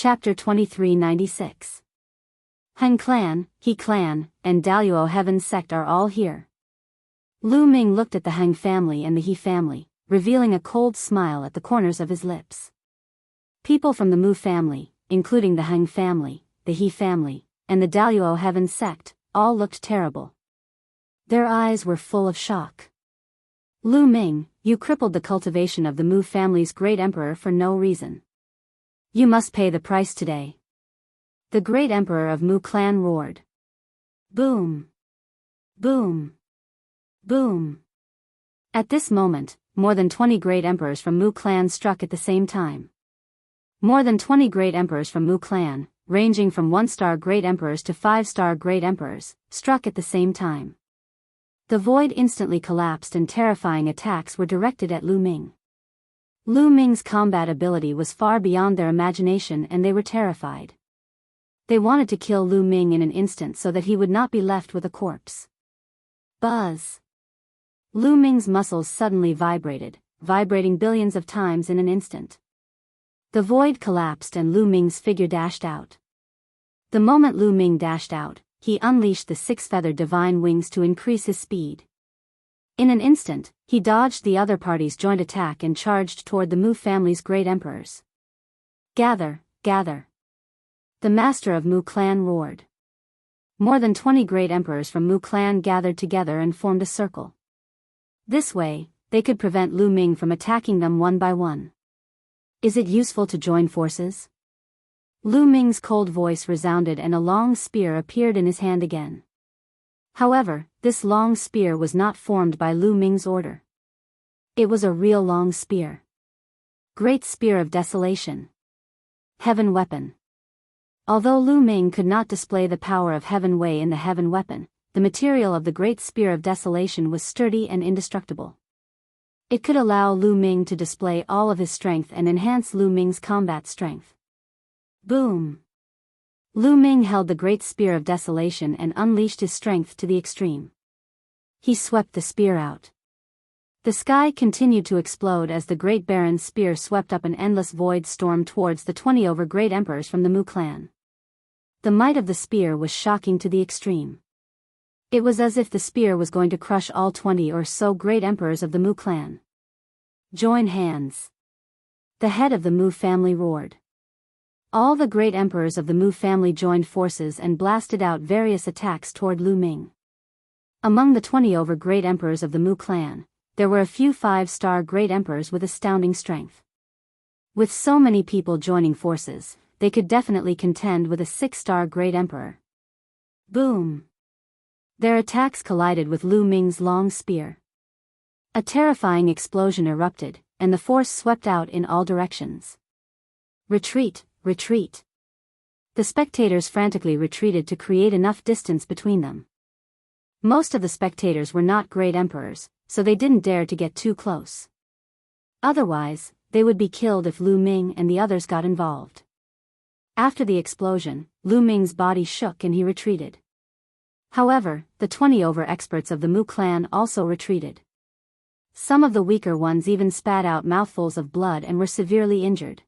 Chapter 2396. Heng clan, He clan, and Daluo Heaven sect are all here. Lu Ming looked at the Heng family and the He family, revealing a cold smile at the corners of his lips. People from the Mu family, including the Heng family, the He family, and the Daluo Heaven sect, all looked terrible. Their eyes were full of shock. Lu Ming, you crippled the cultivation of the Mu family's great emperor for no reason. You must pay the price today. The great emperor of Mu clan roared. Boom! Boom! Boom! At this moment, more than 20 great emperors from Mu clan struck at the same time. More than 20 great emperors from Mu clan, ranging from 1-star great emperors to 5-star great emperors, struck at the same time. The void instantly collapsed and terrifying attacks were directed at Lu Ming. Lu Ming's combat ability was far beyond their imagination and they were terrified. They wanted to kill Lu Ming in an instant so that he would not be left with a corpse. Buzz! Lu Ming's muscles suddenly vibrated, vibrating billions of times in an instant. The void collapsed and Lu Ming's figure dashed out. The moment Lu Ming dashed out, he unleashed the 6-feathered divine wings to increase his speed. In an instant, he dodged the other party's joint attack and charged toward the Mu family's great emperors. Gather, gather! The master of Mu clan roared. More than 20 great emperors from Mu clan gathered together and formed a circle. This way, they could prevent Lu Ming from attacking them one by one. Is it useful to join forces? Lu Ming's cold voice resounded and a long spear appeared in his hand again. However, this long spear was not formed by Lu Ming's order. It was a real long spear. Great Spear of Desolation. Heaven Weapon. Although Lu Ming could not display the power of Heaven Wei in the Heaven Weapon, the material of the Great Spear of Desolation was sturdy and indestructible. It could allow Lu Ming to display all of his strength and enhance Lu Ming's combat strength. Boom! Lu Ming held the Great Spear of Desolation and unleashed his strength to the extreme. He swept the spear out. The sky continued to explode as the Great Baron's spear swept up an endless void storm towards the 20 great emperors from the Mu clan. The might of the spear was shocking to the extreme. It was as if the spear was going to crush all 20 or so great emperors of the Mu clan. Join hands! The head of the Mu family roared. All the great emperors of the Mu family joined forces and blasted out various attacks toward Lu Ming. Among the 20 great emperors of the Mu clan, there were a few 5-star great emperors with astounding strength. With so many people joining forces, they could definitely contend with a 6-star great emperor. Boom! Their attacks collided with Lu Ming's long spear. A terrifying explosion erupted, and the force swept out in all directions. Retreat! Retreat! The spectators frantically retreated to create enough distance between them. Most of the spectators were not great emperors, so they didn't dare to get too close. Otherwise, they would be killed if Lu Ming and the others got involved. After the explosion, Lu Ming's body shook and he retreated. However, the 20 experts of the Mu clan also retreated. Some of the weaker ones even spat out mouthfuls of blood and were severely injured.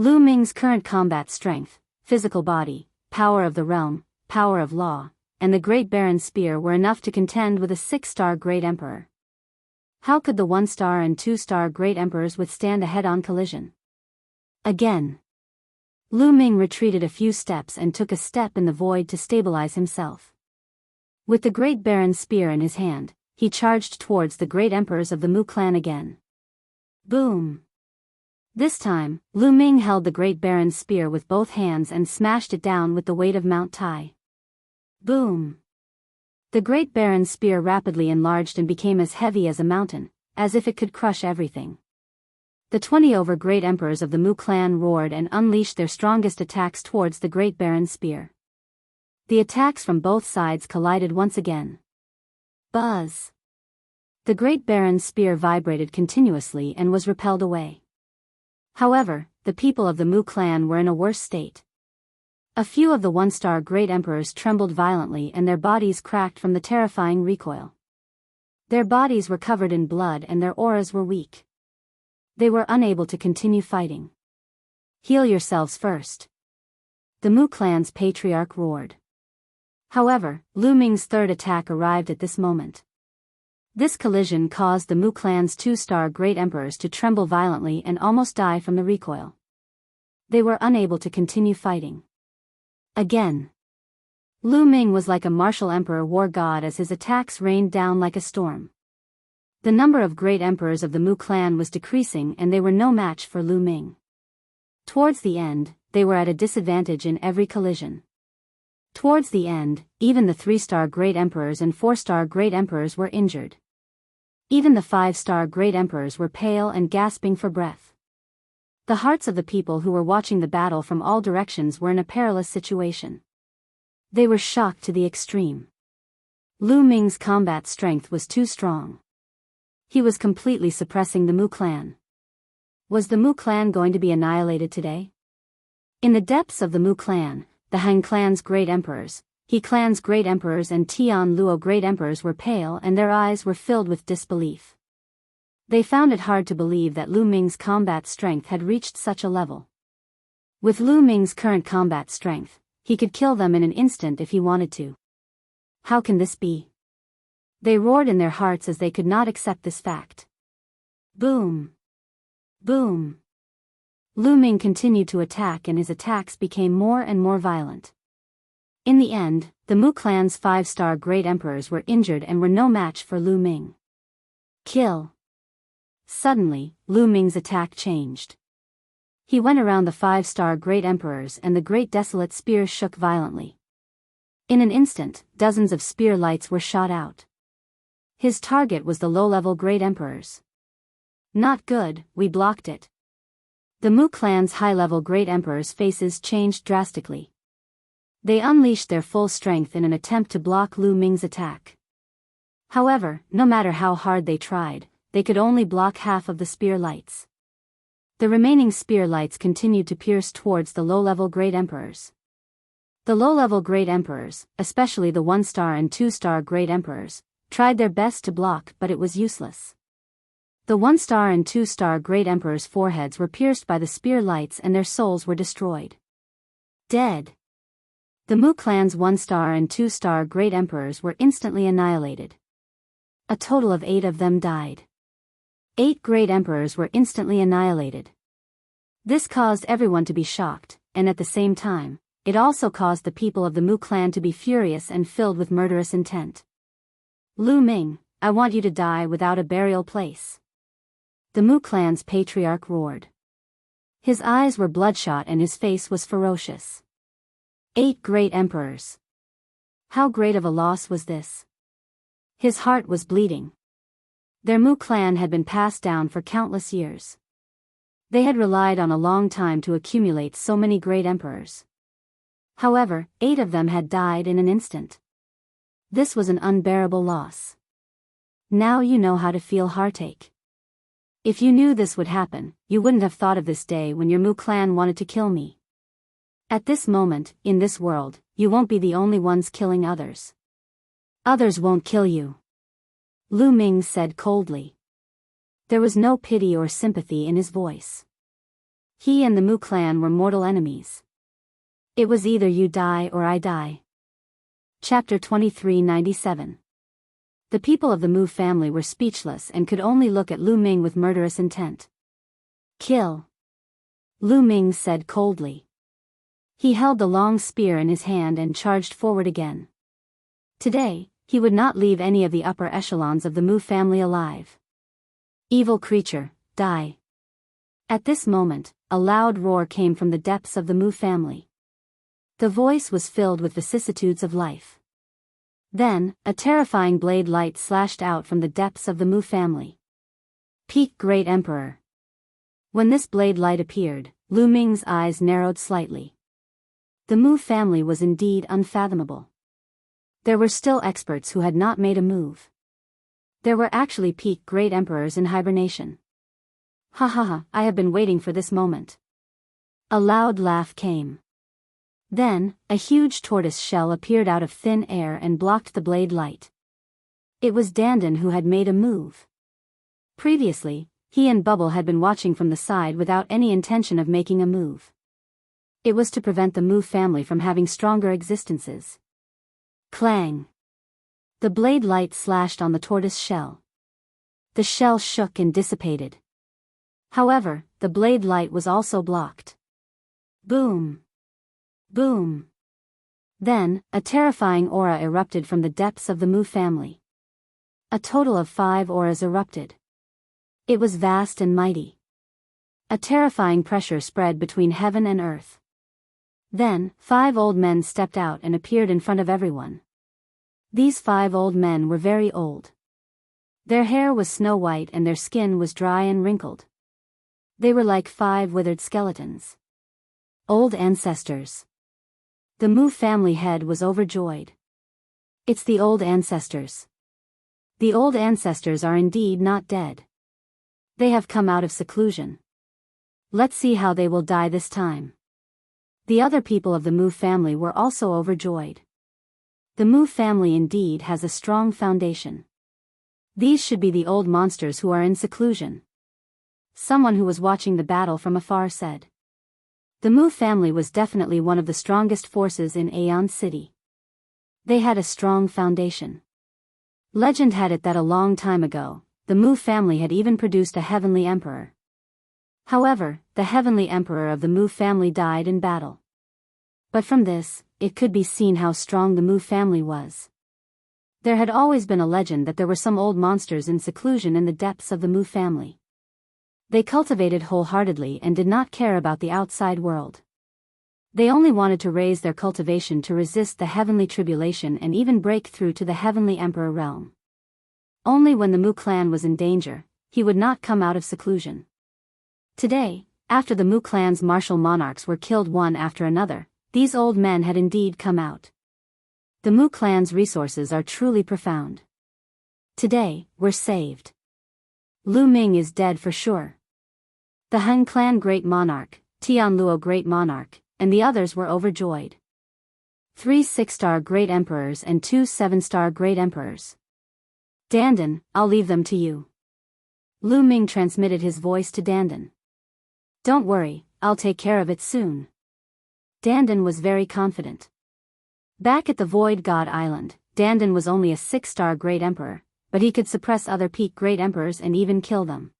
Lu Ming's current combat strength, physical body, power of the realm, power of law, and the Great Baron's spear were enough to contend with a 6-star great emperor. How could the 1-star and 2-star great emperors withstand a head-on collision? Again. Lu Ming retreated a few steps and took a step in the void to stabilize himself. With the Great Baron's spear in his hand, he charged towards the great emperors of the Mu clan again. Boom! This time, Lu Ming held the Great Baron's spear with both hands and smashed it down with the weight of Mount Tai. Boom! The Great Baron's spear rapidly enlarged and became as heavy as a mountain, as if it could crush everything. The 20 great emperors of the Mu clan roared and unleashed their strongest attacks towards the Great Baron's spear. The attacks from both sides collided once again. Buzz! The Great Baron's spear vibrated continuously and was repelled away. However, the people of the Mu clan were in a worse state. A few of the 1-star great emperors trembled violently and their bodies cracked from the terrifying recoil. Their bodies were covered in blood and their auras were weak. They were unable to continue fighting. Heal yourselves first. The Mu clan's patriarch roared. However, Lu Ming's third attack arrived at this moment. This collision caused the Mu clan's 2-star Great Emperors to tremble violently and almost die from the recoil. They were unable to continue fighting. Again. Lu Ming was like a martial emperor war god as his attacks rained down like a storm. The number of Great Emperors of the Mu clan was decreasing and they were no match for Lu Ming. Towards the end, they were at a disadvantage in every collision. Towards the end, even the 3-star Great Emperors and 4-star Great Emperors were injured. Even the 5-star Great Emperors were pale and gasping for breath. The hearts of the people who were watching the battle from all directions were in a perilous situation. They were shocked to the extreme. Lu Ming's combat strength was too strong. He was completely suppressing the Mu clan. Was the Mu clan going to be annihilated today? In the depths of the Mu clan, the Han clan's Great Emperors, He clan's Great Emperors and Tian Luo Great Emperors were pale and their eyes were filled with disbelief. They found it hard to believe that Lu Ming's combat strength had reached such a level. With Lu Ming's current combat strength, he could kill them in an instant if he wanted to. How can this be? They roared in their hearts as they could not accept this fact. Boom! Boom! Lu Ming continued to attack and his attacks became more and more violent. In the end, the Mu clan's 5-star Great Emperors were injured and were no match for Lu Ming. Kill! Suddenly, Lu Ming's attack changed. He went around the 5-star Great Emperors and the great desolate spears shook violently. In an instant, dozens of spear lights were shot out. His target was the low-level Great Emperors. Not good, we blocked it. The Mu clan's high-level Great Emperors' faces changed drastically. They unleashed their full strength in an attempt to block Lu Ming's attack. However, no matter how hard they tried, they could only block half of the spear lights. The remaining spear lights continued to pierce towards the low-level Great Emperors. The low-level Great Emperors, especially the 1-star and 2-star Great Emperors, tried their best to block but it was useless. The 1-star and 2-star Great Emperors' foreheads were pierced by the spear lights and their souls were destroyed. Dead. The Mu clan's 1-star and 2-star Great Emperors were instantly annihilated. A total of 8 of them died. 8 Great Emperors were instantly annihilated. This caused everyone to be shocked, and at the same time, it also caused the people of the Mu clan to be furious and filled with murderous intent. Lu Ming, I want you to die without a burial place. The Mu clan's patriarch roared. His eyes were bloodshot and his face was ferocious. 8 Great Emperors. How great of a loss was this? His heart was bleeding. Their Mu clan had been passed down for countless years. They had relied on a long time to accumulate so many Great Emperors. However, 8 of them had died in an instant. This was an unbearable loss. Now you know how to feel heartache. If you knew this would happen, you wouldn't have thought of this day when your Mu clan wanted to kill me. At this moment, in this world, you won't be the only ones killing others. Others won't kill you. Lu Ming said coldly. There was no pity or sympathy in his voice. He and the Mu clan were mortal enemies. It was either you die or I die. Chapter 2397. The people of the Mu family were speechless and could only look at Lu Ming with murderous intent. Kill. Lu Ming said coldly. He held the long spear in his hand and charged forward again. Today, he would not leave any of the upper echelons of the Mu family alive. Evil creature, die. At this moment, a loud roar came from the depths of the Mu family. The voice was filled with vicissitudes of life. Then, a terrifying blade light slashed out from the depths of the Mu family. Peak Great Emperor. When this blade light appeared, Lu Ming's eyes narrowed slightly. The Mu family was indeed unfathomable. There were still experts who had not made a move. There were actually peak Great Emperors in hibernation. Ha ha ha, I have been waiting for this moment. A loud laugh came. Then, a huge tortoise shell appeared out of thin air and blocked the blade light. It was Dandan who had made a move. Previously, He and Bubble had been watching from the side without any intention of making a move. It was to prevent the Mu family from having stronger existences. Clang! The blade light slashed on the tortoise shell. The shell shook and dissipated. However, the blade light was also blocked. Boom! Boom! Then, a terrifying aura erupted from the depths of the Mu family. A total of 5 auras erupted. It was vast and mighty. A terrifying pressure spread between heaven and earth. Then, 5 old men stepped out and appeared in front of everyone. These 5 old men were very old. Their hair was snow white and their skin was dry and wrinkled. They were like 5 withered skeletons. Old ancestors. The Mu family head was overjoyed. It's the old ancestors. The old ancestors are indeed not dead. They have come out of seclusion. Let's see how they will die this time. The other people of the Mu family were also overjoyed. The Mu family indeed has a strong foundation. These should be the old monsters who are in seclusion. Someone who was watching the battle from afar said. The Mu family was definitely one of the strongest forces in Aeon City. They had a strong foundation. Legend had it that a long time ago, the Mu family had even produced a heavenly emperor. However, the heavenly emperor of the Mu family died in battle. But from this, it could be seen how strong the Mu family was. There had always been a legend that there were some old monsters in seclusion in the depths of the Mu family. They cultivated wholeheartedly and did not care about the outside world. They only wanted to raise their cultivation to resist the heavenly tribulation and even break through to the heavenly emperor realm. Only when the Mu clan was in danger, he would not come out of seclusion. Today, after the Mu clan's martial monarchs were killed one after another, these old men had indeed come out. The Mu clan's resources are truly profound. Today, we're saved. Lu Ming is dead for sure. The Han clan great monarch, Tian Luo great monarch, and the others were overjoyed. 3 6-star great emperors and 2 7-star great emperors. Dandan, I'll leave them to you. Lu Ming transmitted his voice to Dandan. Don't worry, I'll take care of it soon. Dandan was very confident. Back at the Void God Island, Dandan was only a 6-star great emperor, but he could suppress other peak great emperors and even kill them.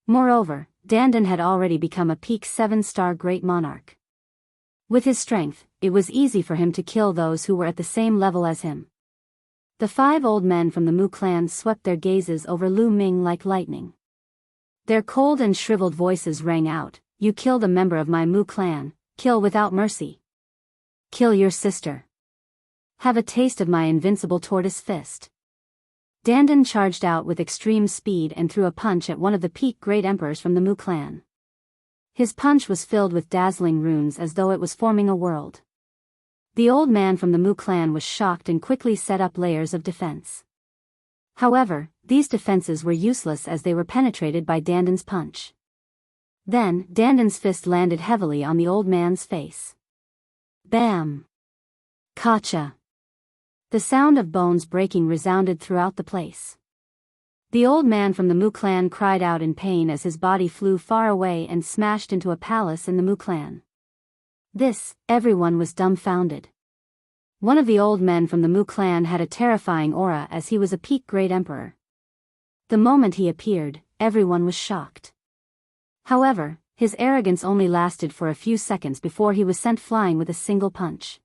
Moreover, Dandan had already become a peak 7-star great monarch. With his strength, it was easy for him to kill those who were at the same level as him. The 5 old men from the Mu clan swept their gazes over Lu Ming like lightning. Their cold and shriveled voices rang out, "You killed a member of my Mu clan, kill without mercy. Kill your sister. Have a taste of my invincible tortoise fist." Dandan charged out with extreme speed and threw a punch at one of the peak great emperors from the Mu clan. His punch was filled with dazzling runes as though it was forming a world. The old man from the Mu clan was shocked and quickly set up layers of defense. However, these defenses were useless as they were penetrated by Dandan's punch. Then, Dandan's fist landed heavily on the old man's face. Bam! Kacha! The sound of bones breaking resounded throughout the place. The old man from the Mu clan cried out in pain as his body flew far away and smashed into a palace in the Mu clan. Everyone was dumbfounded. One of the old men from the Mu clan had a terrifying aura as he was a peak great emperor. The moment he appeared, everyone was shocked. However, his arrogance only lasted for a few seconds before he was sent flying with a single punch.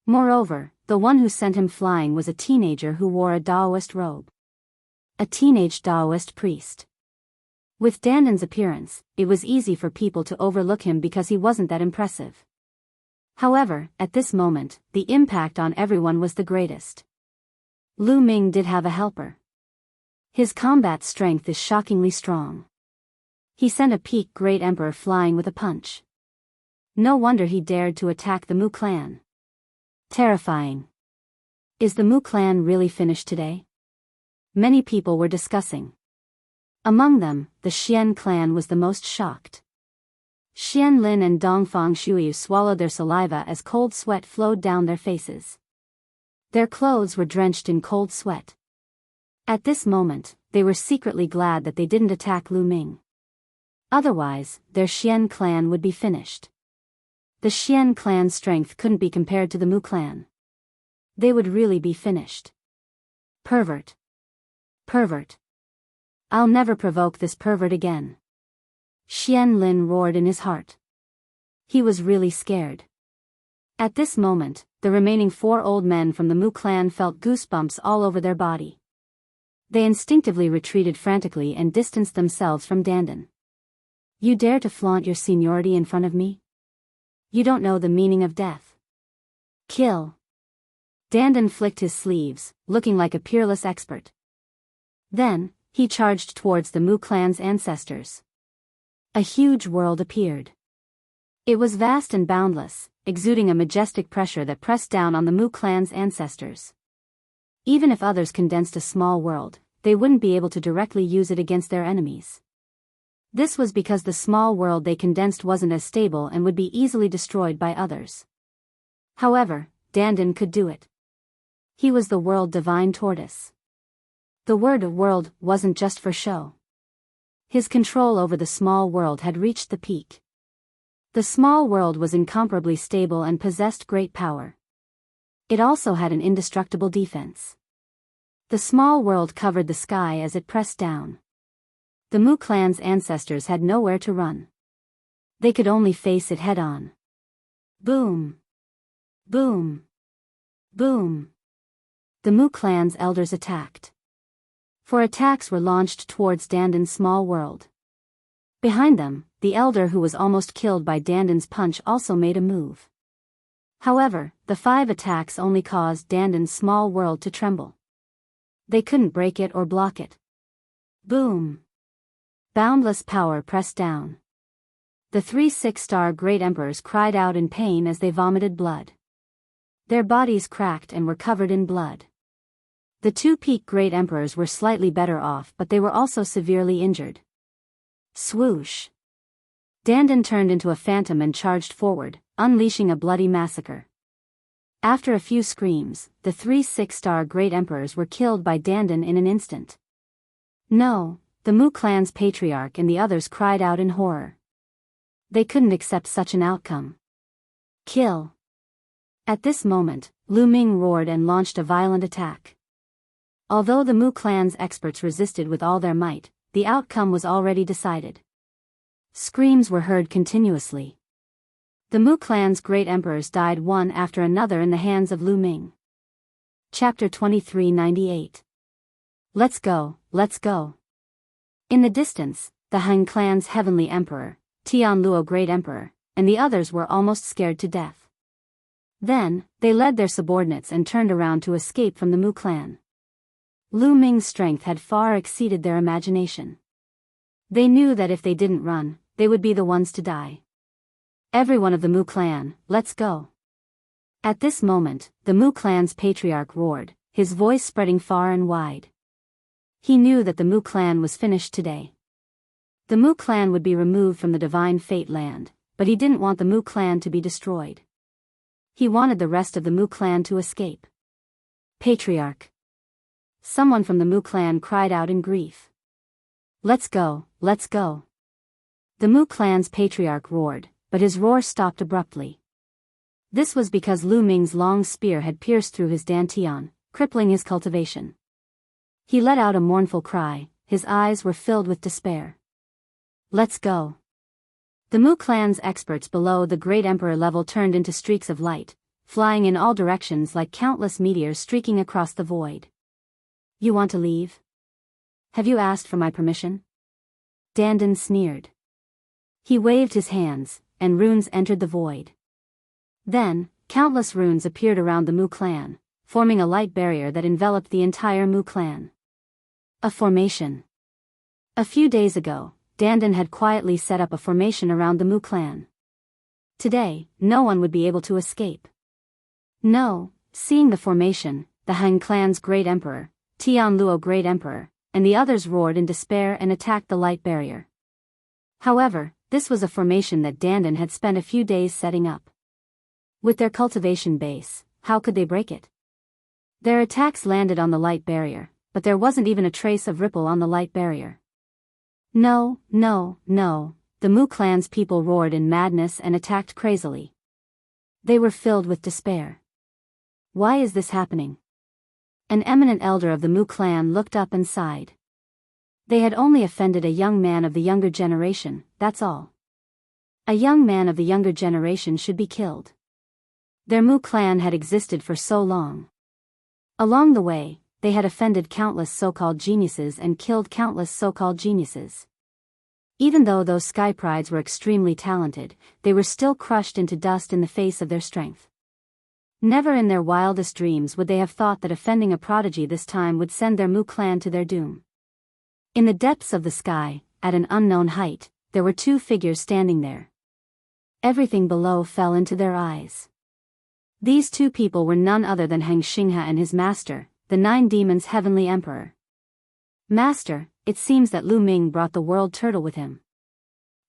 Moreover, the one who sent him flying was a teenager who wore a Taoist robe. A teenage Taoist priest. With Dandan's appearance, it was easy for people to overlook him because he wasn't that impressive. However, at this moment, the impact on everyone was the greatest. Lu Ming did have a helper. His combat strength is shockingly strong. He sent a peak great emperor flying with a punch. No wonder he dared to attack the Mu clan. Terrifying. Is the Mu clan really finished today? Many people were discussing. Among them, the Xian clan was the most shocked. Xian Lin and Dongfang Shuyu swallowed their saliva as cold sweat flowed down their faces. Their clothes were drenched in cold sweat. At this moment, they were secretly glad that they didn't attack Lu Ming. Otherwise, their Xian clan would be finished. The Xian clan's strength couldn't be compared to the Mu clan. They would really be finished. Pervert. Pervert. I'll never provoke this pervert again. Xian Lin roared in his heart. He was really scared. At this moment, the remaining 4 old men from the Mu clan felt goosebumps all over their body. They instinctively retreated frantically and distanced themselves from Dandan. You dare to flaunt your seniority in front of me? You don't know the meaning of death. Kill. Dandan flicked his sleeves, looking like a peerless expert. Then, he charged towards the Mu clan's ancestors. A huge world appeared. It was vast and boundless, exuding a majestic pressure that pressed down on the Mu clan's ancestors. Even if others condensed a small world, they wouldn't be able to directly use it against their enemies. This was because the small world they condensed wasn't as stable and would be easily destroyed by others. However, Dandan could do it. He was the world divine tortoise. The word world wasn't just for show. His control over the small world had reached the peak. The small world was incomparably stable and possessed great power. It also had an indestructible defense. The small world covered the sky as it pressed down. The Mu clan's ancestors had nowhere to run. They could only face it head-on. Boom! Boom! Boom! The Mu clan's elders attacked. 4 attacks were launched towards Dandan's small world. Behind them, the elder who was almost killed by Dandan's punch also made a move. However, the 5 attacks only caused Dandan's small world to tremble. They couldn't break it or block it. Boom! Boundless power pressed down. The 3 6-star great emperors cried out in pain as they vomited blood. Their bodies cracked and were covered in blood. The 2 peak great emperors were slightly better off, but they were also severely injured. Swoosh! Dandan turned into a phantom and charged forward, unleashing a bloody massacre. After a few screams, the 3 6-star great emperors were killed by Dandan in an instant. No, the Mu clan's patriarch and the others cried out in horror. They couldn't accept such an outcome. Kill! At this moment, Lu Ming roared and launched a violent attack. Although the Mu clan's experts resisted with all their might, the outcome was already decided. Screams were heard continuously. The Mu clan's great emperors died one after another in the hands of Lu Ming. Chapter 2398. Let's go, let's go. In the distance, the Han clan's heavenly emperor, Tian Luo great emperor, and the others were almost scared to death. Then, they led their subordinates and turned around to escape from the Mu clan. Lu Ming's strength had far exceeded their imagination. They knew that if they didn't run, they would be the ones to die. Everyone of the Mu clan, let's go. At this moment, the Mu clan's patriarch roared, his voice spreading far and wide. He knew that the Mu clan was finished today. The Mu clan would be removed from the divine fate land, but he didn't want the Mu clan to be destroyed. He wanted the rest of the Mu clan to escape. Patriarch! Someone from the Mu clan cried out in grief. Let's go, let's go. The Mu clan's patriarch roared, but his roar stopped abruptly. This was because Lu Ming's long spear had pierced through his dantian, crippling his cultivation. He let out a mournful cry, his eyes were filled with despair. Let's go. The Mu clan's experts below the great emperor level turned into streaks of light, flying in all directions like countless meteors streaking across the void. You want to leave? Have you asked for my permission? Dandan sneered. He waved his hands, and runes entered the void. Then, countless runes appeared around the Mu clan, forming a light barrier that enveloped the entire Mu clan. A formation. A few days ago, Dandan had quietly set up a formation around the Mu clan. Today, no one would be able to escape. No, seeing the formation, the Han clan's great emperor, Tian Luo great emperor, and the others roared in despair and attacked the light barrier. However, this was a formation that Dandan had spent a few days setting up. With their cultivation base, how could they break it? Their attacks landed on the light barrier, but there wasn't even a trace of ripple on the light barrier. No, no, no, the Mu clan's people roared in madness and attacked crazily. They were filled with despair. Why is this happening? An eminent elder of the Mu clan looked up and sighed. They had only offended a young man of the younger generation, that's all. A young man of the younger generation should be killed. Their Mu clan had existed for so long. Along the way, they had offended countless so-called geniuses and killed countless so-called geniuses. Even though those sky prides were extremely talented, they were still crushed into dust in the face of their strength. Never in their wildest dreams would they have thought that offending a prodigy this time would send their Mu clan to their doom. In the depths of the sky, at an unknown height, there were two figures standing there. Everything below fell into their eyes. These two people were none other than Heng Xinghe and his master, the Nine Demons' Heavenly Emperor. Master, it seems that Lu Ming brought the world turtle with him.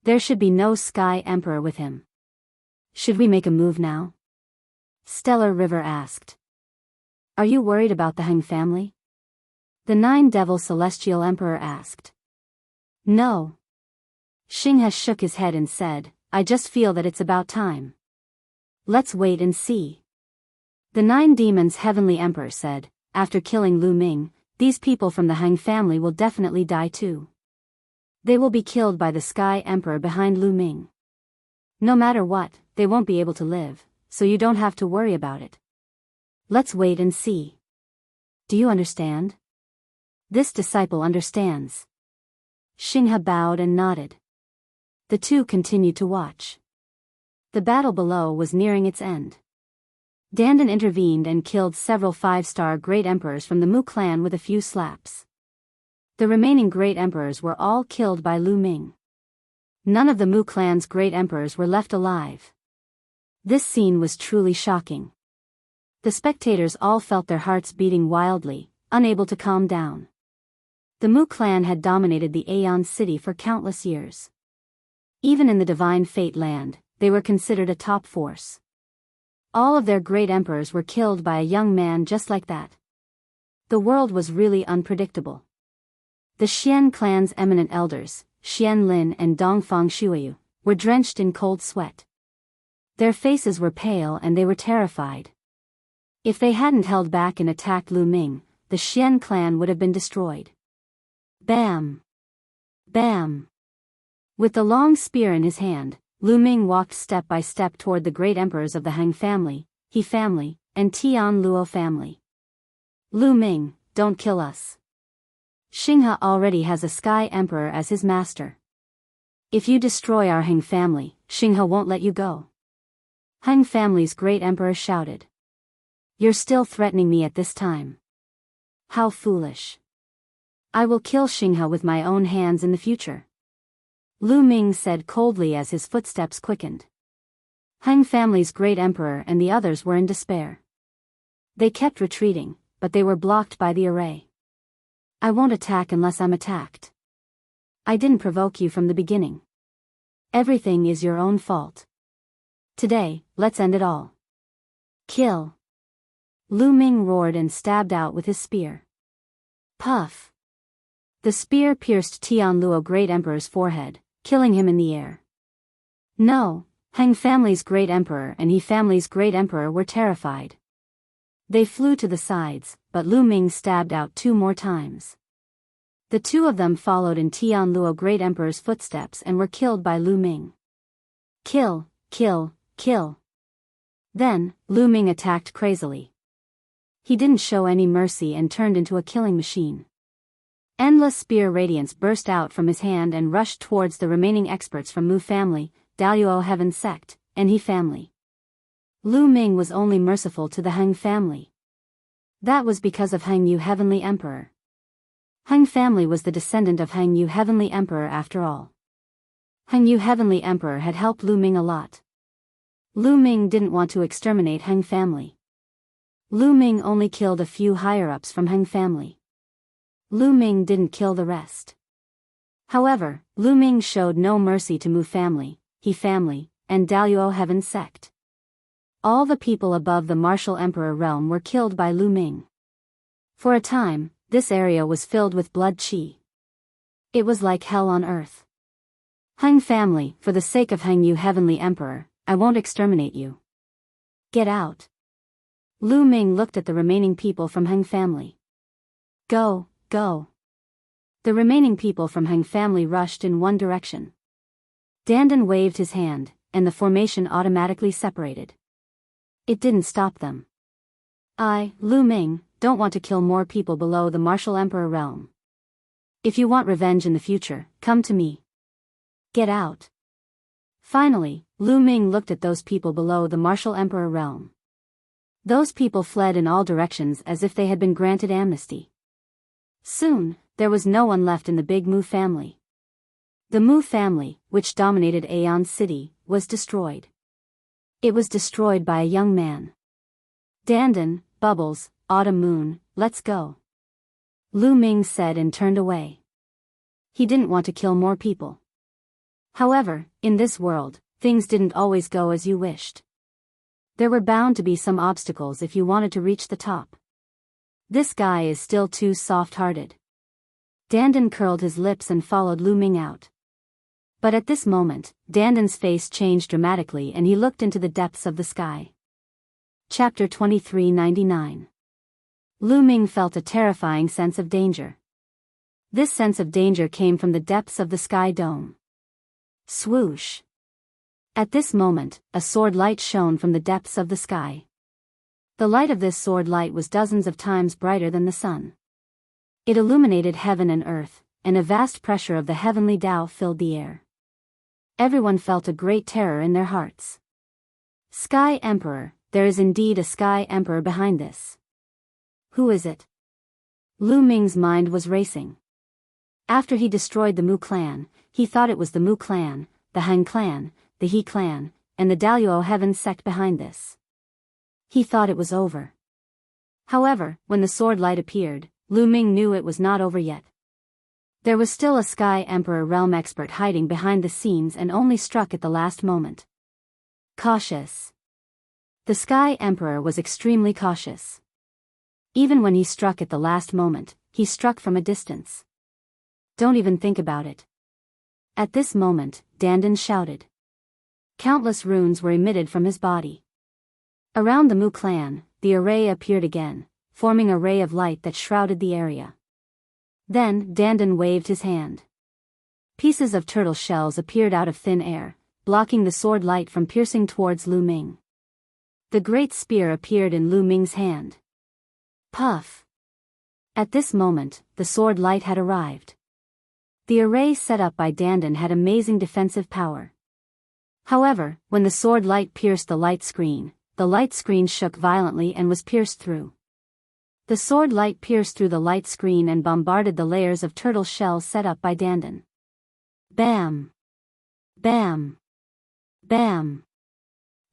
There should be no Sky Emperor with him. Should we make a move now? Stellar River asked. Are you worried about the Heng family? The Nine Devil Celestial Emperor asked. No. Xinghe shook his head and said, I just feel that it's about time. Let's wait and see. The Nine Demons' Heavenly Emperor said, after killing Lu Ming, these people from the Heng family will definitely die too. They will be killed by the Sky Emperor behind Lu Ming. No matter what, they won't be able to live, so you don't have to worry about it. Let's wait and see. Do you understand? This disciple understands. Xinghe bowed and nodded. The two continued to watch. The battle below was nearing its end. Dandan intervened and killed several 5-star great emperors from the Mu clan with a few slaps. The remaining great emperors were all killed by Lu Ming. None of the Mu clan's great emperors were left alive. This scene was truly shocking. The spectators all felt their hearts beating wildly, unable to calm down. The Mu clan had dominated the Aeon city for countless years. Even in the Divine Fate land, they were considered a top force. All of their great emperors were killed by a young man just like that. The world was really unpredictable. The Xian clan's eminent elders, Xian Lin and Dongfang Shuiyu, were drenched in cold sweat. Their faces were pale and they were terrified. If they hadn't held back and attacked Lu Ming, the Xian clan would have been destroyed. Bam! Bam! With the long spear in his hand, Lu Ming walked step by step toward the great emperors of the Heng family, He family, and Tian Luo family. Lu Ming, don't kill us. Xinghe already has a Sky Emperor as his master. If you destroy our Heng family, Xinghe won't let you go. Heng family's great emperor shouted. You're still threatening me at this time. How foolish. I will kill Xinghe with my own hands in the future. Lu Ming said coldly as his footsteps quickened. Heng family's great emperor and the others were in despair. They kept retreating, but they were blocked by the array. I won't attack unless I'm attacked. I didn't provoke you from the beginning. Everything is your own fault. Today, let's end it all. Kill. Lu Ming roared and stabbed out with his spear. Puff. The spear pierced Tian Luo Great Emperor's forehead, killing him in the air. No, Heng family's great emperor and He family's great emperor were terrified. They flew to the sides, but Lu Ming stabbed out 2 more times. The 2 of them followed in Tian Luo Great Emperor's footsteps and were killed by Lu Ming. Kill, kill, kill. Then, Lu Ming attacked crazily. He didn't show any mercy and turned into a killing machine. Endless spear radiance burst out from his hand and rushed towards the remaining experts from Mu family, Daluo Heaven sect, and He family. Lu Ming was only merciful to the Heng family. That was because of Heng Yu Heavenly Emperor. Heng family was the descendant of Heng Yu Heavenly Emperor after all. Heng Yu Heavenly Emperor had helped Lu Ming a lot. Lu Ming didn't want to exterminate Heng family. Lu Ming only killed a few higher-ups from Heng family. Lu Ming didn't kill the rest. However, Lu Ming showed no mercy to Mu family, He family, and Daluo Heaven sect. All the people above the martial emperor realm were killed by Lu Ming. For a time, This area was filled with blood qi. It was like hell on earth. Heng family, for the sake of Heng, you heavenly emperor, I won't exterminate you. Get out. Lu Ming looked at the remaining people from Heng family. Go, go. The remaining people from Heng family rushed in one direction. Dandan waved his hand, and the formation automatically separated. It didn't stop them. I, Lu Ming, don't want to kill more people below the martial emperor realm. If you want revenge in the future, come to me. Get out. Finally, Lu Ming looked at those people below the martial emperor realm. Those people fled in all directions as if they had been granted amnesty. Soon, there was no one left in the big Mu family. The Mu family, which dominated Aeon City, was destroyed. It was destroyed by a young man. Dandan, Bubbles, Autumn Moon, let's go. Lu Ming said and turned away. He didn't want to kill more people. However, in this world, things didn't always go as you wished. There were bound to be some obstacles if you wanted to reach the top. This guy is still too soft-hearted. Dandan curled his lips and followed Lu Ming out. But at this moment, Dandan's face changed dramatically and he looked into the depths of the sky. Chapter 2399. Lu Ming felt a terrifying sense of danger. This sense of danger came from the depths of the sky dome. Swoosh. At this moment, a sword light shone from the depths of the sky. The light of this sword light was dozens of times brighter than the sun. It illuminated heaven and earth, and a vast pressure of the heavenly Tao filled the air. Everyone felt a great terror in their hearts. Sky Emperor, there is indeed a Sky Emperor behind this. Who is it? Lu Ming's mind was racing. After he destroyed the Mu clan, he thought it was the Mu clan, the Han clan, the He clan, and the Daluo heaven sect behind this. He thought it was over. However, when the sword light appeared, Lu Ming knew it was not over yet. There was still a Sky Emperor realm expert hiding behind the scenes and only struck at the last moment. Cautious. The Sky Emperor was extremely cautious. Even when he struck at the last moment, he struck from a distance. Don't even think about it. At this moment, Dandan shouted. Countless runes were emitted from his body. Around the Mu clan, the array appeared again, forming a ray of light that shrouded the area. Then, Dandan waved his hand. Pieces of turtle shells appeared out of thin air, blocking the sword light from piercing towards Lu Ming. The great spear appeared in Lu Ming's hand. Puff! At this moment, the sword light had arrived. The array set up by Dandan had amazing defensive power. However, when the sword light pierced the light screen shook violently and was pierced through. The sword light pierced through the light screen and bombarded the layers of turtle shells set up by Dandan. Bam! Bam! Bam!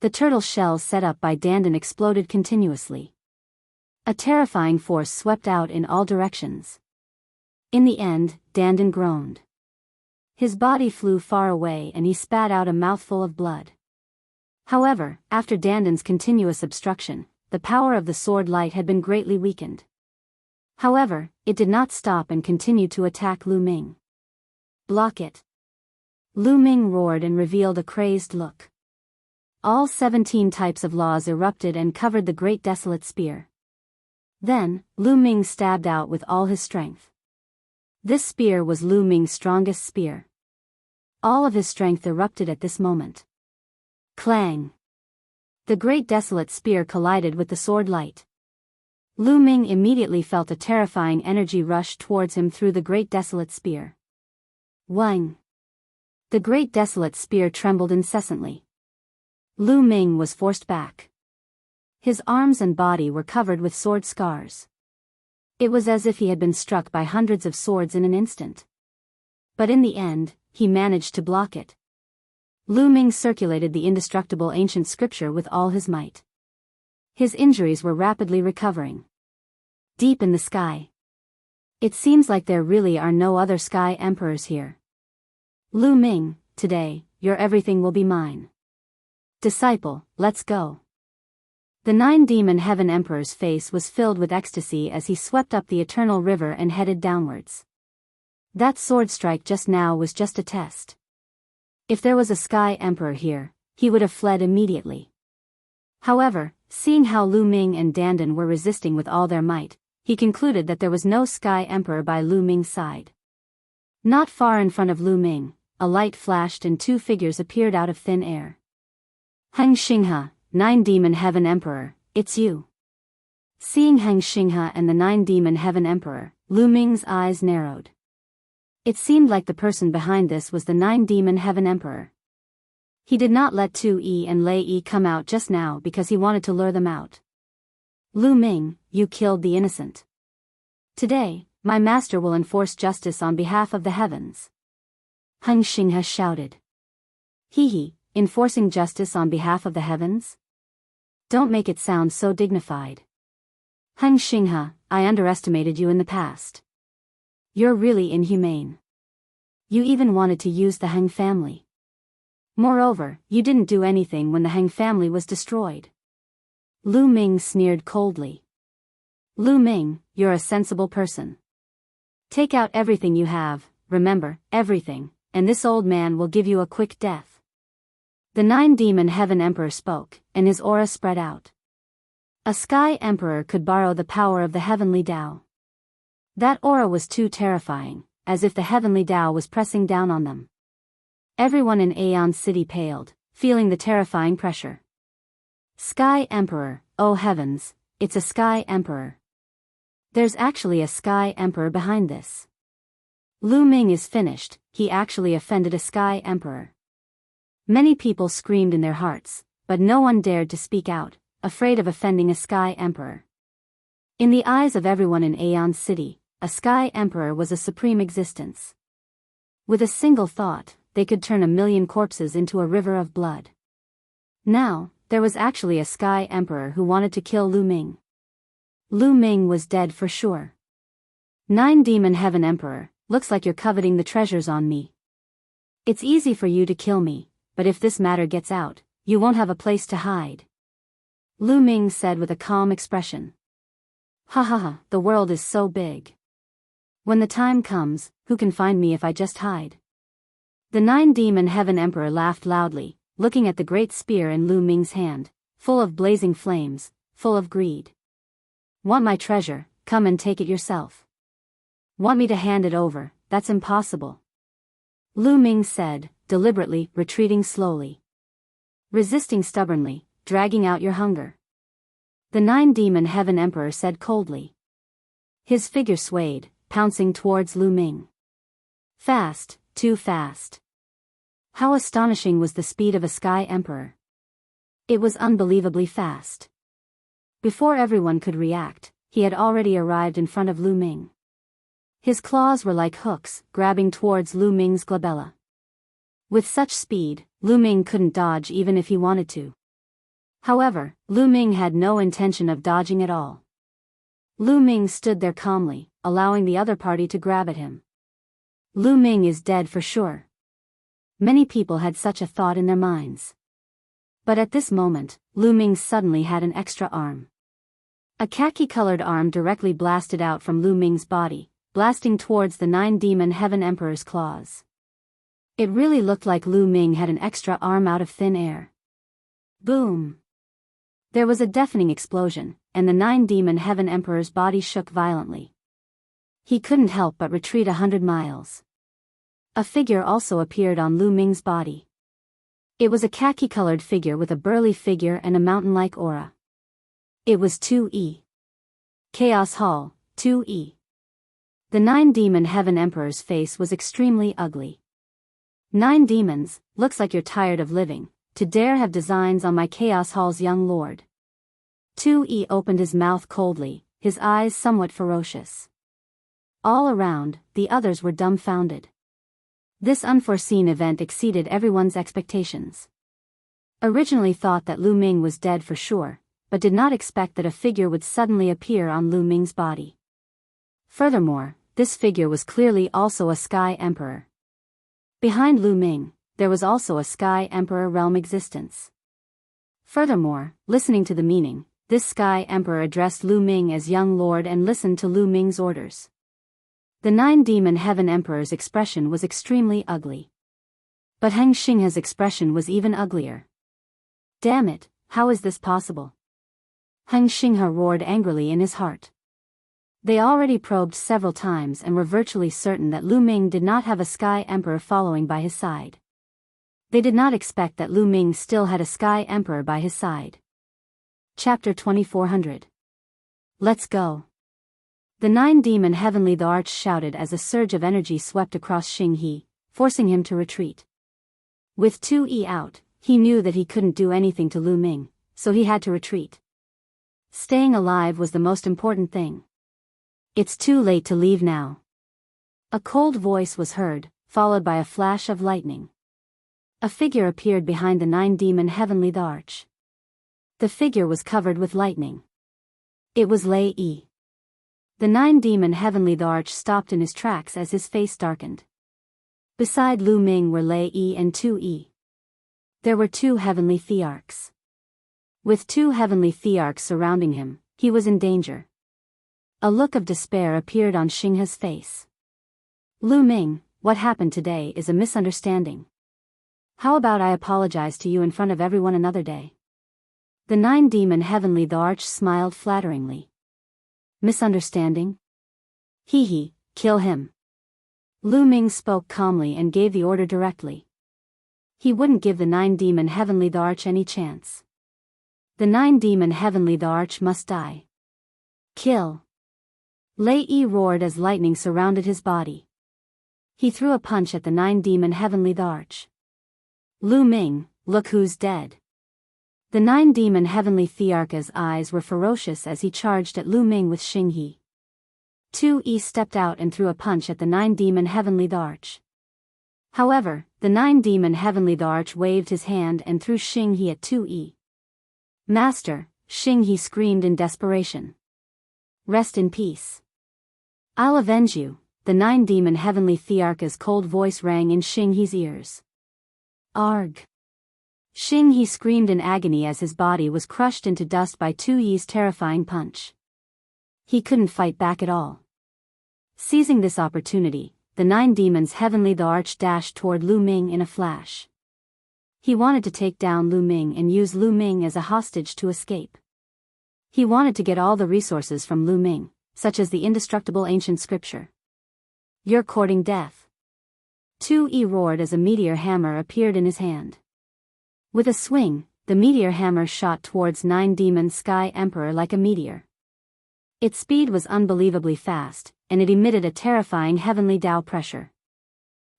The turtle shells set up by Dandan exploded continuously. A terrifying force swept out in all directions. In the end, Dandan groaned. His body flew far away and he spat out a mouthful of blood. However, after Dandan's continuous obstruction, the power of the sword light had been greatly weakened. However, it did not stop and continued to attack Lu Ming. Block it! Lu Ming roared and revealed a crazed look. All 17 types of laws erupted and covered the great desolate spear. Then, Lu Ming stabbed out with all his strength. This spear was Lu Ming's strongest spear. All of his strength erupted at this moment. Clang! The great desolate spear collided with the sword light. Lu Ming immediately felt a terrifying energy rush towards him through the great desolate spear. Wang! The great desolate spear trembled incessantly. Lu Ming was forced back. His arms and body were covered with sword scars. It was as if he had been struck by hundreds of swords in an instant. But in the end, he managed to block it. Lu Ming circulated the indestructible ancient scripture with all his might. His injuries were rapidly recovering. Deep in the sky. It seems like there really are no other Sky Emperors here. Lu Ming, today, your everything will be mine. Disciple, let's go. The nine-demon heaven emperor's face was filled with ecstasy as he swept up the eternal river and headed downwards. That sword strike just now was just a test. If there was a sky emperor here, he would have fled immediately. However, seeing how Lu Ming and Dandan were resisting with all their might, he concluded that there was no sky emperor by Lu Ming's side. Not far in front of Lu Ming, a light flashed and two figures appeared out of thin air. Heng Xinghe, Nine-Demon Heaven Emperor, it's you. Seeing Heng Xinghe and the Nine-Demon Heaven Emperor, Lu Ming's eyes narrowed. It seemed like the person behind this was the Nine-Demon Heaven Emperor. He did not let Tu Yi and Lei Yi come out just now because he wanted to lure them out. Lu Ming, you killed the innocent. Today, my master will enforce justice on behalf of the heavens. Heng Xinghe shouted. He, enforcing justice on behalf of the heavens? Don't make it sound so dignified. Heng Xinghe, I underestimated you in the past. You're really inhumane. You even wanted to use the Heng family. Moreover, you didn't do anything when the Heng family was destroyed. Lu Ming sneered coldly. Lu Ming, you're a sensible person. Take out everything you have, remember, everything, and this old man will give you a quick death. The Nine-Demon Heaven Emperor spoke, and his aura spread out. A Sky Emperor could borrow the power of the Heavenly Tao. That aura was too terrifying, as if the Heavenly Tao was pressing down on them. Everyone in Aeon City paled, feeling the terrifying pressure. Sky Emperor, oh heavens, it's a Sky Emperor. There's actually a Sky Emperor behind this. Lu Ming is finished, he actually offended a Sky Emperor. Many people screamed in their hearts, but no one dared to speak out, afraid of offending a Sky Emperor. In the eyes of everyone in Aeon City, a Sky Emperor was a supreme existence. With a single thought, they could turn 1,000,000 corpses into a river of blood. Now, there was actually a Sky Emperor who wanted to kill Lu Ming. Lu Ming was dead for sure. Nine-Demon Heaven Emperor, looks like you're coveting the treasures on me. It's easy for you to kill me, but if this matter gets out, you won't have a place to hide. Lu Ming said with a calm expression. Ha ha ha, the world is so big. When the time comes, who can find me if I just hide? The Nine-Demon Heaven Emperor laughed loudly, looking at the great spear in Lu Ming's hand, full of blazing flames, full of greed. Want my treasure, come and take it yourself. Want me to hand it over, that's impossible. Lu Ming said, deliberately, retreating slowly. Resisting stubbornly, dragging out your hunger. The Nine-Demon Heaven Emperor said coldly. His figure swayed, pouncing towards Lu Ming. Fast, too fast. How astonishing was the speed of a Sky Emperor. It was unbelievably fast. Before everyone could react, he had already arrived in front of Lu Ming. His claws were like hooks, grabbing towards Lu Ming's glabella. With such speed, Lu Ming couldn't dodge even if he wanted to. However, Lu Ming had no intention of dodging at all. Lu Ming stood there calmly, allowing the other party to grab at him. Lu Ming is dead for sure. Many people had such a thought in their minds. But at this moment, Lu Ming suddenly had an extra arm. A khaki-colored arm directly blasted out from Lu Ming's body, blasting towards the Nine-Demon Heaven Emperor's claws. It really looked like Lu Ming had an extra arm out of thin air. Boom! There was a deafening explosion, and the Nine-Demon Heaven Emperor's body shook violently. He couldn't help but retreat 100 miles. A figure also appeared on Lu Ming's body. It was a khaki-colored figure with a burly figure and a mountain-like aura. It was Tu Yi. Chaos Hall, Tu Yi. The Nine-Demon Heaven Emperor's face was extremely ugly. 9 demons, looks like you're tired of living, to dare have designs on my Chaos Hall's young lord. Tu Yi opened his mouth coldly, his eyes somewhat ferocious. All around, the others were dumbfounded. This unforeseen event exceeded everyone's expectations. Originally thought that Lu Ming was dead for sure, but did not expect that a figure would suddenly appear on Lu Ming's body. Furthermore, this figure was clearly also a Sky Emperor. Behind Lu Ming, there was also a Sky Emperor realm existence. Furthermore, listening to the meaning, this Sky Emperor addressed Lu Ming as young lord and listened to Lu Ming's orders. The 9-demon Heaven Emperor's expression was extremely ugly. But Heng Xinghe's expression was even uglier. Damn it, how is this possible? Heng Xinghe roared angrily in his heart. They already probed several times and were virtually certain that Lu Ming did not have a Sky Emperor following by his side. They did not expect that Lu Ming still had a Sky Emperor by his side. Chapter 2400. Let's go. The 9-demon Heavenly the Arch shouted as a surge of energy swept across Xinghe, forcing him to retreat. With 2E out, he knew that he couldn't do anything to Lu Ming, so he had to retreat. Staying alive was the most important thing. It's too late to leave now. A cold voice was heard, followed by a flash of lightning. A figure appeared behind the 9-demon Heavenly the Arch. The figure was covered with lightning. It was Lei Yi. The 9-demon Heavenly the Arch stopped in his tracks as his face darkened. Beside Lu Ming were Lei Yi and 2E. There were 2 heavenly thearchs. With 2 heavenly thearchs surrounding him, he was in danger. A look of despair appeared on Xinghe's face. Lu Ming, what happened today is a misunderstanding. How about I apologize to you in front of everyone another day? The 9-demon Heavenly the Arch smiled flatteringly. Misunderstanding? Hee, kill him. Lu Ming spoke calmly and gave the order directly. He wouldn't give the 9-demon Heavenly the Arch any chance. The 9-demon Heavenly the Arch must die. Kill. Lei Yi roared as lightning surrounded his body. He threw a punch at the 9-demon Heavenly the Arch. Lu Ming, look who's dead. The 9-demon Heavenly Thearch's eyes were ferocious as he charged at Lu Ming with Xinghe. 2E stepped out and threw a punch at the 9-demon Heavenly the Arch. However, the 9-demon Heavenly the Arch waved his hand and threw Xinghe at 2E. Master, Xinghe screamed in desperation. Rest in peace. I'll avenge you, the 9-demon Heavenly Thearch's cold voice rang in Xinghe's ears. Arg. Xinghe screamed in agony as his body was crushed into dust by 2Yi's terrifying punch. He couldn't fight back at all. Seizing this opportunity, the 9-demons Heavenly the Arch dashed toward Lu Ming in a flash. He wanted to take down Lu Ming and use Lu Ming as a hostage to escape. He wanted to get all the resources from Lu Ming, such as the indestructible ancient scripture. You're courting death. 2E roared as a meteor hammer appeared in his hand. With a swing, the meteor hammer shot towards 9-demon Sky Emperor like a meteor. Its speed was unbelievably fast, and it emitted a terrifying heavenly Tao pressure.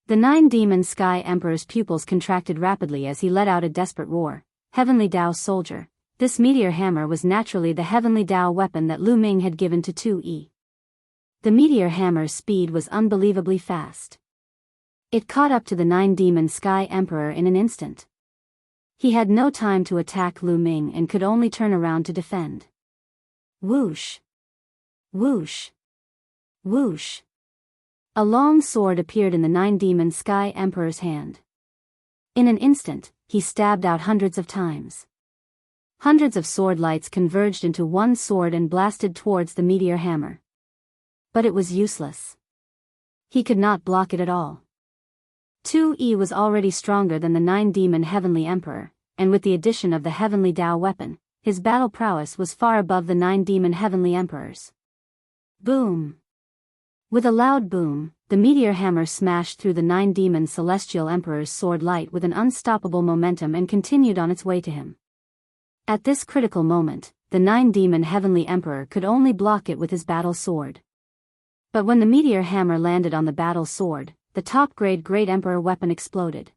The 9-demon Sky Emperor's pupils contracted rapidly as he let out a desperate roar. Heavenly Tao soldier. This meteor hammer was naturally the heavenly Tao weapon that Lu Ming had given to 2E. The meteor hammer's speed was unbelievably fast. It caught up to the 9-demon Sky Emperor in an instant. He had no time to attack Lu Ming and could only turn around to defend. Whoosh! Whoosh! Whoosh! A long sword appeared in the 9-demon Sky Emperor's hand. In an instant, he stabbed out hundreds of times. Hundreds of sword lights converged into one sword and blasted towards the meteor hammer. But it was useless. He could not block it at all. 2E was already stronger than the 9-demon Heavenly Emperor, and with the addition of the heavenly Tao weapon, his battle prowess was far above the 9-demon Heavenly Emperor's. Boom! With a loud boom, the meteor hammer smashed through the 9-demon Celestial Emperor's sword light with an unstoppable momentum and continued on its way to him. At this critical moment, the 9-demon Heavenly Emperor could only block it with his battle sword. But when the meteor hammer landed on the battle sword, the top-grade Great Emperor weapon exploded.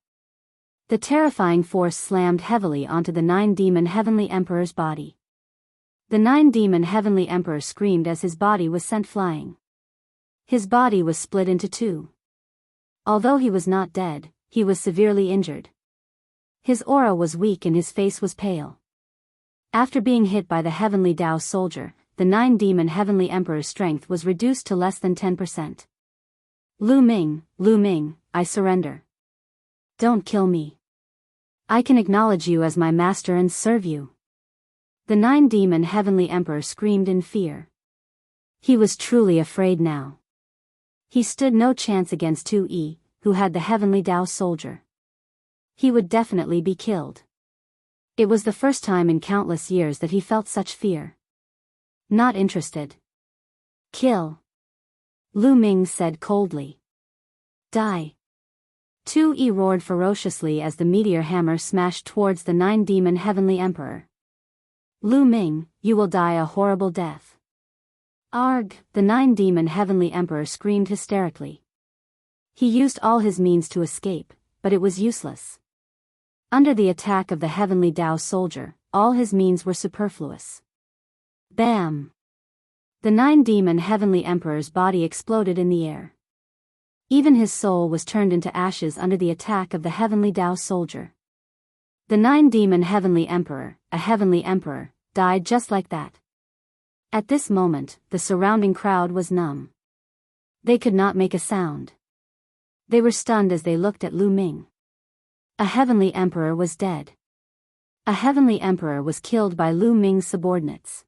The terrifying force slammed heavily onto the 9-demon Heavenly Emperor's body. The 9-demon Heavenly Emperor screamed as his body was sent flying. His body was split into 2. Although he was not dead, he was severely injured. His aura was weak and his face was pale. After being hit by the heavenly Tao soldier, the 9-demon Heavenly Emperor's strength was reduced to less than 10%. Lu Ming, I surrender. Don't kill me. I can acknowledge you as my master and serve you. The nine-demon heavenly emperor screamed in fear. He was truly afraid now. He stood no chance against 2E, who had the heavenly Tao soldier. He would definitely be killed. It was the first time in countless years that he felt such fear. Not interested. Kill. Lu Ming said coldly. Die. 2E roared ferociously as the meteor hammer smashed towards the nine-demon heavenly emperor. Lu Ming, you will die a horrible death. Arg! The nine-demon heavenly emperor screamed hysterically. He used all his means to escape, but it was useless. Under the attack of the heavenly Tao soldier, all his means were superfluous. Bam! The nine-demon heavenly emperor's body exploded in the air. Even his soul was turned into ashes under the attack of the heavenly Tao soldier. The nine-demon heavenly emperor, a heavenly emperor, died just like that. At this moment, the surrounding crowd was numb. They could not make a sound. They were stunned as they looked at Lu Ming. A heavenly emperor was dead. A heavenly emperor was killed by Lu Ming's subordinates.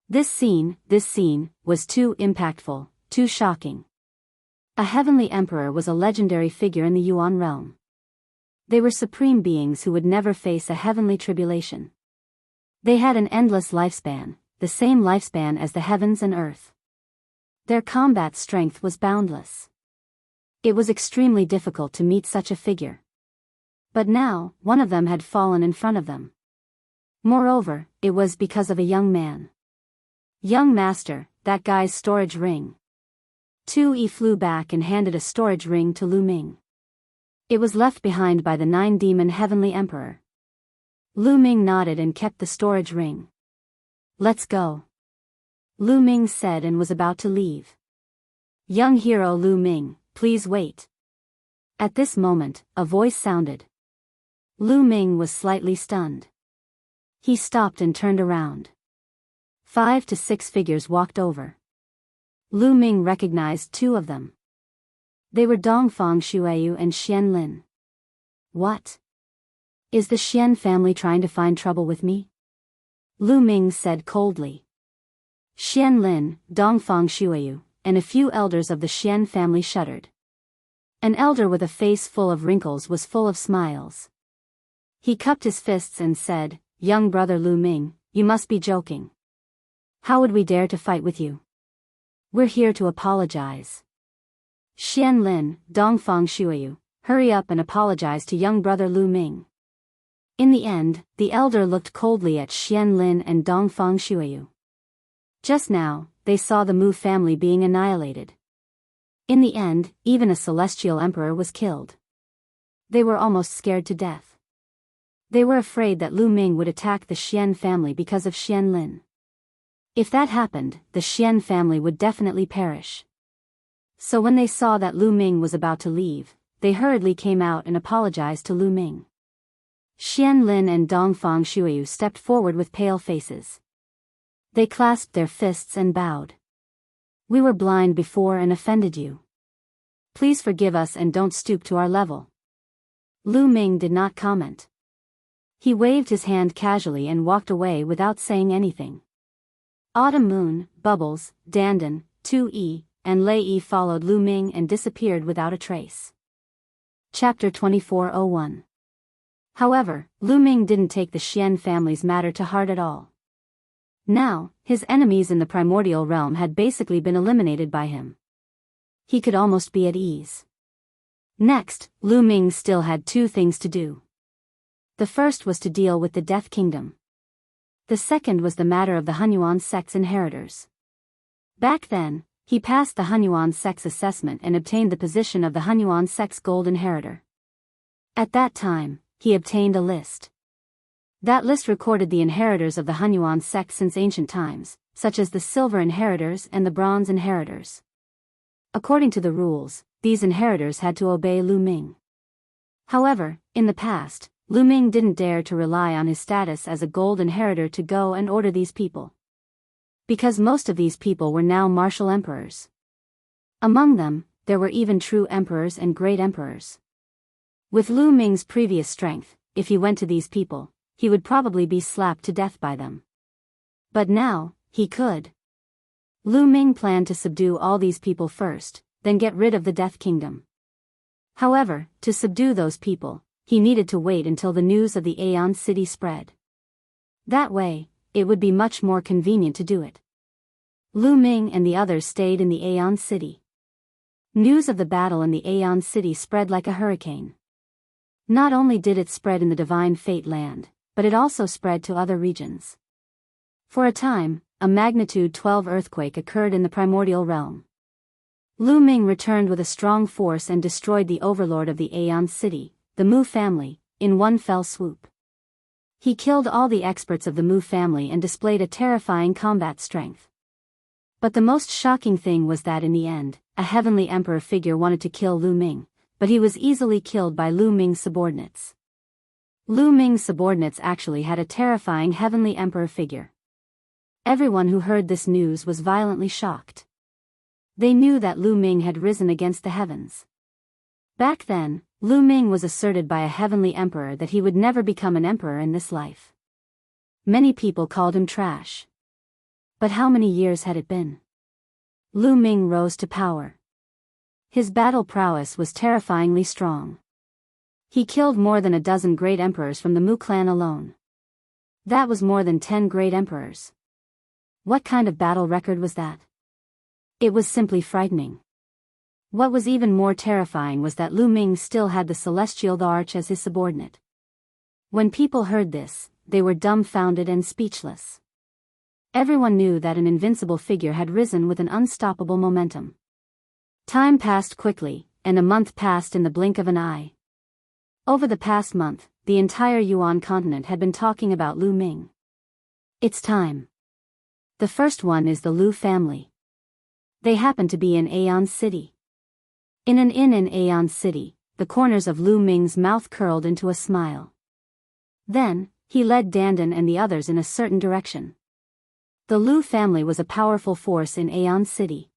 This scene was too impactful, too shocking. A heavenly emperor was a legendary figure in the Yuan realm. They were supreme beings who would never face a heavenly tribulation. They had an endless lifespan, the same lifespan as the heavens and earth. Their combat strength was boundless. It was extremely difficult to meet such a figure. But now, one of them had fallen in front of them. Moreover, it was because of a young man. Young master, that guy's storage ring. 2E flew back and handed a storage ring to Lu Ming. It was left behind by the nine-demon heavenly emperor. Lu Ming nodded and kept the storage ring. Let's go. Lu Ming said and was about to leave. Young hero Lu Ming, please wait. At this moment, a voice sounded. Lu Ming was slightly stunned. He stopped and turned around. 5 to 6 figures walked over. Lu Ming recognized 2 of them. They were Dongfang Shuiyu and Xian Lin. What? Is the Xian family trying to find trouble with me? Lu Ming said coldly. Xian Lin, Dongfang Shuiyu, and a few elders of the Xian family shuddered. An elder with a face full of wrinkles was full of smiles. He cupped his fists and said, Young brother Lu Ming, you must be joking. How would we dare to fight with you? We're here to apologize. Xian Lin, Dongfang Shuiyu, hurry up and apologize to young brother Lu Ming. In the end, the elder looked coldly at Xian Lin and Dongfang Shuiyu. Just now, they saw the Mu family being annihilated. In the end, even a celestial emperor was killed. They were almost scared to death. They were afraid that Lu Ming would attack the Xian family because of Xian Lin. If that happened, the Xian family would definitely perish. So when they saw that Lu Ming was about to leave, they hurriedly came out and apologized to Lu Ming. Xian Lin and Dongfang Shuiyu stepped forward with pale faces. They clasped their fists and bowed. We were blind before and offended you. Please forgive us and don't stoop to our level. Lu Ming did not comment. He waved his hand casually and walked away without saying anything. Autumn Moon, Bubbles, Dandan, 2E, and Lei followed Lu Ming and disappeared without a trace. Chapter 2401. However, Lu Ming didn't take the Xian family's matter to heart at all. Now, his enemies in the primordial realm had basically been eliminated by him. He could almost be at ease. Next, Lu Ming still had 2 things to do. The first was to deal with the Death Kingdom. The second was the matter of the Hunyuan sect's inheritors. Back then, he passed the Hunyuan sect's assessment and obtained the position of the Hunyuan sect's gold inheritor. At that time, he obtained a list. That list recorded the inheritors of the Hunyuan sect since ancient times, such as the silver inheritors and the bronze inheritors. According to the rules, these inheritors had to obey Lu Ming. However, in the past, Lu Ming didn't dare to rely on his status as a gold inheritor to go and order these people. Because most of these people were now martial emperors. Among them, there were even true emperors and great emperors. With Lu Ming's previous strength, if he went to these people, he would probably be slapped to death by them. But now, he could. Lu Ming planned to subdue all these people first, then get rid of the Death Kingdom. However, to subdue those people, he needed to wait until the news of the Aeon City spread. That way, it would be much more convenient to do it. Lu Ming and the others stayed in the Aeon City. News of the battle in the Aeon City spread like a hurricane. Not only did it spread in the Divine Fate Land, but it also spread to other regions. For a time, a magnitude 12 earthquake occurred in the primordial realm. Lu Ming returned with a strong force and destroyed the overlord of the Aeon City, the Mu family, in one fell swoop. He killed all the experts of the Mu family and displayed a terrifying combat strength. But the most shocking thing was that in the end, a heavenly emperor figure wanted to kill Lu Ming, but he was easily killed by Lu Ming's subordinates. Lu Ming's subordinates actually had a terrifying heavenly emperor figure. Everyone who heard this news was violently shocked. They knew that Lu Ming had risen against the heavens. Back then, Lu Ming was asserted by a heavenly emperor that he would never become an emperor in this life. Many people called him trash. But how many years had it been? Lu Ming rose to power. His battle prowess was terrifyingly strong. He killed more than a dozen great emperors from the Mu clan alone. That was more than 10 great emperors. What kind of battle record was that? It was simply frightening. What was even more terrifying was that Lu Ming still had the Celestial Arch as his subordinate. When people heard this, they were dumbfounded and speechless. Everyone knew that an invincible figure had risen with an unstoppable momentum. Time passed quickly, and a month passed in the blink of an eye. Over the past month, the entire Yuan continent had been talking about Lu Ming. It's time. The first one is the Lu family. They happen to be in Aeon City. In an inn in Aeon City, the corners of Lu Ming's mouth curled into a smile. Then, he led Dandan and the others in a certain direction. The Lu family was a powerful force in Aeon City.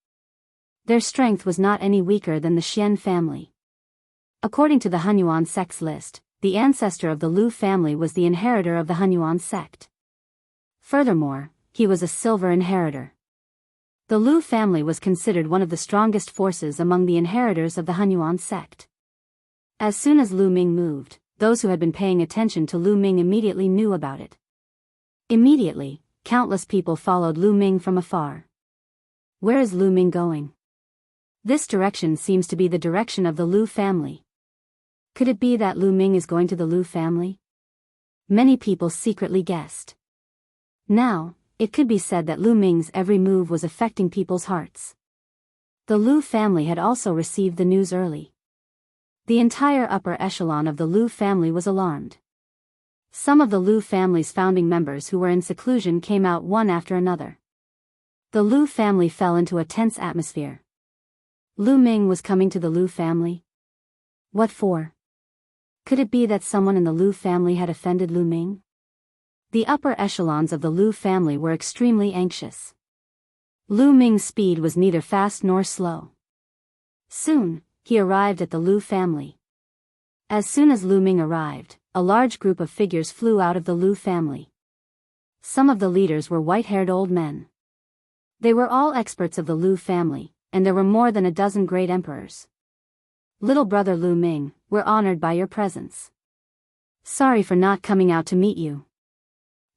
Their strength was not any weaker than the Xian family. According to the Hunyuan sect's list, the ancestor of the Lu family was the inheritor of the Hunyuan sect. Furthermore, he was a silver inheritor. The Lu family was considered one of the strongest forces among the inheritors of the Hunyuan sect. As soon as Lu Ming moved, those who had been paying attention to Lu Ming immediately knew about it. Immediately, countless people followed Lu Ming from afar. Where is Lu Ming going? This direction seems to be the direction of the Lu family. Could it be that Lu Ming is going to the Lu family? Many people secretly guessed. Now, it could be said that Lu Ming's every move was affecting people's hearts. The Lu family had also received the news early. The entire upper echelon of the Lu family was alarmed. Some of the Lu family's founding members who were in seclusion came out one after another. The Lu family fell into a tense atmosphere. Lu Ming was coming to the Lu family? What for? Could it be that someone in the Lu family had offended Lu Ming? The upper echelons of the Lu family were extremely anxious. Lu Ming's speed was neither fast nor slow. Soon, he arrived at the Lu family. As soon as Lu Ming arrived, a large group of figures flew out of the Lu family. Some of the leaders were white-haired old men. They were all experts of the Lu family, and there were more than a dozen great emperors. Little brother Lu Ming, we're honored by your presence. Sorry for not coming out to meet you.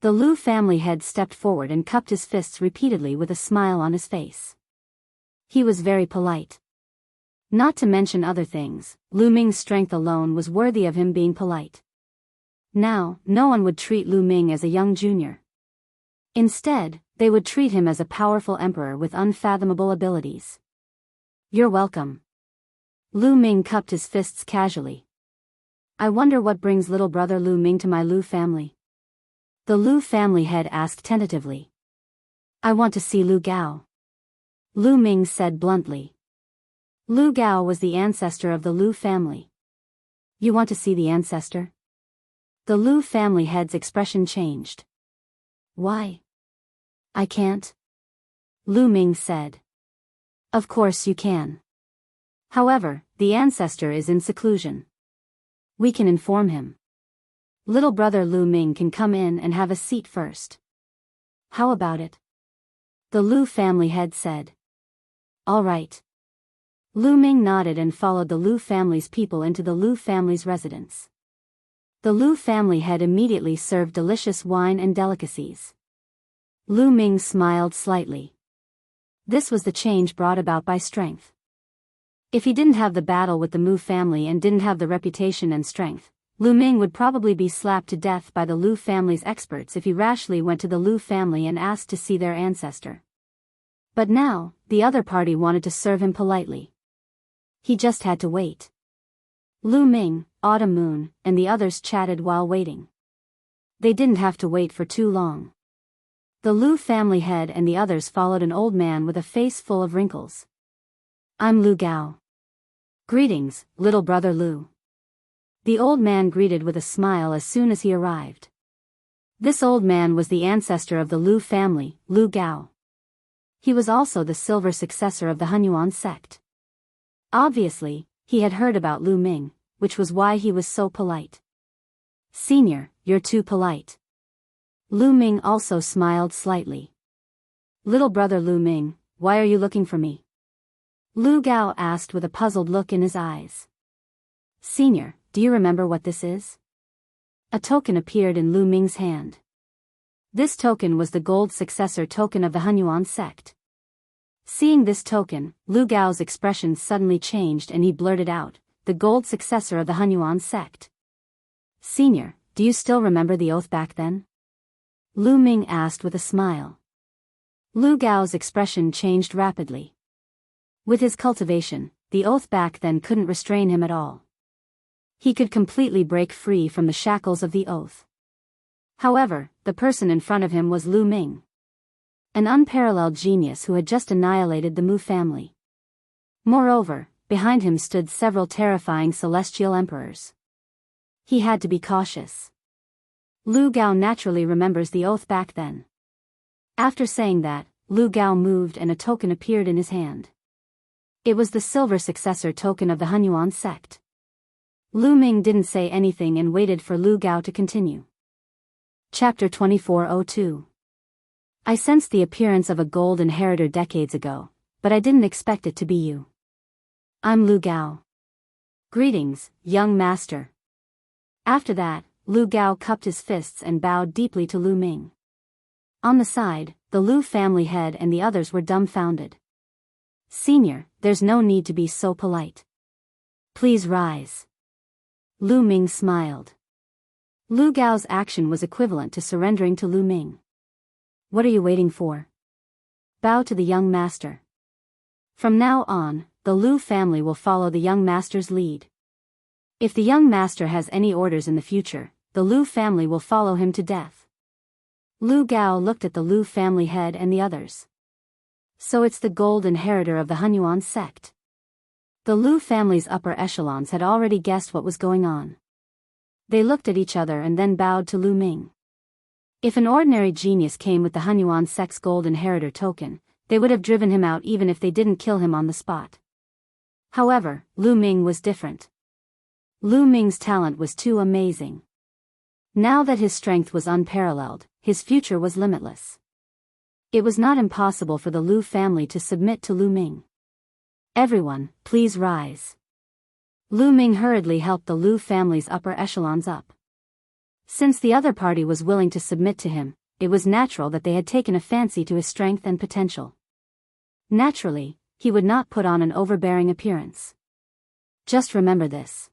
The Lu family head stepped forward and cupped his fists repeatedly with a smile on his face. He was very polite. Not to mention other things, Lu Ming's strength alone was worthy of him being polite. Now, no one would treat Lu Ming as a young junior. Instead, they would treat him as a powerful emperor with unfathomable abilities. You're welcome. Lu Ming cupped his fists casually. I wonder what brings little brother Lu Ming to my Lu family. The Lu family head asked tentatively. I want to see Lu Gao. Lu Ming said bluntly. Lu Gao was the ancestor of the Lu family. You want to see the ancestor? The Lu family head's expression changed. Why? I can't. Lu Ming said. Of course you can. However, the ancestor is in seclusion. We can inform him. Little brother Lu Ming can come in and have a seat first. How about it? The Lu family head said. All right. Lu Ming nodded and followed the Lu family's people into the Lu family's residence. The Lu family head immediately served delicious wine and delicacies. Lu Ming smiled slightly. This was the change brought about by strength. If he didn't have the battle with the Mu family and didn't have the reputation and strength, Lu Ming would probably be slapped to death by the Lu family's experts if he rashly went to the Lu family and asked to see their ancestor. But now, the other party wanted to serve him politely. He just had to wait. Lu Ming, Autumn Moon, and the others chatted while waiting. They didn't have to wait for too long. The Lu family head and the others followed an old man with a face full of wrinkles. I'm Lu Gao. Greetings, little brother Lu. The old man greeted with a smile as soon as he arrived. This old man was the ancestor of the Lu family, Lu Gao. He was also the silver successor of the Hunyuan sect. Obviously, he had heard about Lu Ming, which was why he was so polite. Senior, you're too polite. Lu Ming also smiled slightly. Little brother Lu Ming, why are you looking for me? Lu Gao asked with a puzzled look in his eyes. Senior, do you remember what this is? A token appeared in Lu Ming's hand. This token was the gold successor token of the Hunyuan sect. Seeing this token, Lu Gao's expression suddenly changed and he blurted out, the gold successor of the Hunyuan sect. Senior, do you still remember the oath back then? Lu Ming asked with a smile. Lu Gao's expression changed rapidly. With his cultivation, the oath back then couldn't restrain him at all. He could completely break free from the shackles of the oath. However, the person in front of him was Lu Ming, an unparalleled genius who had just annihilated the Mu family. Moreover, behind him stood several terrifying celestial emperors. He had to be cautious. Lu Gao naturally remembers the oath back then. After saying that, Lu Gao moved and a token appeared in his hand. It was the silver successor token of the Hunyuan sect. Lu Ming didn't say anything and waited for Lu Gao to continue. Chapter 2402. I sensed the appearance of a gold inheritor decades ago, but I didn't expect it to be you. I'm Lu Gao. Greetings, young master. After that, Lu Gao cupped his fists and bowed deeply to Lu Ming. On the side, the Lu family head and the others were dumbfounded. Senior, there's no need to be so polite. Please rise. Lu Ming smiled. Lu Gao's action was equivalent to surrendering to Lu Ming. What are you waiting for? Bow to the young master. From now on, the Lu family will follow the young master's lead. If the young master has any orders in the future, the Lu family will follow him to death. Lu Gao looked at the Lu family head and the others. So it's the gold inheritor of the Hunyuan sect. The Lu family's upper echelons had already guessed what was going on. They looked at each other and then bowed to Lu Ming. If an ordinary genius came with the Hunyuan sect's gold inheritor token, they would have driven him out even if they didn't kill him on the spot. However, Lu Ming was different. Lu Ming's talent was too amazing. Now that his strength was unparalleled, his future was limitless. It was not impossible for the Lu family to submit to Lu Ming. Everyone, please rise. Lu Ming hurriedly helped the Lu family's upper echelons up. Since the other party was willing to submit to him, it was natural that they had taken a fancy to his strength and potential. Naturally, he would not put on an overbearing appearance. Just remember this.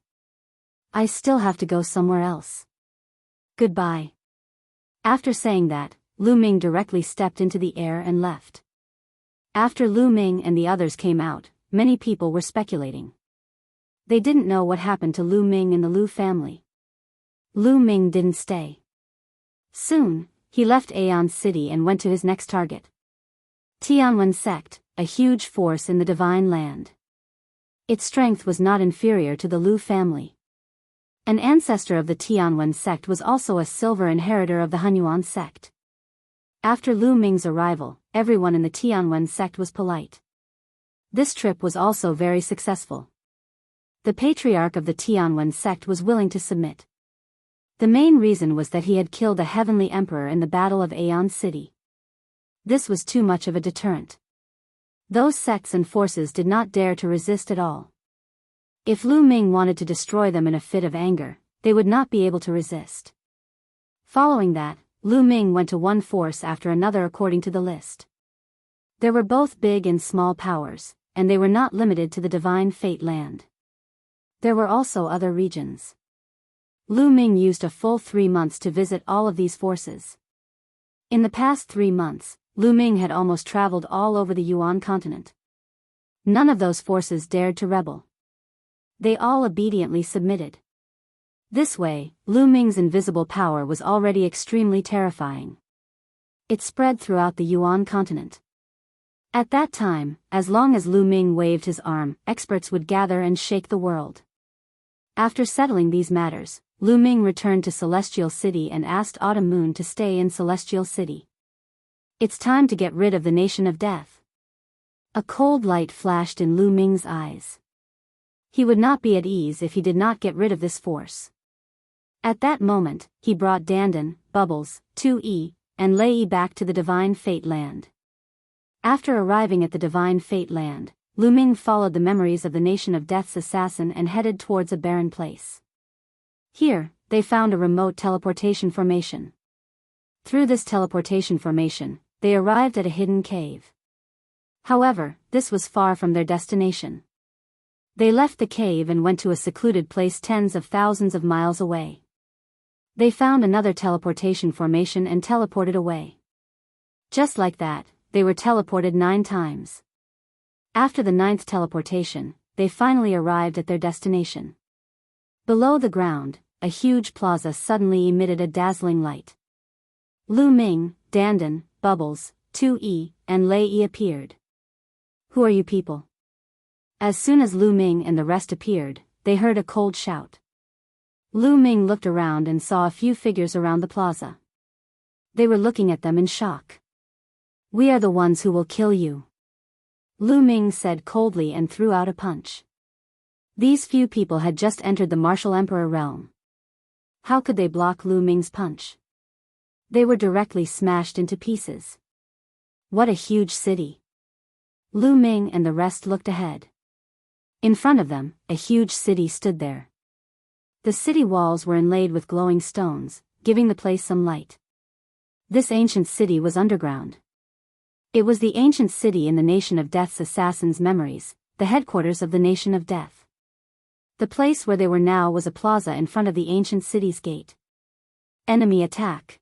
I still have to go somewhere else. Goodbye. After saying that, Lu Ming directly stepped into the air and left. After Lu Ming and the others came out, many people were speculating. They didn't know what happened to Lu Ming and the Lu family. Lu Ming didn't stay. Soon, he left Aeon City and went to his next target. Tianwen sect, a huge force in the Divine Land. Its strength was not inferior to the Lu family. An ancestor of the Tianwen sect was also a silver inheritor of the Hunyuan sect. After Lu Ming's arrival, everyone in the Tianwen sect was polite. This trip was also very successful. The patriarch of the Tianwen sect was willing to submit. The main reason was that he had killed a heavenly emperor in the Battle of Aeon City. This was too much of a deterrent. Those sects and forces did not dare to resist at all. If Lu Ming wanted to destroy them in a fit of anger, they would not be able to resist. Following that, Lu Ming went to one force after another according to the list. There were both big and small powers, and they were not limited to the Divine Fate land. There were also other regions. Lu Ming used a full 3 months to visit all of these forces. In the past 3 months, Lu Ming had almost traveled all over the Yuan continent. None of those forces dared to rebel. They all obediently submitted. This way, Lu Ming's invisible power was already extremely terrifying. It spread throughout the Yuan continent. At that time, as long as Lu Ming waved his arm, experts would gather and shake the world. After settling these matters, Lu Ming returned to Celestial City and asked Autumn Moon to stay in Celestial City. It's time to get rid of the Nation of Death. A cold light flashed in Lu Ming's eyes. He would not be at ease if he did not get rid of this force. At that moment, he brought Dandan, Bubbles, 2E, and Lei back to the Divine Fate land. After arriving at the Divine Fate land, Lu Ming followed the memories of the Nation of Death's assassin and headed towards a barren place. Here, they found a remote teleportation formation. Through this teleportation formation, they arrived at a hidden cave. However, this was far from their destination. They left the cave and went to a secluded place tens of thousands of miles away. They found another teleportation formation and teleported away. Just like that, they were teleported 9 times. After the 9th teleportation, they finally arrived at their destination. Below the ground, a huge plaza suddenly emitted a dazzling light. Lu Ming, Dandan, Bubbles, 2E, and Lei appeared. "Who are you people?" As soon as Lu Ming and the rest appeared, they heard a cold shout. Lu Ming looked around and saw a few figures around the plaza. They were looking at them in shock. "We are the ones who will kill you," Lu Ming said coldly and threw out a punch. These few people had just entered the martial emperor realm. How could they block Lu Ming's punch? They were directly smashed into pieces. What a huge city! Lu Ming and the rest looked ahead. In front of them, a huge city stood there. The city walls were inlaid with glowing stones, giving the place some light. This ancient city was underground. It was the ancient city in the Nation of Death's assassins' memories, the headquarters of the Nation of Death. The place where they were now was a plaza in front of the ancient city's gate. Enemy attack.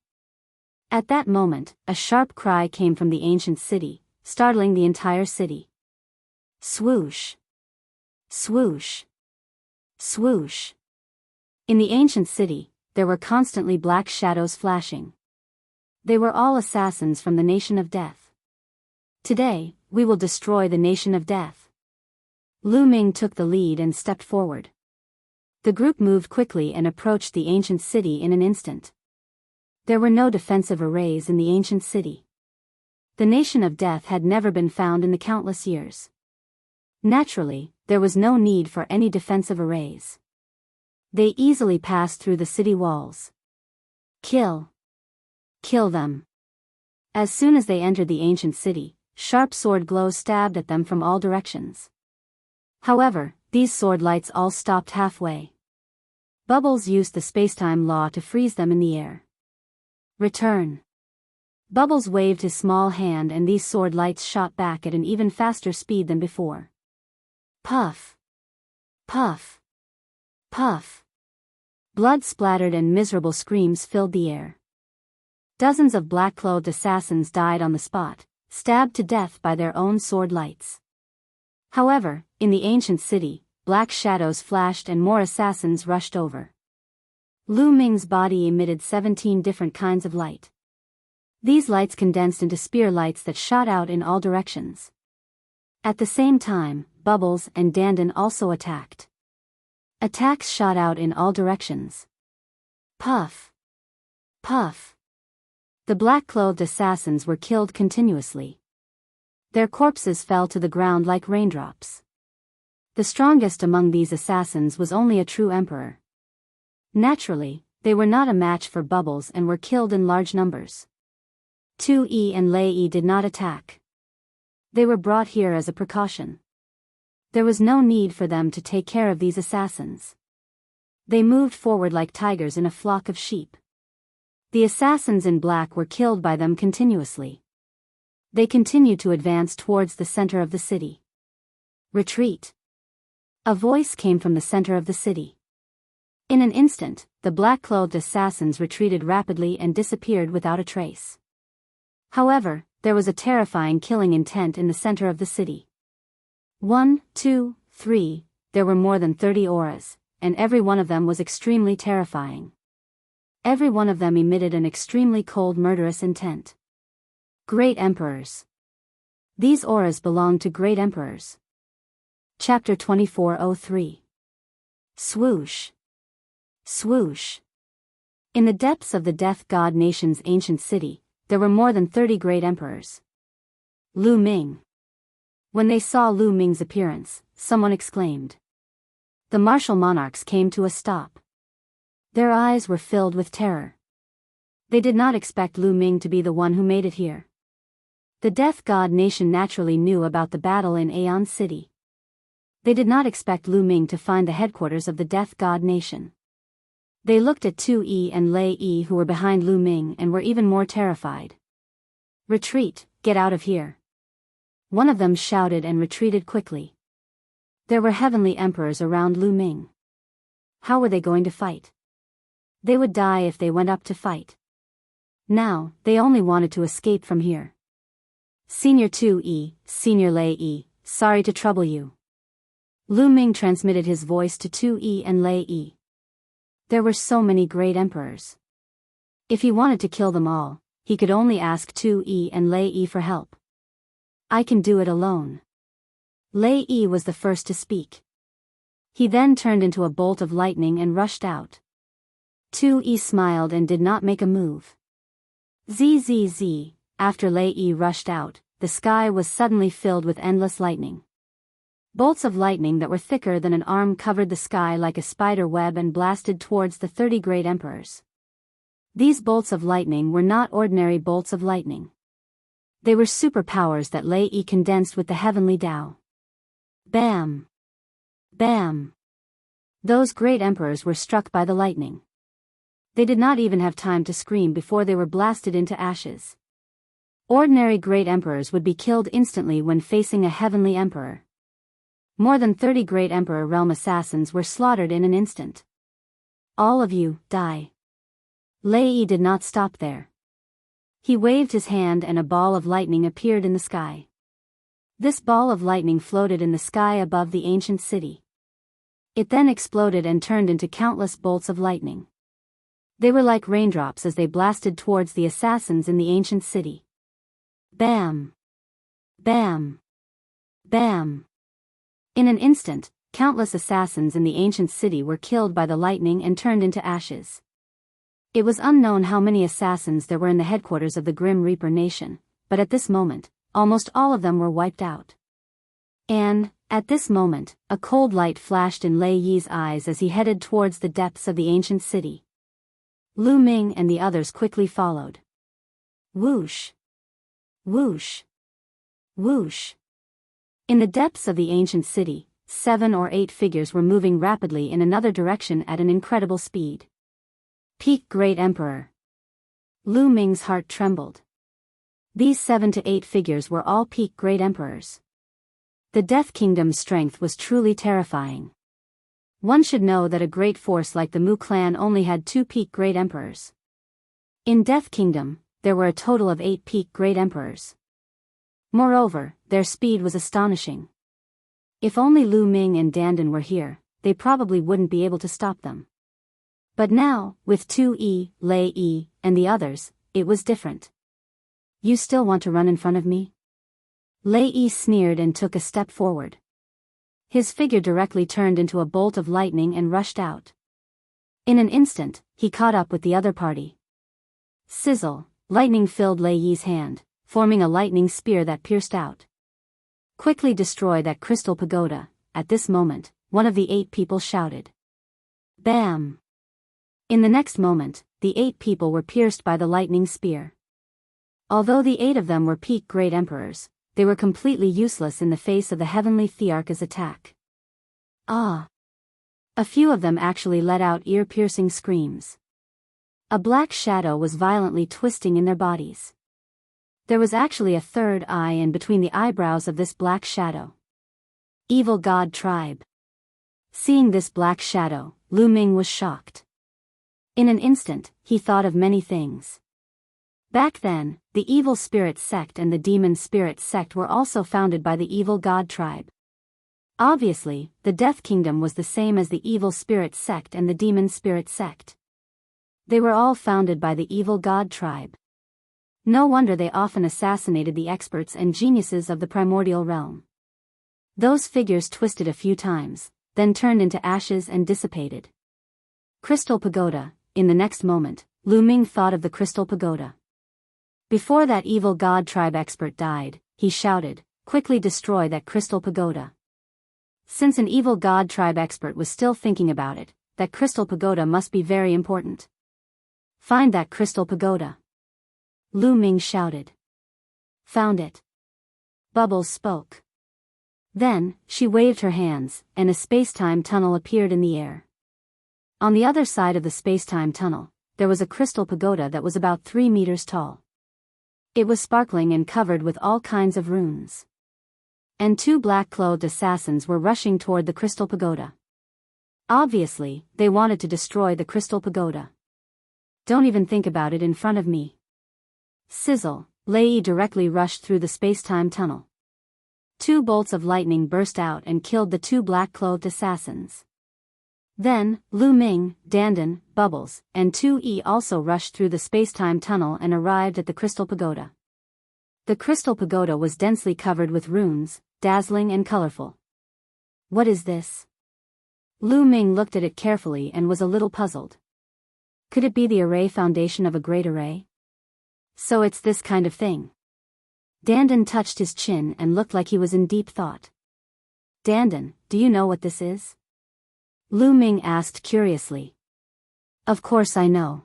At that moment, a sharp cry came from the ancient city, startling the entire city. Swoosh! Swoosh! Swoosh! In the ancient city, there were constantly black shadows flashing. They were all assassins from the Nation of Death. "Today, we will destroy the Nation of Death." Lu Ming took the lead and stepped forward. The group moved quickly and approached the ancient city in an instant. There were no defensive arrays in the ancient city. The Nation of Death had never been found in the countless years. Naturally, there was no need for any defensive arrays. They easily passed through the city walls. Kill! Kill them! As soon as they entered the ancient city, sharp sword glows stabbed at them from all directions. However, these sword lights all stopped halfway. Bubbles used the spacetime law to freeze them in the air. Return! Bubbles waved his small hand and these sword lights shot back at an even faster speed than before. Puff! Puff! Puff! Blood splattered and miserable screams filled the air. Dozens of black-clothed assassins died on the spot, stabbed to death by their own sword lights. However, in the ancient city, black shadows flashed and more assassins rushed over. Lu Ming's body emitted 17 different kinds of light. These lights condensed into spear lights that shot out in all directions. At the same time, Bubbles and Dandan also attacked. Attacks shot out in all directions. Puff! Puff! The black-clothed assassins were killed continuously. Their corpses fell to the ground like raindrops. The strongest among these assassins was only a true emperor. Naturally, they were not a match for Bubbles and were killed in large numbers. Tu-yi and Lei-yi did not attack. They were brought here as a precaution. There was no need for them to take care of these assassins. They moved forward like tigers in a flock of sheep. The assassins in black were killed by them continuously. They continued to advance towards the center of the city. Retreat. A voice came from the center of the city. In an instant, the black-clothed assassins retreated rapidly and disappeared without a trace. However, there was a terrifying killing intent in the center of the city. 1, 2, 3, there were more than 30 auras, and every one of them was extremely terrifying. Every one of them emitted an extremely cold murderous intent. Great Emperors. These auras belonged to great emperors. Chapter 2403. Swoosh. Swoosh. In the depths of the Death God Nation's ancient city, there were more than 30 great emperors. Lu Ming. When they saw Lu Ming's appearance, someone exclaimed. The martial monarchs came to a stop. Their eyes were filled with terror. They did not expect Lu Ming to be the one who made it here. The Death God Nation naturally knew about the battle in Aeon City. They did not expect Lu Ming to find the headquarters of the Death God Nation. They looked at Tu-yi and Lei-yi who were behind Lu Ming and were even more terrified. Retreat, get out of here. One of them shouted and retreated quickly. There were heavenly emperors around Lu Ming. How were they going to fight? They would die if they went up to fight. Now, they only wanted to escape from here. Senior Tu-yi, Senior Lei-yi, sorry to trouble you. Lu Ming transmitted his voice to Tu-yi and Lei-yi. There were so many great emperors. If he wanted to kill them all, he could only ask Tu-yi and Lei-yi for help. I can do it alone. Lei-yi was the first to speak. He then turned into a bolt of lightning and rushed out. Tu-yi smiled and did not make a move. Zzz. After Lei-yi rushed out, the sky was suddenly filled with endless lightning. Bolts of lightning that were thicker than an arm covered the sky like a spider web and blasted towards the 30 great emperors. These bolts of lightning were not ordinary bolts of lightning. They were superpowers that Lei-yi condensed with the heavenly Tao. Bam! Bam! Those great emperors were struck by the lightning. They did not even have time to scream before they were blasted into ashes. Ordinary great emperors would be killed instantly when facing a heavenly emperor. More than 30 great emperor realm assassins were slaughtered in an instant. All of you, die. Lei-yi did not stop there. He waved his hand and a ball of lightning appeared in the sky. This ball of lightning floated in the sky above the ancient city. It then exploded and turned into countless bolts of lightning. They were like raindrops as they blasted towards the assassins in the ancient city. Bam! Bam! Bam! In an instant, countless assassins in the ancient city were killed by the lightning and turned into ashes. It was unknown how many assassins there were in the headquarters of the Grim Reaper Nation, but at this moment, almost all of them were wiped out. And, at this moment, a cold light flashed in Lei-yi's eyes as he headed towards the depths of the ancient city. Lu Ming and the others quickly followed. Whoosh! Whoosh! Whoosh! In the depths of the ancient city, 7 or 8 figures were moving rapidly in another direction at an incredible speed. Peak Great Emperor. Lu Ming's heart trembled. These 7 to 8 figures were all peak Great Emperors. The Death Kingdom's strength was truly terrifying. One should know that a great force like the Mu clan only had 2 peak Great Emperors. In Death Kingdom, there were a total of 8 peak Great Emperors. Moreover, their speed was astonishing. If only Lu Ming and Dandan were here, they probably wouldn't be able to stop them. But now, with Tu-yi, Lei-yi, and the others, it was different. You still want to run in front of me? Lei-yi sneered and took a step forward. His figure directly turned into a bolt of lightning and rushed out. In an instant, he caught up with the other party. Sizzle, lightning filled Lei-yi's hand, forming a lightning spear that pierced out. Quickly destroy that crystal pagoda. At this moment, one of the 8 people shouted. Bam! In the next moment, the 8 people were pierced by the lightning spear. Although the 8 of them were peak great emperors, they were completely useless in the face of the heavenly Thearch's attack. Ah! A few of them actually let out ear-piercing screams. A black shadow was violently twisting in their bodies. There was actually a third eye in between the eyebrows of this black shadow. Evil God Tribe. Seeing this black shadow, Lu Ming was shocked. In an instant, he thought of many things. Back then, the evil spirit sect and the demon spirit sect were also founded by the evil God Tribe. Obviously, the Death Kingdom was the same as the evil spirit sect and the demon spirit sect. They were all founded by the evil God Tribe. No wonder they often assassinated the experts and geniuses of the primordial realm. Those figures twisted a few times, then turned into ashes and dissipated. Crystal Pagoda. In the next moment, Lu Ming thought of the Crystal Pagoda. Before that evil God Tribe expert died, he shouted, "Quickly destroy that Crystal Pagoda." Since an evil God Tribe expert was still thinking about it, that Crystal Pagoda must be very important. Find that Crystal Pagoda. Lu Ming shouted. Found it. Bubbles spoke. Then, she waved her hands, and a space-time tunnel appeared in the air. On the other side of the space-time tunnel, there was a Crystal Pagoda that was about 3 meters tall. It was sparkling and covered with all kinds of runes. And 2 black-clothed assassins were rushing toward the Crystal Pagoda. Obviously, they wanted to destroy the Crystal Pagoda. Don't even think about it in front of me. Sizzle, Lei directly rushed through the space-time tunnel. 2 bolts of lightning burst out and killed the 2 black-clothed assassins. Then, Lu Ming, Dandan, Bubbles, and 2E also rushed through the space-time tunnel and arrived at the Crystal Pagoda. The Crystal Pagoda was densely covered with runes, dazzling and colorful. What is this? Lu Ming looked at it carefully and was a little puzzled. Could it be the array foundation of a great array? So it's this kind of thing. Dandan touched his chin and looked like he was in deep thought. Dandan, do you know what this is? Lu Ming asked curiously. Of course I know.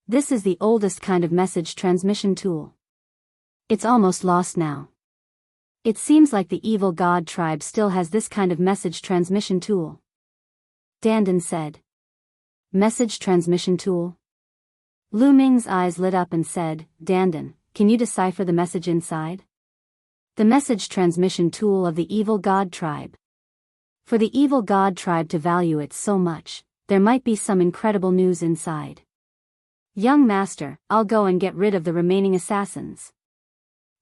This is the oldest kind of message transmission tool. It's almost lost now. It seems like the evil God Tribe still has this kind of message transmission tool. Dandan said. Message transmission tool? Lu Ming's eyes lit up and said, Dandan, can you decipher the message inside? The message transmission tool of the evil God Tribe. For the evil God Tribe to value it so much, there might be some incredible news inside. Young master, I'll go and get rid of the remaining assassins.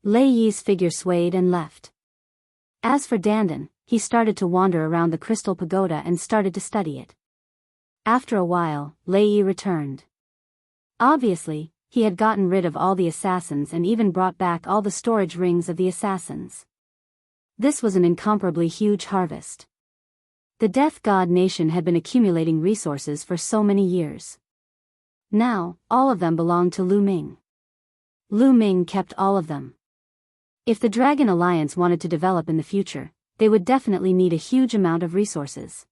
Lei Yi's figure swayed and left. As for Dandan, he started to wander around the Crystal Pagoda and started to study it. After a while, Lei Yi returned. Obviously, he had gotten rid of all the assassins and even brought back all the storage rings of the assassins. This was an incomparably huge harvest. The Death God Nation had been accumulating resources for so many years. Now, all of them belonged to Lu Ming. Lu Ming kept all of them. If the Dragon Alliance wanted to develop in the future, they would definitely need a huge amount of resources.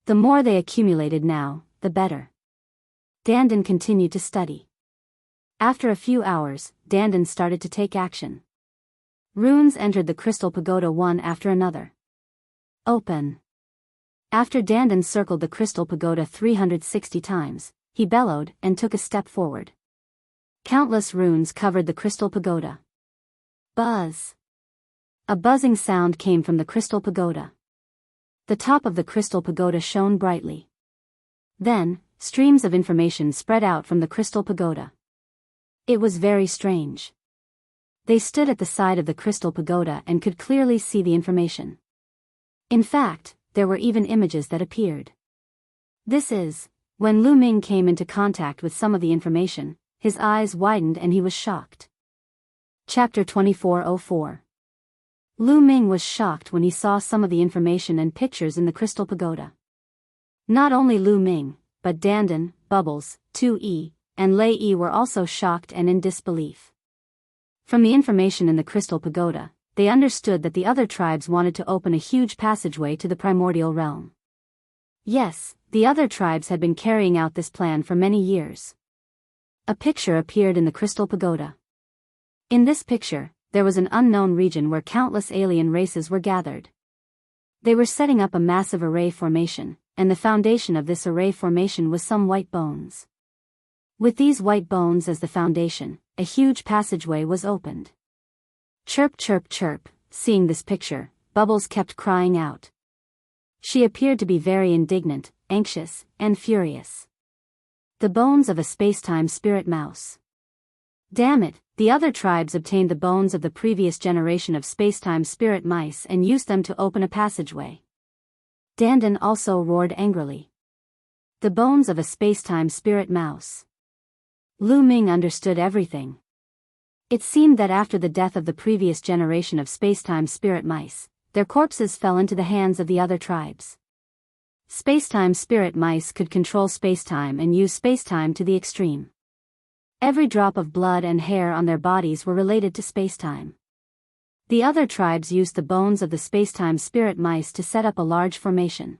The more they accumulated now, the better. Dandan continued to study. After a few hours, Dandan started to take action. Runes entered the Crystal Pagoda one after another. Open. After Dandan circled the Crystal Pagoda 360 times, he bellowed and took a step forward. Countless runes covered the Crystal Pagoda. Buzz. A buzzing sound came from the Crystal Pagoda. The top of the Crystal Pagoda shone brightly. Then, streams of information spread out from the Crystal Pagoda. It was very strange. They stood at the side of the Crystal Pagoda and could clearly see the information. In fact, there were even images that appeared. This is, when Lu Ming came into contact with some of the information, his eyes widened and he was shocked. Chapter 2404. Lu Ming was shocked when he saw some of the information and pictures in the Crystal Pagoda. Not only Lu Ming, but Dandan, Bubbles, 2E, and Lei Yi were also shocked and in disbelief. From the information in the Crystal Pagoda, they understood that the other tribes wanted to open a huge passageway to the primordial realm. Yes, the other tribes had been carrying out this plan for many years. A picture appeared in the Crystal Pagoda. In this picture, there was an unknown region where countless alien races were gathered. They were setting up a massive array formation, and the foundation of this array formation was some white bones. With these white bones as the foundation, a huge passageway was opened. Chirp chirp chirp, seeing this picture, Bubbles kept crying out. She appeared to be very indignant, anxious, and furious. The bones of a space-time spirit mouse. Damn it, the other tribes obtained the bones of the previous generation of space-time spirit mice and used them to open a passageway. Dandan also roared angrily. The bones of a space-time spirit mouse. Lu Ming understood everything. It seemed that after the death of the previous generation of space-time spirit mice, their corpses fell into the hands of the other tribes. Space-time spirit mice could control space-time and use space-time to the extreme. Every drop of blood and hair on their bodies were related to space-time. The other tribes used the bones of the space-time spirit mice to set up a large formation.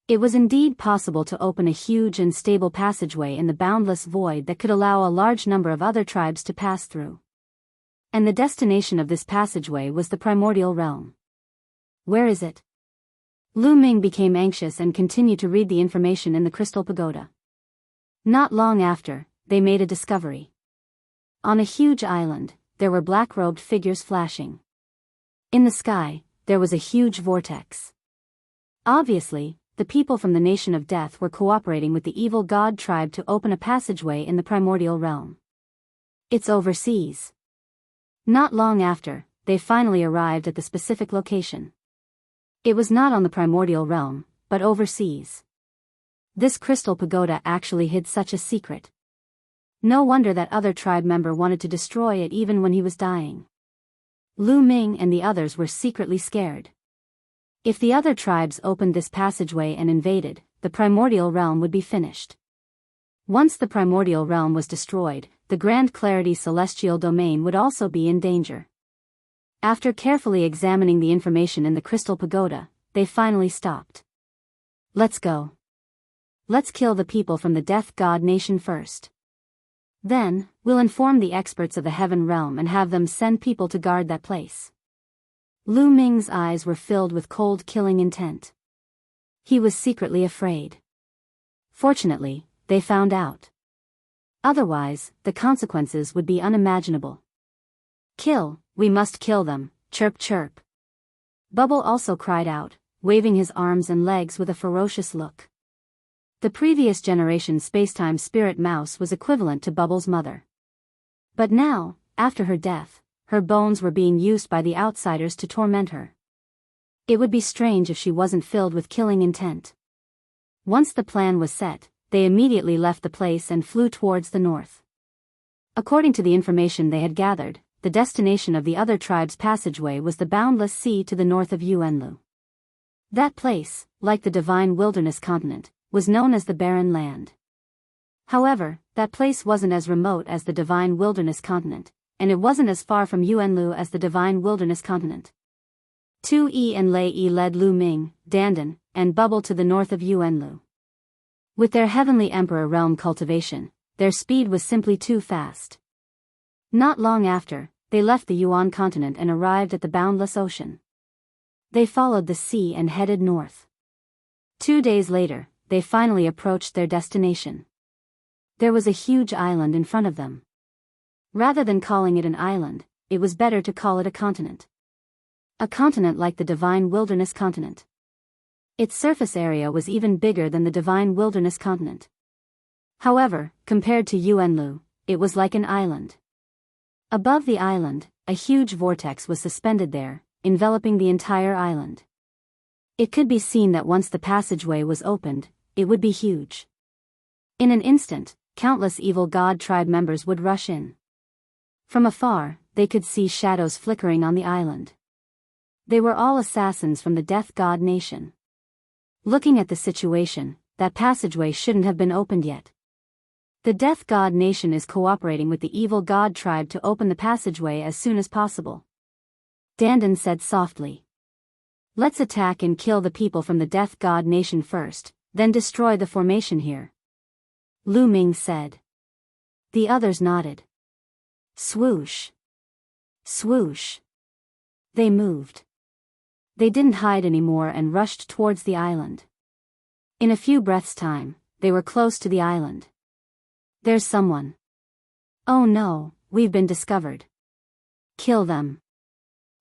It was indeed possible to open a huge and stable passageway in the boundless void that could allow a large number of other tribes to pass through. And the destination of this passageway was the primordial realm. Where is it? Lu Ming became anxious and continued to read the information in the crystal pagoda. Not long after, they made a discovery. On a huge island, there were black-robed figures flashing. In the sky, there was a huge vortex. Obviously, the people from the Nation of Death were cooperating with the evil god tribe to open a passageway in the primordial realm. It's overseas. Not long after, they finally arrived at the specific location. It was not on the primordial realm, but overseas. This crystal pagoda actually hid such a secret. No wonder that other tribe member wanted to destroy it even when he was dying. Lu Ming and the others were secretly scared. If the other tribes opened this passageway and invaded, the primordial realm would be finished. Once the primordial realm was destroyed, the Grand Clarity Celestial Domain would also be in danger. After carefully examining the information in the Crystal Pagoda, they finally stopped. Let's go. Let's kill the people from the Death God Nation first. Then, we'll inform the experts of the Heaven Realm and have them send people to guard that place. Lu Ming's eyes were filled with cold killing intent. He was secretly afraid. Fortunately, they found out. Otherwise, the consequences would be unimaginable. Kill, we must kill them, chirp chirp. Bubble also cried out, waving his arms and legs with a ferocious look. The previous generation spacetime spirit mouse was equivalent to Bubble's mother. But now, after her death, her bones were being used by the outsiders to torment her. It would be strange if she wasn't filled with killing intent. Once the plan was set, they immediately left the place and flew towards the north. According to the information they had gathered, the destination of the other tribe's passageway was the boundless sea to the north of Yuanlu. That place, like the divine wilderness continent, was known as the Barren Land. However, that place wasn't as remote as the divine wilderness continent, and it wasn't as far from Yuanlu as the divine wilderness continent. Tu Yi and Lei Yi led Lu Ming, Dandan, and Bubble to the north of Yuanlu. With their heavenly emperor realm cultivation, their speed was simply too fast. Not long after, they left the Yuan continent and arrived at the boundless ocean. They followed the sea and headed north. 2 days later, they finally approached their destination. There was a huge island in front of them. Rather than calling it an island, it was better to call it a continent. A continent like the divine wilderness continent. Its surface area was even bigger than the divine wilderness continent. However, compared to Yuanlu, it was like an island. Above the island, a huge vortex was suspended there, enveloping the entire island. It could be seen that once the passageway was opened, it would be huge. In an instant, countless evil god tribe members would rush in. From afar, they could see shadows flickering on the island. They were all assassins from the Death God Nation. Looking at the situation, that passageway shouldn't have been opened yet. The Death God Nation is cooperating with the evil god tribe to open the passageway as soon as possible. Dandan said softly. Let's attack and kill the people from the Death God Nation first, then destroy the formation here. Lu Ming said. The others nodded. Swoosh. Swoosh. They moved. They didn't hide anymore and rushed towards the island. In a few breaths' time, they were close to the island. There's someone. Oh no, we've been discovered. Kill them.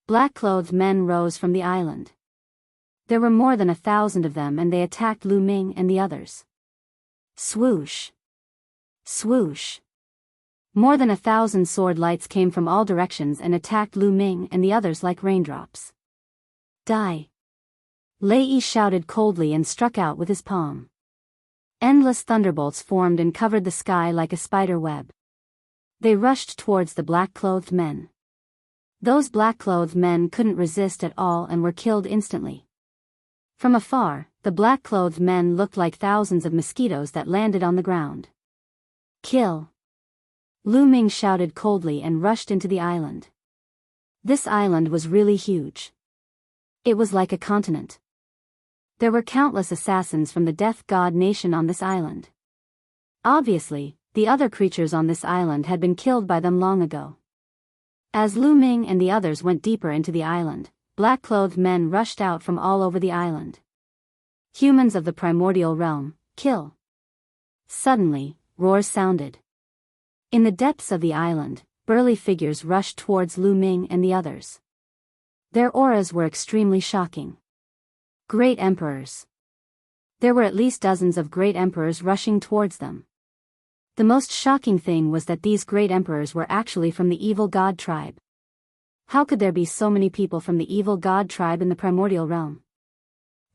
Black-clothed men rose from the island. There were more than 1,000 of them and they attacked Lu Ming and the others. Swoosh. Swoosh. More than 1,000 sword lights came from all directions and attacked Lu Ming and the others like raindrops. Die. Lei Yi shouted coldly and struck out with his palm. Endless thunderbolts formed and covered the sky like a spider web. They rushed towards the black-clothed men. Those black-clothed men couldn't resist at all and were killed instantly. From afar, the black-clothed men looked like thousands of mosquitoes that landed on the ground. Kill. Lu Ming shouted coldly and rushed into the island. This island was really huge. It was like a continent. There were countless assassins from the Death God nation on this island. Obviously, the other creatures on this island had been killed by them long ago. As Lu Ming and the others went deeper into the island, black-clothed men rushed out from all over the island. Humans of the primordial realm, kill. Suddenly, roars sounded. In the depths of the island, burly figures rushed towards Lu Ming and the others. Their auras were extremely shocking. Great emperors. There were at least dozens of great emperors rushing towards them. The most shocking thing was that these great emperors were actually from the evil god tribe. How could there be so many people from the evil god tribe in the primordial realm?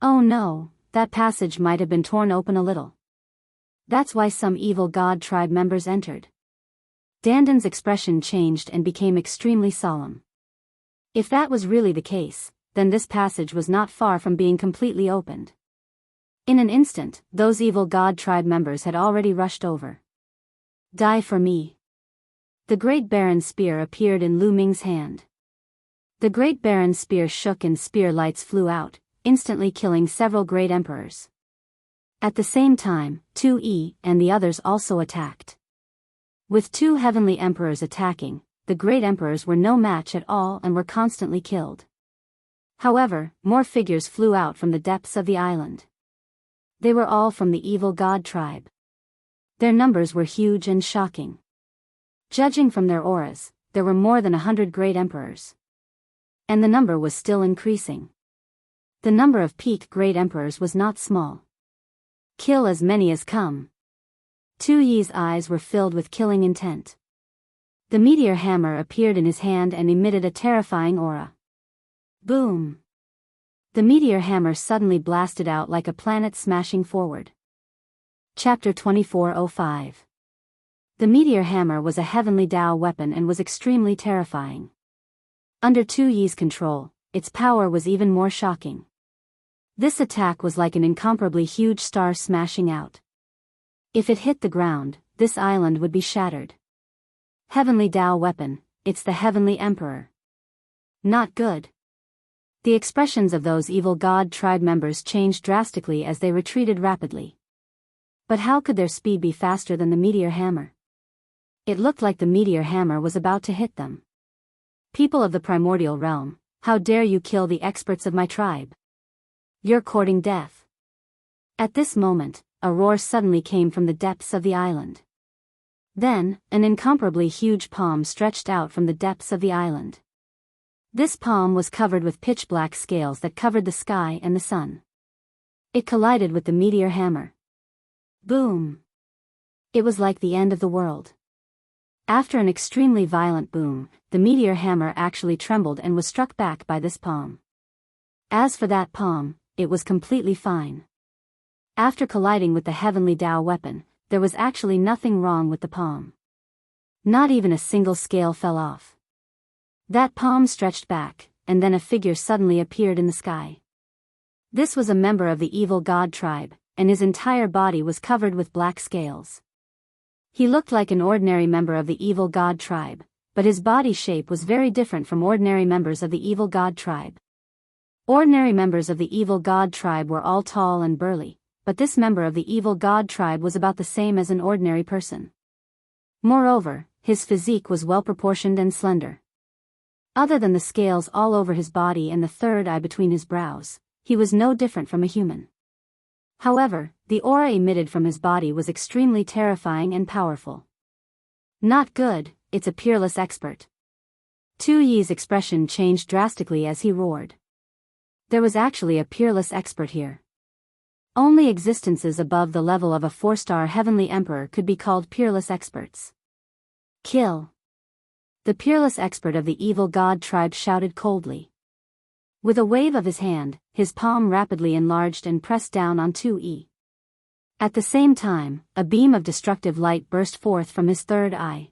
Oh no, that passage might have been torn open a little. That's why some evil god tribe members entered. Dandan's expression changed and became extremely solemn. If that was really the case, then this passage was not far from being completely opened. In an instant, those evil god tribe members had already rushed over. Die for me. The Great Baron's spear appeared in Lu Ming's hand. The Great Baron's spear shook and spear lights flew out, instantly killing several great emperors. At the same time, Tu Yi and the others also attacked. With two heavenly emperors attacking, the great emperors were no match at all and were constantly killed. However, more figures flew out from the depths of the island. They were all from the evil god tribe. Their numbers were huge and shocking. Judging from their auras, there were more than 100 great emperors. And the number was still increasing. The number of peak great emperors was not small. Kill as many as come. Tu Yi's eyes were filled with killing intent. The meteor hammer appeared in his hand and emitted a terrifying aura. Boom! The meteor hammer suddenly blasted out like a planet smashing forward. Chapter 2405. The meteor hammer was a heavenly Dao weapon and was extremely terrifying. Under Tu Yi's control, its power was even more shocking. This attack was like an incomparably huge star smashing out. If it hit the ground, this island would be shattered. Heavenly Dao weapon, it's the Heavenly Emperor. Not good. The expressions of those evil god tribe members changed drastically as they retreated rapidly. But how could their speed be faster than the meteor hammer? It looked like the meteor hammer was about to hit them. People of the primordial realm, how dare you kill the experts of my tribe? You're courting death. At this moment, a roar suddenly came from the depths of the island. Then, an incomparably huge palm stretched out from the depths of the island. This palm was covered with pitch-black scales that covered the sky and the sun. It collided with the meteor hammer. Boom! It was like the end of the world. After an extremely violent boom, the meteor hammer actually trembled and was struck back by this palm. As for that palm, it was completely fine. After colliding with the heavenly Dao weapon, there was actually nothing wrong with the palm. Not even a single scale fell off. That palm stretched back, and then a figure suddenly appeared in the sky. This was a member of the evil god tribe, and his entire body was covered with black scales. He looked like an ordinary member of the evil god tribe, but his body shape was very different from ordinary members of the evil god tribe. Ordinary members of the evil god tribe were all tall and burly, but this member of the evil god tribe was about the same as an ordinary person. Moreover, his physique was well proportioned and slender. Other than the scales all over his body and the third eye between his brows, he was no different from a human. However, the aura emitted from his body was extremely terrifying and powerful. Not good, it's a peerless expert. Tu Yi's expression changed drastically as he roared. There was actually a peerless expert here. Only existences above the level of a 4-star heavenly emperor could be called peerless experts. Kill! The peerless expert of the evil god tribe shouted coldly. With a wave of his hand, his palm rapidly enlarged and pressed down on Tu Yi. At the same time, a beam of destructive light burst forth from his third eye.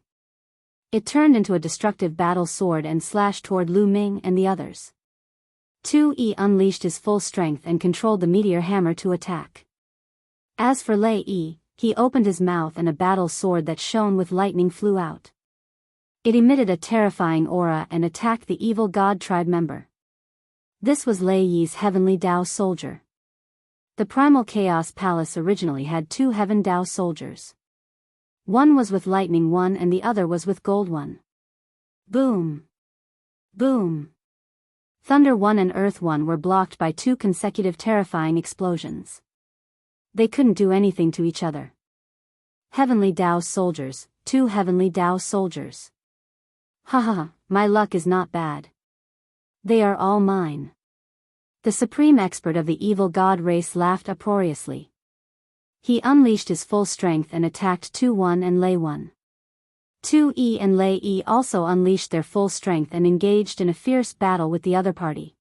It turned into a destructive battle sword and slashed toward Lu Ming and the others. Tu Yi unleashed his full strength and controlled the meteor hammer to attack. As for Lei Yi, he opened his mouth and a battle sword that shone with lightning flew out. It emitted a terrifying aura and attacked the evil god tribe member. This was Lei Yi's heavenly Dao soldier. The Primal Chaos Palace originally had 2 Heaven Dao soldiers. One was with Lightning One and the other was with Gold One. Boom! Boom! Thunder One and Earth One were blocked by 2 consecutive terrifying explosions. They couldn't do anything to each other. Heavenly Dao soldiers, 2 Heavenly Dao soldiers. Haha, my luck is not bad. They are all mine. The supreme expert of the evil god race laughed uproariously. He unleashed his full strength and attacked Tu One and Lei One. Tu Yi and Lei Yi also unleashed their full strength and engaged in a fierce battle with the other party.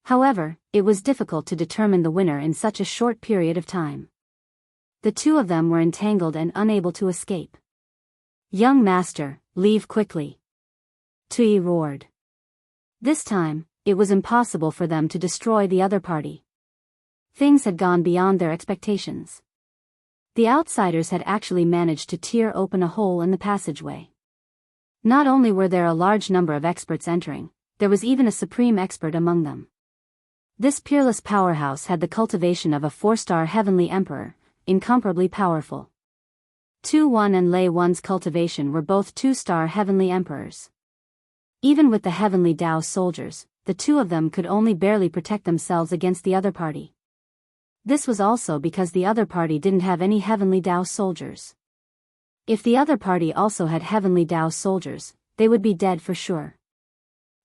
However, it was difficult to determine the winner in such a short period of time. The 2 of them were entangled and unable to escape. Young master, leave quickly! Tu Yi roared. This time, it was impossible for them to destroy the other party. Things had gone beyond their expectations. The outsiders had actually managed to tear open a hole in the passageway. Not only were there a large number of experts entering, there was even a supreme expert among them. This peerless powerhouse had the cultivation of a 4-star heavenly emperor, incomparably powerful. Tu One and Lei One's cultivation were both 2-star heavenly emperors. Even with the heavenly Dao soldiers, the 2 of them could only barely protect themselves against the other party. This was also because the other party didn't have any heavenly Dao soldiers. If the other party also had heavenly Dao soldiers, they would be dead for sure.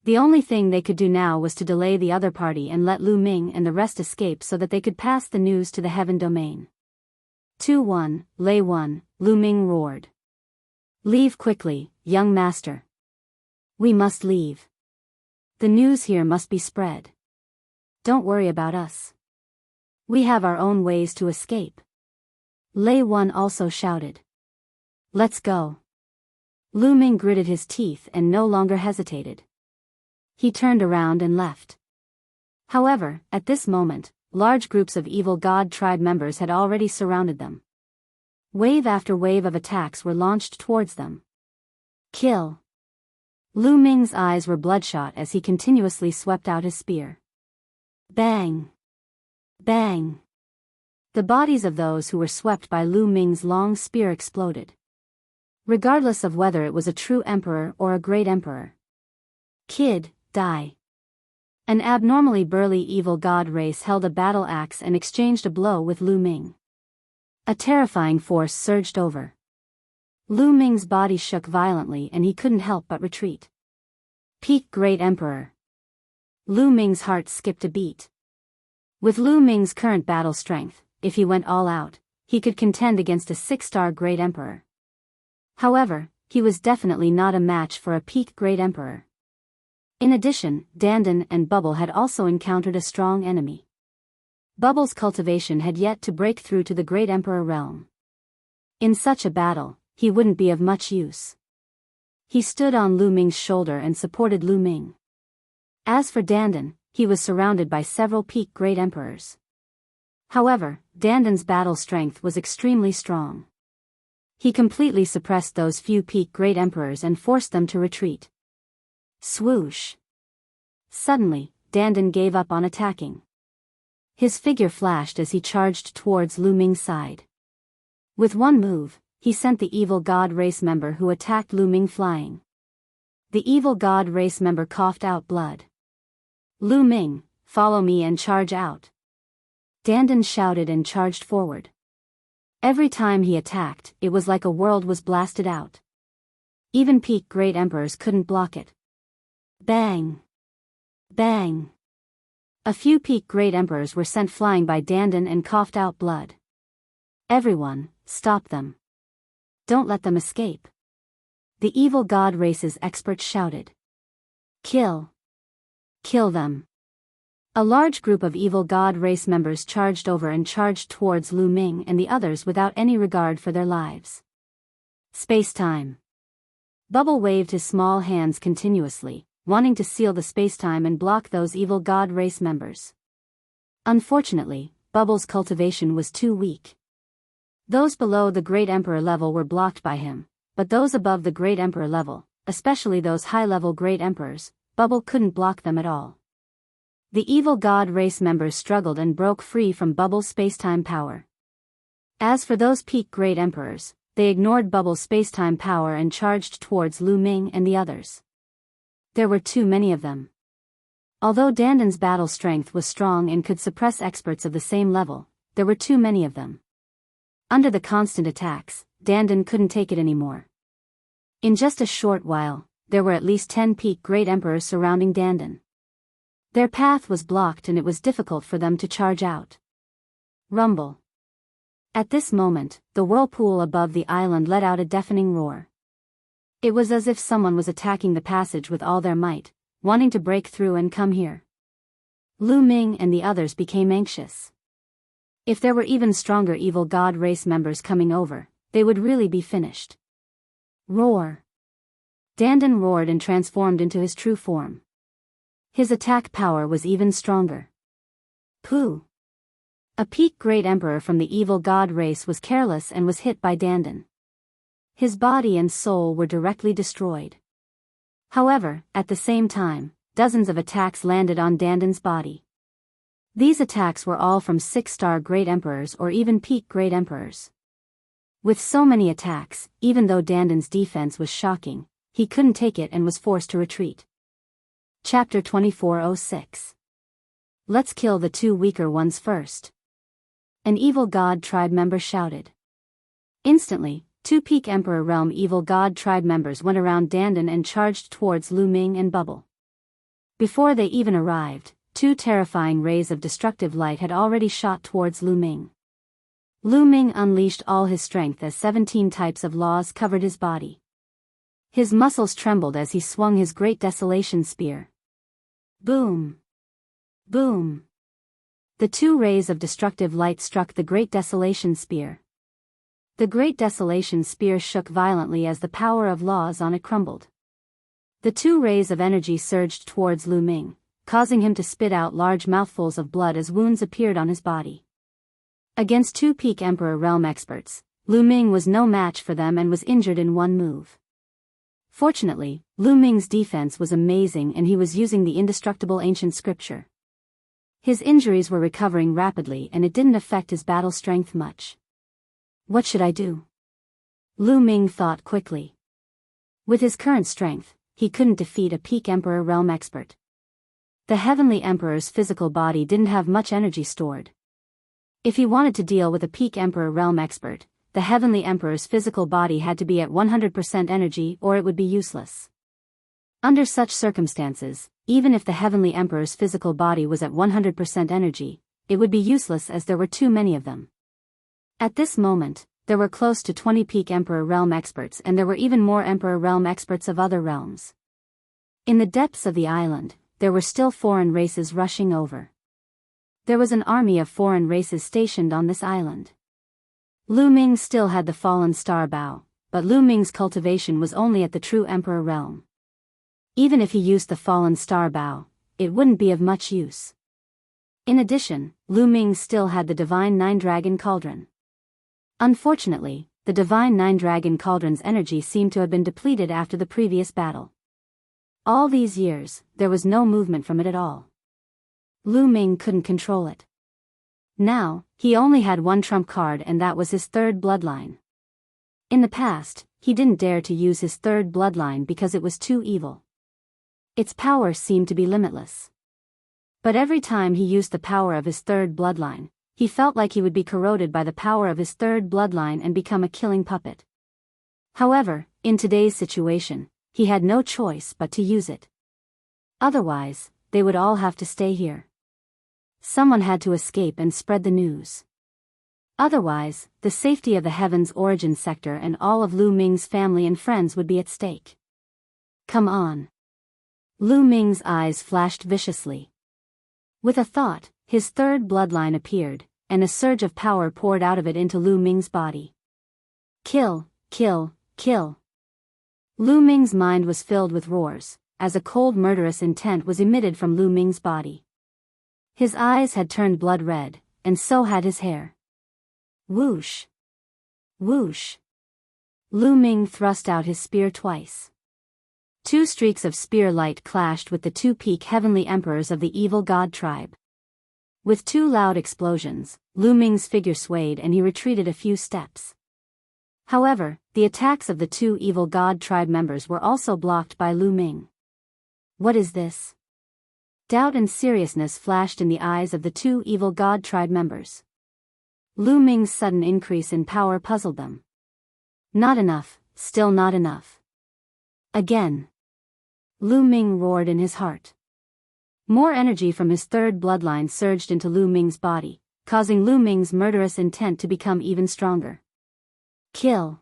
The only thing they could do now was to delay the other party and let Lu Ming and the rest escape so that they could pass the news to the heaven domain. Tu One, Lei One, Lu Ming roared. Leave quickly, young master. We must leave. The news here must be spread. Don't worry about us. We have our own ways to escape. Lei One also shouted. Let's go. Lu Ming gritted his teeth and no longer hesitated. He turned around and left. However, at this moment, large groups of evil god tribe members had already surrounded them. Wave after wave of attacks were launched towards them. Kill! Lu Ming's eyes were bloodshot as he continuously swept out his spear. Bang! Bang! The bodies of those who were swept by Lu Ming's long spear exploded. Regardless of whether it was a true emperor or a great emperor. Kid, die! An abnormally burly evil god race held a battle axe and exchanged a blow with Lu Ming. A terrifying force surged over. Lu Ming's body shook violently and he couldn't help but retreat. Peak Great Emperor. Lu Ming's heart skipped a beat. With Lu Ming's current battle strength, if he went all out, he could contend against a 6-star Great Emperor. However, he was definitely not a match for a Peak Great Emperor. In addition, Dandan and Bubble had also encountered a strong enemy. Bubble's cultivation had yet to break through to the Great Emperor realm. In such a battle, he wouldn't be of much use. He stood on Lu Ming's shoulder and supported Lu Ming. As for Dandan, he was surrounded by several Peak Great Emperors. However, Dandan's battle strength was extremely strong. He completely suppressed those few Peak Great Emperors and forced them to retreat. Swoosh! Suddenly, Dandan gave up on attacking. His figure flashed as he charged towards Lu Ming's side. With one move, he sent the evil god race member who attacked Lu Ming flying. The evil god race member coughed out blood. Lu Ming, follow me and charge out. Dandan shouted and charged forward. Every time he attacked, it was like a world was blasted out. Even peak great emperors couldn't block it. Bang! Bang! A few peak great emperors were sent flying by Dandan and coughed out blood. Everyone, stop them. Don't let them escape. The evil god race's experts shouted. Kill! Kill them! A large group of evil god race members charged over and charged towards Lu Ming and the others without any regard for their lives. Space-time. Bubble waved his small hands continuously, wanting to seal the space-time and block those evil god race members. Unfortunately, Bubble's cultivation was too weak. Those below the Great Emperor level were blocked by him, but those above the Great Emperor level, especially those high-level Great Emperors, Bubble couldn't block them at all. The evil god race members struggled and broke free from Bubble's space-time power. As for those peak Great Emperors, they ignored Bubble's space-time power and charged towards Lu Ming and the others. There were too many of them. Although Dandan's battle strength was strong and could suppress experts of the same level, there were too many of them. Under the constant attacks, Dandan couldn't take it anymore. In just a short while, there were at least 10 peak Great Emperors surrounding Dandan. Their path was blocked and it was difficult for them to charge out. Rumble. At this moment, the whirlpool above the island let out a deafening roar. It was as if someone was attacking the passage with all their might, wanting to break through and come here. Lu Ming and the others became anxious. If there were even stronger evil god race members coming over, they would really be finished. Roar. Dandan roared and transformed into his true form. His attack power was even stronger. Pooh! A peak great emperor from the evil god race was careless and was hit by Dandan. His body and soul were directly destroyed. However, at the same time, dozens of attacks landed on Dandan's body. These attacks were all from 6-star great emperors or even peak great emperors. With so many attacks, even though Dandan's defense was shocking, he couldn't take it and was forced to retreat. Chapter 2406. Let's kill the 2 weaker ones first. An evil god tribe member shouted. Instantly, 2 peak emperor realm evil god tribe members went around Dandan and charged towards Lu Ming and Bubble. Before they even arrived, 2 terrifying rays of destructive light had already shot towards Lu Ming. Lu Ming unleashed all his strength as 17 types of laws covered his body. His muscles trembled as he swung his great desolation spear. Boom! Boom! The 2 rays of destructive light struck the great desolation spear. The great desolation spear shook violently as the power of laws on it crumbled. The 2 rays of energy surged towards Lu Ming, causing him to spit out large mouthfuls of blood as wounds appeared on his body. Against 2 peak emperor realm experts, Lu Ming was no match for them and was injured in one move. Fortunately, Lu Ming's defense was amazing and he was using the indestructible ancient scripture. His injuries were recovering rapidly and it didn't affect his battle strength much. What should I do? Lu Ming thought quickly. With his current strength, he couldn't defeat a peak emperor realm expert. The heavenly emperor's physical body didn't have much energy stored. If he wanted to deal with a peak emperor realm expert, the heavenly emperor's physical body had to be at 100% energy or it would be useless. Under such circumstances, even if the heavenly emperor's physical body was at 100% energy, it would be useless as there were too many of them. At this moment, there were close to 20 peak emperor realm experts and there were even more emperor realm experts of other realms. In the depths of the island, there were still foreign races rushing over. There was an army of foreign races stationed on this island. Lu Ming still had the fallen star bow, but Lu Ming's cultivation was only at the true emperor realm. Even if he used the fallen star bow, it wouldn't be of much use. In addition, Lu Ming still had the divine 9-dragon cauldron. Unfortunately, the divine 9-dragon cauldron's energy seemed to have been depleted after the previous battle. All these years, there was no movement from it at all. Lu Ming couldn't control it. Now, he only had one trump card and that was his 3rd bloodline. In the past, he didn't dare to use his third bloodline because it was too evil. Its power seemed to be limitless. But every time he used the power of his third bloodline, he felt like he would be corroded by the power of his third bloodline and become a killing puppet. However, in today's situation, he had no choice but to use it. Otherwise, they would all have to stay here. Someone had to escape and spread the news. Otherwise, the safety of the Heaven's origin sector and all of Lu Ming's family and friends would be at stake. Come on. Lu Ming's eyes flashed viciously. With a thought, his third bloodline appeared, and a surge of power poured out of it into Lu Ming's body. Kill, kill, kill. Lu Ming's mind was filled with roars, as a cold murderous intent was emitted from Lu Ming's body. His eyes had turned blood red, and so had his hair. Whoosh! Whoosh! Lu Ming thrust out his spear twice. 2 streaks of spear light clashed with the 2 peak heavenly emperors of the evil god tribe. With 2 loud explosions, Lu Ming's figure swayed and he retreated a few steps. However, the attacks of the 2 evil god tribe members were also blocked by Lu Ming. What is this? Doubt and seriousness flashed in the eyes of the 2 evil god tribe members. Lu Ming's sudden increase in power puzzled them. Not enough, still not enough. Again. Lu Ming roared in his heart. More energy from his third bloodline surged into Lu Ming's body, causing Lu Ming's murderous intent to become even stronger. Kill!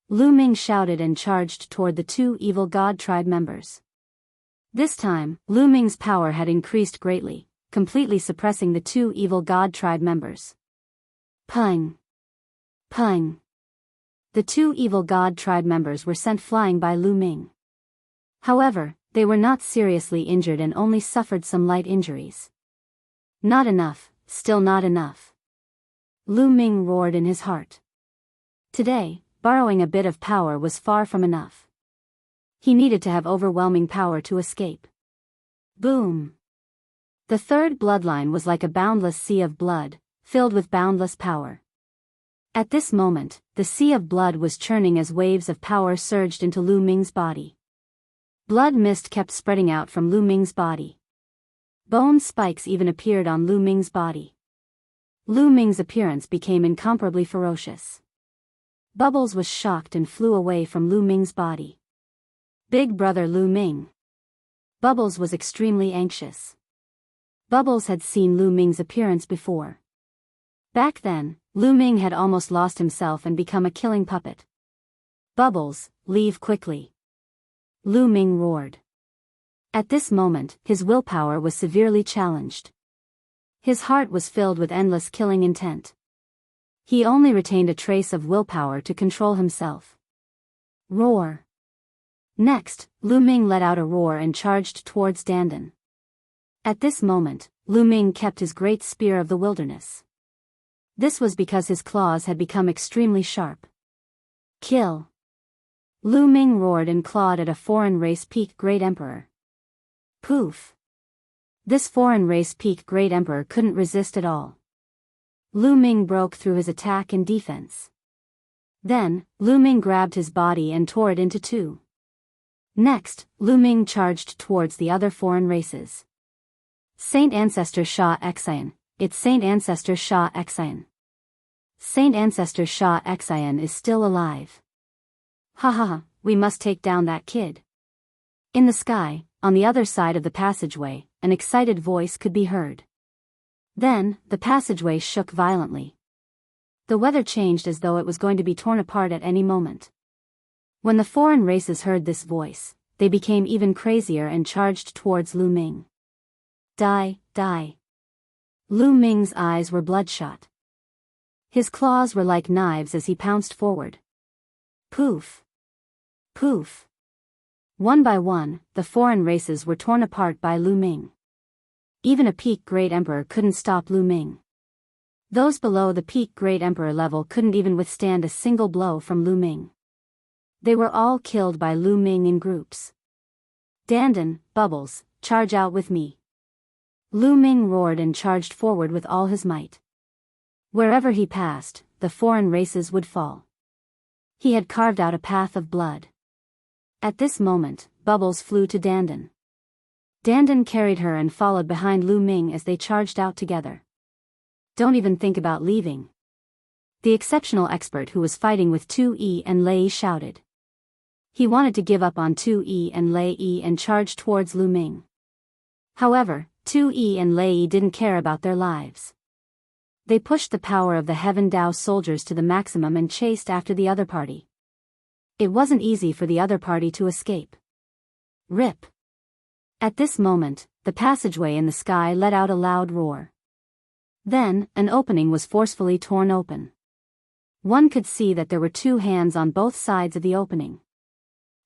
Lu Ming shouted and charged toward the 2 evil god tribe members. This time, Lu Ming's power had increased greatly, completely suppressing the 2 evil god tribe members. Pung! Pung! The 2 evil god tribe members were sent flying by Lu Ming. However, they were not seriously injured and only suffered some light injuries. Not enough, still not enough. Lu Ming roared in his heart. Today, borrowing a bit of power was far from enough. He needed to have overwhelming power to escape. Boom! The third bloodline was like a boundless sea of blood, filled with boundless power. At this moment, the sea of blood was churning as waves of power surged into Lu Ming's body. Blood mist kept spreading out from Lu Ming's body. Bone spikes even appeared on Lu Ming's body. Lu Ming's appearance became incomparably ferocious. Bubbles was shocked and flew away from Lu Ming's body. Big brother Lu Ming. Bubbles was extremely anxious. Bubbles had seen Lu Ming's appearance before. Back then, Lu Ming had almost lost himself and become a killing puppet. Bubbles, leave quickly. Lu Ming roared. At this moment, his willpower was severely challenged. His heart was filled with endless killing intent. He only retained a trace of willpower to control himself. Roar. Next, Lu Ming let out a roar and charged towards Dandan. At this moment, Lu Ming kept his great spear of the wilderness. This was because his claws had become extremely sharp. Kill! Lu Ming roared and clawed at a foreign race peak great emperor. Poof! This foreign race peak great emperor couldn't resist at all. Lu Ming broke through his attack and defense. Then, Lu Ming grabbed his body and tore it into 2. Next, Lu Ming charged towards the other foreign races. Saint Ancestor Shah Xian, it's Saint Ancestor Shah Xian. Saint Ancestor Shah Xian is still alive. Ha ha ha, we must take down that kid. In the sky, on the other side of the passageway, an excited voice could be heard. Then, the passageway shook violently. The weather changed as though it was going to be torn apart at any moment. When the foreign races heard this voice, they became even crazier and charged towards Lu Ming. Die, die. Lu Ming's eyes were bloodshot. His claws were like knives as he pounced forward. Poof. Poof. One by one, the foreign races were torn apart by Lu Ming. Even a peak great emperor couldn't stop Lu Ming. Those below the peak great emperor level couldn't even withstand a single blow from Lu Ming. They were all killed by Lu Ming in groups. Dandan, Bubbles, charge out with me. Lu Ming roared and charged forward with all his might. Wherever he passed, the foreign races would fall. He had carved out a path of blood. At this moment, Bubbles flew to Dandan. Dandan carried her and followed behind Lu Ming as they charged out together. Don't even think about leaving. The exceptional expert who was fighting with 2E and Lei shouted. He wanted to give up on 2E and Lei and charge towards Lu Ming. However, 2E and Lei didn't care about their lives. They pushed the power of the Heaven Dao soldiers to the maximum and chased after the other party. It wasn't easy for the other party to escape. Rip. At this moment, the passageway in the sky let out a loud roar. Then, an opening was forcefully torn open. One could see that there were two hands on both sides of the opening.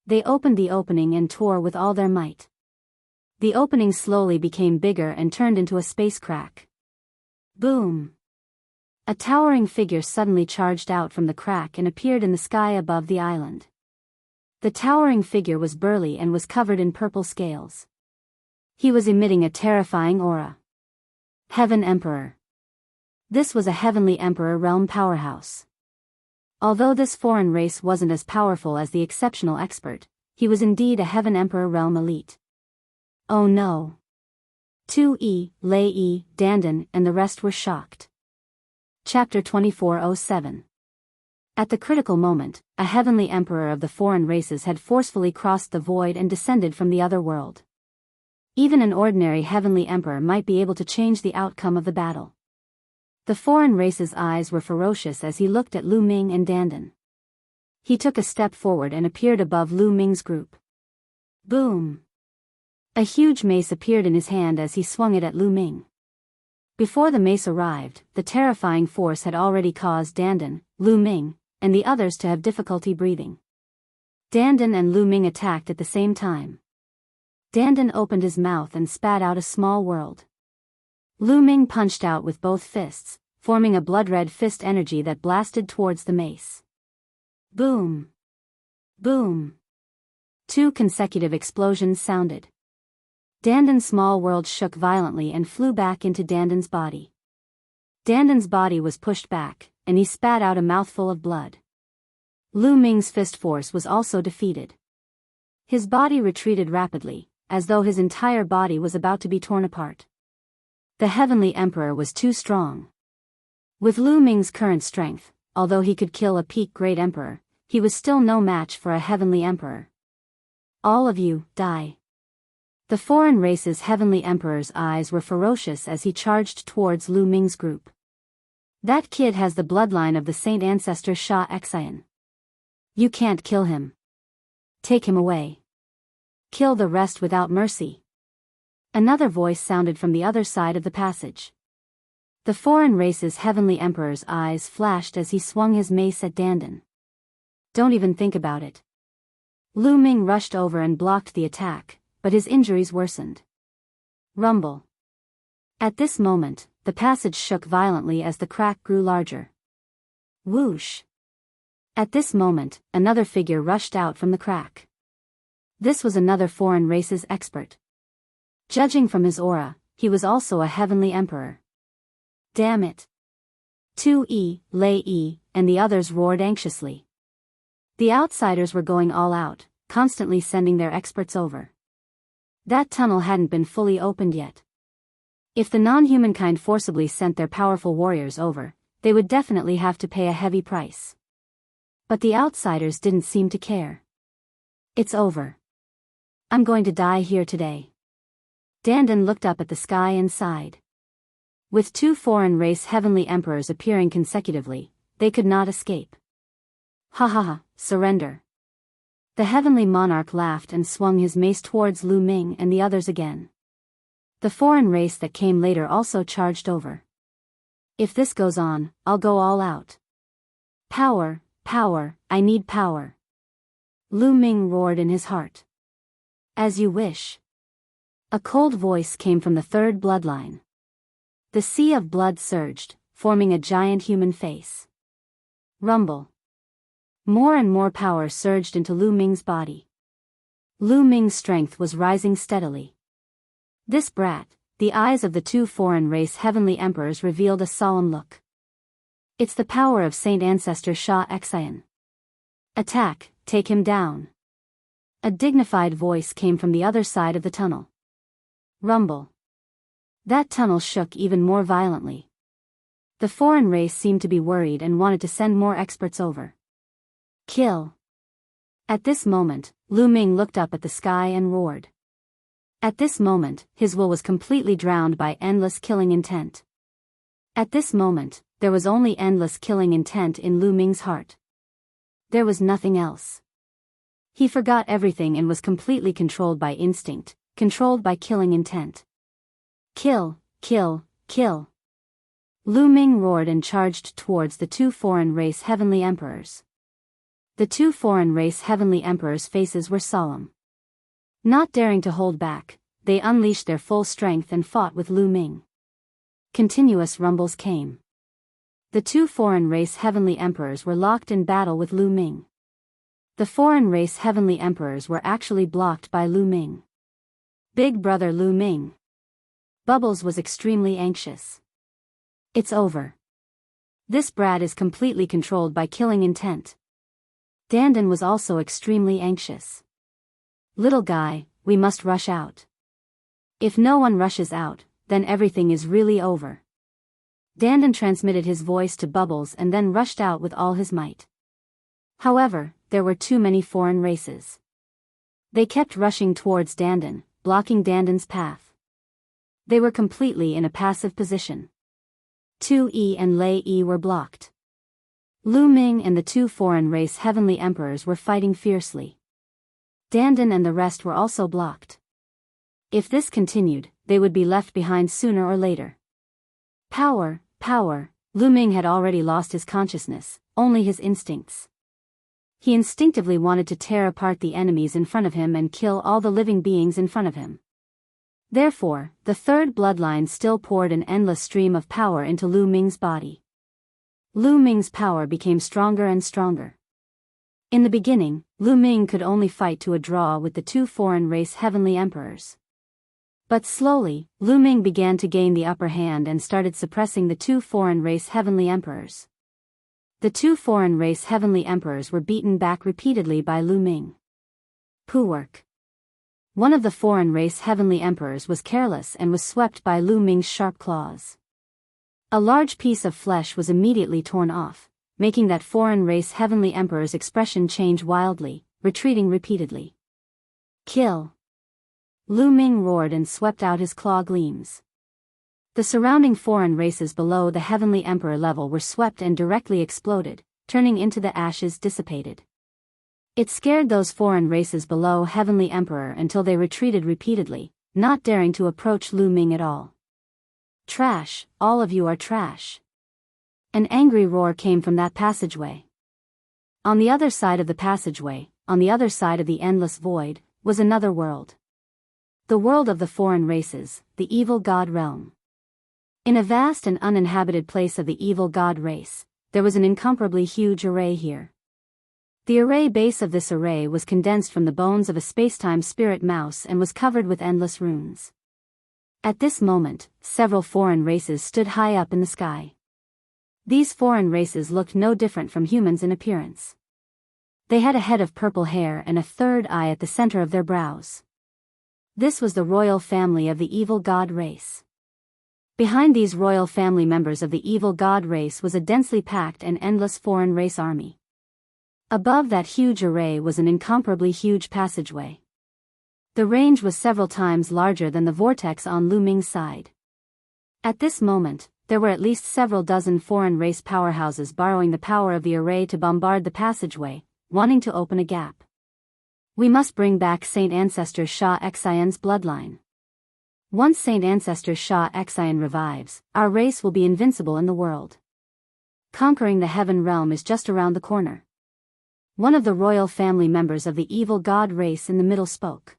They opened the opening and tore with all their might. The opening slowly became bigger and turned into a space crack. Boom! A towering figure suddenly charged out from the crack and appeared in the sky above the island. The towering figure was burly and was covered in purple scales. He was emitting a terrifying aura. Heaven Emperor. This was a Heavenly Emperor realm powerhouse. Although this foreign race wasn't as powerful as the exceptional expert, he was indeed a Heaven Emperor realm elite. Oh no. 2E, Lei, Dandan, and the rest were shocked. Chapter 2407. At the critical moment, a heavenly emperor of the foreign races had forcefully crossed the void and descended from the other world. Even an ordinary heavenly emperor might be able to change the outcome of the battle. The foreign race's eyes were ferocious as he looked at Lu Ming and Dandan. He took a step forward and appeared above Lu Ming's group. Boom! A huge mace appeared in his hand as he swung it at Lu Ming. Before the mace arrived, the terrifying force had already caused Dandan, Lu Ming, and the others to have difficulty breathing. Dandan and Lu Ming attacked at the same time. Dandan opened his mouth and spat out a small world. Lu Ming punched out with both fists, forming a blood-red fist energy that blasted towards the mace. Boom! Boom! 2 consecutive explosions sounded. Dandan's small world shook violently and flew back into Dandan's body. Dandan's body was pushed back, and he spat out a mouthful of blood. Lu Ming's fist force was also defeated. His body retreated rapidly, as though his entire body was about to be torn apart. The Heavenly Emperor was too strong. With Lu Ming's current strength, although he could kill a peak Great Emperor, he was still no match for a Heavenly Emperor. All of you, die. The foreign race's Heavenly Emperor's eyes were ferocious as he charged towards Lu Ming's group. That kid has the bloodline of the Saint Ancestor Sha Xian. You can't kill him. Take him away. Kill the rest without mercy. Another voice sounded from the other side of the passage. The foreign race's Heavenly Emperor's eyes flashed as he swung his mace at Dandan. Don't even think about it. Lu Ming rushed over and blocked the attack, but his injuries worsened. Rumble. At this moment, the passage shook violently as the crack grew larger. Whoosh. At this moment, another figure rushed out from the crack. This was another foreign race's expert. Judging from his aura, he was also a Heavenly Emperor. Damn it. 2E, Lei, and the others roared anxiously. The outsiders were going all out, constantly sending their experts over. That tunnel hadn't been fully opened yet. If the non-humankind forcibly sent their powerful warriors over, they would definitely have to pay a heavy price. But the outsiders didn't seem to care. It's over. I'm going to die here today. Dandan looked up at the sky and sighed. With 2 foreign race Heavenly Emperors appearing consecutively, they could not escape. Ha ha ha, surrender. The Heavenly Monarch laughed and swung his mace towards Lu Ming and the others again. The foreign race that came later also charged over. If this goes on, I'll go all out. Power, power, I need power. Lu Ming roared in his heart. As you wish. A cold voice came from the 3rd bloodline. The sea of blood surged, forming a giant human face. Rumble. More and more power surged into Lu Ming's body. Lu Ming's strength was rising steadily. This brat, the eyes of the 2 foreign race Heavenly Emperors revealed a solemn look. It's the power of Saint Ancestor Sha Xian. Attack, take him down. A dignified voice came from the other side of the tunnel. Rumble. That tunnel shook even more violently. The foreign race seemed to be worried and wanted to send more experts over. Kill. At this moment, Lu Ming looked up at the sky and roared. At this moment, his will was completely drowned by endless killing intent. At this moment, there was only endless killing intent in Lu Ming's heart. There was nothing else. He forgot everything and was completely controlled by instinct, controlled by killing intent. Kill, kill, kill. Lu Ming roared and charged towards the two foreign race heavenly emperors. The two foreign race heavenly emperors' faces were solemn. Not daring to hold back, they unleashed their full strength and fought with Lu Ming. Continuous rumbles came. The two foreign race heavenly emperors were locked in battle with Lu Ming. The foreign race heavenly emperors were actually blocked by Lu Ming. Big brother Lu Ming. Bubbles was extremely anxious. It's over. This brat is completely controlled by killing intent. Dandan was also extremely anxious. Little guy, we must rush out. If no one rushes out, then everything is really over. Dandan transmitted his voice to Bubbles and then rushed out with all his might. However, there were too many foreign races. They kept rushing towards Dandan, blocking Dandan's path. They were completely in a passive position. 2E and Lei E were blocked. Lu Ming and the two foreign race heavenly emperors were fighting fiercely. Dandan and the rest were also blocked. If this continued, they would be left behind sooner or later. Power, power. Lu Ming had already lost his consciousness, only his instincts. He instinctively wanted to tear apart the enemies in front of him and kill all the living beings in front of him. Therefore, the third bloodline still poured an endless stream of power into Lu Ming's body. Lu Ming's power became stronger and stronger. In the beginning, Lu Ming could only fight to a draw with the two foreign race heavenly emperors. But slowly, Lu Ming began to gain the upper hand and started suppressing the two foreign race heavenly emperors. The two foreign race heavenly emperors were beaten back repeatedly by Lu Ming. Poo work. One of the foreign race heavenly emperors was careless and was swept by Lu Ming's sharp claws. A large piece of flesh was immediately torn off, making that foreign race heavenly emperor's expression change wildly, retreating repeatedly. Kill. Lu Ming roared and swept out his claw gleams. The surrounding foreign races below the heavenly emperor level were swept and directly exploded, turning into the ashes dissipated. It scared those foreign races below heavenly emperor until they retreated repeatedly, not daring to approach Lu Ming at all. Trash, all of you are trash. An angry roar came from that passageway. On the other side of the passageway, on the other side of the endless void, was another world. The world of the foreign races, the evil god realm. In a vast and uninhabited place of the evil god race, there was an incomparably huge array here. The array base of this array was condensed from the bones of a spacetime spirit mouse and was covered with endless runes. At this moment, several foreign races stood high up in the sky. These foreign races looked no different from humans in appearance. They had a head of purple hair and a third eye at the center of their brows. This was the royal family of the evil god race. Behind these royal family members of the evil god race was a densely packed and endless foreign race army. Above that huge array was an incomparably huge passageway. The range was several times larger than the vortex on Lu Ming's side. At this moment, there were at least several dozen foreign race powerhouses borrowing the power of the array to bombard the passageway, wanting to open a gap. We must bring back Saint Ancestor Shah Xian's bloodline. Once Saint Ancestor Shah Xian revives, our race will be invincible in the world. Conquering the heaven realm is just around the corner. One of the royal family members of the evil god race in the middle spoke.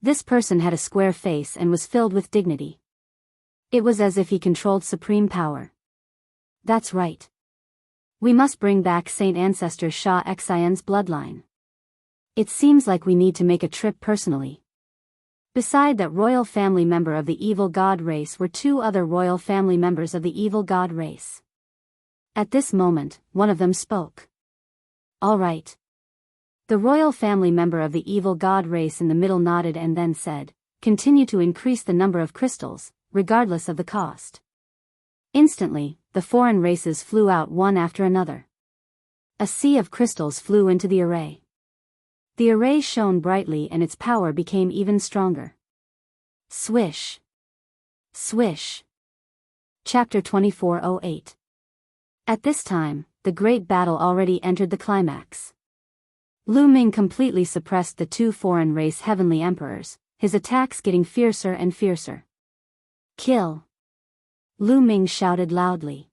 This person had a square face and was filled with dignity. It was as if he controlled supreme power. That's right. We must bring back Saint Ancestor Shah Xian's bloodline. It seems like we need to make a trip personally. Beside that royal family member of the evil god race were two other royal family members of the evil god race. At this moment, one of them spoke. All right, The royal family member of the evil god race in the middle nodded and then said, "Continue to increase the number of crystals, regardless of the cost." Instantly, the foreign races flew out one after another. A sea of crystals flew into the array. The array shone brightly and its power became even stronger. Swish. Swish. Chapter 2408. At this time, the great battle already entered the climax. Lu Ming completely suppressed the two foreign race heavenly emperors, his attacks getting fiercer and fiercer. "Kill!" Lu Ming shouted loudly.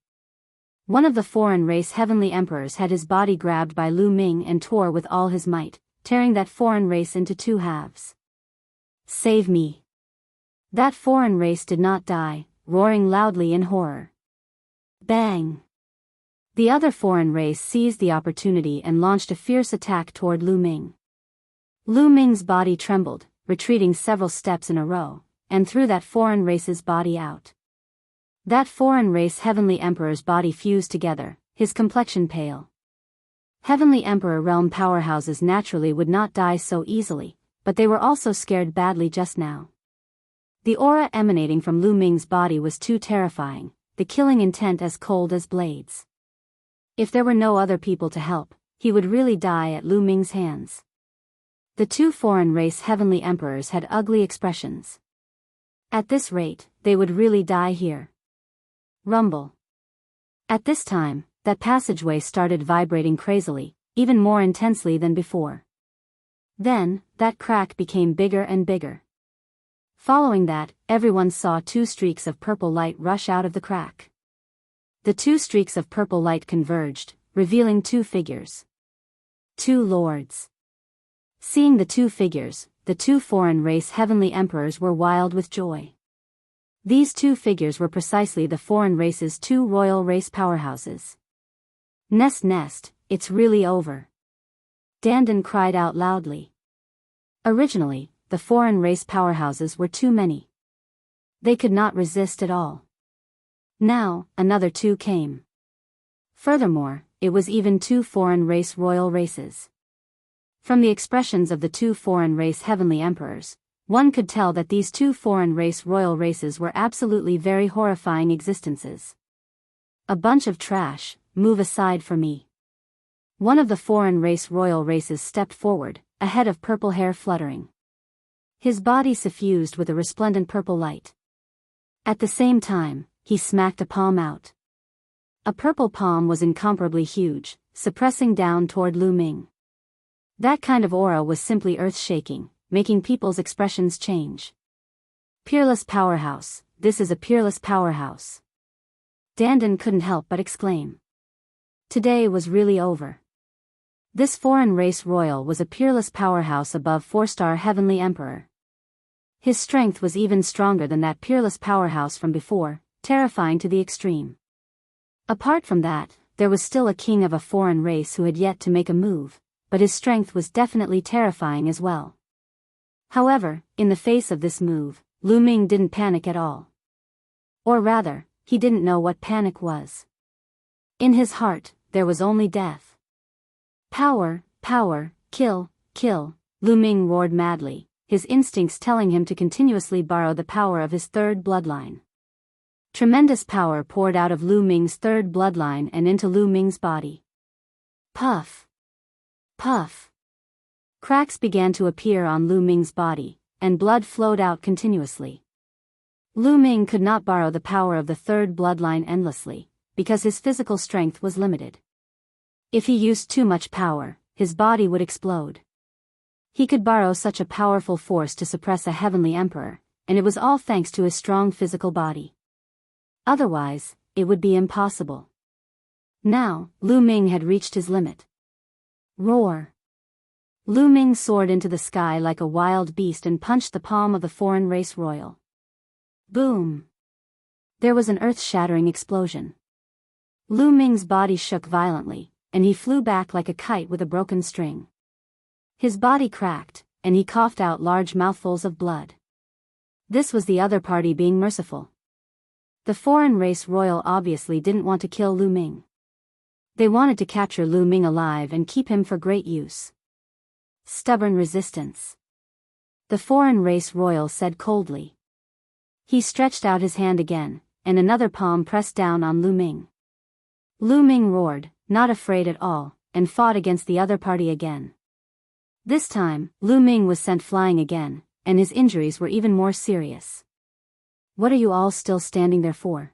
One of the foreign race heavenly emperors had his body grabbed by Lu Ming and tore with all his might, tearing that foreign race into two halves. "Save me!" That foreign race did not die, roaring loudly in horror. Bang! The other foreign race seized the opportunity and launched a fierce attack toward Lu Ming. Lu Ming's body trembled, retreating several steps in a row, and threw that foreign race's body out. That foreign race heavenly emperor's body fused together, his complexion pale. Heavenly emperor realm powerhouses naturally would not die so easily, but they were also scared badly just now. The aura emanating from Lu Ming's body was too terrifying, the killing intent as cold as blades. If there were no other people to help, he would really die at Lu Ming's hands. The two foreign race heavenly emperors had ugly expressions. At this rate, they would really die here. Rumble. At this time, that passageway started vibrating crazily, even more intensely than before. Then, that crack became bigger and bigger. Following that, everyone saw two streaks of purple light rush out of the crack. The two streaks of purple light converged, revealing two figures. Two lords. Seeing the two figures, the two foreign race heavenly emperors were wild with joy. These two figures were precisely the foreign race's two royal race powerhouses. Nest, it's really over." Dandan cried out loudly. Originally, the foreign race powerhouses were too many. They could not resist at all. Now, another two came. Furthermore, it was even two foreign race royal races. From the expressions of the two foreign race heavenly emperors, one could tell that these two foreign race royal races were absolutely very horrifying existences. "A bunch of trash, move aside for me." One of the foreign race royal races stepped forward, a head of purple hair fluttering. His body suffused with a resplendent purple light. At the same time, he smacked a palm out. A purple palm was incomparably huge, suppressing down toward Lu Ming. That kind of aura was simply earth-shaking, making people's expressions change. "Peerless powerhouse, this is a peerless powerhouse." Dandan couldn't help but exclaim. Today was really over. This foreign race royal was a peerless powerhouse above four-star heavenly emperor. His strength was even stronger than that peerless powerhouse from before, terrifying to the extreme. Apart from that, there was still a king of a foreign race who had yet to make a move, but his strength was definitely terrifying as well. However, in the face of this move, Lu Ming didn't panic at all. Or rather, he didn't know what panic was. In his heart, there was only death. "Power, power, kill, kill," Lu Ming roared madly, his instincts telling him to continuously borrow the power of his third bloodline. Tremendous power poured out of Lu Ming's third bloodline and into Lu Ming's body. Puff. Puff. Cracks began to appear on Lu Ming's body, and blood flowed out continuously. Lu Ming could not borrow the power of the third bloodline endlessly, because his physical strength was limited. If he used too much power, his body would explode. He could borrow such a powerful force to suppress a heavenly emperor, and it was all thanks to his strong physical body. Otherwise, it would be impossible. Now, Lu Ming had reached his limit. Roar! Lu Ming soared into the sky like a wild beast and punched the palm of the foreign race royal. Boom! There was an earth-shattering explosion. Lu Ming's body shook violently, and he flew back like a kite with a broken string. His body cracked, and he coughed out large mouthfuls of blood. This was the other party being merciful. The foreign race royal obviously didn't want to kill Lu Ming. They wanted to capture Lu Ming alive and keep him for great use. Stubborn resistance. The foreign race royal said coldly. He stretched out his hand again, and another palm pressed down on Lu Ming. Lu Ming roared, not afraid at all, and fought against the other party again. This time, Lu Ming was sent flying again, and his injuries were even more serious. What are you all still standing there for?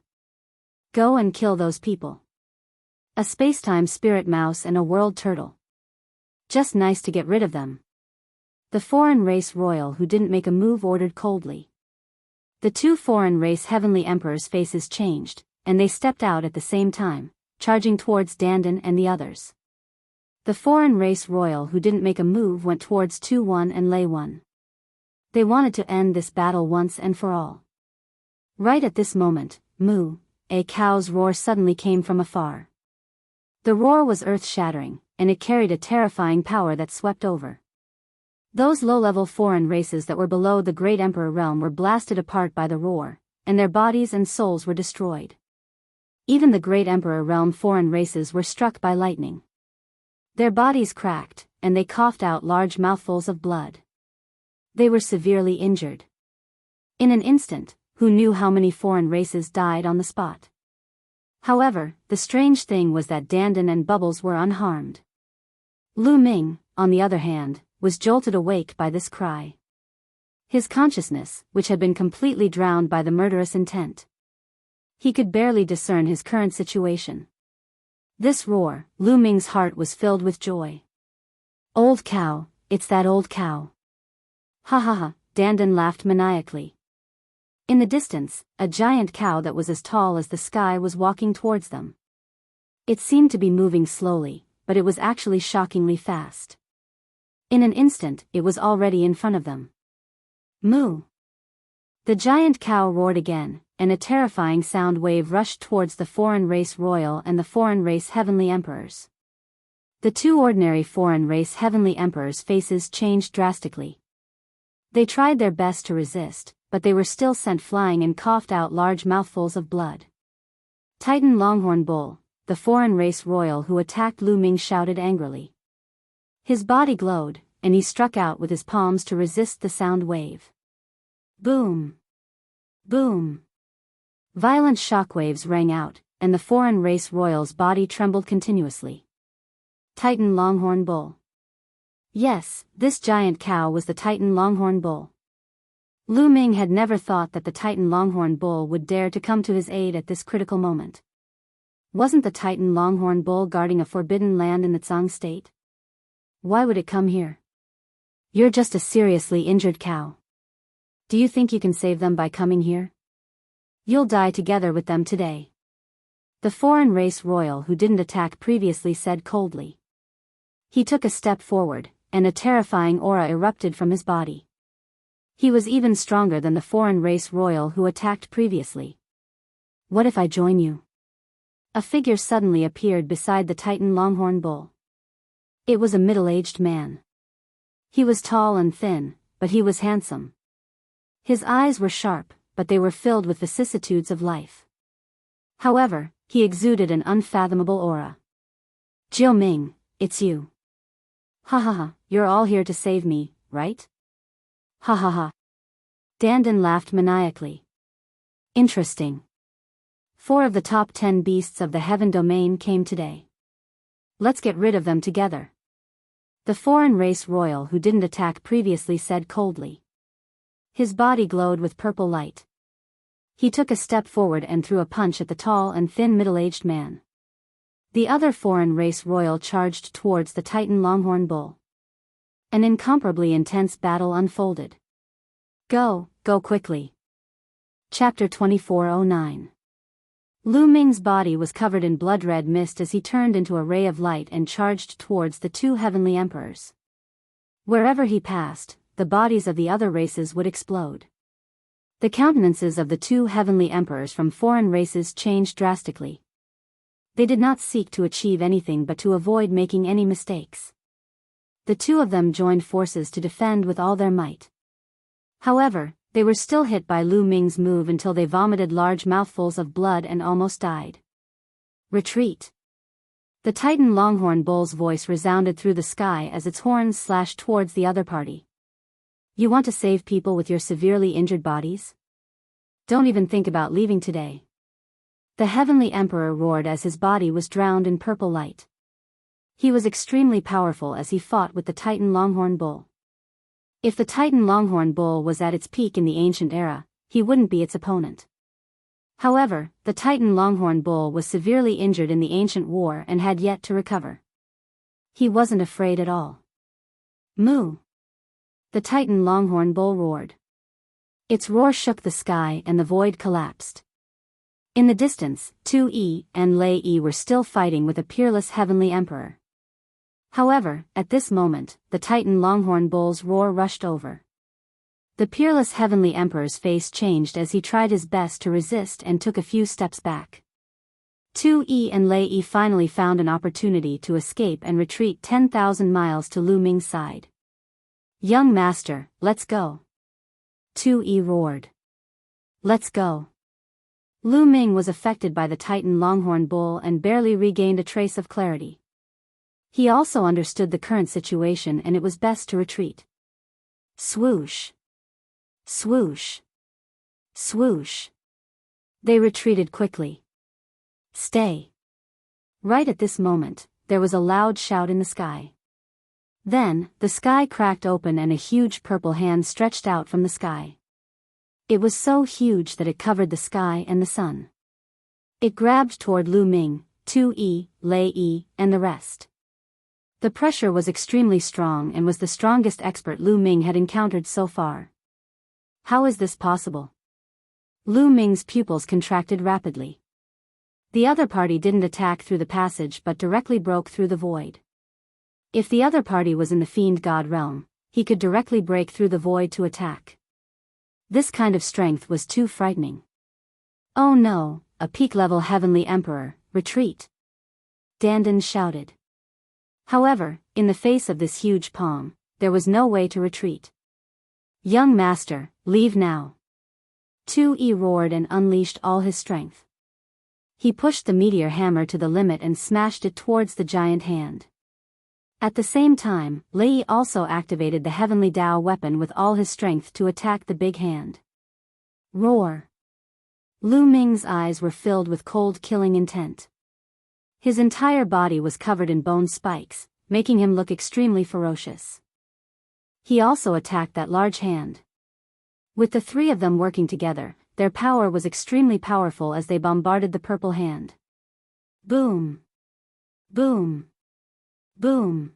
Go and kill those people. A spacetime spirit mouse and a world turtle. Just nice to get rid of them. The foreign race royal who didn't make a move ordered coldly. The two foreign race heavenly emperors' faces changed, and they stepped out at the same time, charging towards Dandan and the others. The foreign race royal who didn't make a move went towards 2-1 and Lei 1. They wanted to end this battle once and for all. Right at this moment, moo, a cow's roar suddenly came from afar. The roar was earth-shattering, and it carried a terrifying power that swept over. Those low-level foreign races that were below the great emperor realm were blasted apart by the roar, and their bodies and souls were destroyed. Even the great emperor realm foreign races were struck by lightning. Their bodies cracked, and they coughed out large mouthfuls of blood. They were severely injured. In an instant, who knew how many foreign races died on the spot? However, the strange thing was that Dandan and Bubbles were unharmed. Lu Ming, on the other hand, was jolted awake by this cry. His consciousness, which had been completely drowned by the murderous intent. He could barely discern his current situation. This roar, Lu Ming's heart was filled with joy. Old cow, it's that old cow. Ha ha ha, Dandan laughed maniacally. In the distance, a giant cow that was as tall as the sky was walking towards them. It seemed to be moving slowly, but it was actually shockingly fast. In an instant, it was already in front of them. Moo! The giant cow roared again, and a terrifying sound wave rushed towards the foreign race royal and the foreign race heavenly emperors. The two ordinary foreign race heavenly emperors' faces changed drastically. They tried their best to resist, but they were still sent flying and coughed out large mouthfuls of blood. Titan Longhorn Bull, the foreign race royal who attacked Lu Ming, shouted angrily. His body glowed, and he struck out with his palms to resist the sound wave. Boom! Boom! Violent shockwaves rang out, and the foreign race royal's body trembled continuously. Titan Longhorn Bull. Yes, this giant cow was the Titan Longhorn Bull. Lu Ming had never thought that the Titan Longhorn Bull would dare to come to his aid at this critical moment. Wasn't the Titan Longhorn Bull guarding a forbidden land in the Tsang state? Why would it come here? You're just a seriously injured cow. Do you think you can save them by coming here? You'll die together with them today. The foreign race royal who didn't attack previously said coldly. He took a step forward, and a terrifying aura erupted from his body. He was even stronger than the foreign race royal who attacked previously. What if I join you? A figure suddenly appeared beside the Titan Longhorn Bull. It was a middle-aged man. He was tall and thin, but he was handsome. His eyes were sharp, but they were filled with vicissitudes of life. However, he exuded an unfathomable aura. Jiu Ming, it's you. Ha ha ha, you're all here to save me, right? Ha ha ha. Dandan laughed maniacally. Interesting. 4 of the top 10 beasts of the heaven domain came today. Let's get rid of them together. The foreign race royal who didn't attack previously said coldly. His body glowed with purple light. He took a step forward and threw a punch at the tall and thin middle-aged man. The other foreign race royal charged towards the Titan Longhorn Bull. An incomparably intense battle unfolded. Go quickly. Chapter 2409. Lu Ming's body was covered in blood-red mist as he turned into a ray of light and charged towards the 2 heavenly emperors. Wherever he passed, the bodies of the other races would explode. The countenances of the 2 heavenly emperors from foreign races changed drastically. They did not seek to achieve anything but to avoid making any mistakes. The 2 of them joined forces to defend with all their might. However, they were still hit by Lu Ming's move until they vomited large mouthfuls of blood and almost died. Retreat. The Titan Longhorn Bull's voice resounded through the sky as its horns slashed towards the other party. You want to save people with your severely injured bodies? Don't even think about leaving today. The Heavenly Emperor roared as his body was drowned in purple light. He was extremely powerful as he fought with the Titan Longhorn Bull. If the Titan Longhorn Bull was at its peak in the ancient era, he wouldn't be its opponent. However, the Titan Longhorn Bull was severely injured in the ancient war and had yet to recover. He wasn't afraid at all. Moo! The Titan Longhorn Bull roared. Its roar shook the sky and the void collapsed. In the distance, 2E and Lei were still fighting with a peerless Heavenly Emperor. However, at this moment, the Titan Longhorn Bull's roar rushed over. The peerless Heavenly Emperor's face changed as he tried his best to resist and took a few steps back. 2E and Lei finally found an opportunity to escape and retreat 10,000 miles to Lu Ming's side. Young master, let's go. 2E roared. Let's go. Lu Ming was affected by the Titan Longhorn Bull and barely regained a trace of clarity. He also understood the current situation and it was best to retreat. Swoosh. Swoosh. Swoosh. They retreated quickly. Stay. Right at this moment, there was a loud shout in the sky. Then, the sky cracked open and a huge purple hand stretched out from the sky. It was so huge that it covered the sky and the sun. It grabbed toward Lu Ming, 2E, Lei, and the rest. The pressure was extremely strong and was the strongest expert Lu Ming had encountered so far. How is this possible? Lu Ming's pupils contracted rapidly. The other party didn't attack through the passage but directly broke through the void. If the other party was in the Fiend God realm, he could directly break through the void to attack. This kind of strength was too frightening. Oh no, a peak-level Heavenly Emperor, retreat! Dandan shouted. However, in the face of this huge palm, there was no way to retreat. Young master, leave now. 2E roared and unleashed all his strength. He pushed the meteor hammer to the limit and smashed it towards the giant hand. At the same time, Lei also activated the Heavenly Dao weapon with all his strength to attack the big hand. Roar! Lu Ming's eyes were filled with cold killing intent. His entire body was covered in bone spikes, making him look extremely ferocious. He also attacked that large hand. With the three of them working together, their power was extremely powerful as they bombarded the purple hand. Boom! Boom! Boom!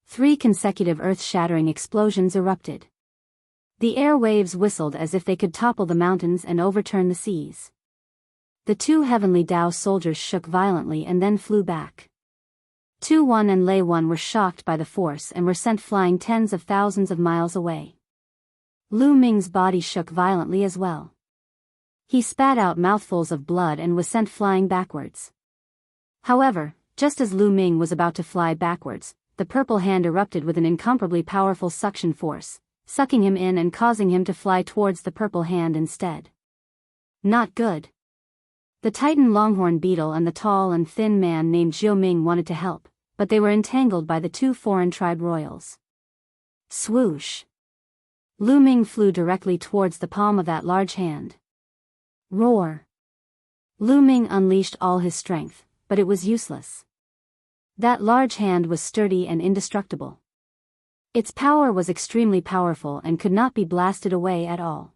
3 consecutive earth-shattering explosions erupted. The air waves whistled as if they could topple the mountains and overturn the seas. The 2 Heavenly Dao soldiers shook violently and then flew back. 2-1 and Lei 1 were shocked by the force and were sent flying tens of thousands of miles away. Lu Ming's body shook violently as well. He spat out mouthfuls of blood and was sent flying backwards. However, just as Lu Ming was about to fly backwards, the purple hand erupted with an incomparably powerful suction force, sucking him in and causing him to fly towards the purple hand instead. Not good. The Titan Longhorn Beetle and the tall and thin man named Zhou Ming wanted to help, but they were entangled by the 2 foreign tribe royals. Swoosh! Lu Ming flew directly towards the palm of that large hand. Roar! Lu Ming unleashed all his strength, but it was useless. That large hand was sturdy and indestructible. Its power was extremely powerful and could not be blasted away at all.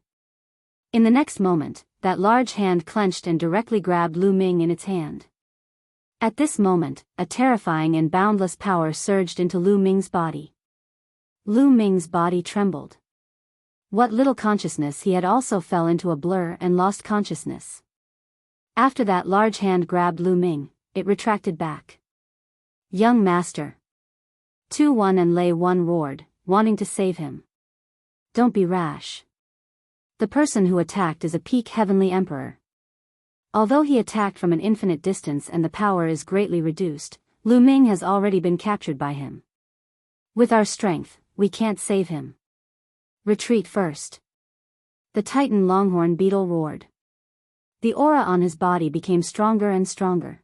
In the next moment, that large hand clenched and directly grabbed Lu Ming in its hand. At this moment, a terrifying and boundless power surged into Lu Ming's body. Lu Ming's body trembled. What little consciousness he had also fell into a blur and lost consciousness. After that large hand grabbed Lu Ming, it retracted back. Young master. 2-1 and Lei 1 roared, wanting to save him. Don't be rash. The person who attacked is a peak Heavenly Emperor. Although he attacked from an infinite distance and the power is greatly reduced, Lu Ming has already been captured by him. With our strength, we can't save him. Retreat first. The Titan Longhorn Beetle roared. The aura on his body became stronger and stronger.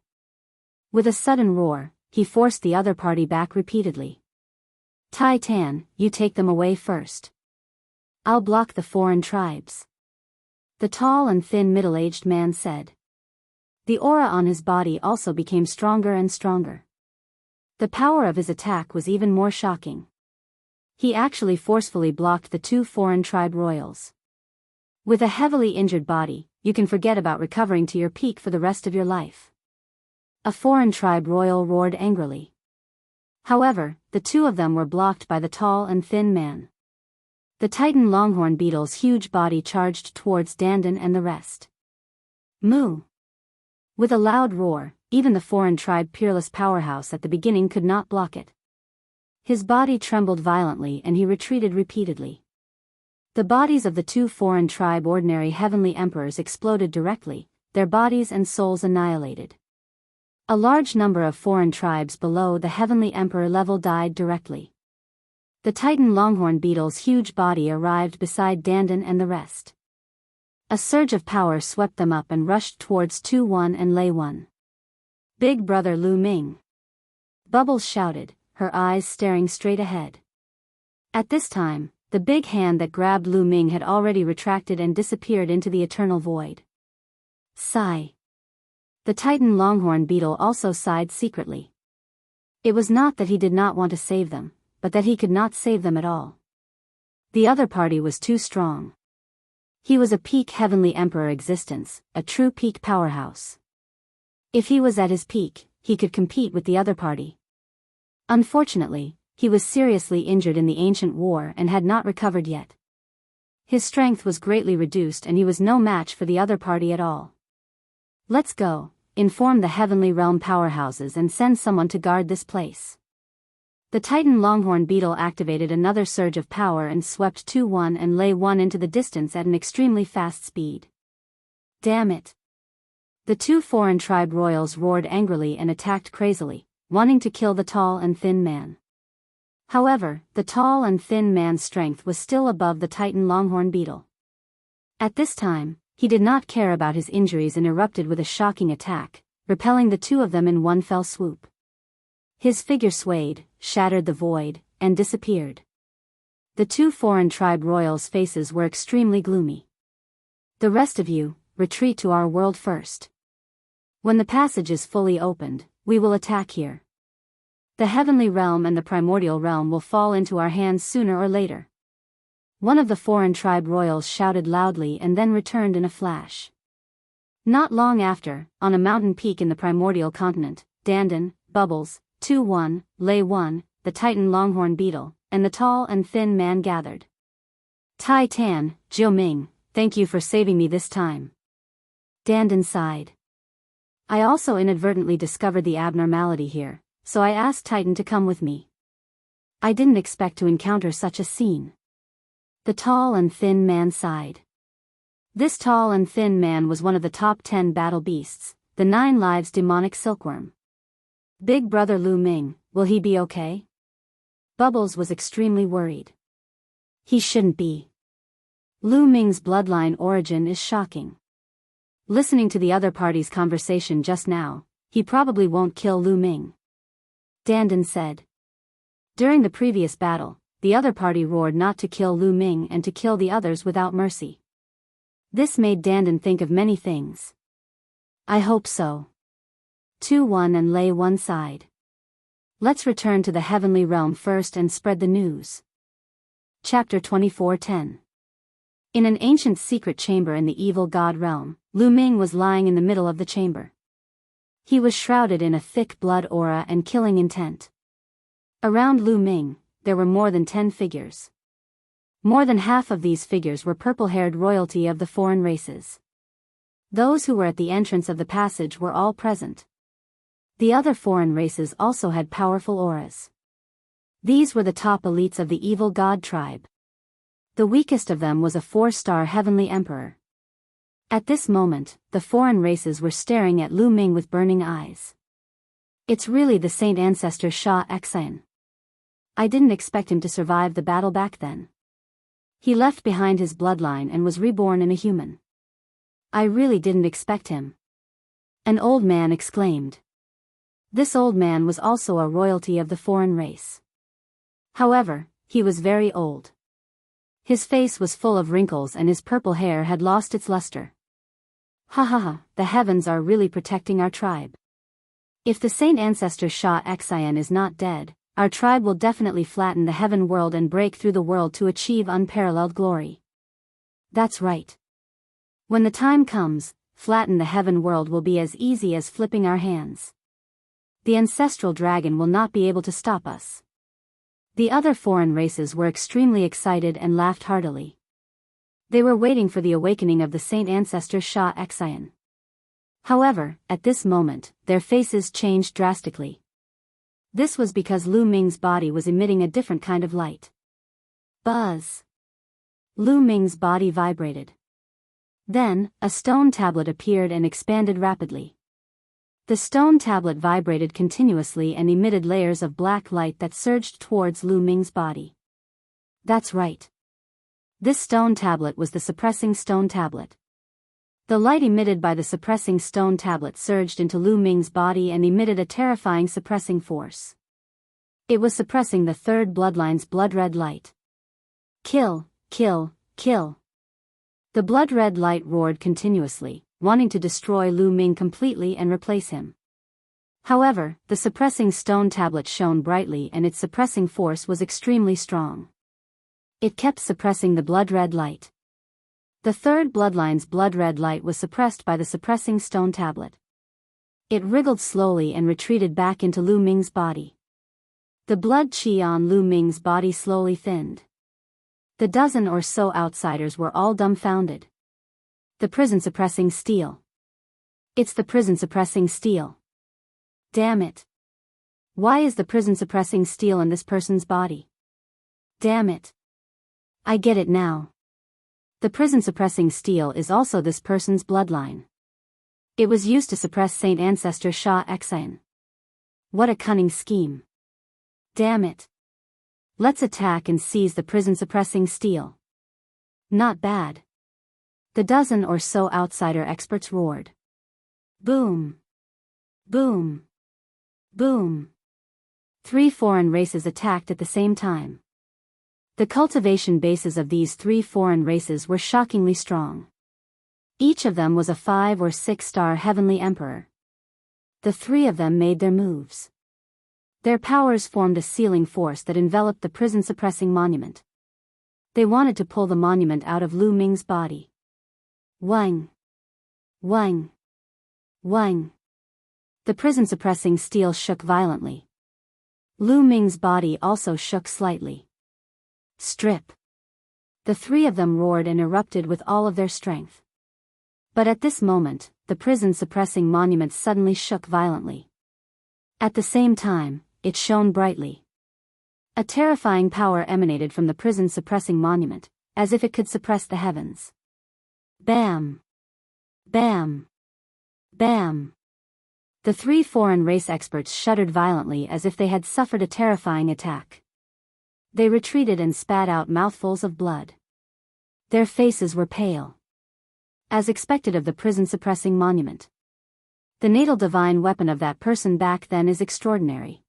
With a sudden roar, he forced the other party back repeatedly. Titan, you take them away first. I'll block the foreign tribes. The tall and thin middle-aged man said. The aura on his body also became stronger and stronger. The power of his attack was even more shocking. He actually forcefully blocked the two foreign tribe royals. With a heavily injured body, you can forget about recovering to your peak for the rest of your life. A foreign tribe royal roared angrily. However, the two of them were blocked by the tall and thin man. The Titan longhorn beetle's huge body charged towards Dandan and the rest. Moo! With a loud roar, even the foreign tribe peerless powerhouse at the beginning could not block it. His body trembled violently and he retreated repeatedly. The bodies of the two foreign tribe ordinary heavenly emperors exploded directly, their bodies and souls annihilated. A large number of foreign tribes below the heavenly emperor level died directly. The Titan longhorn beetle's huge body arrived beside Dandan and the rest. A surge of power swept them up and rushed towards 2-1 and Lei 1. Big brother Lu Ming. Bubbles shouted, her eyes staring straight ahead. At this time, the big hand that grabbed Lu Ming had already retracted and disappeared into the eternal void. Sigh. The Titan longhorn beetle also sighed secretly. It was not that he did not want to save them, but that he could not save them at all. The other party was too strong. He was a peak heavenly emperor existence, a true peak powerhouse. If he was at his peak, he could compete with the other party. Unfortunately, he was seriously injured in the ancient war and had not recovered yet. His strength was greatly reduced and he was no match for the other party at all. Let's go, inform the heavenly realm powerhouses and send someone to guard this place. The Titan longhorn beetle activated another surge of power and swept 2-1 and Lei 1 into the distance at an extremely fast speed. Damn it! The two foreign tribe royals roared angrily and attacked crazily, wanting to kill the tall and thin man. However, the tall and thin man's strength was still above the Titan longhorn beetle. At this time, he did not care about his injuries and erupted with a shocking attack, repelling the two of them in one fell swoop. His figure swayed, shattered the void, and disappeared. The two foreign tribe royals' faces were extremely gloomy. The rest of you, retreat to our world first. When the passage is fully opened, we will attack here. The heavenly realm and the primordial realm will fall into our hands sooner or later. One of the foreign tribe royals shouted loudly and then returned in a flash. Not long after, on a mountain peak in the primordial continent, Dandan, Bubbles, 2-1, Lei 1, the Titan longhorn beetle, and the tall and thin man gathered. Titan, Jiu Ming, thank you for saving me this time. Dandan sighed. I also inadvertently discovered the abnormality here, so I asked Titan to come with me. I didn't expect to encounter such a scene. The tall and thin man sighed. This tall and thin man was one of the top 10 battle beasts, the 9 lives demonic silkworm. Big brother Lu Ming, will he be okay? Bubbles was extremely worried. He shouldn't be. Lu Ming's bloodline origin is shocking. Listening to the other party's conversation just now, he probably won't kill Lu Ming. Dandan said. During the previous battle, the other party roared not to kill Lu Ming and to kill the others without mercy. This made Dandan think of many things. I hope so. 2-1 and Lei 1 sighed. Let's return to the heavenly realm first and spread the news. Chapter 24:10. In an ancient secret chamber in the evil god realm, Lu Ming was lying in the middle of the chamber. He was shrouded in a thick blood aura and killing intent. Around Lu Ming, there were more than 10 figures. More than half of these figures were purple-haired royalty of the foreign races. Those who were at the entrance of the passage were all present. The other foreign races also had powerful auras. These were the top elites of the evil god tribe. The weakest of them was a 4-star heavenly emperor. At this moment, the foreign races were staring at Lu Ming with burning eyes. It's really the saint ancestor Sha Xan. I didn't expect him to survive the battle back then. He left behind his bloodline and was reborn in a human. I really didn't expect him. An old man exclaimed. This old man was also a royalty of the foreign race. However, he was very old. His face was full of wrinkles and his purple hair had lost its luster. Ha ha ha, the heavens are really protecting our tribe. If the saint ancestor Shah Xian is not dead, our tribe will definitely flatten the heaven world and break through the world to achieve unparalleled glory. That's right. When the time comes, flatten the heaven world will be as easy as flipping our hands. The ancestral dragon will not be able to stop us. The other foreign races were extremely excited and laughed heartily. They were waiting for the awakening of the saint ancestor Shah Xian. However, at this moment, their faces changed drastically. This was because Lu Ming's body was emitting a different kind of light. Buzz! Lu Ming's body vibrated. Then, a stone tablet appeared and expanded rapidly. The stone tablet vibrated continuously and emitted layers of black light that surged towards Lu Ming's body. That's right. This stone tablet was the suppressing stone tablet. The light emitted by the suppressing stone tablet surged into Lu Ming's body and emitted a terrifying suppressing force. It was suppressing the third bloodline's blood-red light. Kill, kill, kill. The blood-red light roared continuously, wanting to destroy Lu Ming completely and replace him. However, the suppressing stone tablet shone brightly and its suppressing force was extremely strong. It kept suppressing the blood-red light. The third bloodline's blood-red light was suppressed by the suppressing stone tablet. It wriggled slowly and retreated back into Lu Ming's body. The blood qi on Lu Ming's body slowly thinned. The dozen or so outsiders were all dumbfounded. The prison-suppressing steel. It's the prison-suppressing steel. Damn it. Why is the prison-suppressing steel in this person's body? Damn it. I get it now. The prison-suppressing steel is also this person's bloodline. It was used to suppress Saint Ancestor Shah Xian. What a cunning scheme. Damn it. Let's attack and seize the prison-suppressing steel. Not bad. The dozen or so outsider experts roared. Boom. Boom. Boom. 3 foreign races attacked at the same time. The cultivation bases of these 3 foreign races were shockingly strong. Each of them was a 5 or 6-star heavenly emperor. The 3 of them made their moves. Their powers formed a sealing force that enveloped the prison-suppressing monument. They wanted to pull the monument out of Lu Ming's body. Wang! Wang! Wang! The prison-suppressing steel shook violently. Lu Ming's body also shook slightly. Strip! The 3 of them roared and erupted with all of their strength. But at this moment, the prison-suppressing monument suddenly shook violently. At the same time, it shone brightly. A terrifying power emanated from the prison-suppressing monument, as if it could suppress the heavens. Bam! Bam! Bam! The 3 foreign race experts shuddered violently as if they had suffered a terrifying attack. They retreated and spat out mouthfuls of blood. Their faces were pale. As expected of the prison-suppressing monument. The natal divine weapon of that person back then is extraordinary.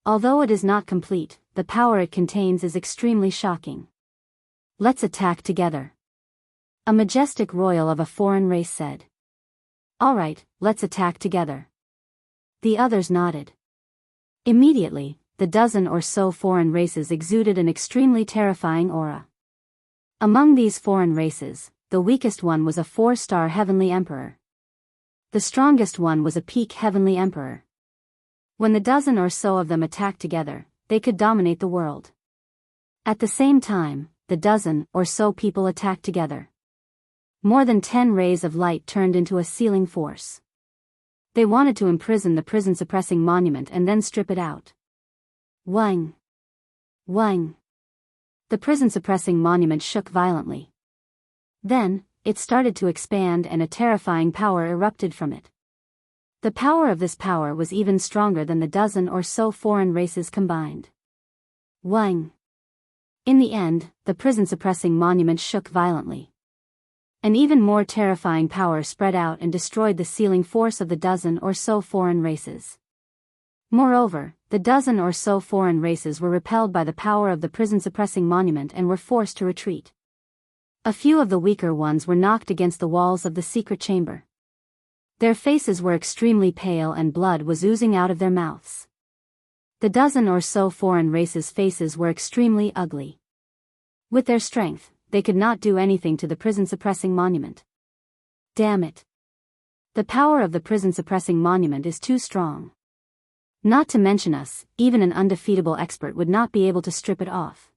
Although it is not complete, the power it contains is extremely shocking. Let's attack together. A majestic royal of a foreign race said. Alright, let's attack together. The others nodded. Immediately, the dozen or so foreign races exuded an extremely terrifying aura. Among these foreign races, the weakest one was a 4-star heavenly emperor. The strongest one was a peak heavenly emperor. When the dozen or so of them attacked together, they could dominate the world. At the same time, the dozen or so people attacked together. More than 10 rays of light turned into a sealing force. They wanted to imprison the prison-suppressing monument and then strip it out. Wang! Wang! The prison-suppressing monument shook violently. Then, it started to expand and a terrifying power erupted from it. The power of this power was even stronger than the dozen or so foreign races combined. Wang! In the end, the prison-suppressing monument shook violently. An even more terrifying power spread out and destroyed the sealing force of the dozen or so foreign races. Moreover, the dozen or so foreign races were repelled by the power of the prison-suppressing monument and were forced to retreat. A few of the weaker ones were knocked against the walls of the secret chamber. Their faces were extremely pale and blood was oozing out of their mouths. The dozen or so foreign races' faces were extremely ugly. With their strength, they could not do anything to the prison-suppressing monument. Damn it. The power of the prison-suppressing monument is too strong. Not to mention us, even an undefeatable expert would not be able to strip it off.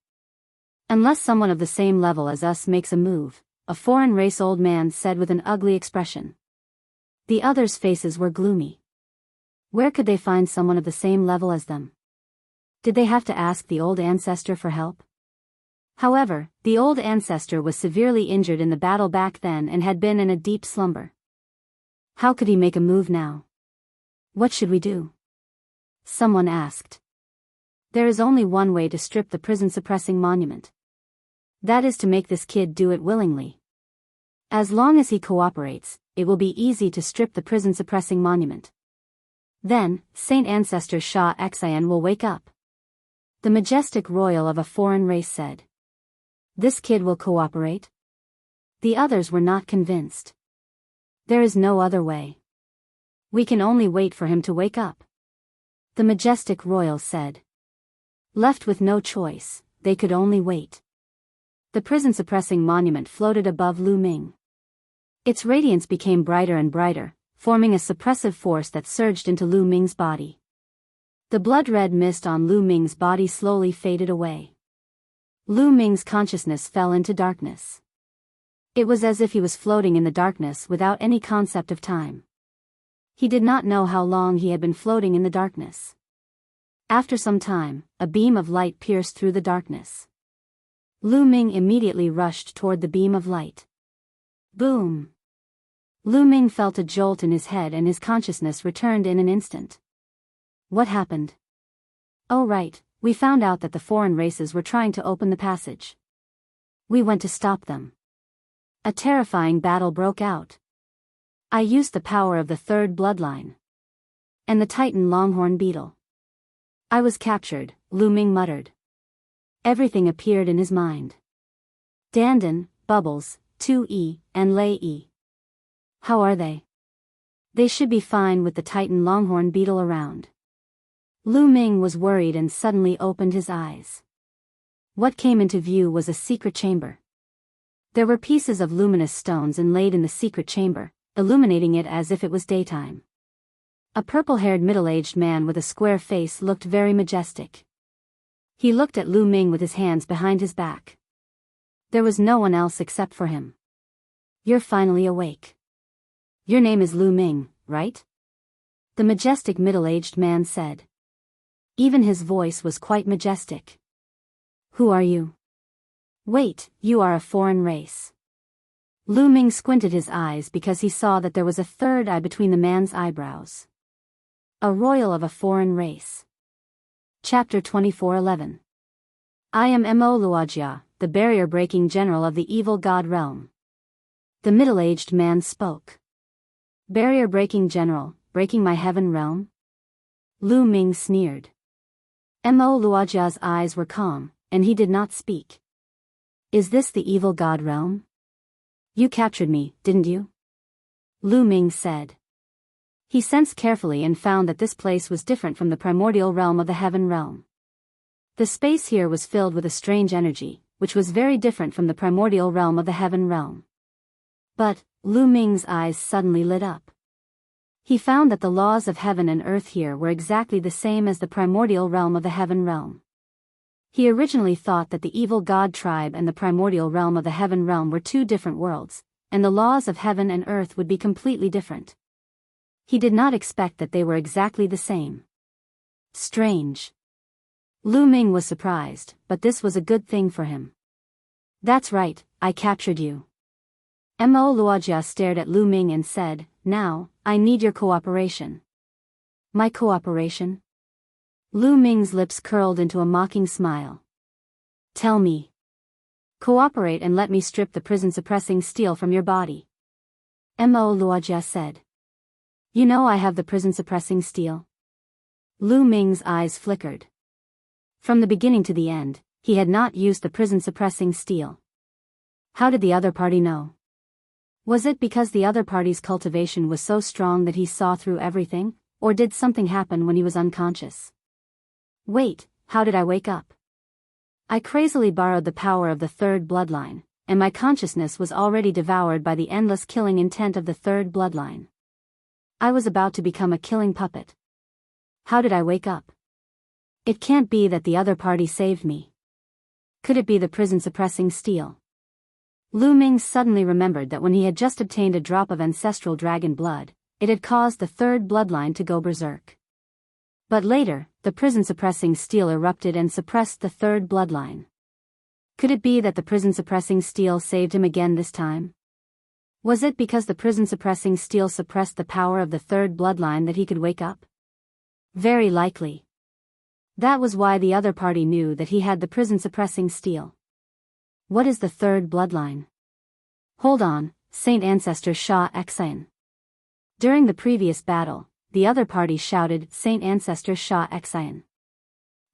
Unless someone of the same level as us makes a move, a foreign race old man said with an ugly expression. The others' faces were gloomy. Where could they find someone of the same level as them? Did they have to ask the old ancestor for help? However, the old ancestor was severely injured in the battle back then and had been in a deep slumber. How could he make a move now? What should we do? Someone asked. There is only one way to strip the prison-suppressing monument. That is to make this kid do it willingly. As long as he cooperates, it will be easy to strip the prison-suppressing monument. Then, Saint Ancestor Shah Xian will wake up. The majestic royal of a foreign race said. This kid will cooperate? The others were not convinced. There is no other way. We can only wait for him to wake up. The majestic royal said. Left with no choice, they could only wait. The prison-suppressing monument floated above Lu Ming. Its radiance became brighter and brighter, forming a suppressive force that surged into Lu Ming's body. The blood-red mist on Lu Ming's body slowly faded away. Lu Ming's consciousness fell into darkness. It was as if he was floating in the darkness without any concept of time. He did not know how long he had been floating in the darkness. After some time, a beam of light pierced through the darkness. Lu Ming immediately rushed toward the beam of light. Boom! Lu Ming felt a jolt in his head and his consciousness returned in an instant. What happened? Oh right, we found out that the foreign races were trying to open the passage. We went to stop them. A terrifying battle broke out. I used the power of the third bloodline. And the Titan Longhorn Beetle. I was captured, Lu Ming muttered. Everything appeared in his mind. Dandan, Bubbles, 2E, and Lei E. How are they? They should be fine with the Titan Longhorn Beetle around. Lu Ming was worried and suddenly opened his eyes. What came into view was a secret chamber. There were pieces of luminous stones inlaid in the secret chamber, illuminating it as if it was daytime. A purple-haired middle-aged man with a square face looked very majestic. He looked at Lu Ming with his hands behind his back. There was no one else except for him. You're finally awake. Your name is Lu Ming, right? The majestic middle-aged man said. Even his voice was quite majestic. Who are you? Wait, you are a foreign race. Lu Ming squinted his eyes because he saw that there was a third eye between the man's eyebrows. A royal of a foreign race. Chapter 24:11. I am Mo Luojia, the barrier-breaking general of the evil god realm. The middle-aged man spoke. Barrier-breaking general, breaking my heaven realm? Lu Ming sneered. Mo Luojia's eyes were calm, and he did not speak. Is this the evil god realm? You captured me, didn't you? Lu Ming said. He sensed carefully and found that this place was different from the primordial realm of the heaven realm. The space here was filled with a strange energy, which was very different from the primordial realm of the heaven realm. But, Lu Ming's eyes suddenly lit up. He found that the laws of heaven and earth here were exactly the same as the primordial realm of the heaven realm. He originally thought that the evil god tribe and the primordial realm of the heaven realm were two different worlds, and the laws of heaven and earth would be completely different. He did not expect that they were exactly the same. Strange. Lu Ming was surprised, but this was a good thing for him. That's right, I captured you. Mo Luojia stared at Lu Ming and said, Now, I need your cooperation. My cooperation? Lu Ming's lips curled into a mocking smile. Tell me. Cooperate and let me strip the prison-suppressing steel from your body. Mo Luojia said. You know I have the prison-suppressing steel. Lu Ming's eyes flickered. From the beginning to the end, he had not used the prison-suppressing steel. How did the other party know? Was it because the other party's cultivation was so strong that he saw through everything, or did something happen when he was unconscious? Wait, how did I wake up? I crazily borrowed the power of the third bloodline, and my consciousness was already devoured by the endless killing intent of the third bloodline. I was about to become a killing puppet. How did I wake up? It can't be that the other party saved me. Could it be the prison-suppressing steel? Lu Ming suddenly remembered that when he had just obtained a drop of ancestral dragon blood, it had caused the third bloodline to go berserk. But later, the prison-suppressing steel erupted and suppressed the third bloodline. Could it be that the prison-suppressing steel saved him again this time? Was it because the prison-suppressing steel suppressed the power of the third bloodline that he could wake up? Very likely. That was why the other party knew that he had the prison-suppressing steel. What is the third bloodline? Hold on, Saint Ancestor Sha Xan. During the previous battle, the other party shouted Saint Ancestor Sha Xan.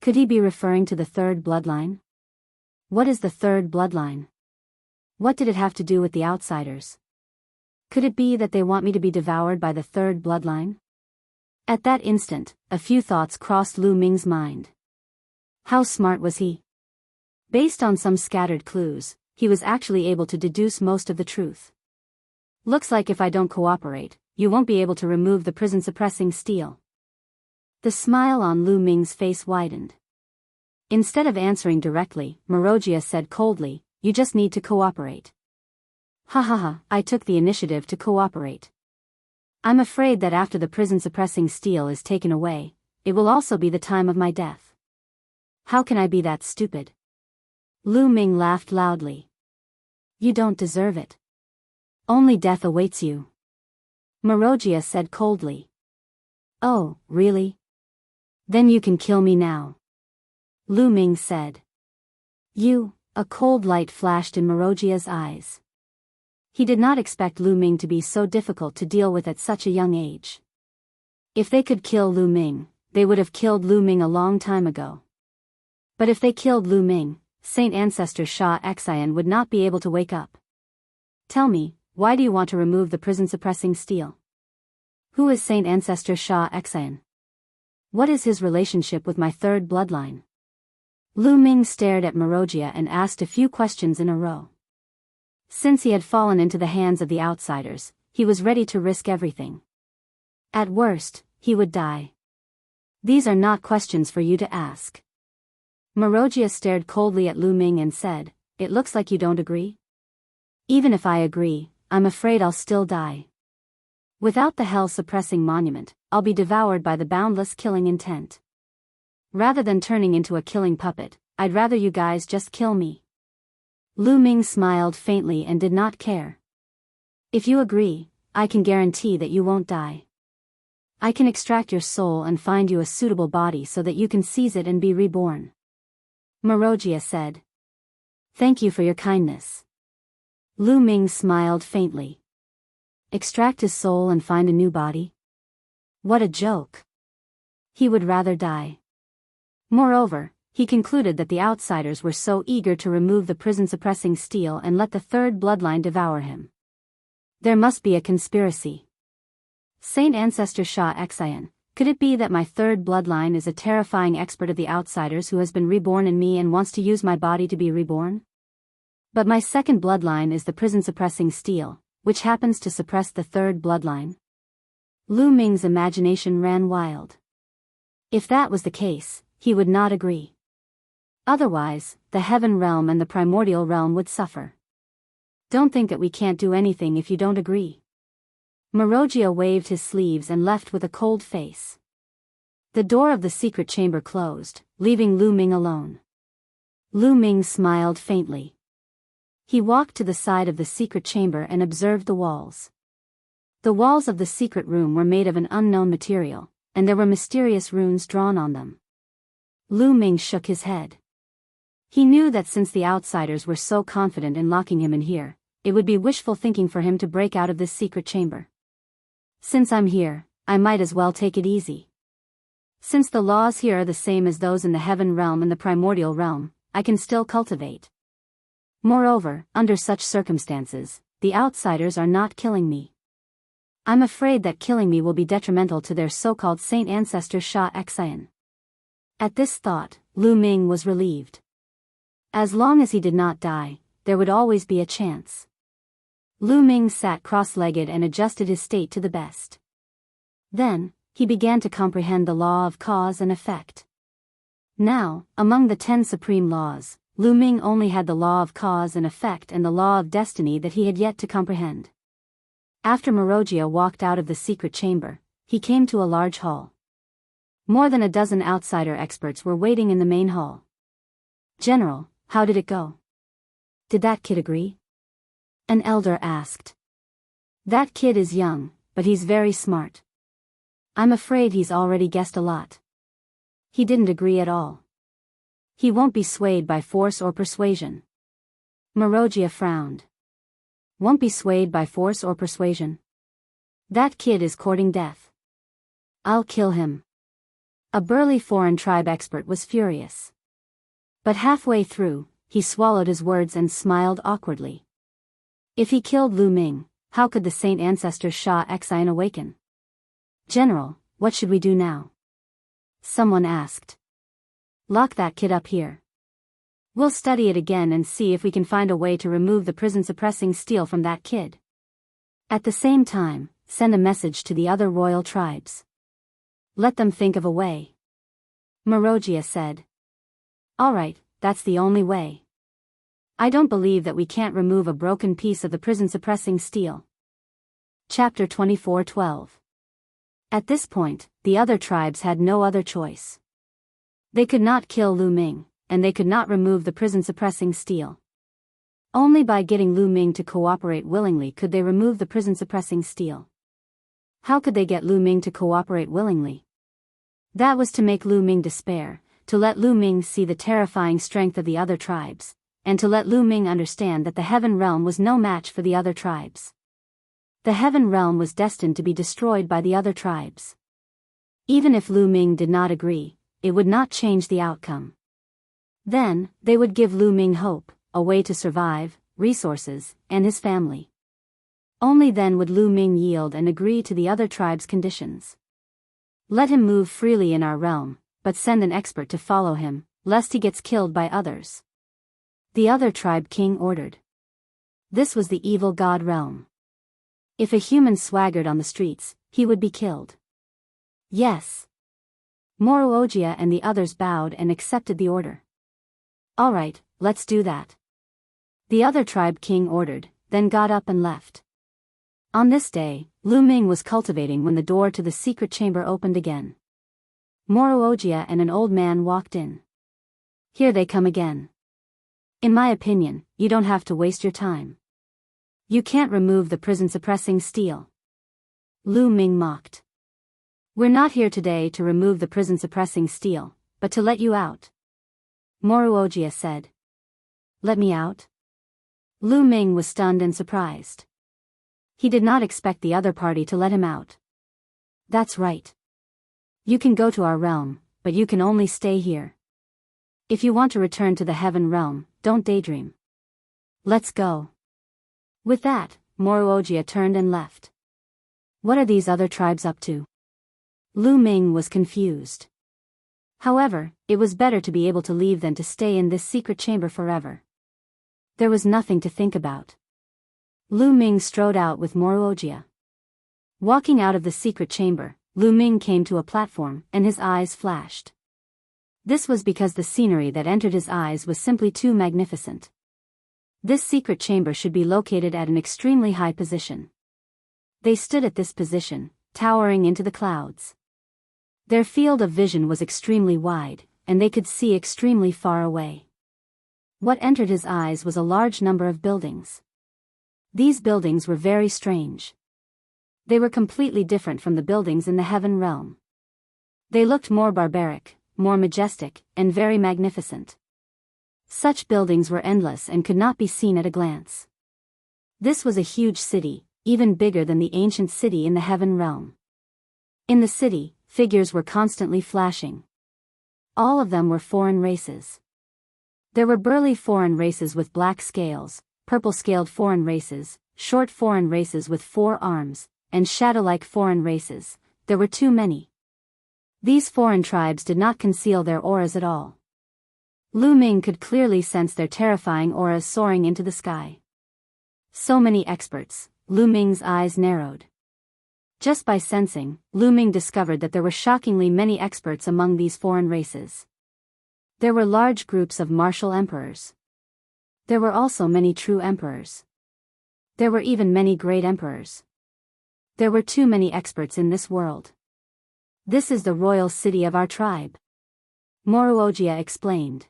Could he be referring to the third bloodline? What is the third bloodline? What did it have to do with the outsiders? Could it be that they want me to be devoured by the third bloodline? At that instant, a few thoughts crossed Lu Ming's mind. How smart was he? Based on some scattered clues, he was actually able to deduce most of the truth. Looks like if I don't cooperate, you won't be able to remove the prison-suppressing steel. The smile on Lu Ming's face widened. Instead of answering directly, Marojia said coldly, "You just need to cooperate." Ha ha ha, I took the initiative to cooperate. I'm afraid that after the prison-suppressing steel is taken away, it will also be the time of my death. How can I be that stupid? Lu Ming laughed loudly. You don't deserve it. Only death awaits you. Marojia said coldly. Oh, really? Then you can kill me now. Lu Ming said. You, a cold light flashed in Marojia's eyes. He did not expect Lu Ming to be so difficult to deal with at such a young age. If they could kill Lu Ming, they would have killed Lu Ming a long time ago. But if they killed Lu Ming, Saint Ancestor Sha Xan would not be able to wake up. Tell me, why do you want to remove the prison-suppressing steel? Who is Saint Ancestor Sha Xan? What is his relationship with my third bloodline? Lu Ming stared at Marojia and asked a few questions in a row. Since he had fallen into the hands of the outsiders, he was ready to risk everything. At worst, he would die. These are not questions for you to ask. Marojia stared coldly at Lu Ming and said, It looks like you don't agree? Even if I agree, I'm afraid I'll still die. Without the hell-suppressing monument, I'll be devoured by the boundless killing intent. Rather than turning into a killing puppet, I'd rather you guys just kill me. Lu Ming smiled faintly and did not care. If you agree, I can guarantee that you won't die. I can extract your soul and find you a suitable body so that you can seize it and be reborn. Marojia said. Thank you for your kindness. Lu Ming smiled faintly. Extract his soul and find a new body? What a joke. He would rather die. Moreover, he concluded that the outsiders were so eager to remove the prison-suppressing steel and let the third bloodline devour him. There must be a conspiracy. Saint Ancestor Sha Xan, could it be that my third bloodline is a terrifying expert of the outsiders who has been reborn in me and wants to use my body to be reborn? But my second bloodline is the prison-suppressing steel, which happens to suppress the third bloodline. Lu Ming's imagination ran wild. If that was the case, he would not agree. Otherwise, the heaven realm and the primordial realm would suffer. Don't think that we can't do anything if you don't agree. Marojia waved his sleeves and left with a cold face. The door of the secret chamber closed, leaving Lu Ming alone. Lu Ming smiled faintly. He walked to the side of the secret chamber and observed the walls. The walls of the secret room were made of an unknown material, and there were mysterious runes drawn on them. Lu Ming shook his head. He knew that since the outsiders were so confident in locking him in here, it would be wishful thinking for him to break out of this secret chamber. Since I'm here, I might as well take it easy. Since the laws here are the same as those in the heaven realm and the primordial realm, I can still cultivate. Moreover, under such circumstances, the outsiders are not killing me. I'm afraid that killing me will be detrimental to their so-called saint ancestor Sha Xian. At this thought, Lu Ming was relieved. As long as he did not die, there would always be a chance. Lu Ming sat cross-legged and adjusted his state to the best. Then, he began to comprehend the law of cause and effect. Now, among the 10 supreme laws, Lu Ming only had the law of cause and effect and the law of destiny that he had yet to comprehend. After Marojia walked out of the secret chamber, he came to a large hall. More than a dozen outsider experts were waiting in the main hall. "General, how did it go? Did that kid agree?" An elder asked. "That kid is young, but he's very smart. I'm afraid he's already guessed a lot. He didn't agree at all. He won't be swayed by force or persuasion." Marojia frowned. "Won't be swayed by force or persuasion? That kid is courting death. I'll kill him." A burly foreign tribe expert was furious. But halfway through, he swallowed his words and smiled awkwardly. If he killed Lu Ming, how could the saint ancestor Sha Xian awaken? "General, what should we do now?" someone asked. "Lock that kid up here. We'll study it again and see if we can find a way to remove the prison-suppressing steel from that kid. At the same time, send a message to the other royal tribes. Let them think of a way." Marojia said. "All right, that's the only way. I don't believe that we can't remove a broken piece of the prison-suppressing steel." Chapter 24:12. At this point, the other tribes had no other choice. They could not kill Lu Ming, and they could not remove the prison-suppressing steel. Only by getting Lu Ming to cooperate willingly could they remove the prison-suppressing steel. How could they get Lu Ming to cooperate willingly? That was to make Lu Ming despair, to let Lu Ming see the terrifying strength of the other tribes, and to let Lu Ming understand that the heaven realm was no match for the other tribes. The heaven realm was destined to be destroyed by the other tribes. Even if Lu Ming did not agree, it would not change the outcome. Then, they would give Lu Ming hope, a way to survive, resources, and his family. Only then would Lu Ming yield and agree to the other tribe's conditions. "Let him move freely in our realm, but send an expert to follow him, lest he gets killed by others," the other tribe king ordered. This was the evil god realm. If a human swaggered on the streets, he would be killed. Yes. Marojia and the others bowed and accepted the order. "All right, let's do that," the other tribe king ordered, then got up and left. On this day, Lu Ming was cultivating when the door to the secret chamber opened again. Marojia and an old man walked in. "Here they come again. In my opinion, you don't have to waste your time. You can't remove the prison-suppressing steel." Lu Ming mocked. "We're not here today to remove the prison-suppressing steel, but to let you out," Marojia said. "Let me out?" Lu Ming was stunned and surprised. He did not expect the other party to let him out. "That's right. You can go to our realm, but you can only stay here. If you want to return to the heaven realm, don't daydream. Let's go." With that, Marojia turned and left. What are these other tribes up to? Lu Ming was confused. However, it was better to be able to leave than to stay in this secret chamber forever. There was nothing to think about. Lu Ming strode out with Marojia. Walking out of the secret chamber, Lu Ming came to a platform, and his eyes flashed. This was because the scenery that entered his eyes was simply too magnificent. This secret chamber should be located at an extremely high position. They stood at this position, towering into the clouds. Their field of vision was extremely wide, and they could see extremely far away. What entered his eyes was a large number of buildings. These buildings were very strange. They were completely different from the buildings in the heaven realm. They looked more barbaric, more majestic, and very magnificent. Such buildings were endless and could not be seen at a glance. This was a huge city, even bigger than the ancient city in the heaven realm. In the city, figures were constantly flashing. All of them were foreign races. There were burly foreign races with black scales, purple-scaled foreign races, short foreign races with 4 arms, and shadow-like foreign races. There were too many. These foreign tribes did not conceal their auras at all. Lu Ming could clearly sense their terrifying auras soaring into the sky. So many experts. Lu Ming's eyes narrowed. Just by sensing, Lu Ming discovered that there were shockingly many experts among these foreign races. There were large groups of martial emperors. There were also many true emperors. There were even many great emperors. There were too many experts in this world. This is the royal city of our tribe. Moruogia explained.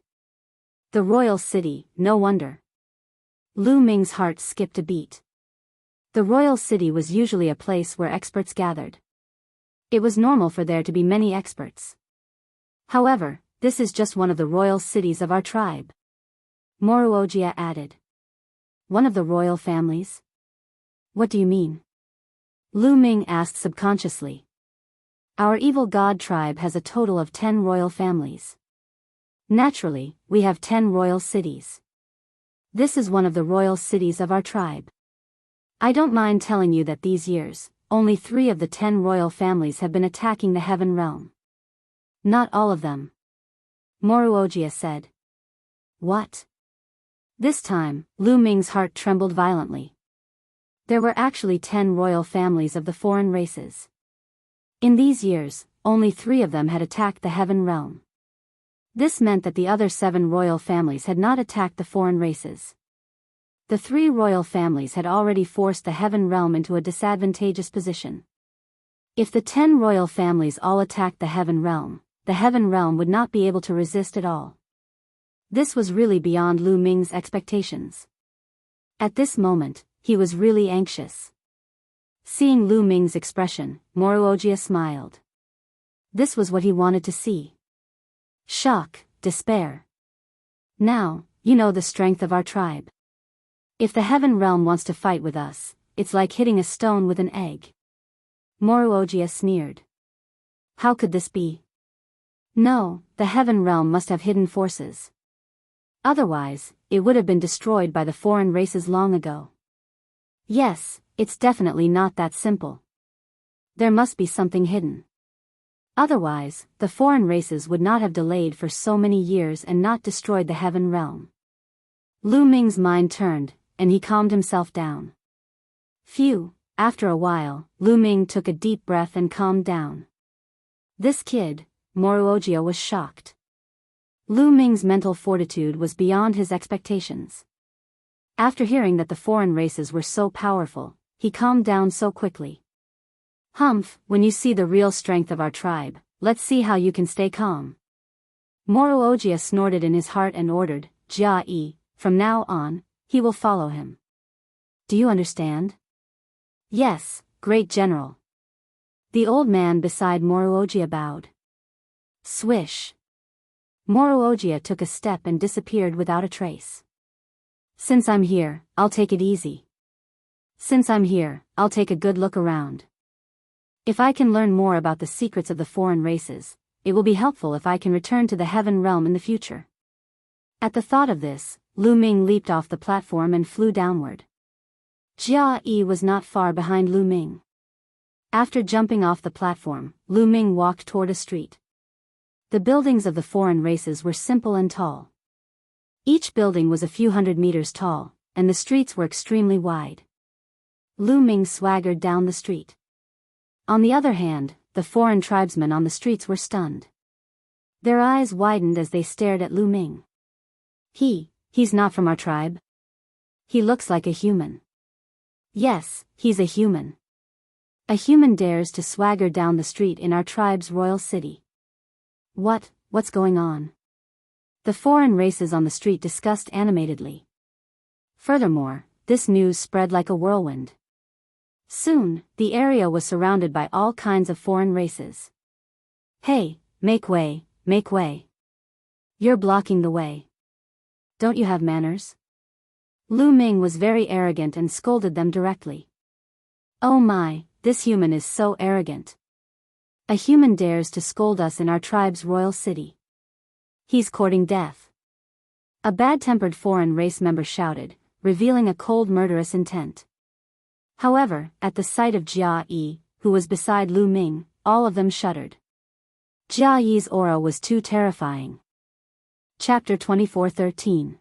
The royal city, no wonder. Lu Ming's heart skipped a beat. The royal city was usually a place where experts gathered. It was normal for there to be many experts. However, this is just one of the royal cities of our tribe. Moruogia added. One of the royal families? What do you mean? Lu Ming asked subconsciously. Our evil god tribe has a total of 10 royal families. Naturally, we have 10 royal cities. This is one of the royal cities of our tribe. I don't mind telling you that these years, only 3 of the 10 royal families have been attacking the heaven realm. Not all of them. Moruogia said. What? This time, Lu Ming's heart trembled violently. There were actually 10 royal families of the foreign races. In these years, only 3 of them had attacked the heaven realm. This meant that the other 7 royal families had not attacked the foreign races. The 3 royal families had already forced the heaven realm into a disadvantageous position. If the 10 royal families all attacked the heaven realm would not be able to resist at all. This was really beyond Lu Ming's expectations. At this moment, he was really anxious. Seeing Lu Ming's expression, Moruogia smiled. This was what he wanted to see. Shock, despair. Now, you know the strength of our tribe. If the heaven realm wants to fight with us, it's like hitting a stone with an egg. Moruogia sneered. How could this be? No, the heaven realm must have hidden forces. Otherwise, it would have been destroyed by the foreign races long ago. Yes, it's definitely not that simple. There must be something hidden. Otherwise, the foreign races would not have delayed for so many years and not destroyed the heaven realm. Lu Ming's mind turned, and he calmed himself down. Phew, after a while, Lu Ming took a deep breath and calmed down. This kid, Moruogia was shocked. Lu Ming's mental fortitude was beyond his expectations. After hearing that the foreign races were so powerful, he calmed down so quickly. Humph, when you see the real strength of our tribe, let's see how you can stay calm. Moruogia snorted in his heart and ordered, Jia Yi, from now on, he will follow him. Do you understand? Yes, great general. The old man beside Moruogia bowed. Swish. Moruogia took a step and disappeared without a trace. Since I'm here, I'll take it easy. Since I'm here, I'll take a good look around. If I can learn more about the secrets of the foreign races, it will be helpful if I can return to the heaven realm in the future. At the thought of this, Lu Ming leaped off the platform and flew downward. Jia Yi was not far behind Lu Ming. After jumping off the platform, Lu Ming walked toward a street. The buildings of the foreign races were simple and tall. Each building was a few hundred meters tall, and the streets were extremely wide. Lu Ming swaggered down the street. On the other hand, the foreign tribesmen on the streets were stunned. Their eyes widened as they stared at Lu Ming. He's not from our tribe. He looks like a human. Yes, he's a human. A human dares to swagger down the street in our tribe's royal city. What's going on? The foreign races on the street discussed animatedly. Furthermore, this news spread like a whirlwind. Soon, the area was surrounded by all kinds of foreign races. Hey, make way, make way. You're blocking the way. Don't you have manners? Lu Ming was very arrogant and scolded them directly. Oh my, this human is so arrogant. A human dares to scold us in our tribe's royal city. He's courting death. A bad-tempered foreign race member shouted, revealing a cold murderous intent. However, at the sight of Jia Yi, who was beside Lu Ming, all of them shuddered. Jia Yi's aura was too terrifying. Chapter 24:13.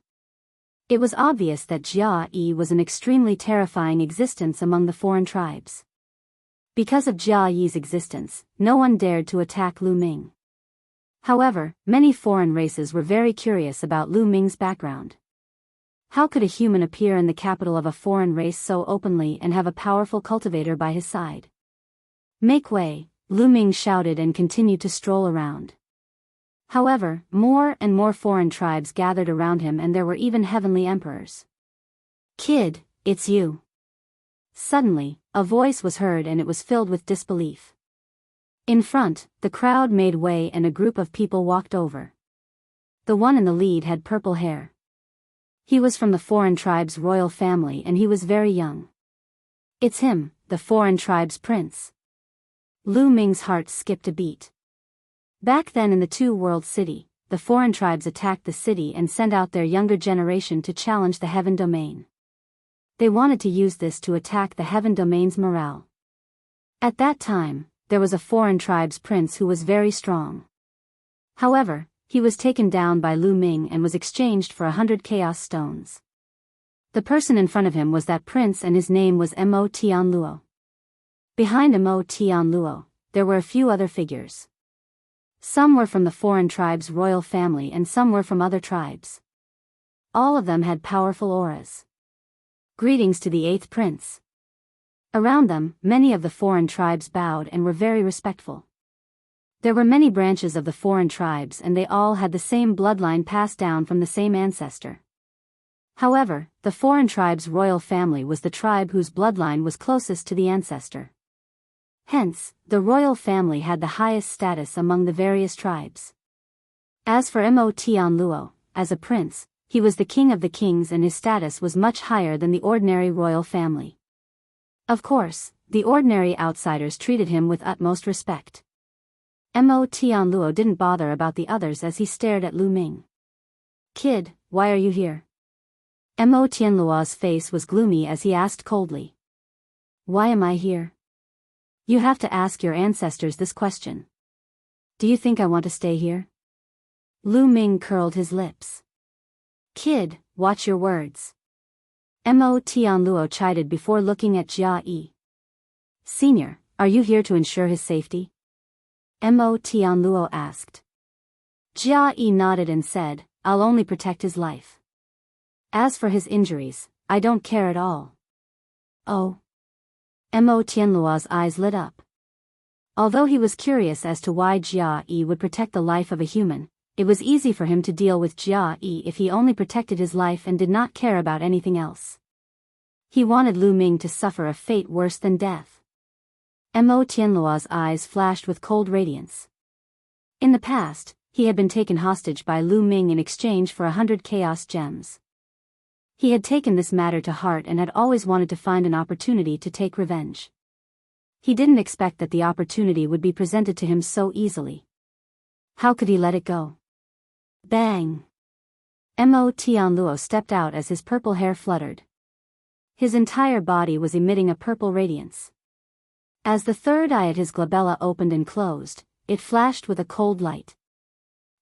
It was obvious that Jia Yi was an extremely terrifying existence among the foreign tribes. Because of Jia Yi's existence, no one dared to attack Lu Ming. However, many foreign races were very curious about Lu Ming's background. How could a human appear in the capital of a foreign race so openly and have a powerful cultivator by his side? Make way, Lu Ming shouted and continued to stroll around. However, more and more foreign tribes gathered around him, and there were even heavenly emperors. "Kid, it's you." Suddenly, a voice was heard, and it was filled with disbelief. In front, the crowd made way and a group of people walked over. The one in the lead had purple hair. He was from the foreign tribe's royal family, and he was very young. "It's him, the foreign tribe's prince." Lu Ming's heart skipped a beat. Back then in the Two-World City, the foreign tribes attacked the city and sent out their younger generation to challenge the Heaven Domain. They wanted to use this to attack the Heaven Domain's morale. At that time, there was a foreign tribe's prince who was very strong. However, he was taken down by Lu Ming and was exchanged for 100 chaos stones. The person in front of him was that prince, and his name was Mo Tianluo. Behind Mo Tianluo, there were a few other figures. Some were from the foreign tribe's royal family and some were from other tribes. All of them had powerful auras. Greetings to the 8th prince. Around them, many of the foreign tribes bowed and were very respectful. There were many branches of the foreign tribes, and they all had the same bloodline passed down from the same ancestor. However, the foreign tribe's royal family was the tribe whose bloodline was closest to the ancestor. Hence, the royal family had the highest status among the various tribes. As for Mo Tianluo, as a prince, he was the king of the kings, and his status was much higher than the ordinary royal family. Of course, the ordinary outsiders treated him with utmost respect. Mo Tianluo didn't bother about the others as he stared at Lu Ming. "Kid, why are you here?" Mo Tianluo's face was gloomy as he asked coldly. "Why am I here? You have to ask your ancestors this question. Do you think I want to stay here?" Lu Ming curled his lips. "Kid, watch your words." Mo Tianluo chided before looking at Jia Yi. "Senior, are you here to ensure his safety?" Mo Tianluo asked. Jia Yi nodded and said, "I'll only protect his life. As for his injuries, I don't care at all." "Oh." Mo Tianluo's eyes lit up. Although he was curious as to why Jia Yi would protect the life of a human, it was easy for him to deal with Jia Yi if he only protected his life and did not care about anything else. He wanted Lu Ming to suffer a fate worse than death. Mo Tianluo's eyes flashed with cold radiance. In the past, he had been taken hostage by Lu Ming in exchange for 100 chaos gems. He had taken this matter to heart and had always wanted to find an opportunity to take revenge. He didn't expect that the opportunity would be presented to him so easily. How could he let it go? Bang! Mo Tianluo stepped out as his purple hair fluttered. His entire body was emitting a purple radiance. As the third eye at his glabella opened and closed, it flashed with a cold light.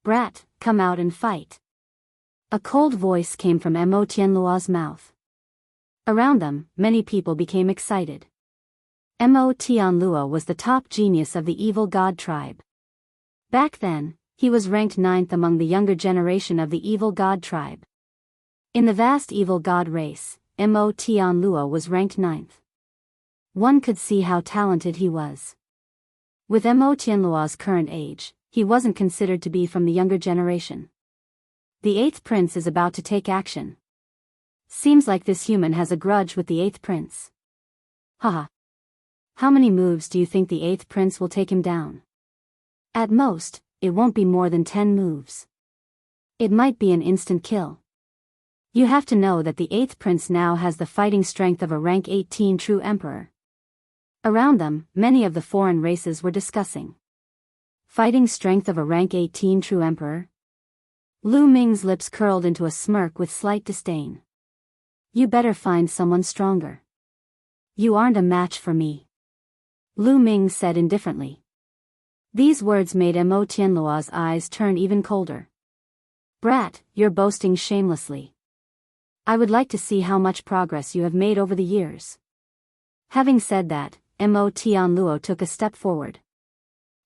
"Brat, come out and fight." A cold voice came from Mo Tianluo's mouth. Around them, many people became excited. Mo Tianluo was the top genius of the evil god tribe. Back then, he was ranked 9th among the younger generation of the evil god tribe. In the vast evil god race, Mo Tianluo was ranked 9th. One could see how talented he was. With Mo Tianluo's current age, he wasn't considered to be from the younger generation. The 8th prince is about to take action. Seems like this human has a grudge with the 8th prince. Haha. How many moves do you think the 8th prince will take him down? At most, it won't be more than 10 moves. It might be an instant kill. You have to know that the 8th prince now has the fighting strength of a rank 18 true emperor. Around them, many of the foreign races were discussing. Fighting strength of a rank 18 true emperor? Lu Ming's lips curled into a smirk with slight disdain. You better find someone stronger. You aren't a match for me, Lu Ming said indifferently. These words made Mo Tianluo's eyes turn even colder. Brat, you're boasting shamelessly. I would like to see how much progress you have made over the years. Having said that, Mo Tianluo took a step forward.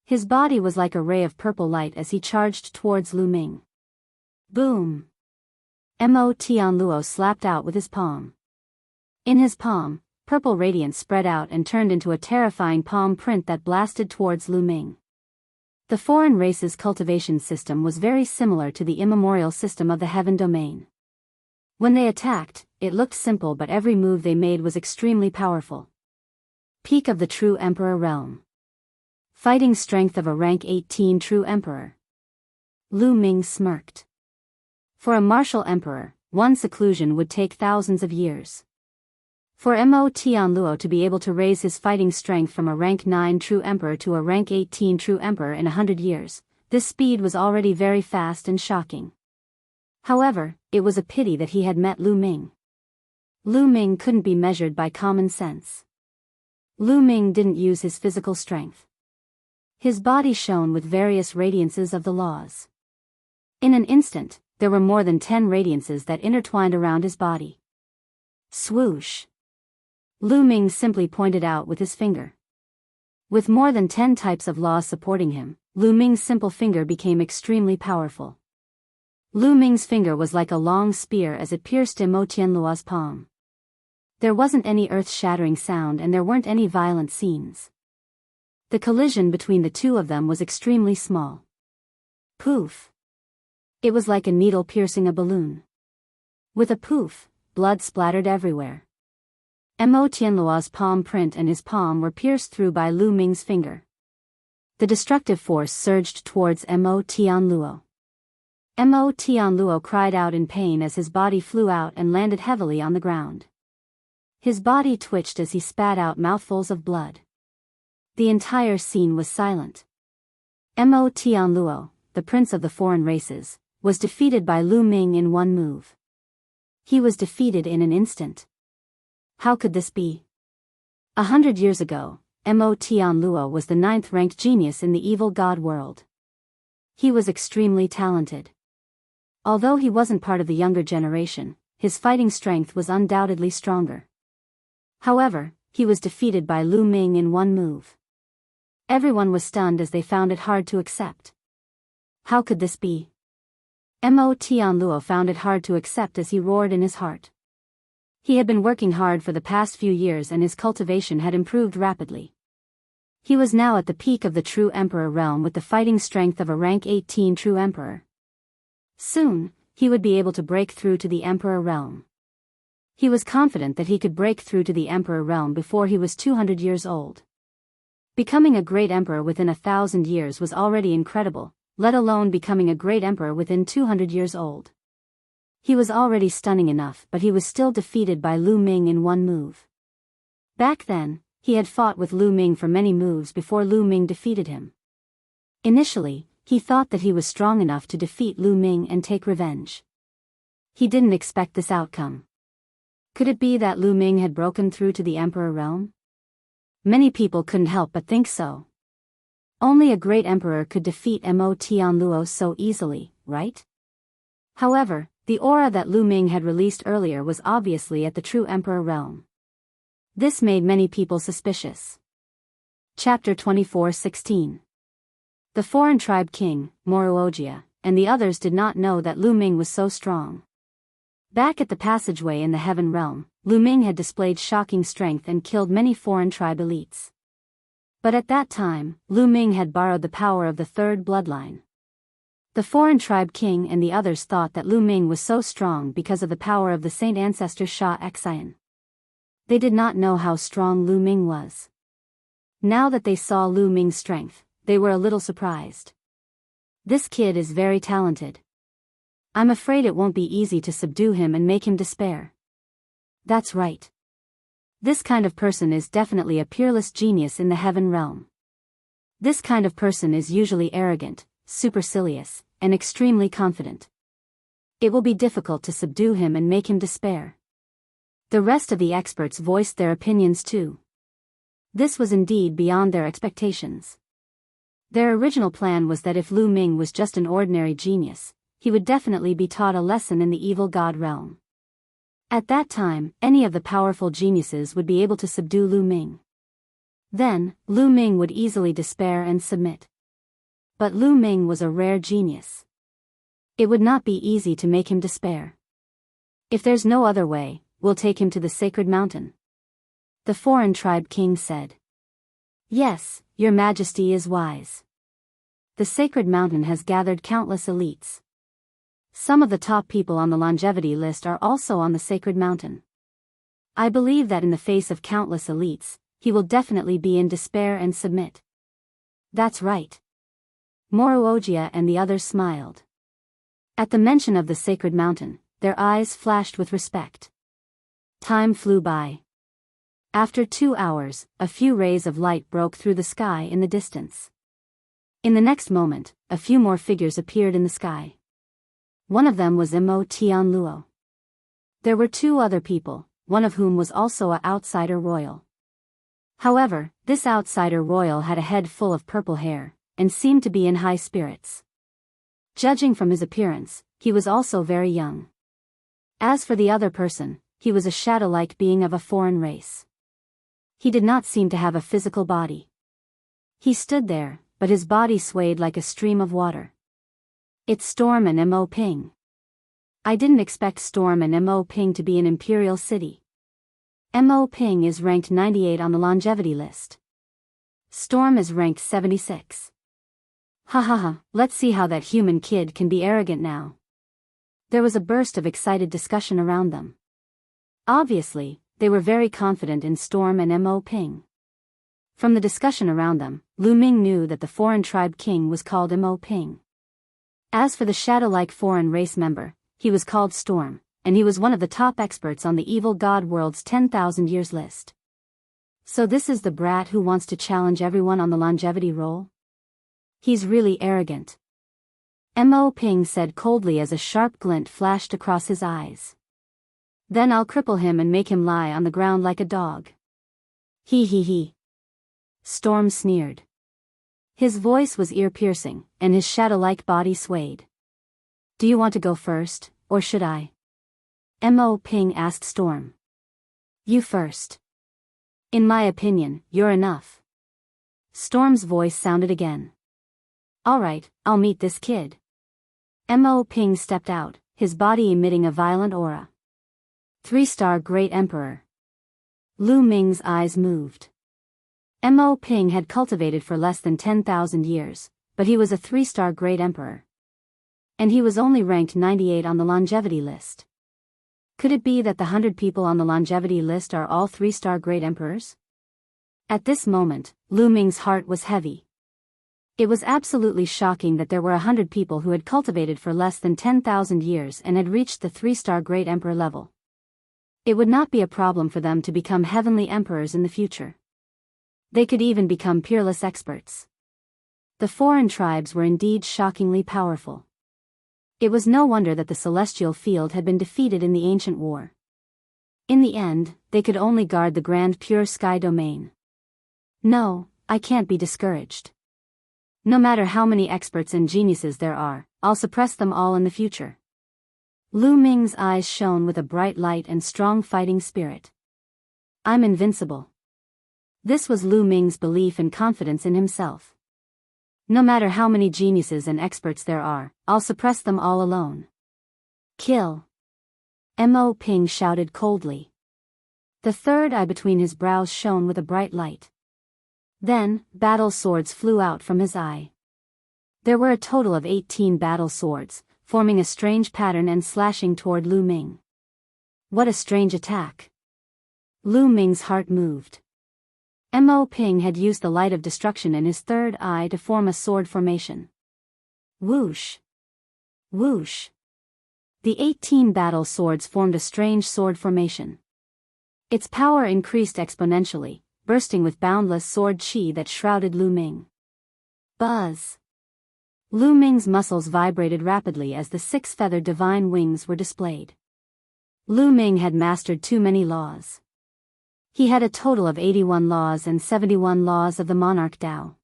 His body was like a ray of purple light as he charged towards Lu Ming. Boom! Mo Tianluo slapped out with his palm. In his palm, purple radiance spread out and turned into a terrifying palm print that blasted towards Lu Ming. The foreign race's cultivation system was very similar to the immemorial system of the Heaven Domain. When they attacked, it looked simple, but every move they made was extremely powerful. Peak of the True Emperor Realm. Fighting strength of a rank 18 True Emperor. Lu Ming smirked. For a martial emperor, one seclusion would take thousands of years. For Mo Tianluo to be able to raise his fighting strength from a rank 9 True Emperor to a rank 18 True Emperor in 100 years, this speed was already very fast and shocking. However, it was a pity that he had met Lu Ming. Lu Ming couldn't be measured by common sense. Lu Ming didn't use his physical strength. His body shone with various radiances of the laws. In an instant, there were more than 10 radiances that intertwined around his body. Swoosh! Lu Ming simply pointed out with his finger. With more than 10 types of laws supporting him, Lu Ming's simple finger became extremely powerful. Lu Ming's finger was like a long spear as it pierced Mo Tianluo's palm. There wasn't any earth-shattering sound and there weren't any violent scenes. The collision between the two of them was extremely small. Poof! It was like a needle piercing a balloon. With a poof, blood splattered everywhere. Mo Tianluo's palm print and his palm were pierced through by Lu Ming's finger. The destructive force surged towards Mo Tianluo. Mo Tianluo cried out in pain as his body flew out and landed heavily on the ground. His body twitched as he spat out mouthfuls of blood. The entire scene was silent. Mo Tianluo, the prince of the foreign races, was defeated by Lu Ming in one move. He was defeated in an instant. How could this be? 100 years ago, Mo Tianluo was the 9th-ranked genius in the evil god world. He was extremely talented. Although he wasn't part of the younger generation, his fighting strength was undoubtedly stronger. However, he was defeated by Lu Ming in one move. Everyone was stunned as they found it hard to accept. How could this be? Mo Tianluo found it hard to accept as he roared in his heart. He had been working hard for the past few years and his cultivation had improved rapidly. He was now at the peak of the True Emperor realm with the fighting strength of a rank 18 True Emperor. Soon, he would be able to break through to the Emperor realm. He was confident that he could break through to the Emperor realm before he was 200 years old. Becoming a great emperor within 1,000 years was already incredible, let alone becoming a great emperor within 200 years old. He was already stunning enough, but he was still defeated by Lu Ming in one move. Back then, he had fought with Lu Ming for many moves before Lu Ming defeated him. Initially, he thought that he was strong enough to defeat Lu Ming and take revenge. He didn't expect this outcome. Could it be that Lu Ming had broken through to the Emperor realm? Many people couldn't help but think so. Only a great emperor could defeat Mo Tianluo so easily, right? However, the aura that Lu Ming had released earlier was obviously at the True Emperor realm. This made many people suspicious. Chapter 24:16. The foreign tribe king, Moruogia, and the others did not know that Lu Ming was so strong. Back at the passageway in the Heaven realm, Lu Ming had displayed shocking strength and killed many foreign tribe elites. But at that time, Lu Ming had borrowed the power of the third bloodline. The foreign tribe king and the others thought that Lu Ming was so strong because of the power of the saint ancestor Sha Xian. They did not know how strong Lu Ming was. Now that they saw Lu Ming's strength, they were a little surprised. This kid is very talented. I'm afraid it won't be easy to subdue him and make him despair. That's right. This kind of person is definitely a peerless genius in the Heaven realm. This kind of person is usually arrogant, supercilious, and extremely confident. It will be difficult to subdue him and make him despair. The rest of the experts voiced their opinions too. This was indeed beyond their expectations. Their original plan was that if Lu Ming was just an ordinary genius, he would definitely be taught a lesson in the evil god realm. At that time, any of the powerful geniuses would be able to subdue Lu Ming. Then, Lu Ming would easily despair and submit. But Lu Ming was a rare genius. It would not be easy to make him despair. If there's no other way, we'll take him to the sacred mountain. The foreign tribe king said. Yes, your majesty is wise. The sacred mountain has gathered countless elites. Some of the top people on the longevity list are also on the sacred mountain. I believe that in the face of countless elites, he will definitely be in despair and submit. That's right. Moruogia and the others smiled. At the mention of the sacred mountain, their eyes flashed with respect. Time flew by. After 2 hours, a few rays of light broke through the sky in the distance. In the next moment, a few more figures appeared in the sky. One of them was Mo Tianluo. There were 2 other people, one of whom was also an outsider royal. However, this outsider royal had a head full of purple hair, and seemed to be in high spirits. Judging from his appearance, he was also very young. As for the other person, he was a shadow-like being of a foreign race. He did not seem to have a physical body. He stood there, but his body swayed like a stream of water. It's Storm and Mo Ping. I didn't expect Storm and Mo Ping to be in Imperial City. Mo Ping is ranked 98 on the longevity list. Storm is ranked 76. Ha ha ha, let's see how that human kid can be arrogant now. There was a burst of excited discussion around them. Obviously, they were very confident in Storm and Mo Ping. From the discussion around them, Lu Ming knew that the foreign tribe king was called Mo Ping. As for the shadow-like foreign race member, he was called Storm, and he was one of the top experts on the evil god world's 10,000 years list. So this is the brat who wants to challenge everyone on the longevity roll? He's really arrogant. Mo Ping said coldly as a sharp glint flashed across his eyes. Then I'll cripple him and make him lie on the ground like a dog. He he he. Storm sneered. His voice was ear-piercing, and his shadow-like body swayed. Do you want to go first, or should I? Mo Ping asked Storm. You first. In my opinion, you're enough. Storm's voice sounded again. Alright, I'll meet this kid. Mo Ping stepped out, his body emitting a violent aura. 3-star Great Emperor. Lu Ming's eyes moved. Mo Ping had cultivated for less than 10,000 years, but he was a 3-star Great Emperor. And he was only ranked 98 on the longevity list. Could it be that the 100 people on the longevity list are all 3-star Great Emperors? At this moment, Lu Ming's heart was heavy. It was absolutely shocking that there were 100 people who had cultivated for less than 10,000 years and had reached the 3-star Great Emperor level. It would not be a problem for them to become heavenly emperors in the future. They could even become peerless experts. The foreign tribes were indeed shockingly powerful. It was no wonder that the celestial field had been defeated in the ancient war. In the end, they could only guard the grand pure sky domain. No, I can't be discouraged. No matter how many experts and geniuses there are, I'll suppress them all in the future. Lu Ming's eyes shone with a bright light and strong fighting spirit. I'm invincible. This was Lu Ming's belief and confidence in himself. No matter how many geniuses and experts there are, I'll suppress them all alone. Kill. Mo Ping shouted coldly. The third eye between his brows shone with a bright light. Then, battle swords flew out from his eye. There were a total of 18 battle swords, forming a strange pattern and slashing toward Lu Ming. What a strange attack. Lu Ming's heart moved. Mo Ping had used the light of destruction in his third eye to form a sword formation. Whoosh! Whoosh! The 18 battle swords formed a strange sword formation. Its power increased exponentially, bursting with boundless sword chi that shrouded Lu Ming. Buzz. Lu Ming's muscles vibrated rapidly as the six-feathered divine wings were displayed. Lu Ming had mastered too many laws. He had a total of 81 laws and 71 laws of the monarch Tao.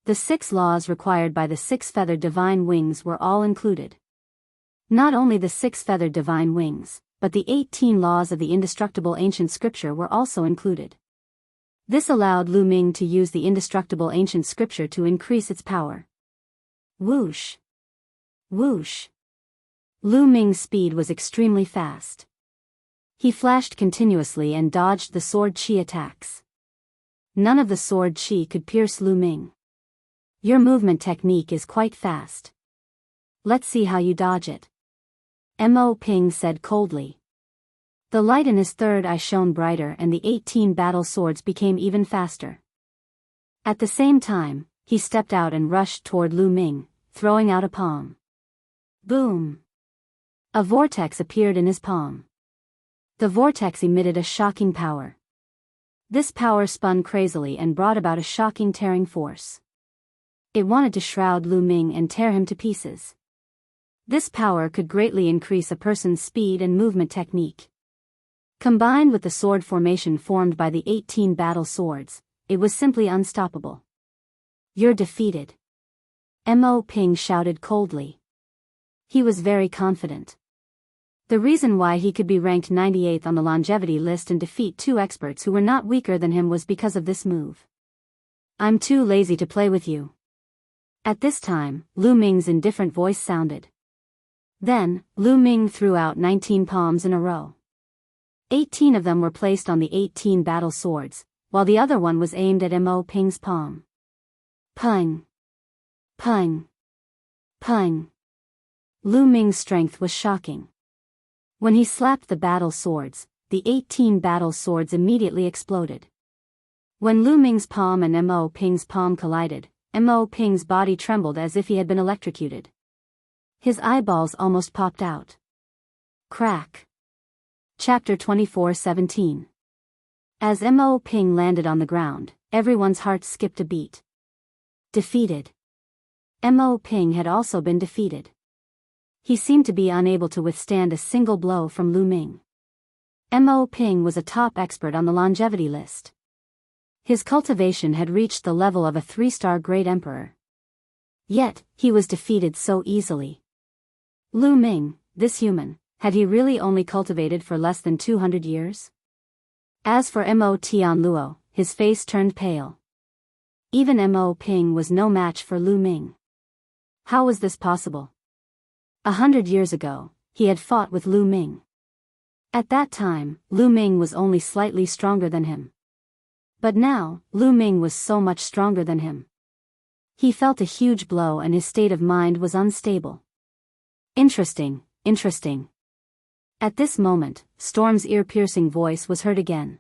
The 6 laws required by the six-feathered divine wings were all included. Not only the 6 feathered divine wings, but the 18 laws of the indestructible ancient scripture were also included. This allowed Lu Ming to use the indestructible ancient scripture to increase its power. Whoosh! Whoosh! Lu Ming's speed was extremely fast. He flashed continuously and dodged the sword chi attacks. None of the sword chi could pierce Lu Ming. Your movement technique is quite fast. Let's see how you dodge it. Mo Ping said coldly. The light in his third eye shone brighter and the 18 battle swords became even faster. At the same time, he stepped out and rushed toward Lu Ming, throwing out a palm. Boom! A vortex appeared in his palm. The vortex emitted a shocking power. This power spun crazily and brought about a shocking tearing force. It wanted to shroud Lu Ming and tear him to pieces. This power could greatly increase a person's speed and movement technique. Combined with the sword formation formed by the 18 battle swords, it was simply unstoppable. You're defeated. Mo Ping shouted coldly. He was very confident. The reason why he could be ranked 98th on the longevity list and defeat 2 experts who were not weaker than him was because of this move. I'm too lazy to play with you. At this time, Lu Ming's indifferent voice sounded. Then, Lu Ming threw out 19 palms in a row. 18 of them were placed on the 18 battle swords, while the other one was aimed at Mo Ping's palm. Pung! Pung! Pung! Lu Ming's strength was shocking. When he slapped the battle swords, the 18 battle swords immediately exploded. When Lu Ming's palm and Mo Ping's palm collided, Mo Ping's body trembled as if he had been electrocuted. His eyeballs almost popped out. Crack. Chapter 24:17. As Mo Ping landed on the ground, everyone's heart skipped a beat. Defeated. Mo Ping had also been defeated. He seemed to be unable to withstand a single blow from Lu Ming. Mo Ping was a top expert on the longevity list. His cultivation had reached the level of a 3-star great emperor. Yet, he was defeated so easily. Lu Ming, this human, had he really only cultivated for less than 200 years? As for Mo Tianluo, his face turned pale. Even Mo Ping was no match for Lu Ming. How was this possible? 100 years ago, he had fought with Lu Ming. At that time, Lu Ming was only slightly stronger than him. But now, Lu Ming was so much stronger than him. He felt a huge blow and his state of mind was unstable. Interesting, interesting. At this moment, Storm's ear-piercing voice was heard again.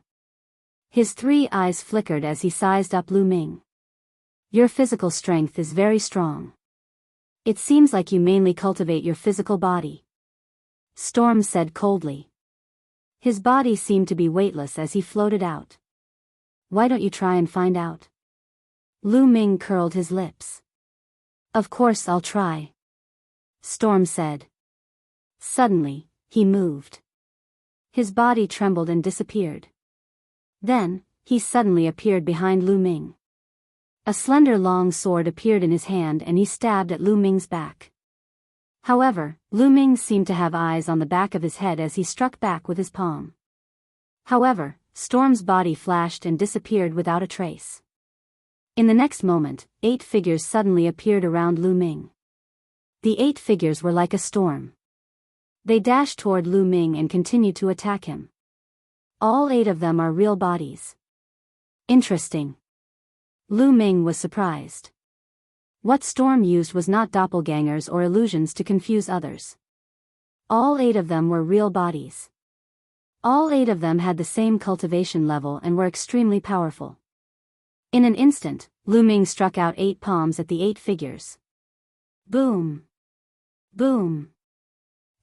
His 3 eyes flickered as he sized up Lu Ming. Your physical strength is very strong. It seems like you mainly cultivate your physical body. Storm said coldly. His body seemed to be weightless as he floated out. Why don't you try and find out? Lu Ming curled his lips. Of course I'll try. Storm said. Suddenly, he moved. His body trembled and disappeared. Then, he suddenly appeared behind Lu Ming. A slender long sword appeared in his hand and he stabbed at Lu Ming's back. However, Lu Ming seemed to have eyes on the back of his head as he struck back with his palm. However, Storm's body flashed and disappeared without a trace. In the next moment, 8 figures suddenly appeared around Lu Ming. The 8 figures were like a storm. They dashed toward Lu Ming and continued to attack him. All 8 of them are real bodies. Interesting. Lu Ming was surprised. What Storm used was not doppelgangers or illusions to confuse others. All 8 of them were real bodies. All 8 of them had the same cultivation level and were extremely powerful. In an instant, Lu Ming struck out 8 palms at the 8 figures. Boom! Boom!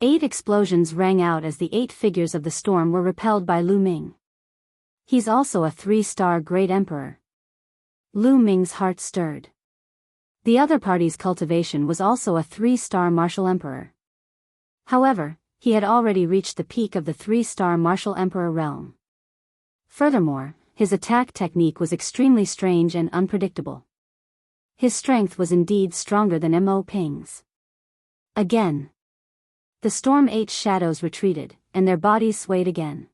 8 explosions rang out as the 8 figures of the storm were repelled by Lu Ming. He's also a 3-star great emperor. Lu Ming's heart stirred. The other party's cultivation was also a 3-star martial emperor. However, he had already reached the peak of the 3-star martial emperor realm. Furthermore, his attack technique was extremely strange and unpredictable. His strength was indeed stronger than Mo Ping's. Again. The Storm 8 shadows retreated, and their bodies swayed again.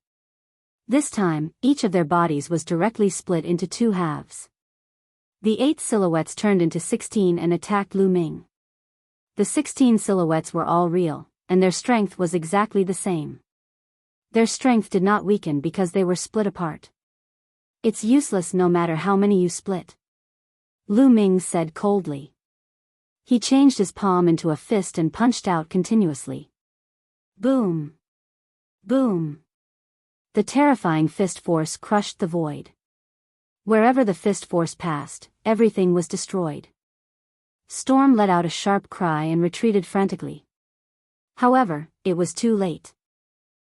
This time, each of their bodies was directly split into 2 halves. The 8 silhouettes turned into 16 and attacked Lu Ming. The 16 silhouettes were all real, and their strength was exactly the same. Their strength did not weaken because they were split apart. It's useless no matter how many you split, Lu Ming said coldly. He changed his palm into a fist and punched out continuously. Boom! Boom! The terrifying fist force crushed the void. Wherever the fist force passed, everything was destroyed. Storm let out a sharp cry and retreated frantically. However, it was too late.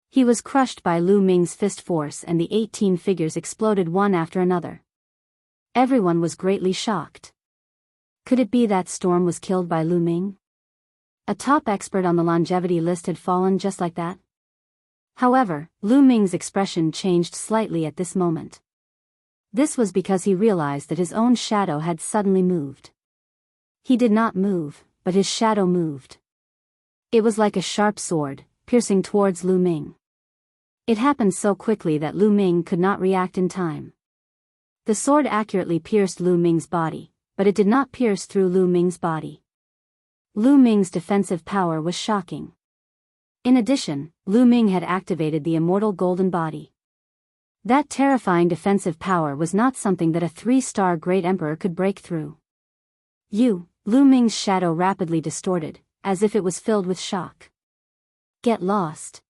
He was crushed by Lu Ming's fist force and the 18 figures exploded one after another. Everyone was greatly shocked. Could it be that Storm was killed by Lu Ming? A top expert on the longevity list had fallen just like that? However, Lu Ming's expression changed slightly at this moment. This was because he realized that his own shadow had suddenly moved. He did not move, but his shadow moved. It was like a sharp sword, piercing towards Lu Ming. It happened so quickly that Lu Ming could not react in time. The sword accurately pierced Lu Ming's body, but it did not pierce through Lu Ming's body. Lu Ming's defensive power was shocking. In addition, Lu Ming had activated the immortal golden body. That terrifying defensive power was not something that a 3-star great emperor could break through. Lu Ming's shadow rapidly distorted, as if it was filled with shock. Get lost.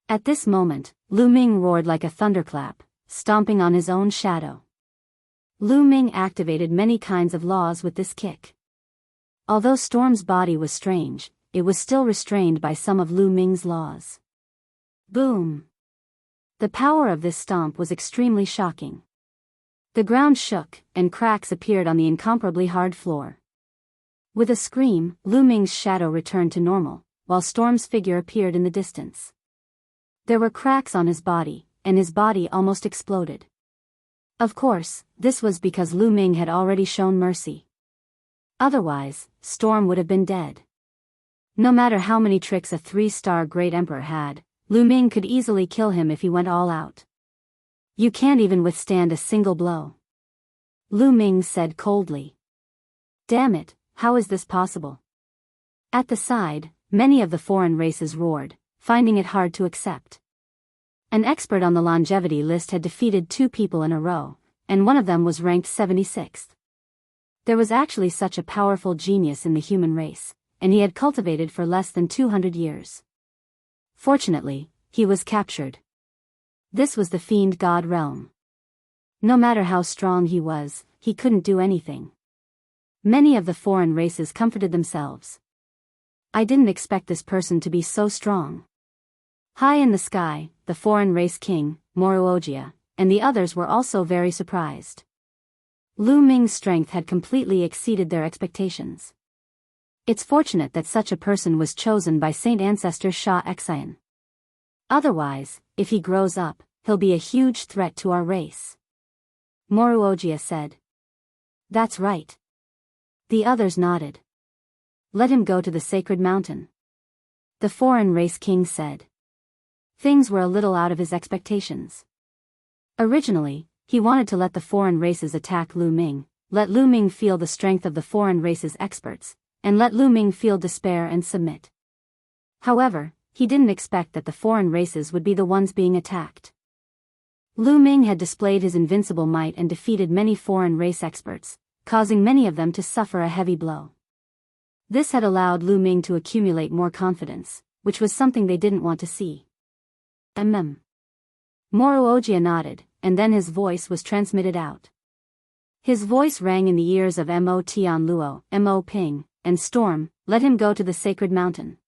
At this moment, Lu Ming roared like a thunderclap, stomping on his own shadow. Lu Ming activated many kinds of laws with this kick. Although Storm's body was strange, it was still restrained by some of Lu Ming's laws. Boom! The power of this stomp was extremely shocking. The ground shook, and cracks appeared on the incomparably hard floor. With a scream, Lu Ming's shadow returned to normal, while Storm's figure appeared in the distance. There were cracks on his body, and his body almost exploded. Of course, this was because Lu Ming had already shown mercy. Otherwise, Storm would have been dead. No matter how many tricks a 3-star great emperor had, Lu Ming could easily kill him if he went all out. You can't even withstand a single blow, Lu Ming said coldly. Damn it, how is this possible? At the side, many of the foreign races roared, finding it hard to accept. An expert on the longevity list had defeated 2 people in a row, and one of them was ranked 76th. There was actually such a powerful genius in the human race, and he had cultivated for less than 200 years. Fortunately, he was captured. This was the fiend god realm. No matter how strong he was, he couldn't do anything. Many of the foreign races comforted themselves. I didn't expect this person to be so strong. High in the sky, the foreign race king, Moruogia, and the others were also very surprised. Lu Ming's strength had completely exceeded their expectations. It's fortunate that such a person was chosen by Saint Ancestor Sha Xian. Otherwise, if he grows up, he'll be a huge threat to our race. Moruogia said. That's right. The others nodded. Let him go to the sacred mountain, the foreign race king said. Things were a little out of his expectations. Originally, he wanted to let the foreign races attack Lu Ming, let Lu Ming feel the strength of the foreign races' experts, and let Lu Ming feel despair and submit. However, he didn't expect that the foreign races would be the ones being attacked. Lu Ming had displayed his invincible might and defeated many foreign race experts, causing many of them to suffer a heavy blow. This had allowed Lu Ming to accumulate more confidence, which was something they didn't want to see. Moruogia nodded, and then his voice was transmitted out. His voice rang in the ears of Mo Tianluo, Mo Ping, and Storm. Let him go to the sacred mountain.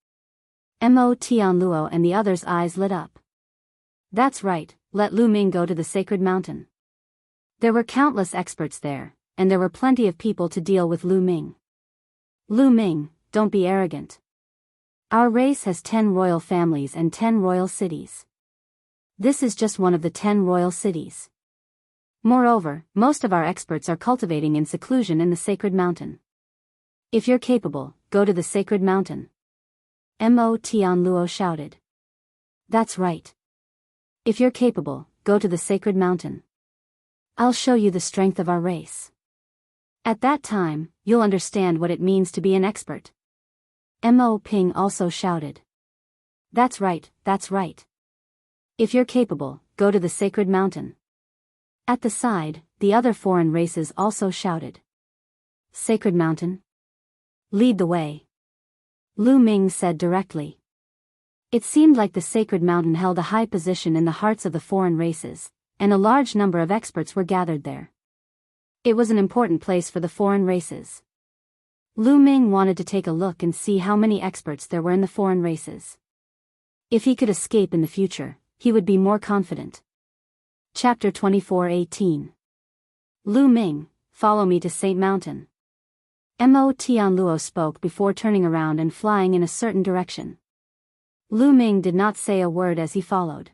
Mo Tianluo and the others' eyes lit up. That's right, let Lu Ming go to the sacred mountain. There were countless experts there, and there were plenty of people to deal with Lu Ming. Lu Ming, don't be arrogant. Our race has 10 royal families and 10 royal cities. This is just one of the 10 royal cities. Moreover, most of our experts are cultivating in seclusion in the sacred mountain. If you're capable, go to the sacred mountain. Mo Tianluo shouted. That's right. If you're capable, go to the sacred mountain. I'll show you the strength of our race. At that time, you'll understand what it means to be an expert. Mo Ping also shouted. That's right, that's right. If you're capable, go to the sacred mountain. At the side, the other foreign races also shouted. Sacred mountain? Lead the way. Lu Ming said directly. It seemed like the sacred mountain held a high position in the hearts of the foreign races, and a large number of experts were gathered there. It was an important place for the foreign races. Lu Ming wanted to take a look and see how many experts there were in the foreign races. If he could escape in the future, he would be more confident. Chapter 24:18. Lu Ming, follow me to Saint Mountain. Mo Tianluo spoke before turning around and flying in a certain direction. Lu Ming did not say a word as he followed.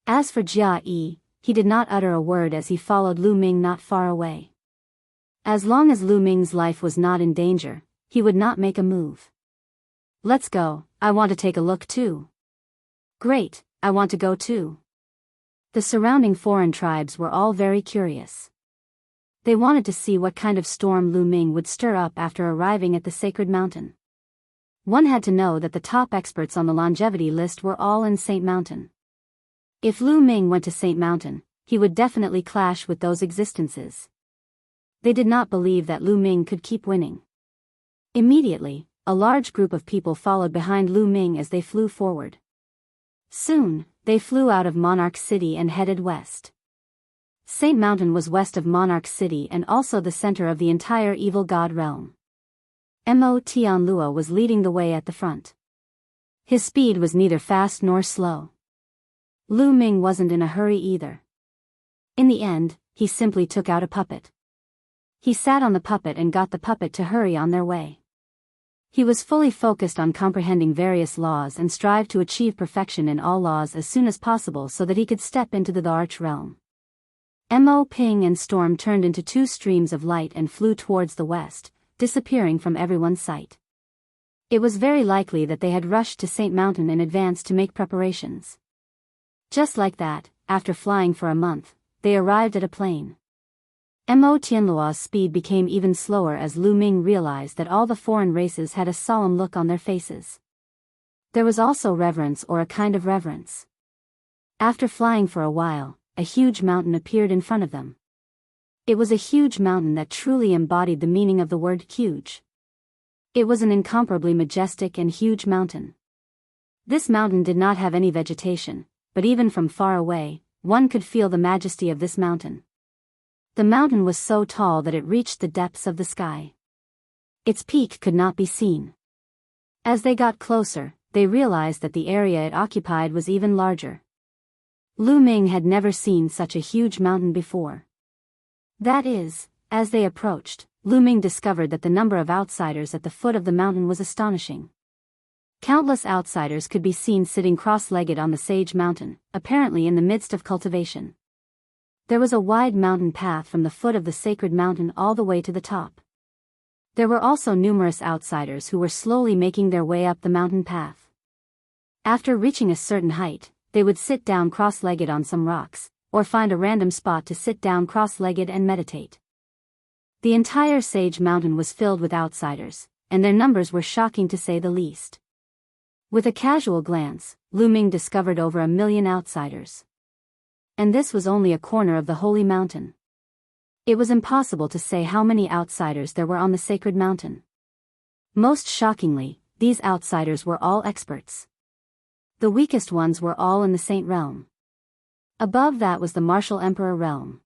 As for Jia Yi, he did not utter a word as he followed Lu Ming not far away. As long as Lu Ming's life was not in danger, he would not make a move. Let's go, I want to take a look too. Great, I want to go too. The surrounding foreign tribes were all very curious. They wanted to see what kind of storm Lu Ming would stir up after arriving at the sacred mountain. One had to know that the top experts on the longevity list were all in Saint Mountain. If Lu Ming went to Saint Mountain, he would definitely clash with those existences. They did not believe that Lu Ming could keep winning. Immediately, a large group of people followed behind Lu Ming as they flew forward. Soon, they flew out of Monarch City and headed west. Saint Mountain was west of Monarch City and also the center of the entire evil god realm. Mo Tianluo was leading the way at the front. His speed was neither fast nor slow. Lu Ming wasn't in a hurry either. In the end, he simply took out a puppet. He sat on the puppet and got the puppet to hurry on their way. He was fully focused on comprehending various laws and strived to achieve perfection in all laws as soon as possible so that he could step into the arch realm. Mo Ping and Storm turned into two streams of light and flew towards the west, disappearing from everyone's sight. It was very likely that they had rushed to Saint Mountain in advance to make preparations. Just like that, after flying for a month, they arrived at a plain. Mo Tianluo's speed became even slower as Lu Ming realized that all the foreign races had a solemn look on their faces. There was also reverence or a kind of reverence. After flying for a while, a huge mountain appeared in front of them. It was a huge mountain that truly embodied the meaning of the word huge. It was an incomparably majestic and huge mountain. This mountain did not have any vegetation, but even from far away, one could feel the majesty of this mountain. The mountain was so tall that it reached the depths of the sky. Its peak could not be seen. As they got closer, they realized that the area it occupied was even larger. Lu Ming had never seen such a huge mountain before. That is, as they approached, Lu Ming discovered that the number of outsiders at the foot of the mountain was astonishing. Countless outsiders could be seen sitting cross-legged on the sage mountain, apparently in the midst of cultivation. There was a wide mountain path from the foot of the sacred mountain all the way to the top. There were also numerous outsiders who were slowly making their way up the mountain path. After reaching a certain height, they would sit down cross-legged on some rocks, or find a random spot to sit down cross-legged and meditate. The entire Sage Mountain was filled with outsiders, and their numbers were shocking to say the least. With a casual glance, Lu Ming discovered over 1 million outsiders. And this was only a corner of the holy mountain. It was impossible to say how many outsiders there were on the sacred mountain. Most shockingly, these outsiders were all experts. The weakest ones were all in the Saint Realm. Above that was the Martial Emperor realm.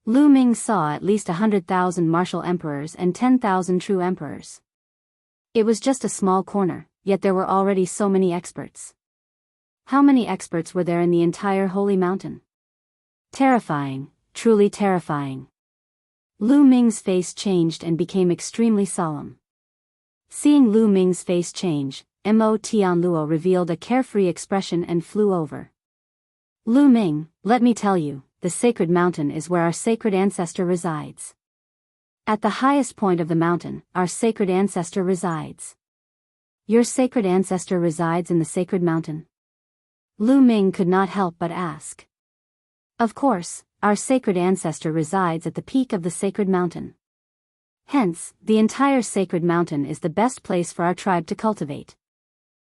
Lu Ming saw at least 100,000 martial emperors and 10,000 true emperors. It was just a small corner, yet there were already so many experts. How many experts were there in the entire holy mountain? Terrifying, truly terrifying. Lu Ming's face changed and became extremely solemn. Seeing Lu Ming's face change, Mo Tianluo revealed a carefree expression and flew over. Lu Ming, let me tell you, the sacred mountain is where our sacred ancestor resides. At the highest point of the mountain, our sacred ancestor resides. Your sacred ancestor resides in the sacred mountain? Lu Ming could not help but ask. Of course, our sacred ancestor resides at the peak of the sacred mountain. Hence, the entire sacred mountain is the best place for our tribe to cultivate.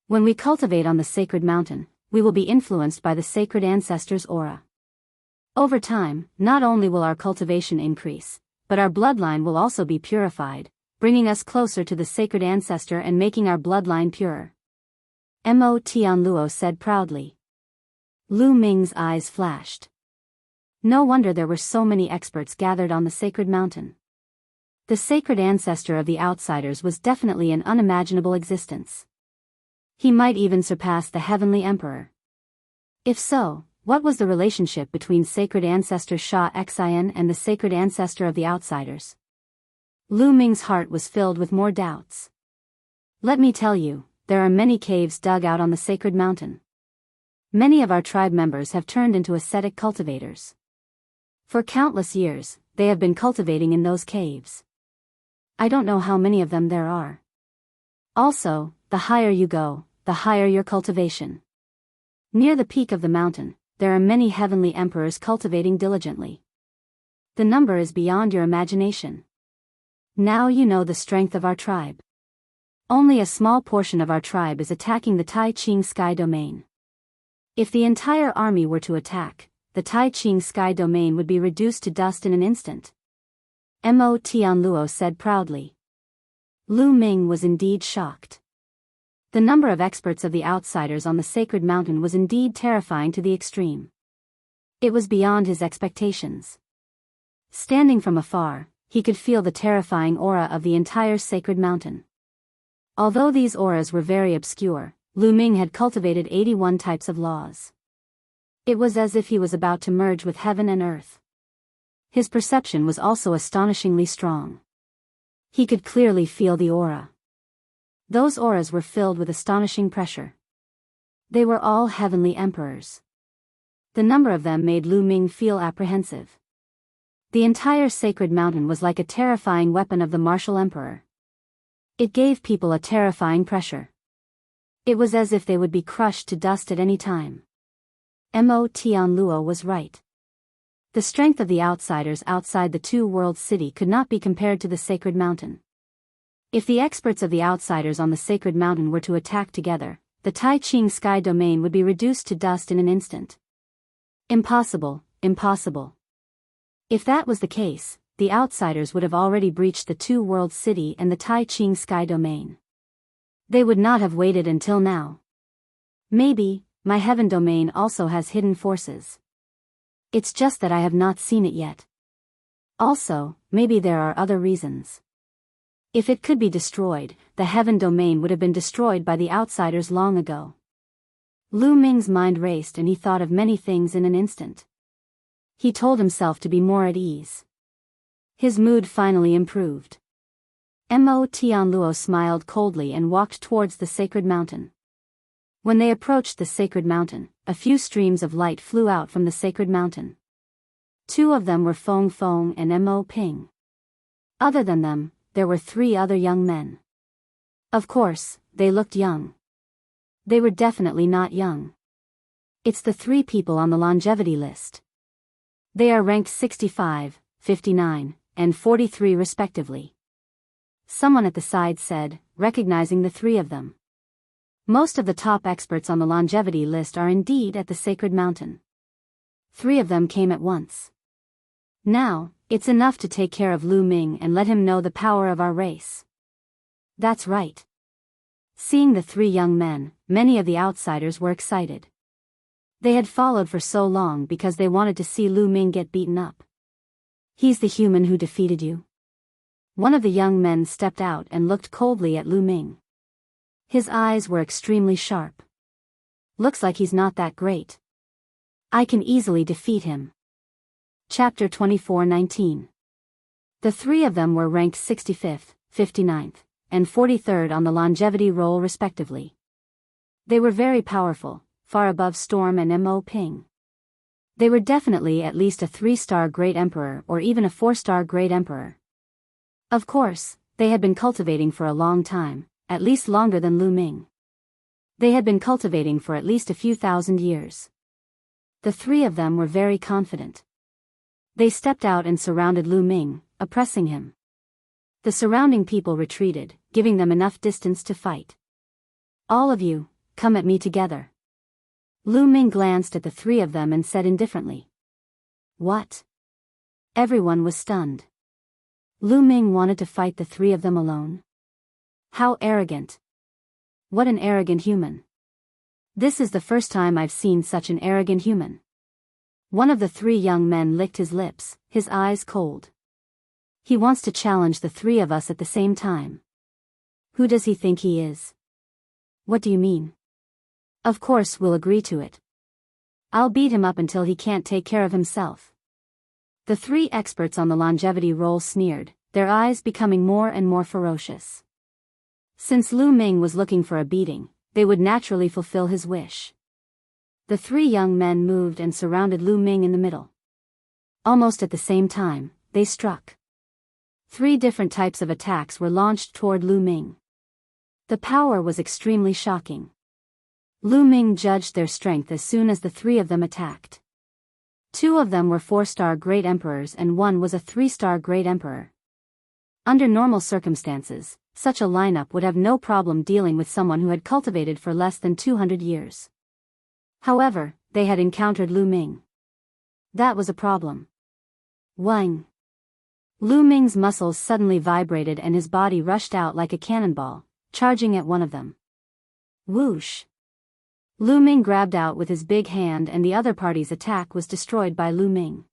When we cultivate on the sacred mountain, we will be influenced by the sacred ancestor's aura. Over time, not only will our cultivation increase, but our bloodline will also be purified, bringing us closer to the sacred ancestor and making our bloodline purer. Mo Tianluo said proudly. Lu Ming's eyes flashed. No wonder there were so many experts gathered on the sacred mountain. The sacred ancestor of the outsiders was definitely an unimaginable existence. He might even surpass the heavenly emperor. If so, what was the relationship between sacred ancestor Sha Xian and the sacred ancestor of the outsiders? Lu Ming's heart was filled with more doubts. Let me tell you, there are many caves dug out on the sacred mountain. Many of our tribe members have turned into ascetic cultivators. For countless years, they have been cultivating in those caves. I don't know how many of them there are. Also, the higher you go, the higher your cultivation. Near the peak of the mountain, there are many heavenly emperors cultivating diligently. The number is beyond your imagination. Now you know the strength of our tribe. Only a small portion of our tribe is attacking the Tai Ching Sky Domain. If the entire army were to attack, the Tai Ching Sky Domain would be reduced to dust in an instant. Mo Tianluo said proudly. Lu Ming was indeed shocked. The number of experts of the outsiders on the sacred mountain was indeed terrifying to the extreme. It was beyond his expectations. Standing from afar, he could feel the terrifying aura of the entire sacred mountain. Although these auras were very obscure, Lu Ming had cultivated 81 types of laws. It was as if he was about to merge with heaven and earth. His perception was also astonishingly strong. He could clearly feel the aura. Those auras were filled with astonishing pressure. They were all heavenly emperors. The number of them made Lu Ming feel apprehensive. The entire sacred mountain was like a terrifying weapon of the martial emperor. It gave people a terrifying pressure. It was as if they would be crushed to dust at any time. Mo Tianluo was right. The strength of the outsiders outside the two-world city could not be compared to the sacred mountain. If the experts of the outsiders on the sacred mountain were to attack together, the Tai Ching Sky Domain would be reduced to dust in an instant. Impossible, impossible. If that was the case, the outsiders would have already breached the two-world city and the Tai Ching Sky Domain. They would not have waited until now. Maybe, my heaven domain also has hidden forces. It's just that I have not seen it yet. Also, maybe there are other reasons. If it could be destroyed, the heaven domain would have been destroyed by the outsiders long ago. Lu Ming's mind raced and he thought of many things in an instant. He told himself to be more at ease. His mood finally improved. Mo Tianluo smiled coldly and walked towards the sacred mountain. When they approached the sacred mountain, a few streams of light flew out from the sacred mountain. Two of them were Feng Feng and Mo Ping. Other than them, there were 3 other young men. Of course, they looked young. They were definitely not young. It's the 3 people on the longevity list. They are ranked 65, 59, and 43 respectively. Someone at the side said, recognizing the 3 of them. Most of the top experts on the longevity list are indeed at the sacred mountain. 3 of them came at once. Now, it's enough to take care of Lu Ming and let him know the power of our race. That's right. Seeing the 3 young men, many of the outsiders were excited. They had followed for so long because they wanted to see Lu Ming get beaten up. He's the human who defeated you? One of the young men stepped out and looked coldly at Lu Ming. His eyes were extremely sharp. Looks like he's not that great. I can easily defeat him. Chapter 24:19. The three of them were ranked 65th, 59th, and 43rd on the longevity roll respectively. They were very powerful, far above Storm and Mo Ping. They were definitely at least a 3-star Great Emperor or even a 4-star Great Emperor. Of course, they had been cultivating for a long time, at least longer than Lu Ming. They had been cultivating for at least a few thousand years. The three of them were very confident. They stepped out and surrounded Lu Ming, oppressing him. The surrounding people retreated, giving them enough distance to fight. All of you, come at me together. Lu Ming glanced at the three of them and said indifferently. What? Everyone was stunned. Lu Ming wanted to fight the three of them alone? How arrogant. What an arrogant human. This is the first time I've seen such an arrogant human. One of the three young men licked his lips, his eyes cold. He wants to challenge the three of us at the same time. Who does he think he is? What do you mean? Of course we'll agree to it. I'll beat him up until he can't take care of himself. The three experts on the longevity roll sneered, their eyes becoming more and more ferocious. Since Lu Ming was looking for a beating, they would naturally fulfill his wish. The three young men moved and surrounded Lu Ming in the middle. Almost at the same time, they struck. 3 different types of attacks were launched toward Lu Ming. The power was extremely shocking. Lu Ming judged their strength as soon as the 3 of them attacked. 2 of them were 4-star Great Emperors and 1 was a 3-star Great Emperor. Under normal circumstances, such a lineup would have no problem dealing with someone who had cultivated for less than 200 years. However, they had encountered Lu Ming. That was a problem. Wang. Lu Ming's muscles suddenly vibrated and his body rushed out like a cannonball, charging at one of them. Whoosh! Lu Ming grabbed out with his big hand and the other party's attack was destroyed by Lu Ming.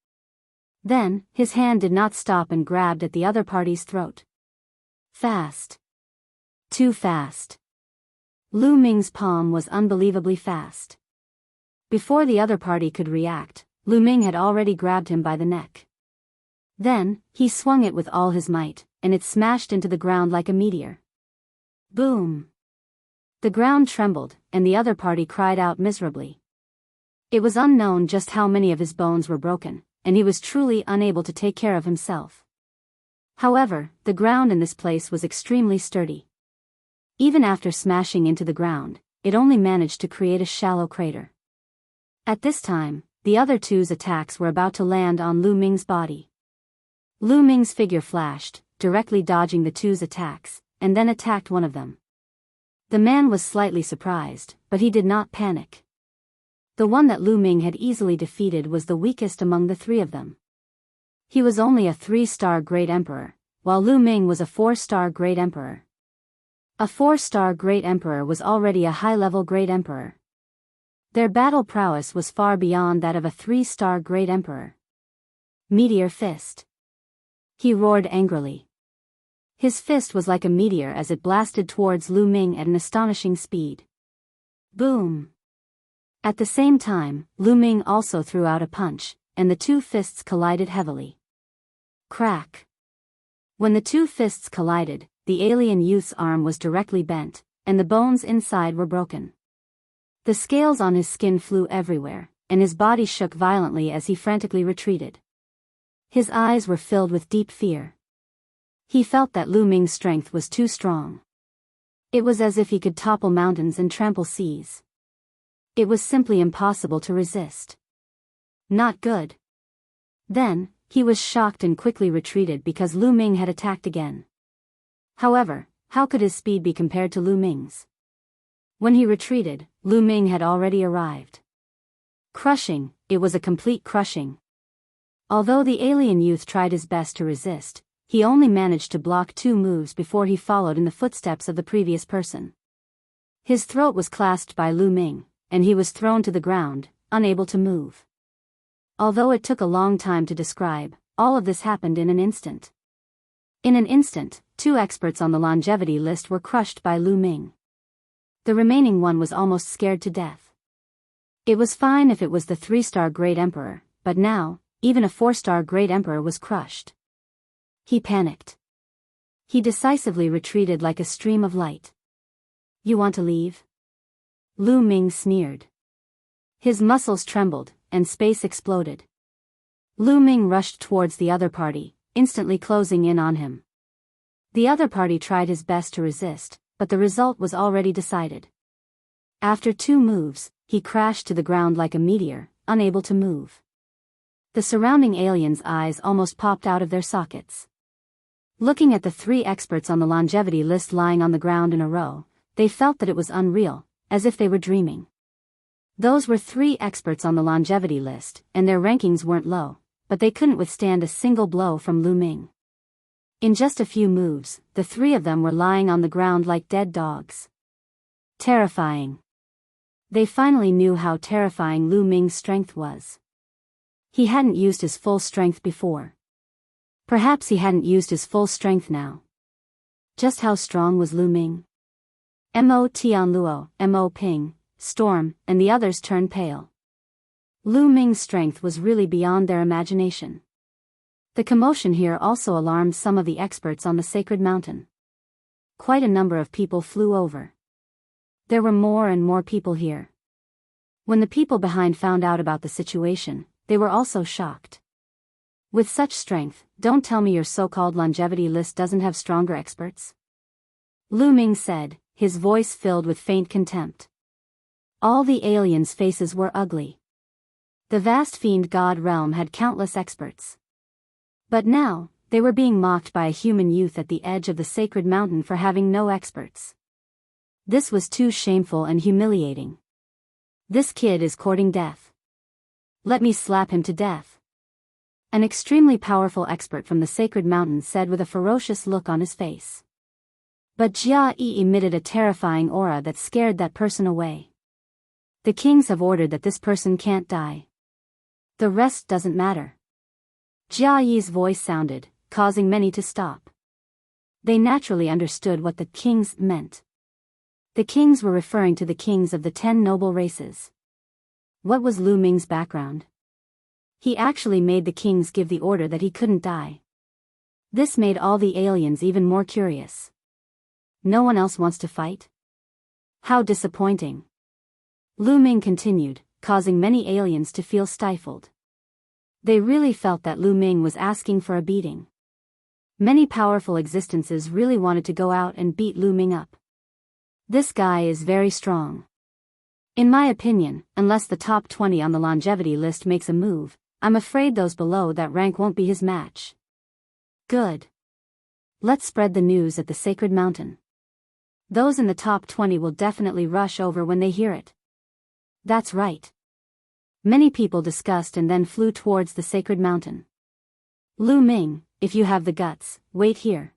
Then, his hand did not stop and grabbed at the other party's throat. Fast. Too fast. Lu Ming's palm was unbelievably fast. Before the other party could react, Lu Ming had already grabbed him by the neck. Then, he swung it with all his might, and it smashed into the ground like a meteor. Boom! The ground trembled, and the other party cried out miserably. It was unknown just how many of his bones were broken, and he was truly unable to take care of himself. However, the ground in this place was extremely sturdy. Even after smashing into the ground, it only managed to create a shallow crater. At this time, the other two's attacks were about to land on Lu Ming's body. Lu Ming's figure flashed, directly dodging the two's attacks, and then attacked one of them. The man was slightly surprised, but he did not panic. The one that Lu Ming had easily defeated was the weakest among the 3 of them. He was only a 3-star Great Emperor, while Lu Ming was a 4-star Great Emperor. A 4-star Great Emperor was already a high-level Great Emperor. Their battle prowess was far beyond that of a 3-star Great Emperor. Meteor Fist. He roared angrily. His fist was like a meteor as it blasted towards Lu Ming at an astonishing speed. Boom! At the same time, Lu Ming also threw out a punch, and the 2 fists collided heavily. Crack! When the 2 fists collided, the alien youth's arm was directly bent, and the bones inside were broken. The scales on his skin flew everywhere, and his body shook violently as he frantically retreated. His eyes were filled with deep fear. He felt that Lu Ming's strength was too strong. It was as if he could topple mountains and trample seas. It was simply impossible to resist. Not good. Then, he was shocked and quickly retreated because Lu Ming had attacked again. However, how could his speed be compared to Lu Ming's? When he retreated, Lu Ming had already arrived. Crushing, it was a complete crushing. Although the alien youth tried his best to resist, he only managed to block 2 moves before he followed in the footsteps of the previous person. His throat was clasped by Lu Ming, and he was thrown to the ground, unable to move. Although it took a long time to describe, all of this happened in an instant. In an instant, 2 experts on the longevity list were crushed by Lu Ming. The remaining one was almost scared to death. It was fine if it was the 3-star Great Emperor, but now, even a 4-star Great Emperor was crushed. He panicked. He decisively retreated like a stream of light. You want to leave? Lu Ming sneered. His muscles trembled, and space exploded. Lu Ming rushed towards the other party, instantly closing in on him. The other party tried his best to resist, but the result was already decided. After 2 moves, he crashed to the ground like a meteor, unable to move. The surrounding aliens' eyes almost popped out of their sockets. Looking at the 3 experts on the longevity list lying on the ground in a row, they felt that it was unreal, as if they were dreaming. Those were 3 experts on the longevity list, and their rankings weren't low, but they couldn't withstand a single blow from Lu Ming. In just a few moves, the 3 of them were lying on the ground like dead dogs. Terrifying. They finally knew how terrifying Lu Ming's strength was. He hadn't used his full strength before. Perhaps he hadn't used his full strength now. Just how strong was Lu Ming? Mo Tianluo, Mo Ping, Storm, and the others turned pale. Lu Ming's strength was really beyond their imagination. The commotion here also alarmed some of the experts on the sacred mountain. Quite a number of people flew over. There were more and more people here. When the people behind found out about the situation, they were also shocked. With such strength, don't tell me your so-called longevity list doesn't have stronger experts? Lu Ming said, his voice filled with faint contempt. All the aliens' faces were ugly. The vast fiend god realm had countless experts. But now, they were being mocked by a human youth at the edge of the sacred mountain for having no experts. This was too shameful and humiliating. This kid is courting death. Let me slap him to death. An extremely powerful expert from the sacred mountain said with a ferocious look on his face. But Jia Yi emitted a terrifying aura that scared that person away. The kings have ordered that this person can't die. The rest doesn't matter. Jia Yi's voice sounded, causing many to stop. They naturally understood what the kings meant. The kings were referring to the kings of the 10 noble races. What was Lu Ming's background? He actually made the kings give the order that he couldn't die. This made all the aliens even more curious. No one else wants to fight? How disappointing. Lu Ming continued, causing many aliens to feel stifled. They really felt that Lu Ming was asking for a beating. Many powerful existences really wanted to go out and beat Lu Ming up. This guy is very strong. In my opinion, unless the top 20 on the longevity list makes a move, I'm afraid those below that rank won't be his match. Good. Let's spread the news at the sacred mountain. Those in the top 20 will definitely rush over when they hear it. That's right. Many people discussed and then flew towards the sacred mountain. Lu Ming, if you have the guts, wait here.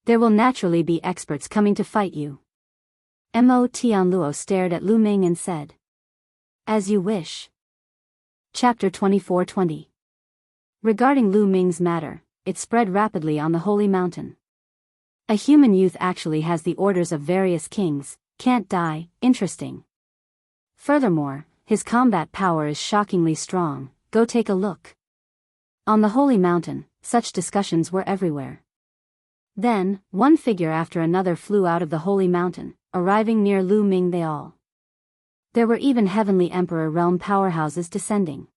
There will naturally be experts coming to fight you. Mo Tianluo stared at Lu Ming and said. As you wish. Chapter 24:20. Regarding Lu Ming's matter, it spread rapidly on the holy mountain. A human youth actually has the orders of various kings, can't die, interesting. Furthermore, his combat power is shockingly strong, go take a look. On the holy mountain, such discussions were everywhere. Then, one figure after another flew out of the holy mountain, arriving near Lu Ming they all. There were even heavenly emperor realm powerhouses descending.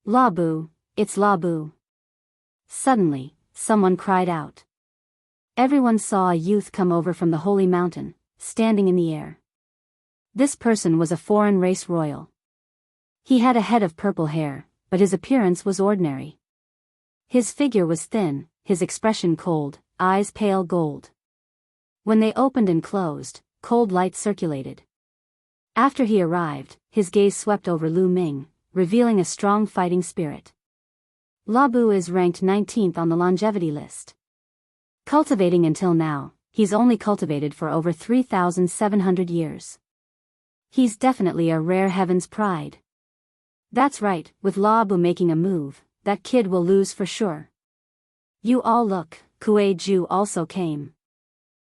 La Bu, it's La Bu. Suddenly, someone cried out. Everyone saw a youth come over from the holy mountain, standing in the air. This person was a foreign race royal. He had a head of purple hair, but his appearance was ordinary. His figure was thin, his expression cold, eyes pale gold. When they opened and closed, cold light circulated. After he arrived, his gaze swept over Lu Ming, revealing a strong fighting spirit. La Bu is ranked 19th on the longevity list. Cultivating until now, he's only cultivated for over 3,700 years. He's definitely a rare heaven's pride. That's right, with La Bu making a move, that kid will lose for sure. You all look, Kuei Ju also came.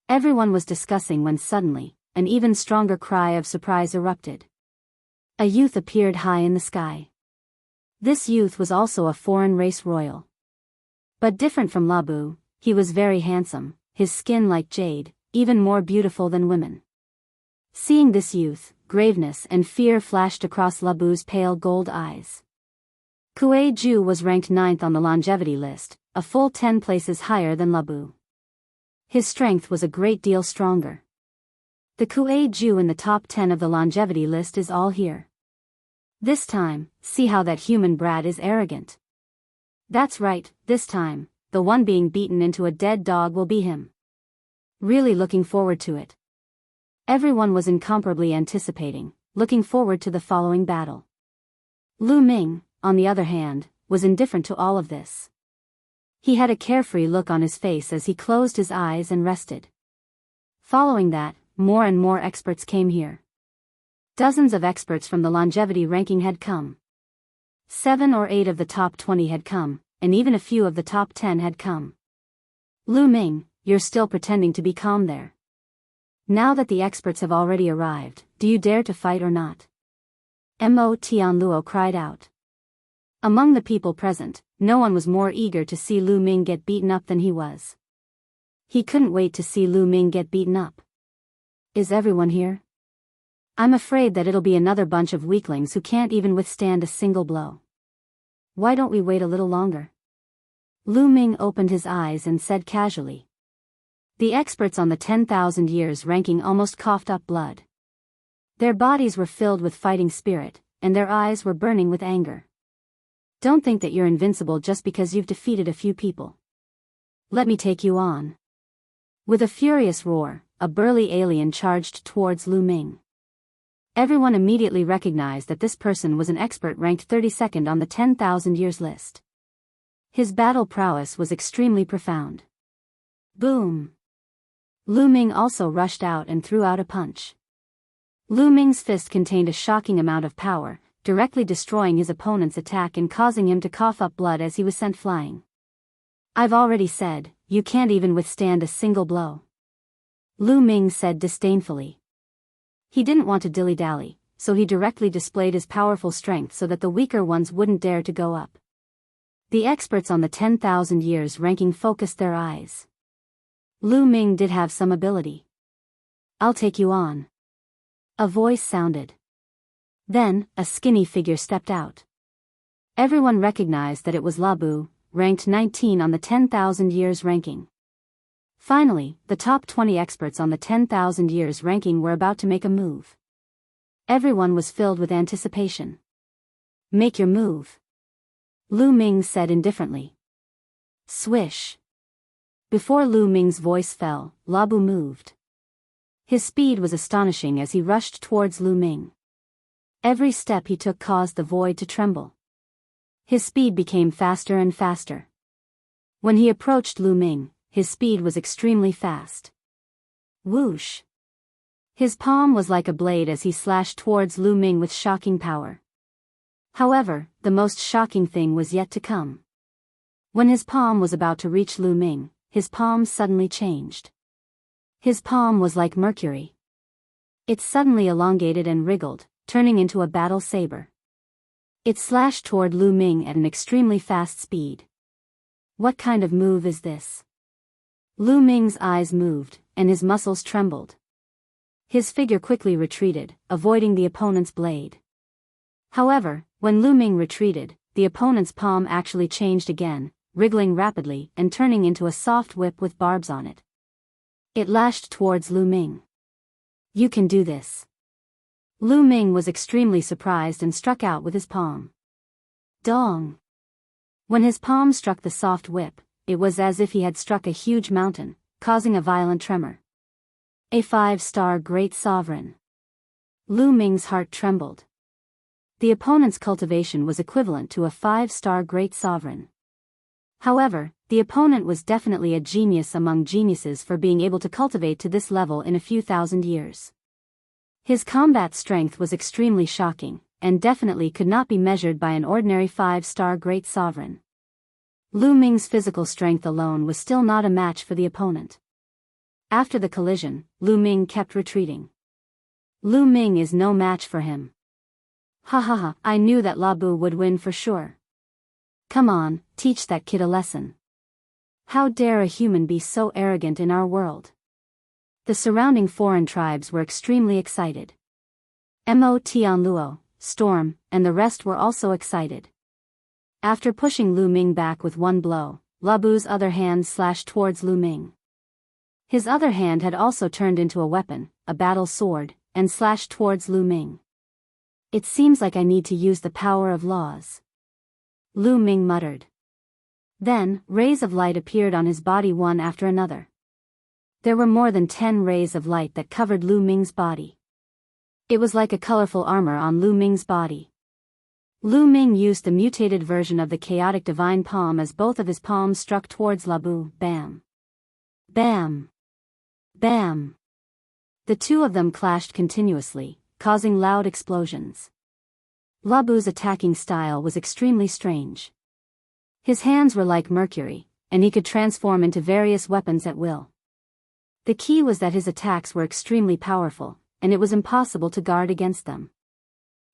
Everyone was discussing when suddenly, an even stronger cry of surprise erupted. A youth appeared high in the sky. This youth was also a foreign race royal. But different from Labu, he was very handsome, his skin like jade, even more beautiful than women. Seeing this youth, graveness and fear flashed across Labu's pale gold eyes. Kuei Ju was ranked 9th on the longevity list, a full 10 places higher than Labu. His strength was a great deal stronger. The Kuei Ju in the top 10 of the longevity list is all here. This time, see how that human brat is arrogant. That's right, this time, the one being beaten into a dead dog will be him. Really looking forward to it. Everyone was incomparably anticipating, looking forward to the following battle. Lu Ming, on the other hand, was indifferent to all of this. He had a carefree look on his face as he closed his eyes and rested. Following that, more and more experts came here. Dozens of experts from the longevity ranking had come. 7 or 8 of the top 20 had come, and even a few of the top 10 had come. Lu Ming, you're still pretending to be calm there. Now that the experts have already arrived, do you dare to fight or not? Mo Tianluo cried out. Among the people present, no one was more eager to see Lu Ming get beaten up than he was. He couldn't wait to see Lu Ming get beaten up. Is everyone here? I'm afraid that it'll be another bunch of weaklings who can't even withstand a single blow. Why don't we wait a little longer? Lu Ming opened his eyes and said casually. The experts on the 10,000 years ranking almost coughed up blood. Their bodies were filled with fighting spirit, and their eyes were burning with anger. Don't think that you're invincible just because you've defeated a few people. Let me take you on. With a furious roar, a burly alien charged towards Lu Ming. Everyone immediately recognized that this person was an expert ranked 32nd on the 10,000 years list. His battle prowess was extremely profound. Boom! Lu Ming also rushed out and threw out a punch. Lu Ming's fist contained a shocking amount of power, directly destroying his opponent's attack and causing him to cough up blood as he was sent flying. I've already said, you can't even withstand a single blow. Lu Ming said disdainfully. He didn't want to dilly-dally, so he directly displayed his powerful strength so that the weaker ones wouldn't dare to go up. The experts on the 10,000 years ranking focused their eyes. Lu Ming did have some ability. I'll take you on. A voice sounded. Then, a skinny figure stepped out. Everyone recognized that it was Labu, ranked 19 on the 10,000 years ranking. Finally, the top 20 experts on the 10,000 years ranking were about to make a move. Everyone was filled with anticipation. Make your move. Lu Ming said indifferently. Swish. Before Lu Ming's voice fell, Labu moved. His speed was astonishing as he rushed towards Lu Ming. Every step he took caused the void to tremble. His speed became faster and faster. When he approached Lu Ming, his speed was extremely fast. Whoosh! His palm was like a blade as he slashed towards Lu Ming with shocking power. However, the most shocking thing was yet to come. When his palm was about to reach Lu Ming, his palm suddenly changed. His palm was like mercury. It suddenly elongated and wriggled, turning into a battle saber. It slashed toward Lu Ming at an extremely fast speed. What kind of move is this? Lu Ming's eyes moved, and his muscles trembled. His figure quickly retreated, avoiding the opponent's blade. However, when Lu Ming retreated, the opponent's palm actually changed again, wriggling rapidly and turning into a soft whip with barbs on it. It lashed towards Lu Ming. You can do this. Lu Ming was extremely surprised and struck out with his palm. Dong! When his palm struck the soft whip, it was as if he had struck a huge mountain, causing a violent tremor. A 5-star great sovereign. Lu Ming's heart trembled. The opponent's cultivation was equivalent to a 5-star great sovereign. However, the opponent was definitely a genius among geniuses for being able to cultivate to this level in a few thousand years. His combat strength was extremely shocking, and definitely could not be measured by an ordinary 5-star great sovereign. Lu Ming's physical strength alone was still not a match for the opponent. After the collision, Lu Ming kept retreating. Lu Ming is no match for him. Ha ha ha, I knew that Labu would win for sure. Come on, teach that kid a lesson. How dare a human be so arrogant in our world? The surrounding foreign tribes were extremely excited. Mo Tianluo, Storm, and the rest were also excited. After pushing Lu Ming back with one blow, Labu's other hand slashed towards Lu Ming. His other hand had also turned into a weapon, a battle sword, and slashed towards Lu Ming. It seems like I need to use the power of laws. Lu Ming muttered. Then, rays of light appeared on his body one after another. There were more than 10 rays of light that covered Lu Ming's body. It was like a colorful armor on Lu Ming's body. Lu Ming used the mutated version of the chaotic divine palm as both of his palms struck towards Labu. Bam! Bam! Bam! The two of them clashed continuously, causing loud explosions. Labu's attacking style was extremely strange. His hands were like mercury, and he could transform into various weapons at will. The key was that his attacks were extremely powerful, and it was impossible to guard against them.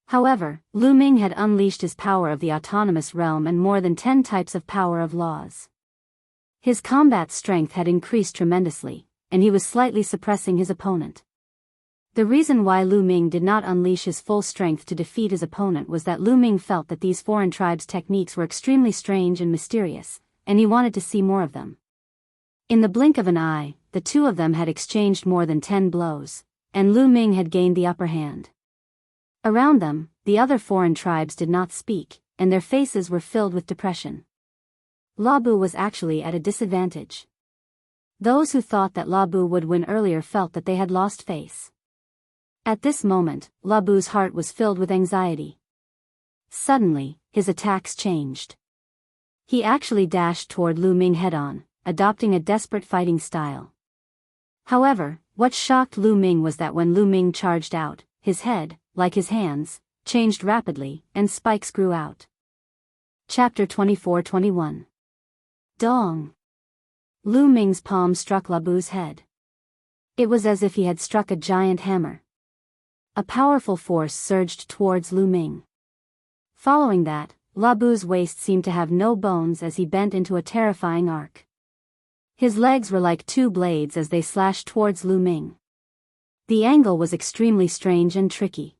However, Lu Ming had unleashed his power of the autonomous realm and more than 10 types of power of laws. His combat strength had increased tremendously, and he was slightly suppressing his opponent. The reason why Lu Ming did not unleash his full strength to defeat his opponent was that Lu Ming felt that these foreign tribes' techniques were extremely strange and mysterious, and he wanted to see more of them. In the blink of an eye, the two of them had exchanged more than 10 blows, and Lu Ming had gained the upper hand. Around them, the other foreign tribes did not speak, and their faces were filled with depression. Labu was actually at a disadvantage. Those who thought that Labu would win earlier felt that they had lost face. At this moment, Labu's heart was filled with anxiety. Suddenly, his attacks changed. He actually dashed toward Lu Ming head-on, adopting a desperate fighting style. However, what shocked Lu Ming was that when Lu Ming charged out, his head, like his hands, changed rapidly, and spikes grew out. Chapter 24-21. Dong! Lu Ming's palm struck Labu's head. It was as if he had struck a giant hammer. A powerful force surged towards Lu Ming. Following that, Labu's waist seemed to have no bones as he bent into a terrifying arc. His legs were like two blades as they slashed towards Lu Ming. The angle was extremely strange and tricky.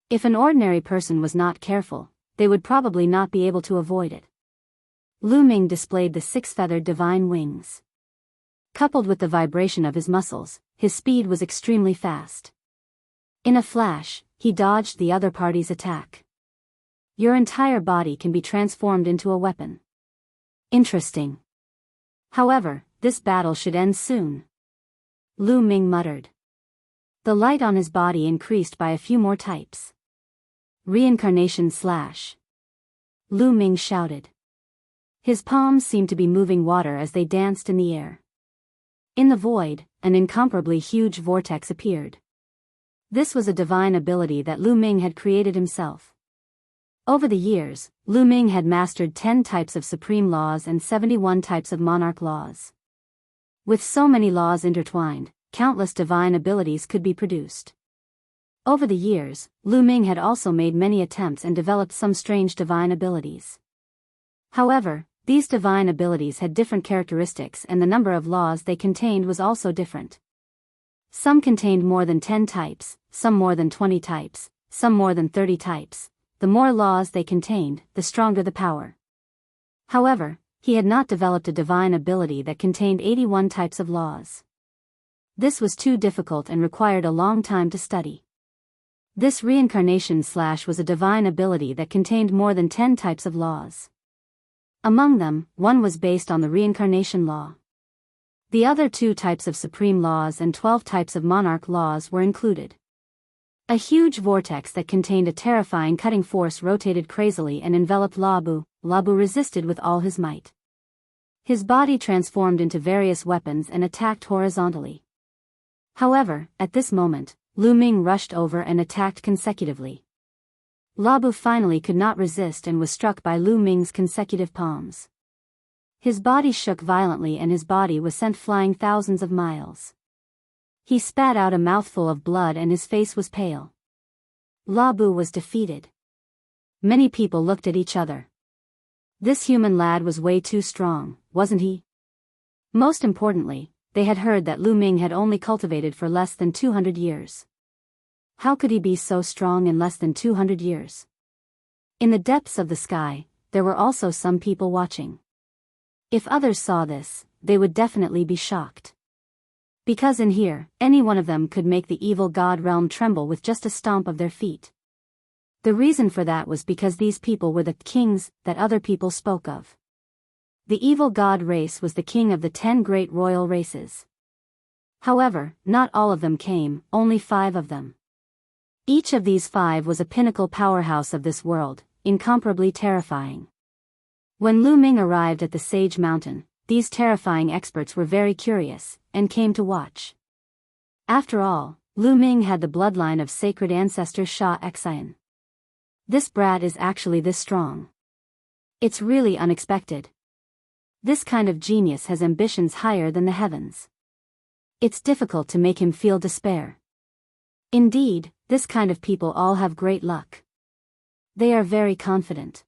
If an ordinary person was not careful, they would probably not be able to avoid it. Lu Ming displayed the 6-feathered divine wings. Coupled with the vibration of his muscles, his speed was extremely fast. In a flash, he dodged the other party's attack. Your entire body can be transformed into a weapon. Interesting. However, this battle should end soon. Lu Ming muttered. The light on his body increased by a few more types. Reincarnation slash. Lu Ming shouted. His palms seemed to be moving water as they danced in the air. In the void, an incomparably huge vortex appeared. This was a divine ability that Lu Ming had created himself. Over the years, Lu Ming had mastered 10 types of supreme laws and 71 types of monarch laws. With so many laws intertwined, countless divine abilities could be produced. Over the years, Lu Ming had also made many attempts and developed some strange divine abilities. However, these divine abilities had different characteristics and the number of laws they contained was also different. Some contained more than 10 types, some more than 20 types, some more than 30 types. The more laws they contained, the stronger the power. However, he had not developed a divine ability that contained 81 types of laws. This was too difficult and required a long time to study. This reincarnation slash was a divine ability that contained more than 10 types of laws. Among them, one was based on the reincarnation law. The other 2 types of supreme laws and 12 types of monarch laws were included. A huge vortex that contained a terrifying cutting force rotated crazily and enveloped Labu. Labu resisted with all his might. His body transformed into various weapons and attacked horizontally. However, at this moment, Lu Ming rushed over and attacked consecutively. Labu finally could not resist and was struck by Lu Ming's consecutive palms. His body shook violently and his body was sent flying thousands of miles. He spat out a mouthful of blood and his face was pale. Labu was defeated. Many people looked at each other. This human lad was way too strong, wasn't he? Most importantly, they had heard that Lu Ming had only cultivated for less than 200 years. How could he be so strong in less than 200 years? In the depths of the sky, there were also some people watching. If others saw this, they would definitely be shocked. Because in here, any one of them could make the evil god realm tremble with just a stomp of their feet. The reason for that was because these people were the kings that other people spoke of. The evil god race was the king of the 10 great royal races. However, not all of them came, only 5 of them. Each of these 5 was a pinnacle powerhouse of this world, incomparably terrifying. When Lu Ming arrived at the Sage Mountain, these terrifying experts were very curious, and came to watch. After all, Lu Ming had the bloodline of sacred ancestor Sha Xian. This brat is actually this strong. It's really unexpected. This kind of genius has ambitions higher than the heavens. It's difficult to make him feel despair. Indeed, this kind of people all have great luck. They are very confident.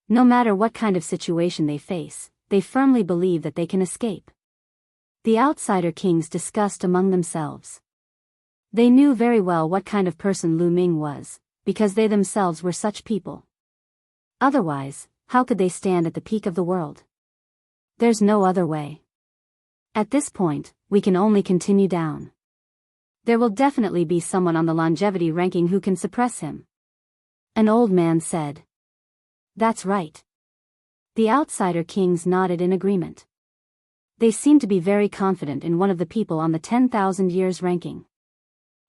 No matter what kind of situation they face, they firmly believe that they can escape. The outsider kings discussed among themselves. They knew very well what kind of person Lu Ming was, because they themselves were such people. Otherwise, how could they stand at the peak of the world? There's no other way. At this point, we can only continue down. There will definitely be someone on the longevity ranking who can suppress him. An old man said. That's right. The outsider kings nodded in agreement. They seemed to be very confident in one of the people on the 10,000 years ranking.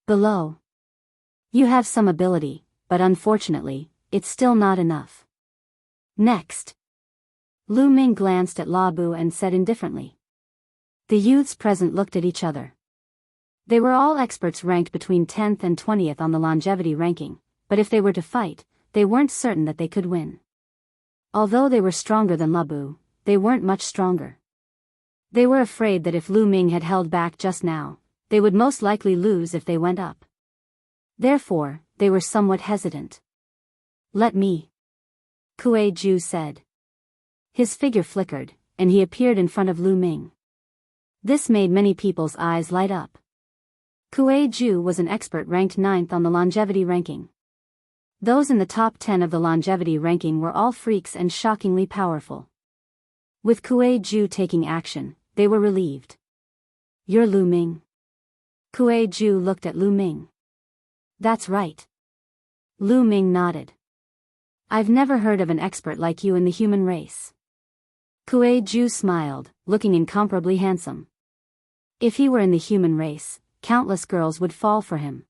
Below. You have some ability, but unfortunately, it's still not enough. Next. Lu Ming glanced at La Bu and said indifferently. The youths present looked at each other. They were all experts ranked between 10th and 20th on the longevity ranking, but if they were to fight, they weren't certain that they could win. Although they were stronger than La Bu, they weren't much stronger. They were afraid that if Lu Ming had held back just now, they would most likely lose if they went up. Therefore, they were somewhat hesitant. Let me. Kuei Ju said. His figure flickered, and he appeared in front of Lu Ming. This made many people's eyes light up. Kuei Ju was an expert ranked 9th on the longevity ranking. Those in the top 10 of the longevity ranking were all freaks and shockingly powerful. With Kuei Ju taking action, they were relieved. You're Lu Ming. Kuei Ju looked at Lu Ming. That's right. Lu Ming nodded. I've never heard of an expert like you in the human race. Kuei Ju smiled, looking incomparably handsome. If he were in the human race, countless girls would fall for him.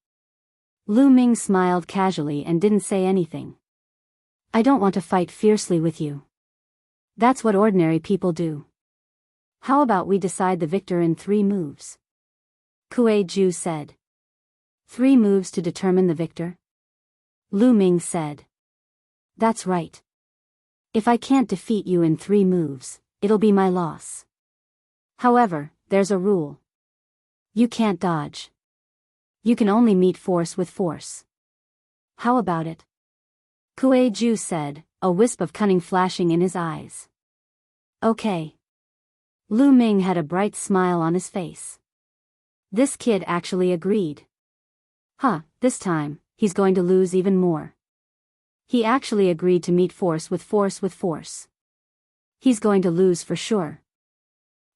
Lu Ming smiled casually and didn't say anything. I don't want to fight fiercely with you. That's what ordinary people do. How about we decide the victor in 3 moves? Kuei Ju said. 3 moves to determine the victor? Lu Ming said. That's right. If I can't defeat you in 3 moves, it'll be my loss. However, there's a rule. You can't dodge. You can only meet force with force. How about it? Kuei Ju said, a wisp of cunning flashing in his eyes. Okay. Lu Ming had a bright smile on his face. This kid actually agreed. This time, he's going to lose even more. He actually agreed to meet force with force with force. He's going to lose for sure.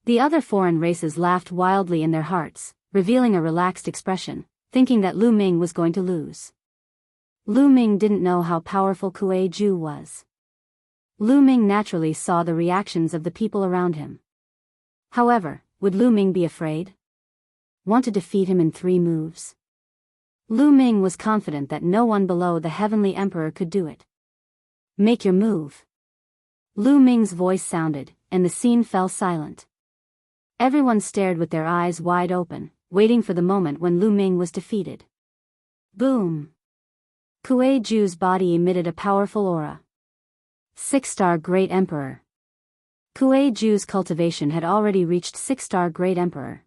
The other foreign races laughed wildly in their hearts, revealing a relaxed expression, thinking that Lu Ming was going to lose. Lu Ming didn't know how powerful Kuei Ju was. Lu Ming naturally saw the reactions of the people around him. However, would Lu Ming be afraid? Want to defeat him in 3 moves? Lu Ming was confident that no one below the Heavenly Emperor could do it. Make your move. Lu Ming's voice sounded, and the scene fell silent. Everyone stared with their eyes wide open, waiting for the moment when Lu Ming was defeated. Boom! Kuei Ju's body emitted a powerful aura. 6-star Great Emperor. Kuei Ju's cultivation had already reached 6-star Great Emperor.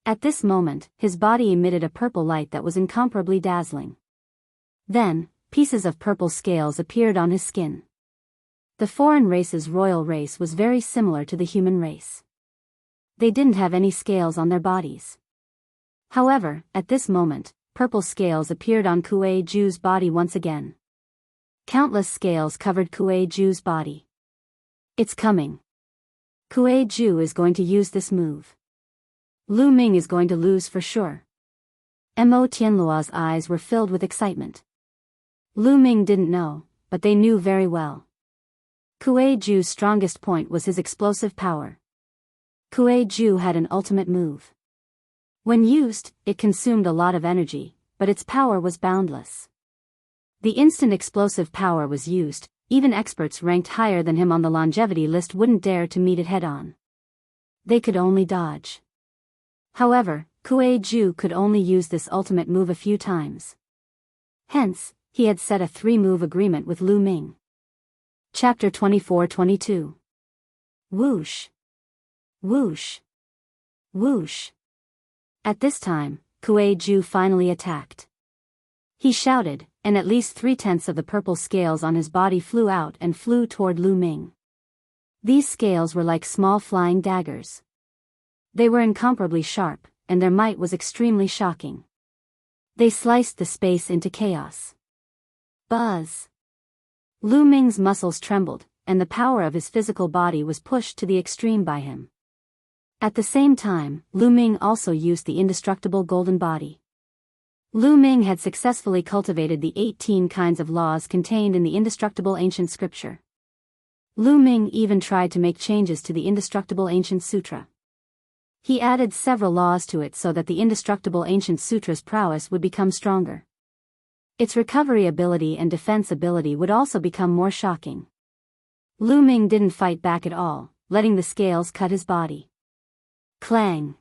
At this moment, his body emitted a purple light that was incomparably dazzling. Then, pieces of purple scales appeared on his skin. The foreign race's royal race was very similar to the human race. They didn't have any scales on their bodies. However, at this moment, purple scales appeared on Kuei-ju's body once again. Countless scales covered Kuei-ju's body. It's coming. Kuei-ju is going to use this move. Lu Ming is going to lose for sure. Mo Tianluo's eyes were filled with excitement. Lu Ming didn't know, but they knew very well. Kuei-ju's strongest point was his explosive power. Kuei-ju had an ultimate move. When used, it consumed a lot of energy, but its power was boundless. The instant explosive power was used, even experts ranked higher than him on the longevity list wouldn't dare to meet it head-on. They could only dodge. However, Kuei-ju could only use this ultimate move a few times. Hence, he had set a 3-move agreement with Lu Ming. Chapter 24-22. Whoosh. Whoosh. Whoosh. At this time, Kuei-ju finally attacked. He shouted, and at least 3/10 of the purple scales on his body flew out and flew toward Lu Ming. These scales were like small flying daggers. They were incomparably sharp, and their might was extremely shocking. They sliced the space into chaos. Buzz! Lu Ming's muscles trembled, and the power of his physical body was pushed to the extreme by him. At the same time, Lu Ming also used the indestructible golden body. Lu Ming had successfully cultivated the 18 kinds of laws contained in the indestructible ancient scripture. Lu Ming even tried to make changes to the indestructible ancient sutra. He added several laws to it so that the indestructible ancient sutra's prowess would become stronger. Its recovery ability and defense ability would also become more shocking. Lu Ming didn't fight back at all, letting the scales cut his body. Clang!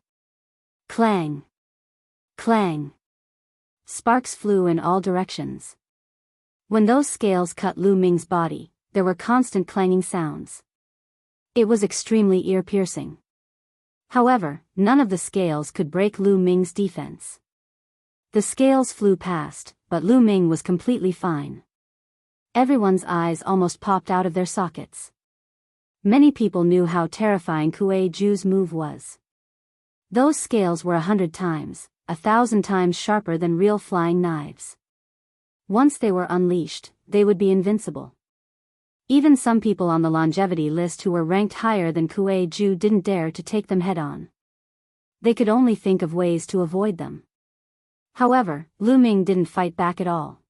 Clang! Clang! Sparks flew in all directions. When those scales cut Lu Ming's body, there were constant clanging sounds. It was extremely ear-piercing. However, none of the scales could break Lu Ming's defense. The scales flew past, but Lu Ming was completely fine. Everyone's eyes almost popped out of their sockets. Many people knew how terrifying Kuei-ju's move was. Those scales were 100 times, 1,000 times sharper than real flying knives. Once they were unleashed, they would be invincible. Even some people on the longevity list who were ranked higher than Kuei-ju didn't dare to take them head-on. They could only think of ways to avoid them. However, Lu Ming didn't fight back at all.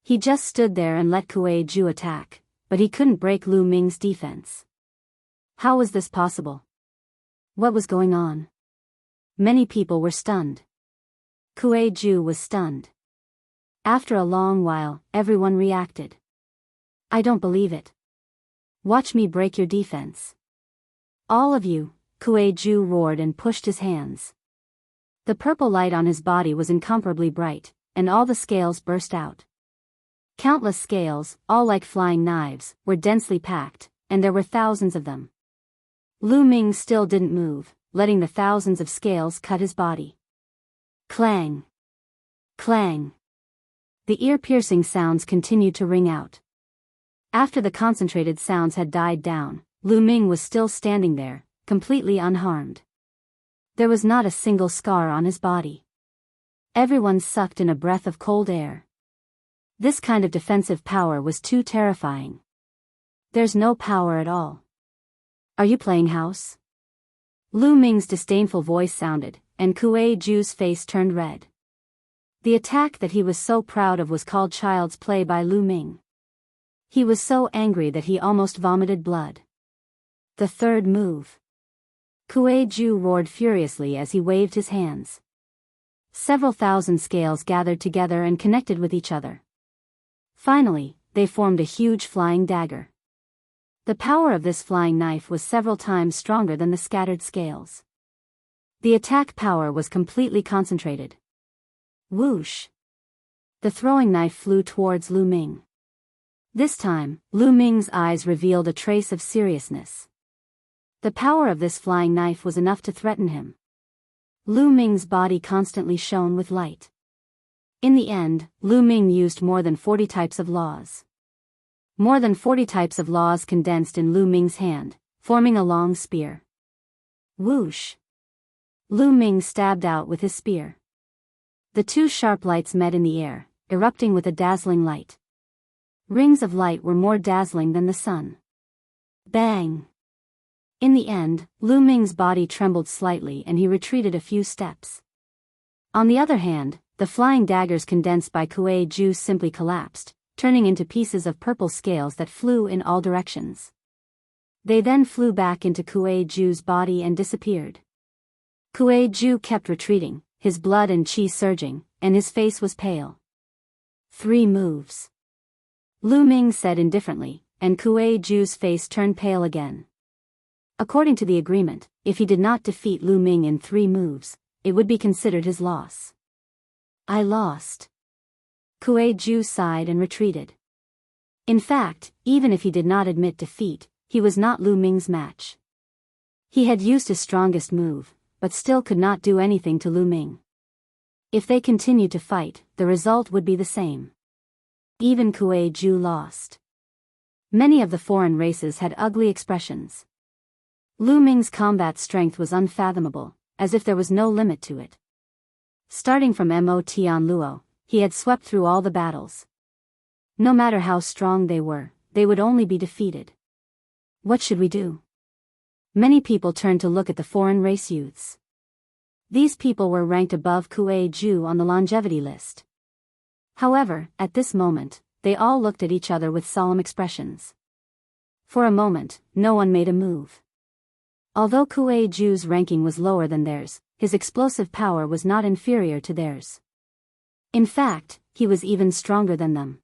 He just stood there and let Kuei-ju attack, but he couldn't break Lu Ming's defense. How was this possible? What was going on? Many people were stunned. Kuei-ju was stunned. After a long while, everyone reacted. I don't believe it. Watch me break your defense. All of you, Kuei-ju roared and pushed his hands. The purple light on his body was incomparably bright, and all the scales burst out. Countless scales, all like flying knives, were densely packed, and there were thousands of them. Lu Ming still didn't move, letting the thousands of scales cut his body. Clang! Clang! The ear-piercing sounds continued to ring out. After the concentrated sounds had died down, Lu Ming was still standing there, completely unharmed. There was not a single scar on his body. Everyone sucked in a breath of cold air. This kind of defensive power was too terrifying. There's no power at all. Are you playing house? Lu Ming's disdainful voice sounded, and Kuei-ju's face turned red. The attack that he was so proud of was called child's play by Lu Ming. He was so angry that he almost vomited blood. The third move. Kuei-ju roared furiously as he waved his hands. Several thousand scales gathered together and connected with each other. Finally, they formed a huge flying dagger. The power of this flying knife was several times stronger than the scattered scales. The attack power was completely concentrated. Whoosh! The throwing knife flew towards Lu Ming. This time, Lu Ming's eyes revealed a trace of seriousness. The power of this flying knife was enough to threaten him. Lu Ming's body constantly shone with light. In the end, Lu Ming used more than 40 types of laws. More than 40 types of laws condensed in Lu Ming's hand, forming a long spear. Whoosh! Lu Ming stabbed out with his spear. The two sharp lights met in the air, erupting with a dazzling light. Rings of light were more dazzling than the sun. Bang! In the end, Lu Ming's body trembled slightly and he retreated a few steps. On the other hand, the flying daggers condensed by Kuei Ju simply collapsed, turning into pieces of purple scales that flew in all directions. They then flew back into Kuei Ju's body and disappeared. Kuei Ju kept retreating, his blood and qi surging, and his face was pale. 3 moves. Lu Ming said indifferently, and Kuei Ju's face turned pale again. According to the agreement, if he did not defeat Lu Ming in 3 moves, it would be considered his loss. I lost. Kuei Ju sighed and retreated. In fact, even if he did not admit defeat, he was not Lu Ming's match. He had used his strongest move, but still could not do anything to Lu Ming. If they continued to fight, the result would be the same. Even Kuei Ju lost. Many of the foreign races had ugly expressions. Lu Ming's combat strength was unfathomable, as if there was no limit to it. Starting from Mot on Luo, he had swept through all the battles. No matter how strong they would only be defeated. What should we do? Many people turned to look at the foreign race youths. These people were ranked above Kuei Ju on the longevity list. However, at this moment, they all looked at each other with solemn expressions. For a moment, no one made a move. Although Kuei Ju's ranking was lower than theirs, his explosive power was not inferior to theirs. In fact, he was even stronger than them.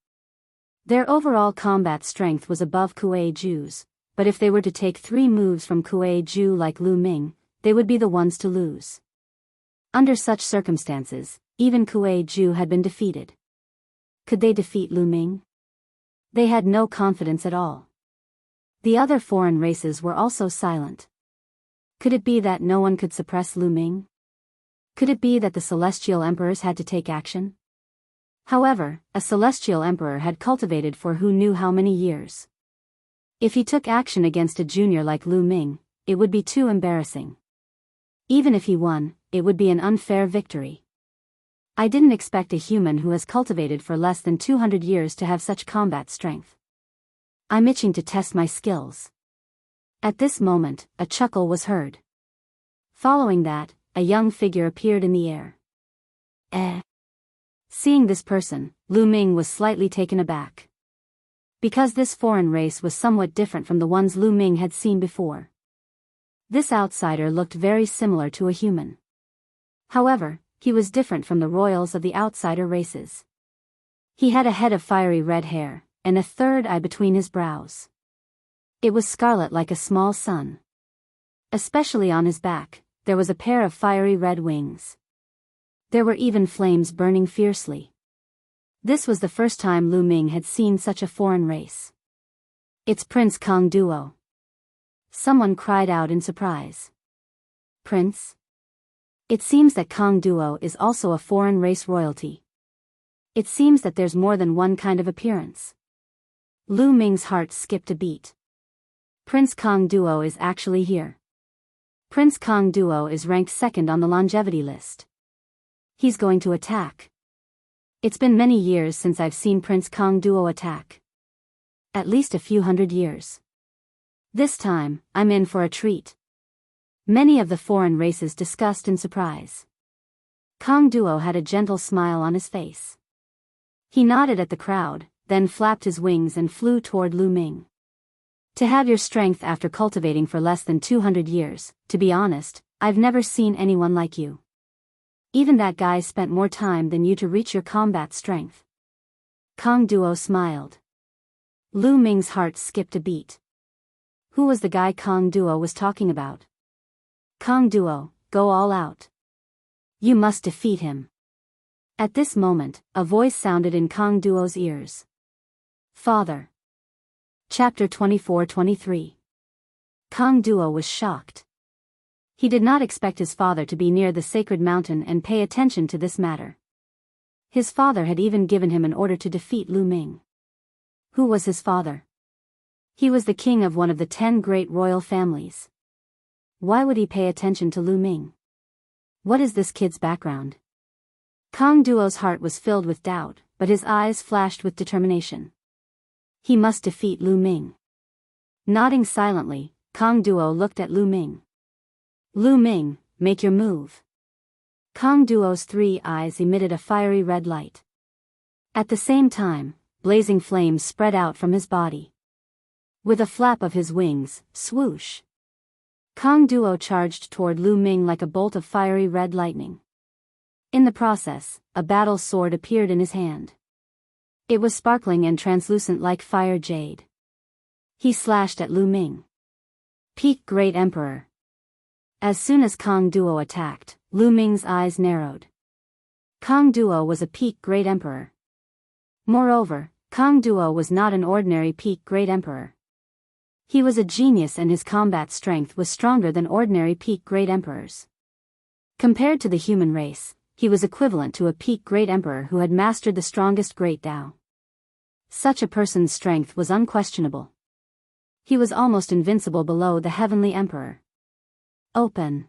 Their overall combat strength was above Kuei Ju's, but if they were to take 3 moves from Kuei Ju like Lu Ming, they would be the ones to lose. Under such circumstances, even Kuei Ju had been defeated. Could they defeat Lu Ming? They had no confidence at all. The other foreign races were also silent. Could it be that no one could suppress Lu Ming? Could it be that the celestial emperors had to take action? However, a celestial emperor had cultivated for who knew how many years. If he took action against a junior like Lu Ming, it would be too embarrassing. Even if he won, it would be an unfair victory. I didn't expect a human who has cultivated for less than 200 years to have such combat strength. I'm itching to test my skills. At this moment, a chuckle was heard. Following that, a young figure appeared in the air. Seeing this person, Lu Ming was slightly taken aback. Because this foreign race was somewhat different from the ones Lu Ming had seen before. This outsider looked very similar to a human. However, he was different from the royals of the outsider races. He had a head of fiery red hair, and a third eye between his brows. It was scarlet like a small sun. Especially on his back, there was a pair of fiery red wings. There were even flames burning fiercely. This was the first time Lu Ming had seen such a foreign race. It's Prince Kong Duo. Someone cried out in surprise. Prince? It seems that Kong Duo is also a foreign race royalty. It seems that there's more than one kind of appearance. Lu Ming's heart skipped a beat. Prince Kong Duo is actually here. Prince Kong Duo is ranked 2nd on the longevity list. He's going to attack. It's been many years since I've seen Prince Kong Duo attack. At least a few hundred years. This time, I'm in for a treat. Many of the foreign races discussed in surprise. Kong Duo had a gentle smile on his face. He nodded at the crowd, then flapped his wings and flew toward Lu Ming. To have your strength after cultivating for less than 200 years, to be honest, I've never seen anyone like you. Even that guy spent more time than you to reach your combat strength. Kong Duo smiled. Lu Ming's heart skipped a beat. Who was the guy Kong Duo was talking about? Kong Duo, go all out. You must defeat him. At this moment, a voice sounded in Kong Duo's ears. Father. Chapter 24-23. Kong Duo was shocked. He did not expect his father to be near the sacred mountain and pay attention to this matter. His father had even given him an order to defeat Lu Ming. Who was his father? He was the king of one of the 10 great royal families. Why would he pay attention to Lu Ming? What is this kid's background? Kang Duo's heart was filled with doubt, but his eyes flashed with determination. He must defeat Lu Ming. Nodding silently, Kang Duo looked at Lu Ming. Lu Ming, make your move. Kang Duo's 3 eyes emitted a fiery red light. At the same time, blazing flames spread out from his body. With a flap of his wings, swoosh! Kang Duo charged toward Lu Ming like a bolt of fiery red lightning. In the process, a battle sword appeared in his hand. It was sparkling and translucent like fire jade. He slashed at Lu Ming. Peak Great Emperor. As soon as Kang Duo attacked, Lu Ming's eyes narrowed. Kang Duo was a peak Great Emperor. Moreover, Kang Duo was not an ordinary peak Great Emperor. He was a genius and his combat strength was stronger than ordinary peak Great Emperors. Compared to the human race, he was equivalent to a peak Great Emperor who had mastered the strongest Great Tao. Such a person's strength was unquestionable. He was almost invincible below the Heavenly Emperor. Open.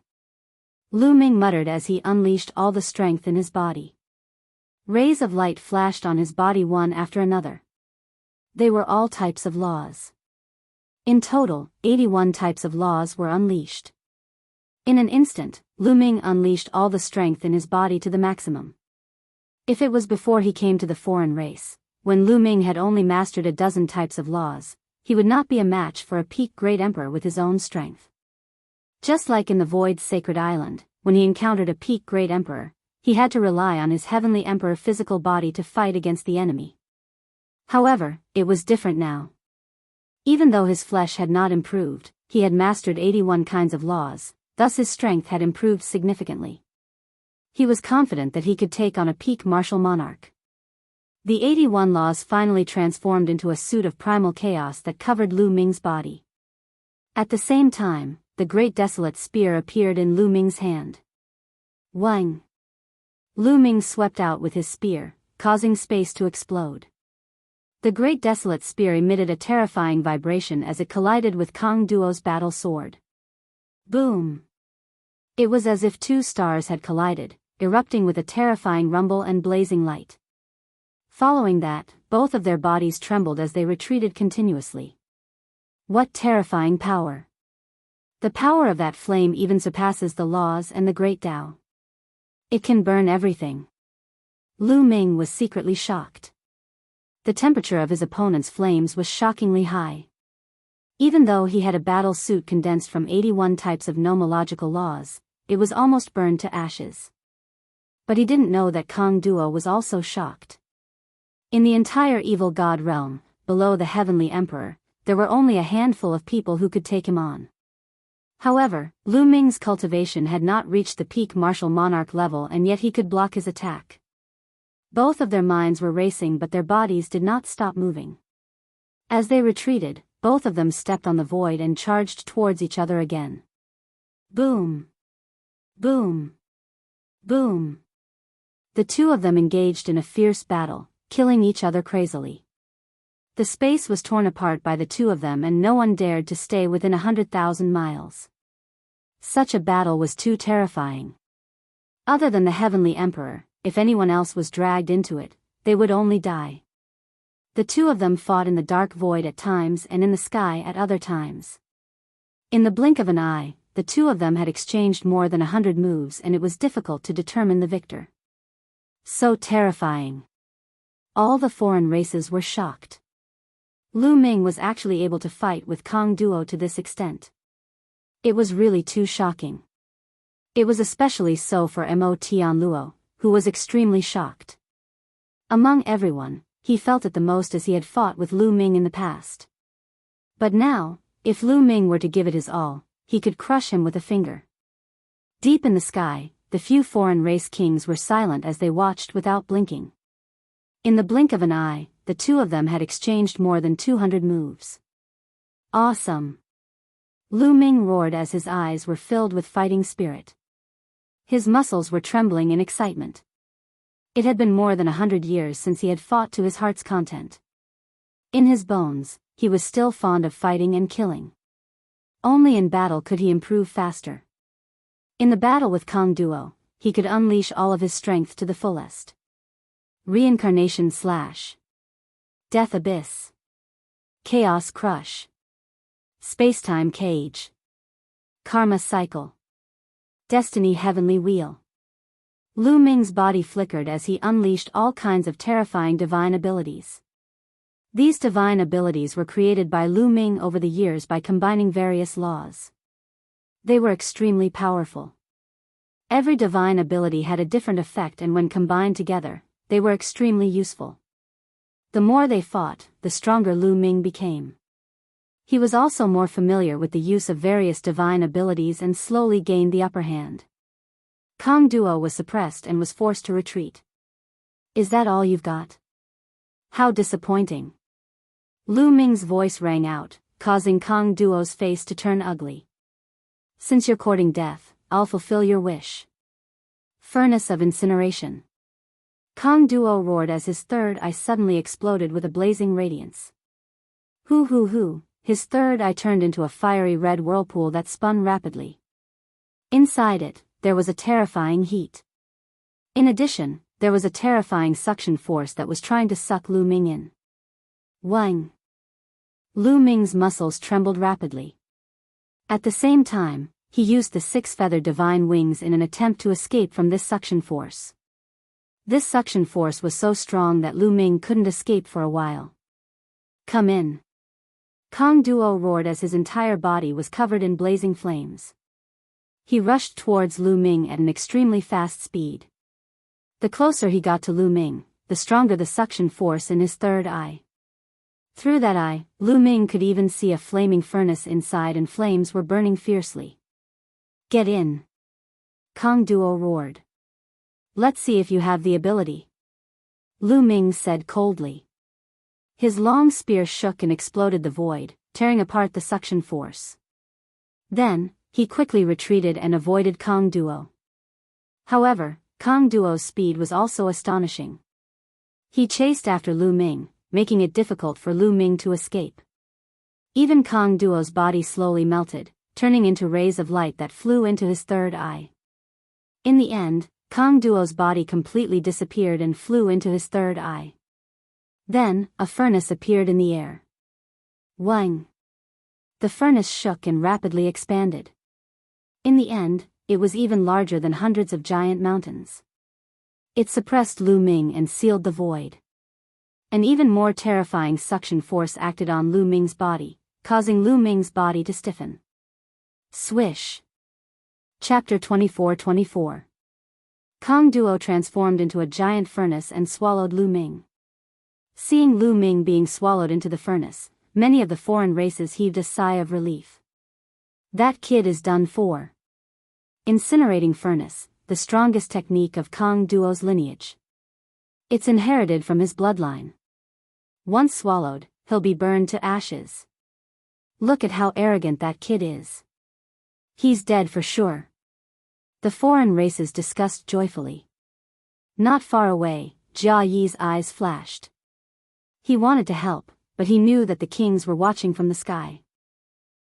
Lu Ming muttered as he unleashed all the strength in his body. Rays of light flashed on his body one after another. They were all types of laws. In total, 81 types of laws were unleashed. In an instant, Lu Ming unleashed all the strength in his body to the maximum. If it was before he came to the foreign race, when Lu Ming had only mastered a dozen types of laws, he would not be a match for a peak Great Emperor with his own strength. Just like in the Void's Sacred Island, when he encountered a peak Great Emperor, he had to rely on his Heavenly Emperor physical body to fight against the enemy. However, it was different now. Even though his flesh had not improved, he had mastered 81 kinds of laws, thus his strength had improved significantly. He was confident that he could take on a peak martial monarch. The 81 laws finally transformed into a suit of primal chaos that covered Lu Ming's body. At the same time, the great desolate spear appeared in Lu Ming's hand. Wang! Lu Ming swept out with his spear, causing space to explode. The great desolate spear emitted a terrifying vibration as it collided with Kang Duo's battle sword. Boom! It was as if 2 stars had collided, erupting with a terrifying rumble and blazing light. Following that, both of their bodies trembled as they retreated continuously. What terrifying power! The power of that flame even surpasses the laws and the Great Tao. It can burn everything. Lu Ming was secretly shocked. The temperature of his opponent's flames was shockingly high. Even though he had a battle suit condensed from 81 types of nomological laws, it was almost burned to ashes. But he didn't know that Kang Duo was also shocked. In the entire evil god realm, below the Heavenly Emperor, there were only a handful of people who could take him on. However, Lu Ming's cultivation had not reached the peak martial monarch level and yet he could block his attack. Both of their minds were racing but their bodies did not stop moving. As they retreated, both of them stepped on the void and charged towards each other again. Boom! Boom! Boom! The 2 of them engaged in a fierce battle, killing each other crazily. The space was torn apart by the 2 of them and no one dared to stay within 100,000 miles. Such a battle was too terrifying. Other than the Heavenly Emperor, if anyone else was dragged into it, they would only die. The 2 of them fought in the dark void at times and in the sky at other times. In the blink of an eye, the 2 of them had exchanged more than 100 moves and it was difficult to determine the victor. So terrifying. All the foreign races were shocked. Lu Ming was actually able to fight with Kang Duo to this extent. It was really too shocking. It was especially so for Mo Tian Luo, who was extremely shocked. Among everyone, he felt it the most as he had fought with Lu Ming in the past. But now, if Lu Ming were to give it his all, he could crush him with a finger. Deep in the sky, the few foreign race kings were silent as they watched without blinking. In the blink of an eye, the 2 of them had exchanged more than 200 moves. Awesome! Lu Ming roared as his eyes were filled with fighting spirit. His muscles were trembling in excitement. It had been more than 100 years since he had fought to his heart's content. In his bones, he was still fond of fighting and killing. Only in battle could he improve faster. In the battle with Kong Duo, he could unleash all of his strength to the fullest. Reincarnation / Death Abyss. Chaos Crush. Spacetime Cage. Karma Cycle. Destiny Heavenly Wheel. Lu Ming's body flickered as he unleashed all kinds of terrifying divine abilities. These divine abilities were created by Lu Ming over the years by combining various laws. They were extremely powerful. Every divine ability had a different effect, and when combined together, they were extremely useful. The more they fought, the stronger Lu Ming became. He was also more familiar with the use of various divine abilities and slowly gained the upper hand. Kong Duo was suppressed and was forced to retreat. "Is that all you've got? How disappointing." Lu Ming's voice rang out, causing Kong Duo's face to turn ugly. "Since you're courting death, I'll fulfill your wish." Furnace of Incineration. Kong Duo roared as his third eye suddenly exploded with a blazing radiance. Hoo! His third eye turned into a fiery red whirlpool that spun rapidly. Inside it, there was a terrifying heat. In addition, there was a terrifying suction force that was trying to suck Lu Ming in. Wang! Lu Ming's muscles trembled rapidly. At the same time, he used the six-feathered divine wings in an attempt to escape from this suction force. This suction force was so strong that Lu Ming couldn't escape for a while. "Come in!" Kong Duo roared as his entire body was covered in blazing flames. He rushed towards Lu Ming at an extremely fast speed. The closer he got to Lu Ming, the stronger the suction force in his third eye. Through that eye, Lu Ming could even see a flaming furnace inside, and flames were burning fiercely. "Get in!" Kong Duo roared. "Let's see if you have the ability," Lu Ming said coldly. His long spear shook and exploded the void, tearing apart the suction force. Then, he quickly retreated and avoided Kong Duo. However, Kong Duo's speed was also astonishing. He chased after Lu Ming, making it difficult for Lu Ming to escape. Even Kong Duo's body slowly melted, turning into rays of light that flew into his third eye. In the end, Kong Duo's body completely disappeared and flew into his third eye. Then, a furnace appeared in the air. Wang! The furnace shook and rapidly expanded. In the end, it was even larger than hundreds of giant mountains. It suppressed Lu Ming and sealed the void. An even more terrifying suction force acted on Lu Ming's body, causing Lu Ming's body to stiffen. Swish! Chapter 24. Kong Duo transformed into a giant furnace and swallowed Lu Ming. Seeing Lu Ming being swallowed into the furnace, many of the foreign races heaved a sigh of relief. That kid is done for. Incinerating Furnace, the strongest technique of Kong Duo's lineage. It's inherited from his bloodline. Once swallowed, he'll be burned to ashes. Look at how arrogant that kid is. He's dead for sure. The foreign races discussed joyfully. Not far away, Jia Yi's eyes flashed. He wanted to help, but he knew that the kings were watching from the sky.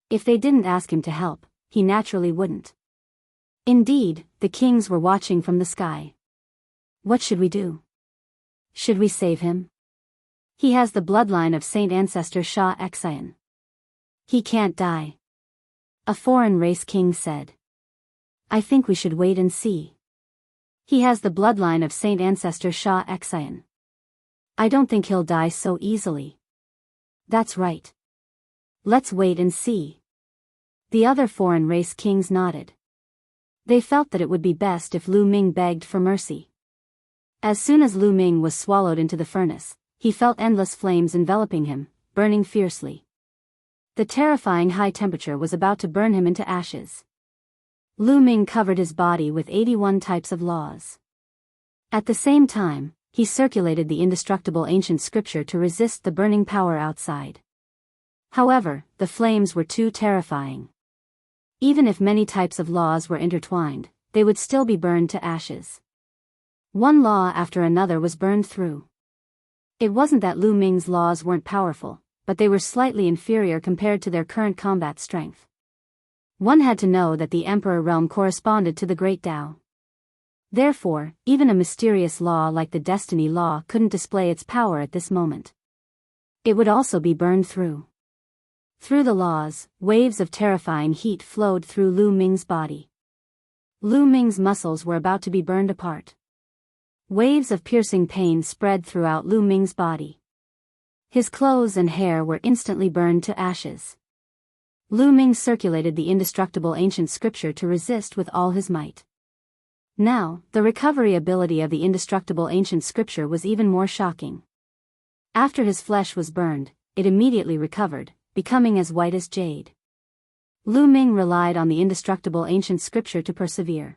If they didn't ask him to help, he naturally wouldn't. Indeed, the kings were watching from the sky. What should we do? Should we save him? He has the bloodline of Saint Ancestor Sha Xian. He can't die. A foreign race king said. I think we should wait and see. He has the bloodline of Saint Ancestor Sha Xian. I don't think he'll die so easily. That's right. Let's wait and see. The other foreign race kings nodded. They felt that it would be best if Lu Ming begged for mercy. As soon as Lu Ming was swallowed into the furnace, he felt endless flames enveloping him, burning fiercely. The terrifying high temperature was about to burn him into ashes. Lu Ming covered his body with 81 types of laws. At the same time, he circulated the indestructible ancient scripture to resist the burning power outside. However, the flames were too terrifying. Even if many types of laws were intertwined, they would still be burned to ashes. One law after another was burned through. It wasn't that Lu Ming's laws weren't powerful, but they were slightly inferior compared to their current combat strength. One had to know that the Emperor realm corresponded to the Great Tao. Therefore, even a mysterious law like the Destiny Law couldn't display its power at this moment. It would also be burned through. Through the laws, waves of terrifying heat flowed through Lu Ming's body. Lu Ming's muscles were about to be burned apart. Waves of piercing pain spread throughout Lu Ming's body. His clothes and hair were instantly burned to ashes. Lu Ming circulated the indestructible ancient scripture to resist with all his might. Now, the recovery ability of the indestructible ancient scripture was even more shocking. After his flesh was burned, it immediately recovered, becoming as white as jade. Lu Ming relied on the indestructible ancient scripture to persevere.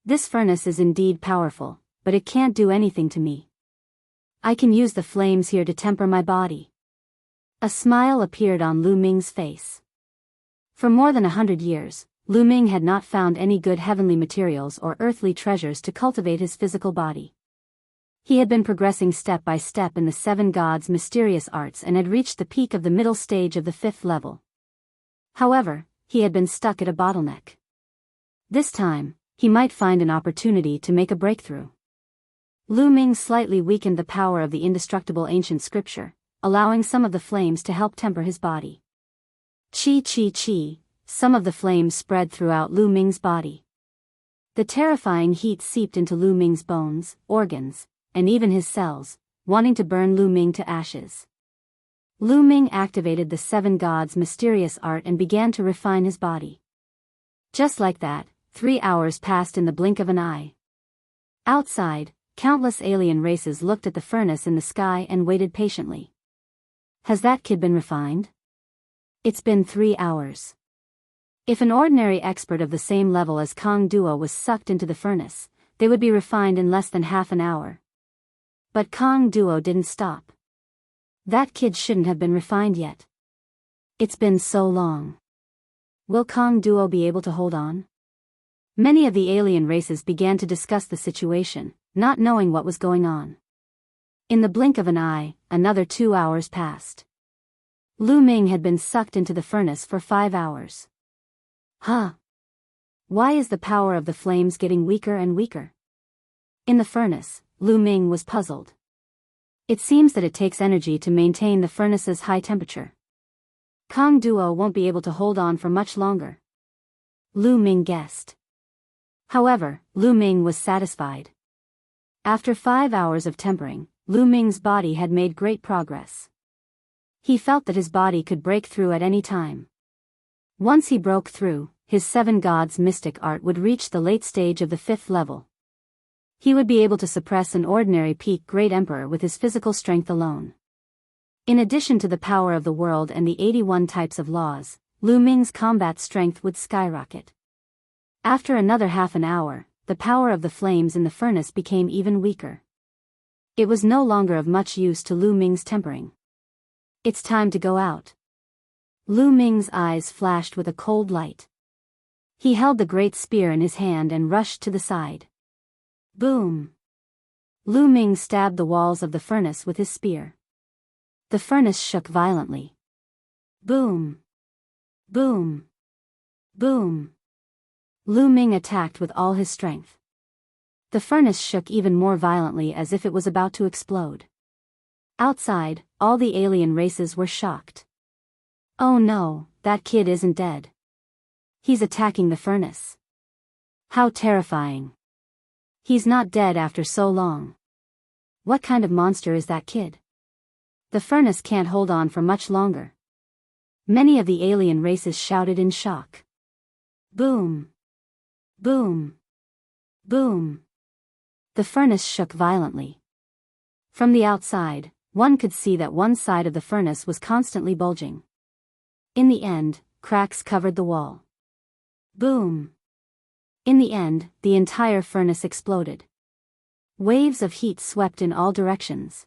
This furnace is indeed powerful, but it can't do anything to me. I can use the flames here to temper my body. A smile appeared on Lu Ming's face. For more than 100 years, Lu Ming had not found any good heavenly materials or earthly treasures to cultivate his physical body. He had been progressing step by step in the seven gods' mysterious arts and had reached the peak of the middle stage of the 5th level. However, he had been stuck at a bottleneck. This time, he might find an opportunity to make a breakthrough. Lu Ming slightly weakened the power of the indestructible ancient scripture, allowing some of the flames to help temper his body. Chi chi chi, some of the flames spread throughout Lu Ming's body. The terrifying heat seeped into Lu Ming's bones, organs, and even his cells, wanting to burn Lu Ming to ashes. Lu Ming activated the seven gods' mysterious art and began to refine his body. Just like that, 3 hours passed in the blink of an eye. Outside, countless alien races looked at the furnace in the sky and waited patiently. Has that kid been refined? It's been 3 hours. If an ordinary expert of the same level as Kong Duo was sucked into the furnace, they would be refined in less than half an hour. But Kong Duo didn't stop. That kid shouldn't have been refined yet. It's been so long. Will Kong Duo be able to hold on? Many of the alien races began to discuss the situation, not knowing what was going on. In the blink of an eye, another 2 hours passed. Lu Ming had been sucked into the furnace for 5 hours. Huh? Why is the power of the flames getting weaker and weaker? In the furnace, Lu Ming was puzzled. It seems that it takes energy to maintain the furnace's high temperature. Kong Duo won't be able to hold on for much longer. Lu Ming guessed. However, Lu Ming was satisfied. After 5 hours of tempering, Lu Ming's body had made great progress. He felt that his body could break through at any time. Once he broke through, his seven gods' mystic art would reach the late stage of the 5th level. He would be able to suppress an ordinary peak Great Emperor with his physical strength alone. In addition to the power of the world and the 81 types of laws, Lu Ming's combat strength would skyrocket. After another half an hour, the power of the flames in the furnace became even weaker. It was no longer of much use to Lu Ming's tempering. It's time to go out. Lu Ming's eyes flashed with a cold light. He held the great spear in his hand and rushed to the side. Boom! Lu Ming stabbed the walls of the furnace with his spear. The furnace shook violently. Boom! Boom! Boom! Lu Ming attacked with all his strength. The furnace shook even more violently as if it was about to explode. Outside, all the alien races were shocked. Oh no, that kid isn't dead. He's attacking the furnace. How terrifying. He's not dead after so long. What kind of monster is that kid? The furnace can't hold on for much longer. Many of the alien races shouted in shock. Boom! Boom! Boom! The furnace shook violently. From the outside, one could see that one side of the furnace was constantly bulging. In the end, cracks covered the wall. Boom! In the end, the entire furnace exploded. Waves of heat swept in all directions.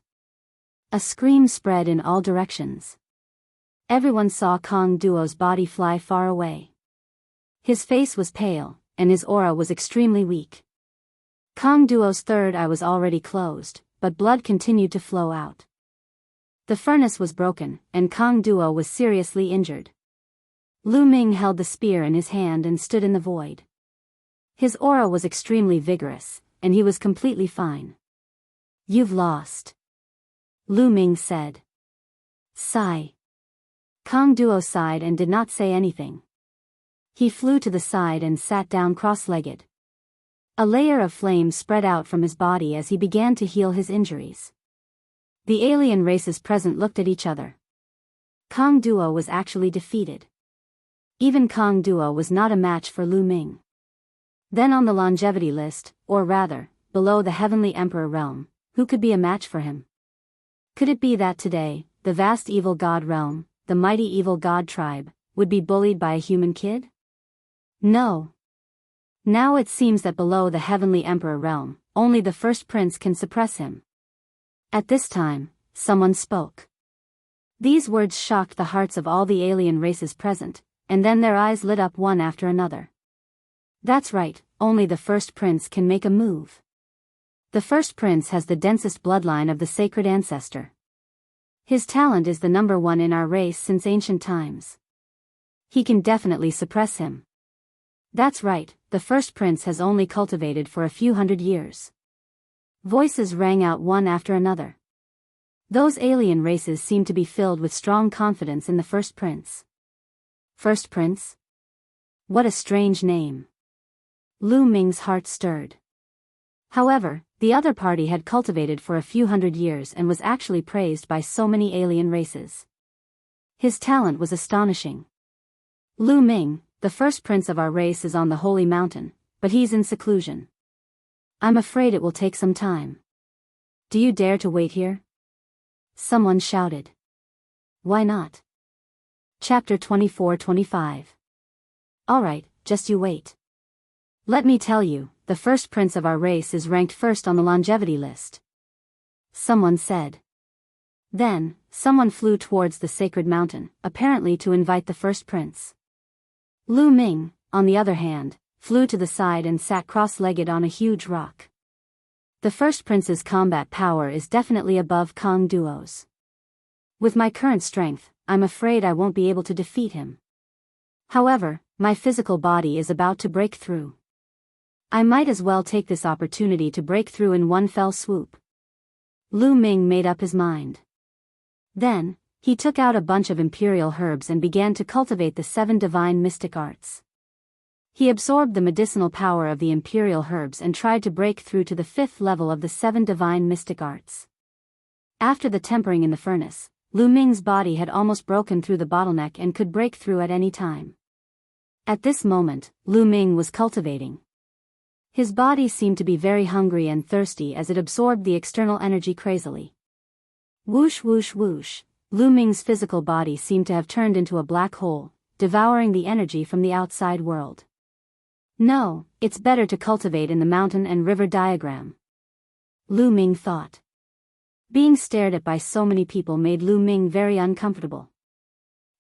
A scream spread in all directions. Everyone saw Kong Duo's body fly far away. His face was pale, and his aura was extremely weak. Kong Duo's third eye was already closed, but blood continued to flow out. The furnace was broken, and Kong Duo was seriously injured. Lu Ming held the spear in his hand and stood in the void. His aura was extremely vigorous, and he was completely fine. "You've lost," Lu Ming said. Sigh. Kong Duo sighed and did not say anything. He flew to the side and sat down cross-legged. A layer of flame spread out from his body as he began to heal his injuries. The alien races present looked at each other. Kong Duo was actually defeated. Even Kong Duo was not a match for Lu Ming. Then on the longevity list, or rather, below the Heavenly Emperor realm, who could be a match for him? Could it be that today, the vast evil god realm, the mighty evil god tribe, would be bullied by a human kid? No. Now it seems that below the Heavenly Emperor realm, only the first prince can suppress him. At this time, someone spoke. These words shocked the hearts of all the alien races present, and then their eyes lit up one after another. That's right, only the first prince can make a move. The first prince has the densest bloodline of the sacred ancestor. His talent is the #1 in our race since ancient times. He can definitely suppress him. That's right, the first prince has only cultivated for a few hundred years. Voices rang out one after another. Those alien races seemed to be filled with strong confidence in the first prince. First prince? What a strange name. Lu Ming's heart stirred. However, the other party had cultivated for a few hundred years and was actually praised by so many alien races. His talent was astonishing. Lu Ming, the first prince of our race, is on the holy mountain, but he's in seclusion. I'm afraid it will take some time. Do you dare to wait here? Someone shouted. Why not? Chapter 24-25. Alright, just you wait. Let me tell you, the first prince of our race is ranked first on the longevity list. Someone said. Then, someone flew towards the sacred mountain, apparently to invite the first prince. Lu Ming, on the other hand, flew to the side and sat cross-legged on a huge rock. The first prince's combat power is definitely above Kong Duo's. With my current strength, I'm afraid I won't be able to defeat him. However, my physical body is about to break through. I might as well take this opportunity to break through in one fell swoop. Lu Ming made up his mind. Then, he took out a bunch of imperial herbs and began to cultivate the 7 divine mystic arts. He absorbed the medicinal power of the imperial herbs and tried to break through to the 5th level of the 7 divine mystic arts. After the tempering in the furnace, Lu Ming's body had almost broken through the bottleneck and could break through at any time. At this moment, Lu Ming was cultivating. His body seemed to be very hungry and thirsty as it absorbed the external energy crazily. Whoosh whoosh whoosh, Lu Ming's physical body seemed to have turned into a black hole, devouring the energy from the outside world. No, it's better to cultivate in the mountain and river diagram. Lu Ming thought. Being stared at by so many people made Lu Ming very uncomfortable.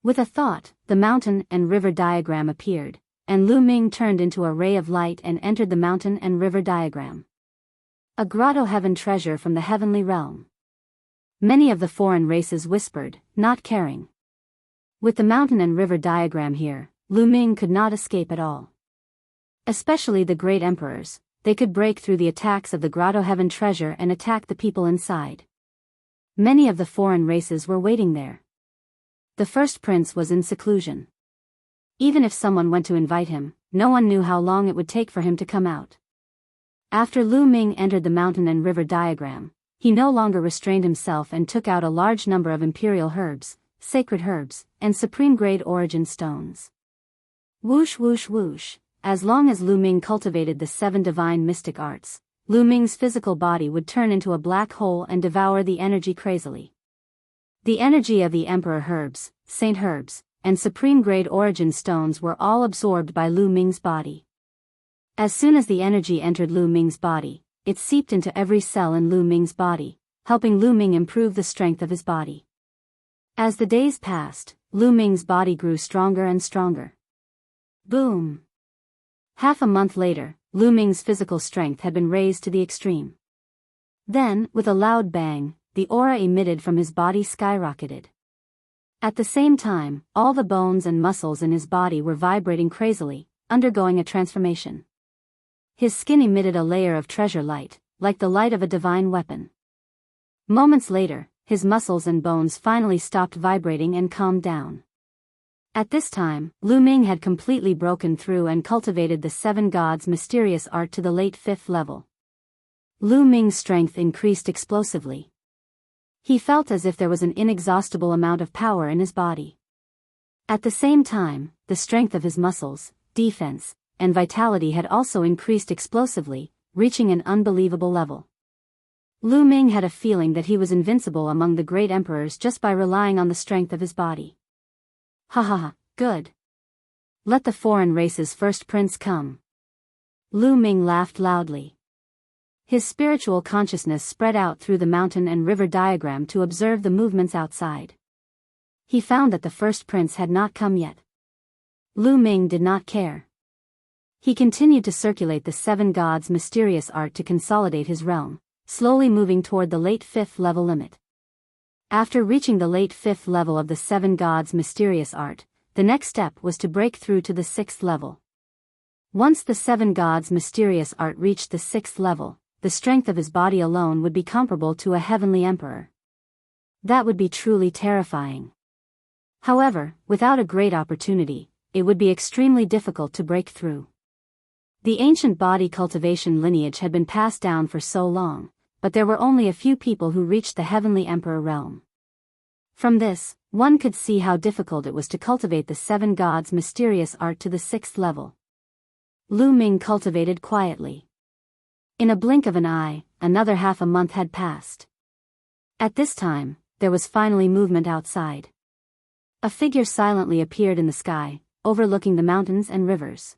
With a thought, the mountain and river diagram appeared, and Lu Ming turned into a ray of light and entered the mountain and river diagram. A grotto heaven treasure from the heavenly realm. Many of the foreign races whispered, not caring. With the mountain and river diagram here, Lu Ming could not escape at all. Especially the great emperors, they could break through the attacks of the grotto heaven treasure and attack the people inside. Many of the foreign races were waiting there. The first prince was in seclusion. Even if someone went to invite him, no one knew how long it would take for him to come out. After Lu Ming entered the mountain and river diagram, he no longer restrained himself and took out a large number of imperial herbs, sacred herbs, and supreme-grade origin stones. Whoosh whoosh whoosh, as long as Lu Ming cultivated the 7 divine mystic arts, Lu Ming's physical body would turn into a black hole and devour the energy crazily. The energy of the emperor herbs, saint herbs, and supreme-grade origin stones were all absorbed by Lu Ming's body. As soon as the energy entered Lu Ming's body, it seeped into every cell in Lu Ming's body, helping Lu Ming improve the strength of his body. As the days passed, Lu Ming's body grew stronger and stronger. Boom! Half a month later, Lu Ming's physical strength had been raised to the extreme. Then, with a loud bang, the aura emitted from his body skyrocketed. At the same time, all the bones and muscles in his body were vibrating crazily, undergoing a transformation. His skin emitted a layer of treasure light, like the light of a divine weapon. Moments later, his muscles and bones finally stopped vibrating and calmed down. At this time, Lu Ming had completely broken through and cultivated the seven gods' mysterious art to the late 5th level. Lu Ming's strength increased explosively. He felt as if there was an inexhaustible amount of power in his body. At the same time, the strength of his muscles, defense, and vitality had also increased explosively, reaching an unbelievable level. Lu Ming had a feeling that he was invincible among the great emperors just by relying on the strength of his body. Ha ha ha, good. Let the foreign race's first prince come. Lu Ming laughed loudly. His spiritual consciousness spread out through the mountain and river diagram to observe the movements outside. He found that the first prince had not come yet. Lu Ming did not care. He continued to circulate the seven gods' mysterious art to consolidate his realm, slowly moving toward the late 5th level limit. After reaching the late 5th level of the seven gods' mysterious art, the next step was to break through to the 6th level. Once the seven gods' mysterious art reached the 6th level, the strength of his body alone would be comparable to a heavenly emperor. That would be truly terrifying. However, without a great opportunity, it would be extremely difficult to break through. The ancient body cultivation lineage had been passed down for so long, but there were only a few people who reached the heavenly emperor realm. From this, one could see how difficult it was to cultivate the seven gods' mysterious art to the 6th level. Lu Ming cultivated quietly. In a blink of an eye, another half a month had passed. At this time, there was finally movement outside. A figure silently appeared in the sky, overlooking the mountains and rivers.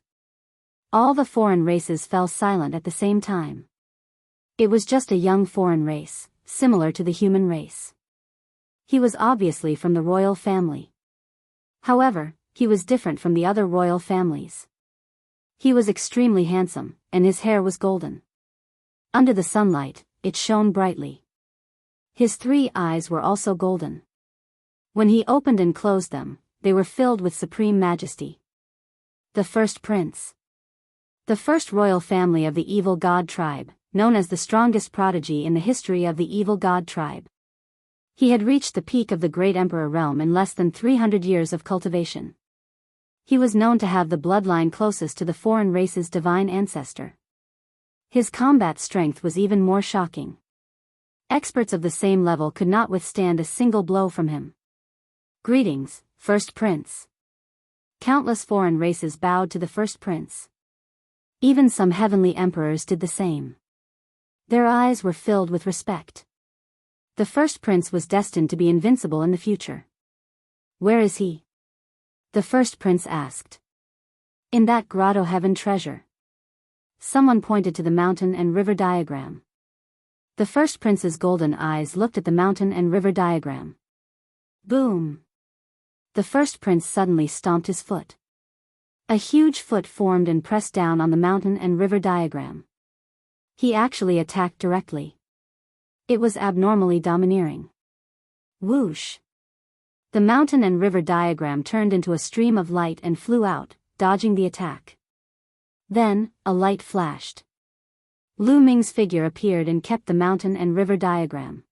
All the foreign races fell silent at the same time. It was just a young foreign race, similar to the human race. He was obviously from the royal family. However, he was different from the other royal families. He was extremely handsome, and his hair was golden. Under the sunlight, it shone brightly. His 3 eyes were also golden. When he opened and closed them, they were filled with supreme majesty. The first prince. The first royal family of the evil god tribe, known as the strongest prodigy in the history of the evil god tribe. He had reached the peak of the great emperor realm in less than 300 years of cultivation. He was known to have the bloodline closest to the foreign race's divine ancestor. His combat strength was even more shocking. Experts of the same level could not withstand a single blow from him. Greetings, first prince. Countless foreign races bowed to the first prince. Even some heavenly emperors did the same. Their eyes were filled with respect. The first prince was destined to be invincible in the future. Where is he? The first prince asked. In that grotto heaven treasure. Someone pointed to the mountain and river diagram. The first prince's golden eyes looked at the mountain and river diagram. Boom! The first prince suddenly stomped his foot. A huge foot formed and pressed down on the mountain and river diagram. He actually attacked directly. It was abnormally domineering. Whoosh! The mountain and river diagram turned into a stream of light and flew out, dodging the attack. Then, a light flashed. Lu Ming's figure appeared and kept the mountain and river diagram.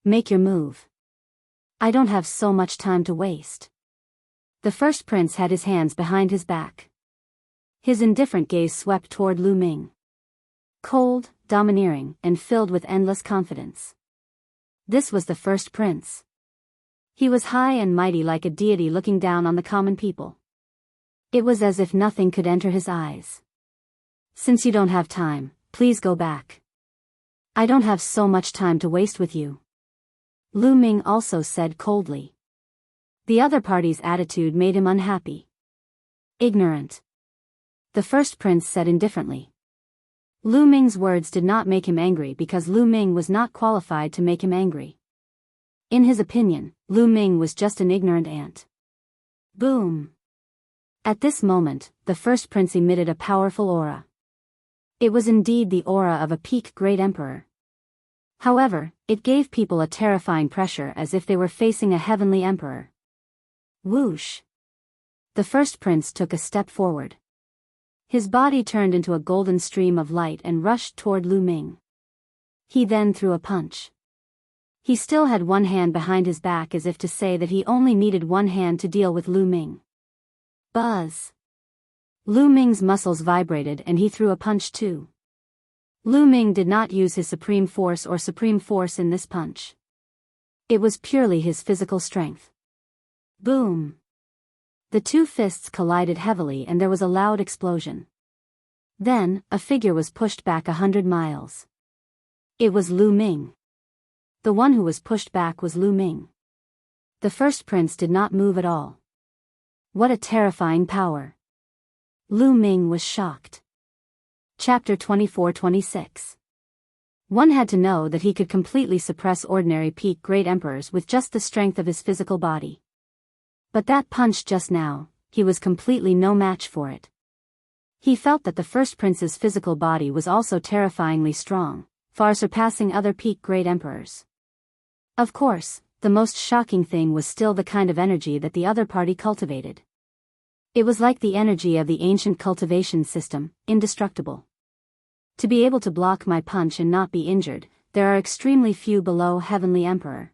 Make your move. I don't have so much time to waste. The first prince had his hands behind his back. His indifferent gaze swept toward Lu Ming. Cold, domineering, and filled with endless confidence. This was the first prince. He was high and mighty like a deity looking down on the common people. It was as if nothing could enter his eyes. Since you don't have time, please go back. I don't have so much time to waste with you. Lu Ming also said coldly. The other party's attitude made him unhappy. Ignorant. The first prince said indifferently. Lu Ming's words did not make him angry because Lu Ming was not qualified to make him angry. In his opinion, Lu Ming was just an ignorant ant. Boom! At this moment, the first prince emitted a powerful aura. It was indeed the aura of a peak great emperor. However, it gave people a terrifying pressure as if they were facing a heavenly emperor. Whoosh! The first prince took a step forward. His body turned into a golden stream of light and rushed toward Lu Ming. He then threw a punch. He still had one hand behind his back as if to say that he only needed one hand to deal with Lu Ming. Buzz! Lu Ming's muscles vibrated and he threw a punch too. Lu Ming did not use his supreme force in this punch. It was purely his physical strength. Boom! The two fists collided heavily and there was a loud explosion. Then, a figure was pushed back 100 miles. It was Lu Ming. The one who was pushed back was Lu Ming. The first prince did not move at all. What a terrifying power! Lu Ming was shocked. Chapter 24-26. One had to know that he could completely suppress ordinary peak great emperors with just the strength of his physical body. But that punch just now, he was completely no match for it. He felt that the first prince's physical body was also terrifyingly strong, far surpassing other peak great emperors. Of course, the most shocking thing was still the kind of energy that the other party cultivated. It was like the energy of the ancient cultivation system, indestructible. To be able to block my punch and not be injured, there are extremely few below Heavenly Emperor.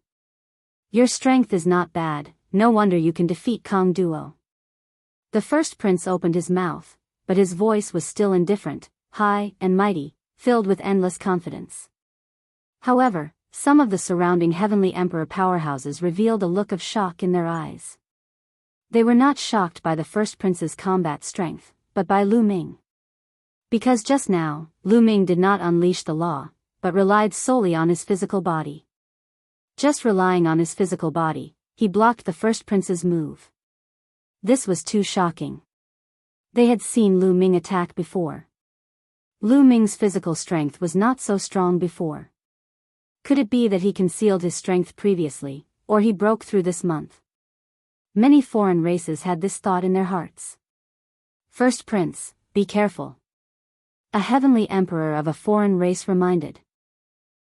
Your strength is not bad, no wonder you can defeat Kong Duo. The first prince opened his mouth, but his voice was still indifferent, high and mighty, filled with endless confidence. However, some of the surrounding Heavenly Emperor powerhouses revealed a look of shock in their eyes. They were not shocked by the first prince's combat strength, but by Lu Ming. Because just now, Lu Ming did not unleash the law, but relied solely on his physical body. Just relying on his physical body, he blocked the first prince's move. This was too shocking. They had seen Lu Ming attack before. Lu Ming's physical strength was not so strong before. Could it be that he concealed his strength previously, or he broke through this month? Many foreign races had this thought in their hearts. First prince, be careful. A heavenly emperor of a foreign race reminded.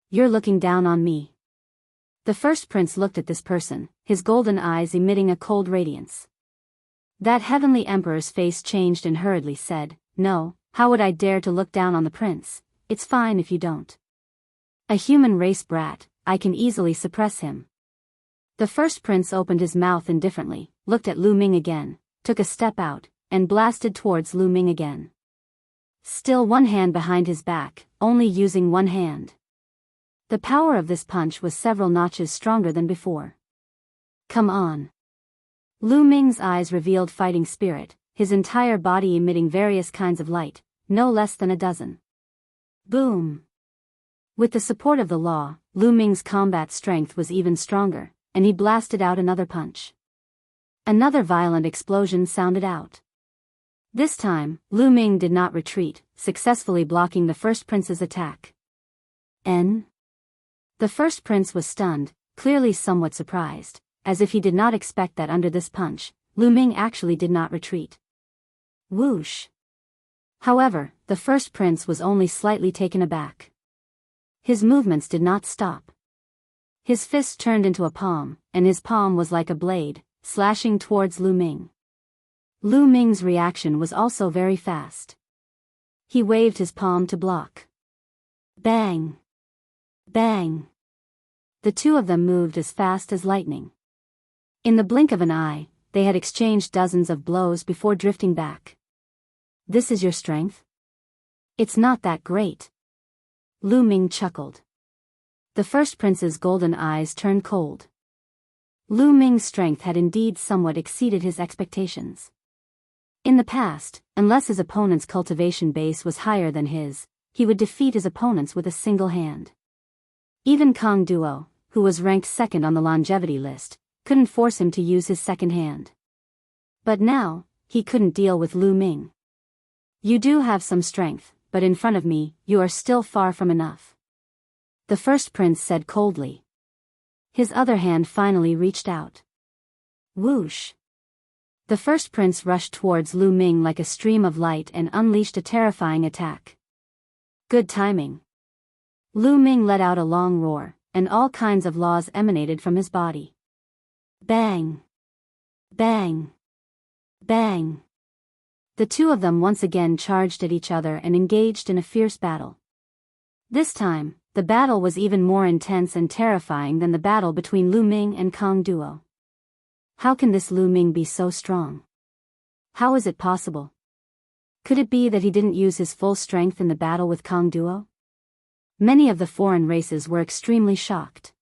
You're looking down on me. The first prince looked at this person, his golden eyes emitting a cold radiance. That heavenly emperor's face changed and hurriedly said, No, how would I dare to look down on the prince? It's fine if you don't. A human race brat, I can easily suppress him. The first prince opened his mouth indifferently, looked at Lu Ming again, took a step out, and blasted towards Lu Ming again. Still one hand behind his back, only using one hand. The power of this punch was several notches stronger than before. Come on. Lu Ming's eyes revealed fighting spirit, his entire body emitting various kinds of light, no less than a dozen. Boom! With the support of the law, Lu Ming's combat strength was even stronger, and he blasted out another punch. Another violent explosion sounded out. This time, Lu Ming did not retreat, successfully blocking the first prince's attack. The first prince was stunned, clearly somewhat surprised, as if he did not expect that under this punch, Lu Ming actually did not retreat. Whoosh! However, the first prince was only slightly taken aback. His movements did not stop. His fist turned into a palm, and his palm was like a blade, slashing towards Lu Ming. Lu Ming's reaction was also very fast. He waved his palm to block. Bang! Bang! The two of them moved as fast as lightning. In the blink of an eye, they had exchanged dozens of blows before drifting back. This is your strength? It's not that great. Lu Ming chuckled. The first prince's golden eyes turned cold. Lu Ming's strength had indeed somewhat exceeded his expectations. In the past, unless his opponent's cultivation base was higher than his, he would defeat his opponents with a single hand. Even Kong Duo, who was ranked second on the longevity list, couldn't force him to use his second hand. But now, he couldn't deal with Lu Ming. You do have some strength, but in front of me, you are still far from enough. The first prince said coldly. His other hand finally reached out. Whoosh! The first prince rushed towards Lu Ming like a stream of light and unleashed a terrifying attack. Good timing. Lu Ming let out a long roar, and all kinds of laws emanated from his body. Bang! Bang! Bang! The two of them once again charged at each other and engaged in a fierce battle. This time, the battle was even more intense and terrifying than the battle between Lu Ming and Kong Duo. How can this Lu Ming be so strong? How is it possible? Could it be that he didn't use his full strength in the battle with Kong Duo? Many of the foreign races were extremely shocked.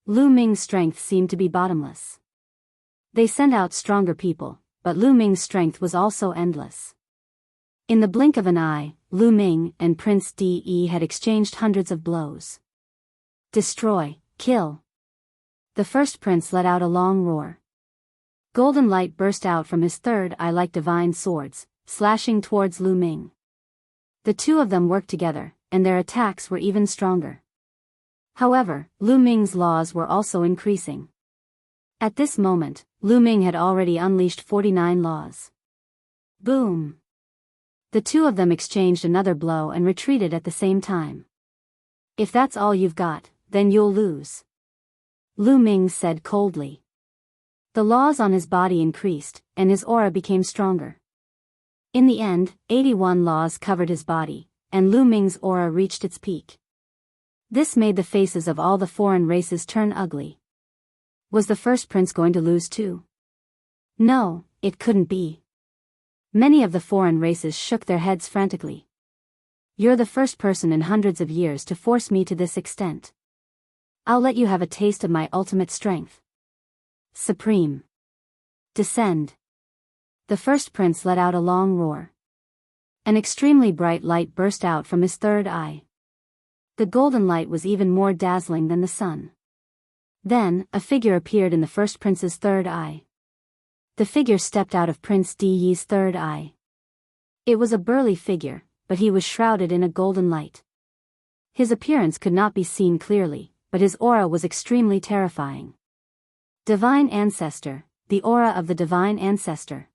Lu Ming's strength seemed to be bottomless. They sent out stronger people, but Lu Ming's strength was also endless. In the blink of an eye, Lu Ming and Prince De had exchanged hundreds of blows. Destroy, kill. The first prince let out a long roar. Golden light burst out from his third eye like divine swords, slashing towards Lu Ming. The two of them worked together, and their attacks were even stronger. However, Lu Ming's laws were also increasing. At this moment, Lu Ming had already unleashed 49 laws. Boom! The two of them exchanged another blow and retreated at the same time. If that's all you've got, then you'll lose. Lu Ming said coldly. The laws on his body increased, and his aura became stronger. In the end, 81 laws covered his body, and Lu Ming's aura reached its peak. This made the faces of all the foreign races turn ugly. Was the first prince going to lose too? No, it couldn't be. Many of the foreign races shook their heads frantically. You're the first person in hundreds of years to force me to this extent. I'll let you have a taste of my ultimate strength. Supreme. Descend. The first prince let out a long roar. An extremely bright light burst out from his third eye. The golden light was even more dazzling than the sun. Then, a figure appeared in the first prince's third eye. The figure stepped out of Prince De's third eye. It was a burly figure, but he was shrouded in a golden light. His appearance could not be seen clearly, but his aura was extremely terrifying. Divine Ancestor, the aura of the Divine Ancestor.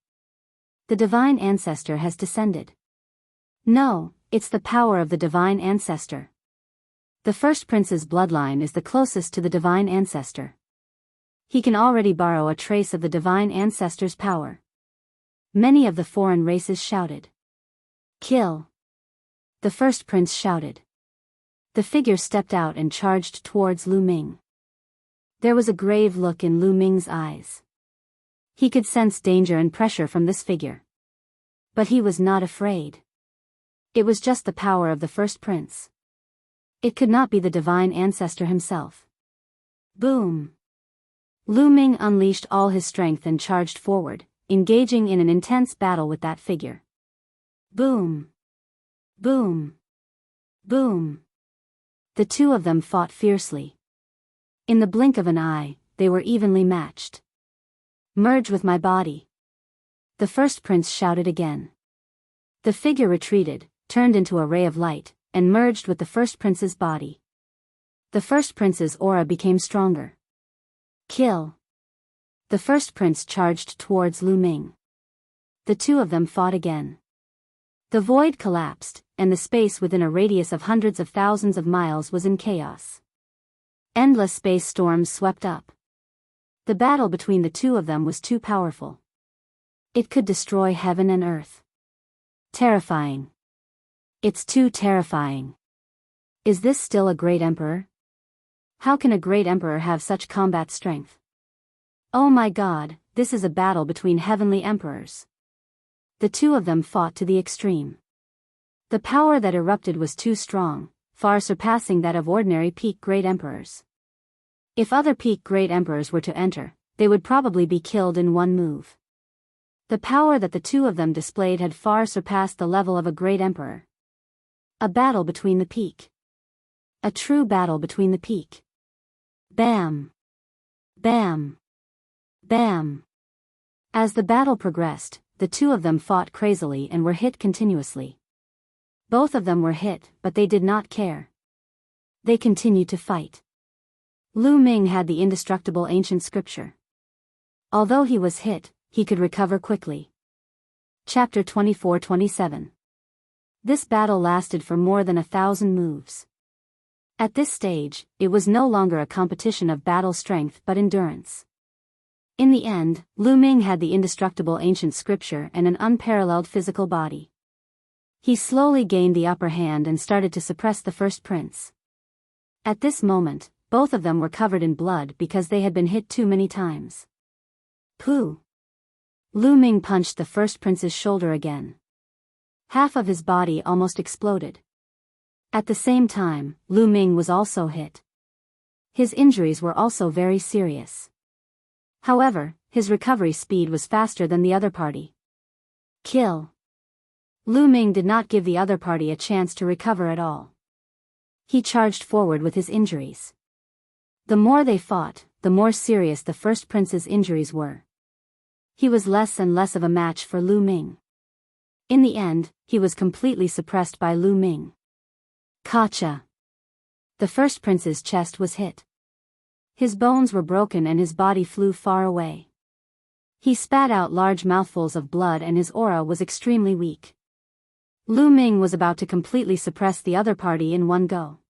The Divine Ancestor has descended. No, it's the power of the Divine Ancestor. The first prince's bloodline is the closest to the Divine Ancestor. He can already borrow a trace of the Divine Ancestor's power. Many of the foreign races shouted. Kill! The first prince shouted. The figure stepped out and charged towards Lu Ming. There was a grave look in Lu Ming's eyes. He could sense danger and pressure from this figure. But he was not afraid. It was just the power of the first prince. It could not be the Divine Ancestor himself. Boom! Lu Ming unleashed all his strength and charged forward, engaging in an intense battle with that figure. Boom! Boom! Boom! The two of them fought fiercely. In the blink of an eye, they were evenly matched. Merge with my body. The first prince shouted again. The figure retreated, turned into a ray of light, and merged with the first prince's body. The first prince's aura became stronger. Kill! The first prince charged towards Lu Ming. The two of them fought again. The void collapsed, and the space within a radius of hundreds of thousands of miles was in chaos. Endless space storms swept up. The battle between the two of them was too powerful. It could destroy heaven and earth. Terrifying. It's too terrifying. Is this still a great emperor? How can a great emperor have such combat strength? Oh my God, this is a battle between heavenly emperors. The two of them fought to the extreme. The power that erupted was too strong, far surpassing that of ordinary peak great emperors. If other peak great emperors were to enter, they would probably be killed in one move. The power that the two of them displayed had far surpassed the level of a great emperor. A battle between the peak. A true battle between the peak. Bam! Bam! Bam! As the battle progressed, the two of them fought crazily and were hit continuously. Both of them were hit, but they did not care. They continued to fight. Lu Ming had the indestructible ancient scripture. Although he was hit, he could recover quickly. Chapter 24-27. This battle lasted for more than 1,000 moves. At this stage, it was no longer a competition of battle strength but endurance. In the end, Lu Ming had the indestructible ancient scripture and an unparalleled physical body. He slowly gained the upper hand and started to suppress the first prince. At this moment, both of them were covered in blood because they had been hit too many times. Pooh! Lu Ming punched the first prince's shoulder again. Half of his body almost exploded. At the same time, Lu Ming was also hit. His injuries were also very serious. However, his recovery speed was faster than the other party. Kill! Lu Ming did not give the other party a chance to recover at all. He charged forward with his injuries. The more they fought, the more serious the first prince's injuries were. He was less and less of a match for Lu Ming. In the end, he was completely suppressed by Lu Ming. Gotcha! The first prince's chest was hit. His bones were broken and his body flew far away. He spat out large mouthfuls of blood and his aura was extremely weak. Lu Ming was about to completely suppress the other party in one go.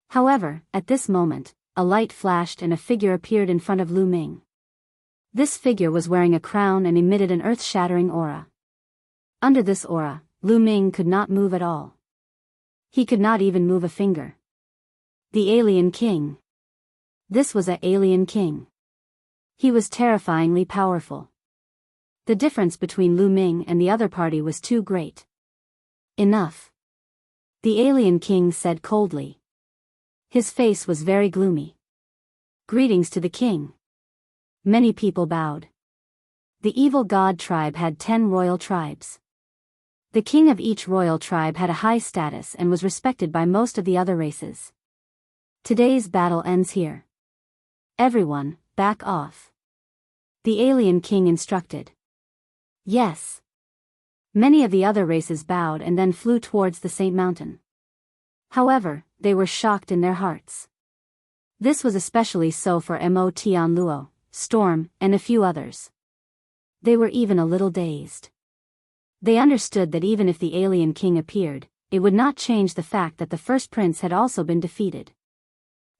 However, at this moment, a light flashed and a figure appeared in front of Lu Ming. This figure was wearing a crown and emitted an earth-shattering aura. Under this aura, Lu Ming could not move at all. He could not even move a finger. The Alien King. This was an alien king. He was terrifyingly powerful. The difference between Lu Ming and the other party was too great. Enough. The alien king said coldly. His face was very gloomy. Greetings to the king. Many people bowed. The evil god tribe had 10 royal tribes. The king of each royal tribe had a high status and was respected by most of the other races. Today's battle ends here. Everyone, back off. The alien king instructed. Yes. Many of the other races bowed and then flew towards the Saint Mountain. However, they were shocked in their hearts. This was especially so for Mo Tian Luo, Storm, and a few others. They were even a little dazed. They understood that even if the alien king appeared, it would not change the fact that the first prince had also been defeated.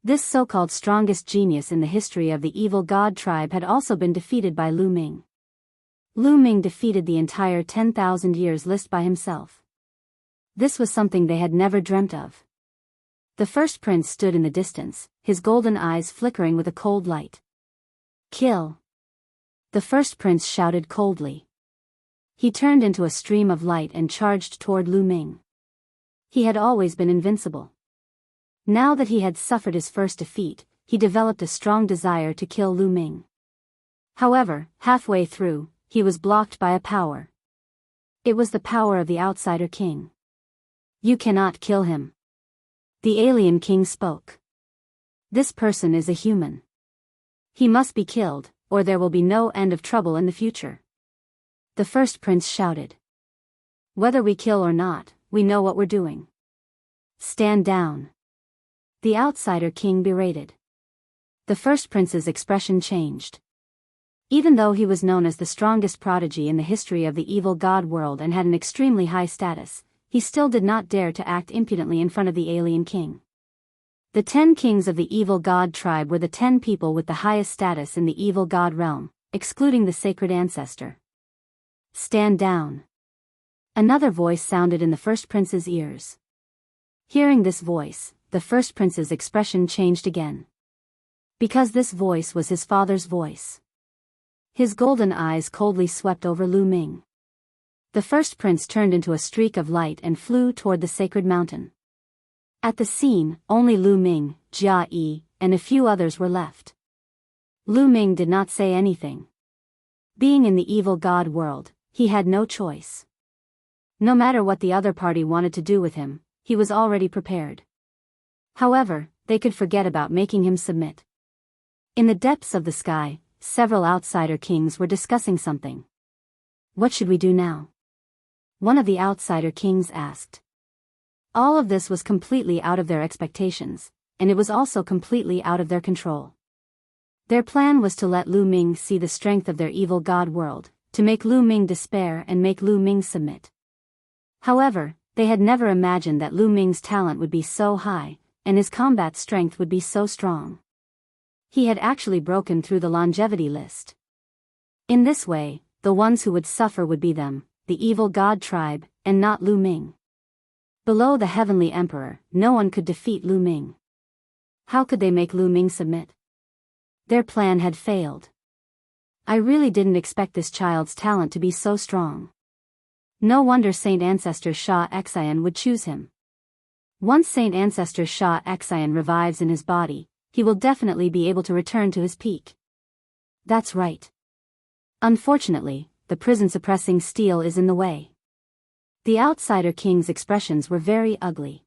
This so-called strongest genius in the history of the evil god tribe had also been defeated by Lu Ming. Lu Ming defeated the entire 10,000 years list by himself. This was something they had never dreamt of. The first prince stood in the distance, his golden eyes flickering with a cold light. Kill! The first prince shouted coldly. He turned into a stream of light and charged toward Lu Ming. He had always been invincible. Now that he had suffered his first defeat, he developed a strong desire to kill Lu Ming. However, halfway through, he was blocked by a power. It was the power of the outsider king. You cannot kill him. The alien king spoke. This person is a human. He must be killed, or there will be no end of trouble in the future. The first prince shouted. Whether we kill or not, we know what we're doing. Stand down. The outsider king berated. The first prince's expression changed. Even though he was known as the strongest prodigy in the history of the evil god world and had an extremely high status, he still did not dare to act impudently in front of the alien king. The 10 kings of the evil god tribe were the 10 people with the highest status in the evil god realm, excluding the sacred ancestor. Stand down. Another voice sounded in the first prince's ears. Hearing this voice, the first prince's expression changed again. Because this voice was his father's voice. His golden eyes coldly swept over Lu Ming. The first prince turned into a streak of light and flew toward the sacred mountain. At the scene, only Lu Ming, Jia Yi, and a few others were left. Lu Ming did not say anything. Being in the evil god world, he had no choice. No matter what the other party wanted to do with him, he was already prepared. However, they could forget about making him submit. In the depths of the sky, several outsider kings were discussing something. What should we do now? One of the outsider kings asked. All of this was completely out of their expectations, and it was also completely out of their control. Their plan was to let Lu Ming see the strength of their evil god world, to make Lu Ming despair and make Lu Ming submit. However, they had never imagined that Lu Ming's talent would be so high, and his combat strength would be so strong. He had actually broken through the longevity list. In this way, the ones who would suffer would be them, the evil god tribe, and not Lu Ming. Below the heavenly emperor, no one could defeat Lu Ming. How could they make Lu Ming submit? Their plan had failed. I really didn't expect this child's talent to be so strong. No wonder Saint Ancestor Shah Xian would choose him. Once Saint Ancestor Shah Xian revives in his body, he will definitely be able to return to his peak. That's right. Unfortunately, the prison-suppressing steel is in the way. The outsider king's expressions were very ugly.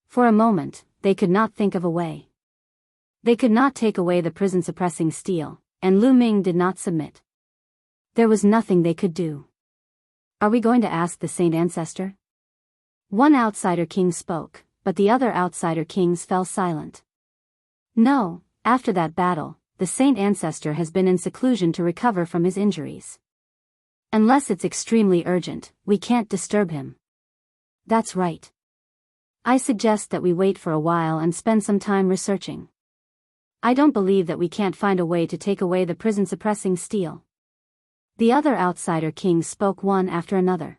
For a moment, they could not think of a way. They could not take away the prison-suppressing steel, and Lu Ming did not submit. There was nothing they could do. Are we going to ask the Saint Ancestor? One outsider king spoke, but the other outsider kings fell silent. No, after that battle, the Saint Ancestor has been in seclusion to recover from his injuries. Unless it's extremely urgent, we can't disturb him. That's right. I suggest that we wait for a while and spend some time researching. I don't believe that we can't find a way to take away the prison-suppressing steel. The other outsider kings spoke one after another.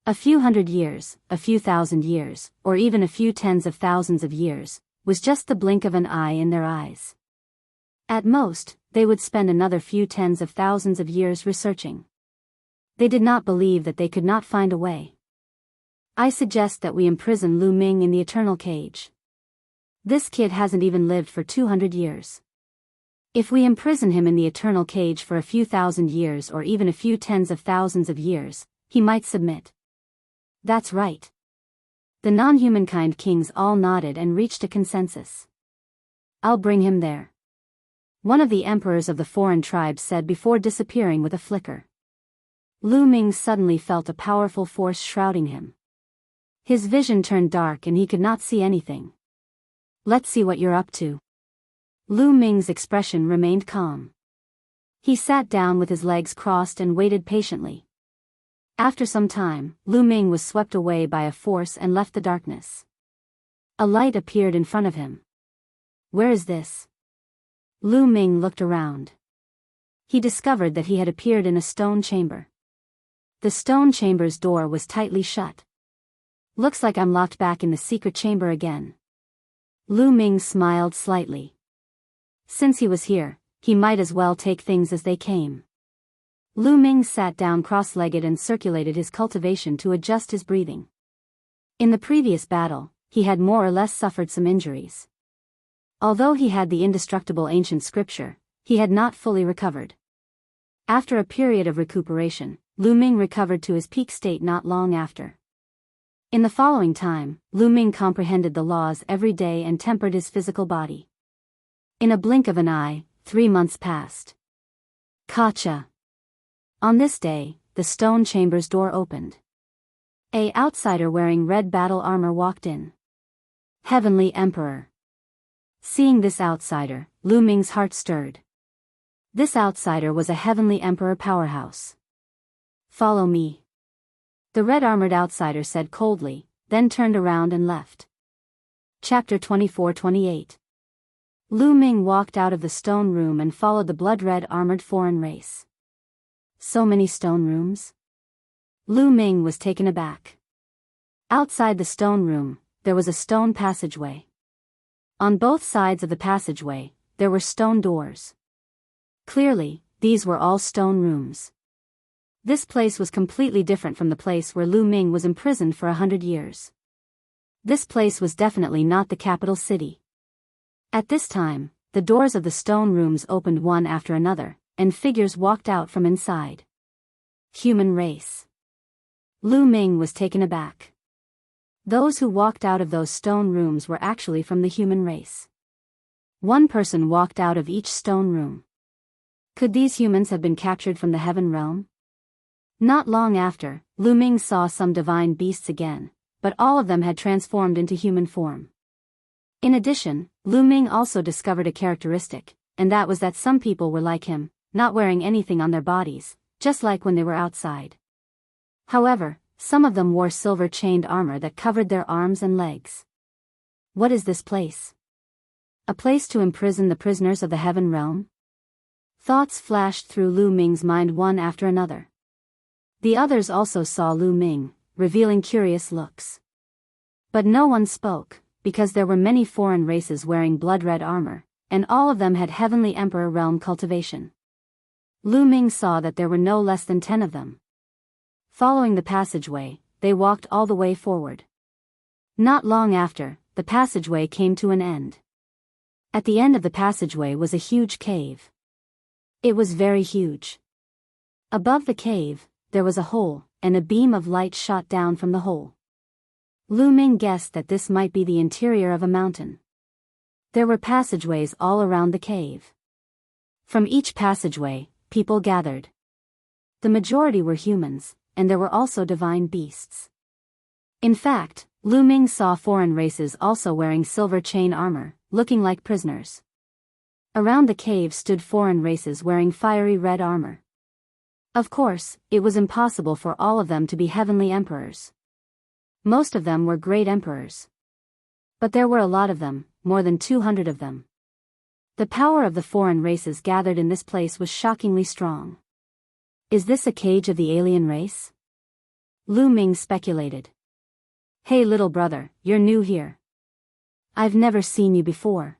A few hundred years, a few thousand years, or even a few tens of thousands of years, was just the blink of an eye in their eyes. At most, they would spend another few tens of thousands of years researching. They did not believe that they could not find a way. I suggest that we imprison Lu Ming in the eternal cage. This kid hasn't even lived for 200 years. If we imprison him in the eternal cage for a few thousand years or even a few tens of thousands of years, he might submit. That's right. The non-humankind kings all nodded and reached a consensus. I'll bring him there. One of the emperors of the foreign tribes said before disappearing with a flicker. Lu Ming suddenly felt a powerful force shrouding him. His vision turned dark and he could not see anything. Let's see what you're up to. Lu Ming's expression remained calm. He sat down with his legs crossed and waited patiently. After some time, Lu Ming was swept away by a force and left the darkness. A light appeared in front of him. Where is this? Lu Ming looked around. He discovered that he had appeared in a stone chamber. The stone chamber's door was tightly shut. Looks like I'm locked back in the secret chamber again. Lu Ming smiled slightly. Since he was here, he might as well take things as they came. Lu Ming sat down cross-legged and circulated his cultivation to adjust his breathing. In the previous battle, he had more or less suffered some injuries. Although he had the indestructible ancient scripture, he had not fully recovered. After a period of recuperation, Lu Ming recovered to his peak state not long after. In the following time, Lu Ming comprehended the laws every day and tempered his physical body. In a blink of an eye, 3 months passed. Kacha. On this day, the stone chamber's door opened. An outsider wearing red battle armor walked in. Heavenly Emperor. Seeing this outsider, Lu Ming's heart stirred. This outsider was a heavenly emperor powerhouse. Follow me. The red-armored outsider said coldly, then turned around and left. Chapter 24-28. Lu Ming walked out of the stone room and followed the blood-red armored foreign race. So many stone rooms? Lu Ming was taken aback. Outside the stone room, there was a stone passageway. On both sides of the passageway, there were stone doors. Clearly, these were all stone rooms. This place was completely different from the place where Lu Ming was imprisoned for 100 years. This place was definitely not the capital city. At this time, the doors of the stone rooms opened one after another, and figures walked out from inside. Human race. Lu Ming was taken aback. Those who walked out of those stone rooms were actually from the human race. One person walked out of each stone room. Could these humans have been captured from the heaven realm? Not long after, Lu Ming saw some divine beasts again, but all of them had transformed into human form. In addition, Lu Ming also discovered a characteristic, and that was that some people were like him, not wearing anything on their bodies, just like when they were outside. However, some of them wore silver-chained armor that covered their arms and legs. What is this place? A place to imprison the prisoners of the heaven realm? Thoughts flashed through Lu Ming's mind one after another. The others also saw Lu Ming, revealing curious looks. But no one spoke, because there were many foreign races wearing blood-red armor, and all of them had heavenly emperor realm cultivation. Lu Ming saw that there were no less than 10 of them. Following the passageway, they walked all the way forward. Not long after, the passageway came to an end. At the end of the passageway was a huge cave. It was very huge. Above the cave, there was a hole, and a beam of light shot down from the hole. Lu Ming guessed that this might be the interior of a mountain. There were passageways all around the cave. From each passageway, people gathered. The majority were humans, and there were also divine beasts. In fact, Lu Ming saw foreign races also wearing silver chain armor, looking like prisoners. Around the cave stood foreign races wearing fiery red armor. Of course, it was impossible for all of them to be heavenly emperors. Most of them were great emperors. But there were a lot of them, more than 200 of them. The power of the foreign races gathered in this place was shockingly strong. Is this a cage of the alien race? Lu Ming speculated. Hey little brother, you're new here. I've never seen you before.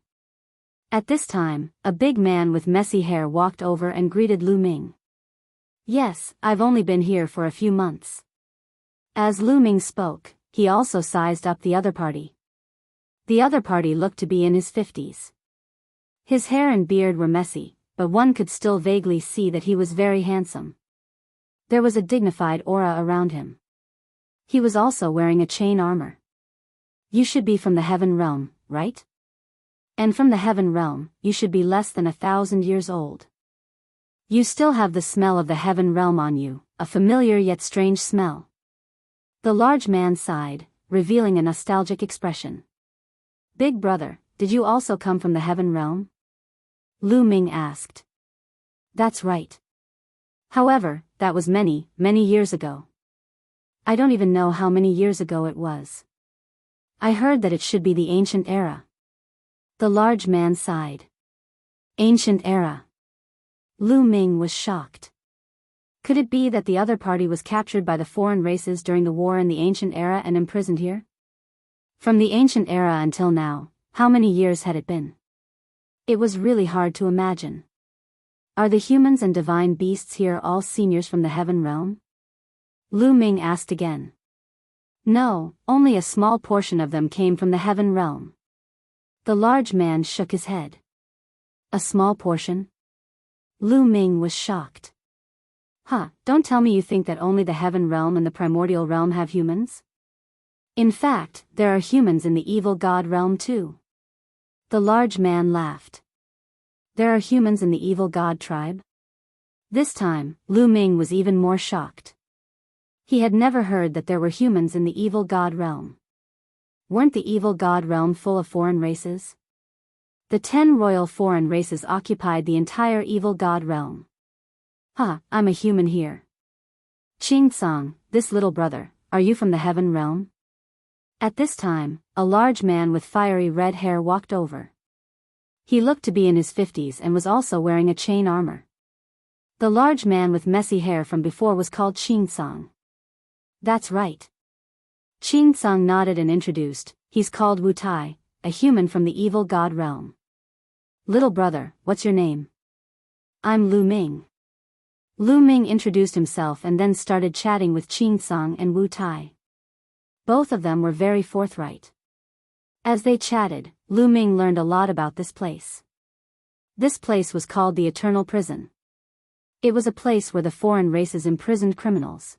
At this time, a big man with messy hair walked over and greeted Lu Ming. Yes, I've only been here for a few months. As Lu Ming spoke, he also sized up the other party. The other party looked to be in his 50s. His hair and beard were messy, but one could still vaguely see that he was very handsome. There was a dignified aura around him. He was also wearing a chain armor. You should be from the heaven realm, right? And from the heaven realm, you should be less than 1,000 years old. You still have the smell of the heaven realm on you, a familiar yet strange smell. The large man sighed, revealing a nostalgic expression. Big brother, did you also come from the heaven realm? Lu Ming asked. That's right. However, that was many, many years ago. I don't even know how many years ago it was. I heard that it should be the ancient era. The large man sighed. Ancient era. Lu Ming was shocked. Could it be that the other party was captured by the foreign races during the war in the ancient era and imprisoned here? From the ancient era until now, how many years had it been? It was really hard to imagine. Are the humans and divine beasts here all seniors from the heaven realm? Lu Ming asked again. No, only a small portion of them came from the heaven realm. The large man shook his head. A small portion? Lu Ming was shocked. Don't tell me you think that only the heaven realm and the primordial realm have humans? In fact, there are humans in the evil god realm too. The large man laughed. There are humans in the evil god tribe? This time, Lu Ming was even more shocked. He had never heard that there were humans in the evil god realm. Weren't the evil god realm full of foreign races? The 10 royal foreign races occupied the entire evil god realm. I'm a human here. Qing Tsang, this little brother, are you from the heaven realm? At this time, a large man with fiery red hair walked over. He looked to be in his 50s and was also wearing a chain armor. The large man with messy hair from before was called Qing Tsang. That's right. Qing Tsang nodded and introduced, he's called Wu Tai, a human from the evil god realm. Little brother, what's your name? I'm Lu Ming. Lu Ming introduced himself and then started chatting with Qing Tsang and Wu Tai. Both of them were very forthright. As they chatted, Lu Ming learned a lot about this place. This place was called the Eternal Prison. It was a place where the foreign races imprisoned criminals.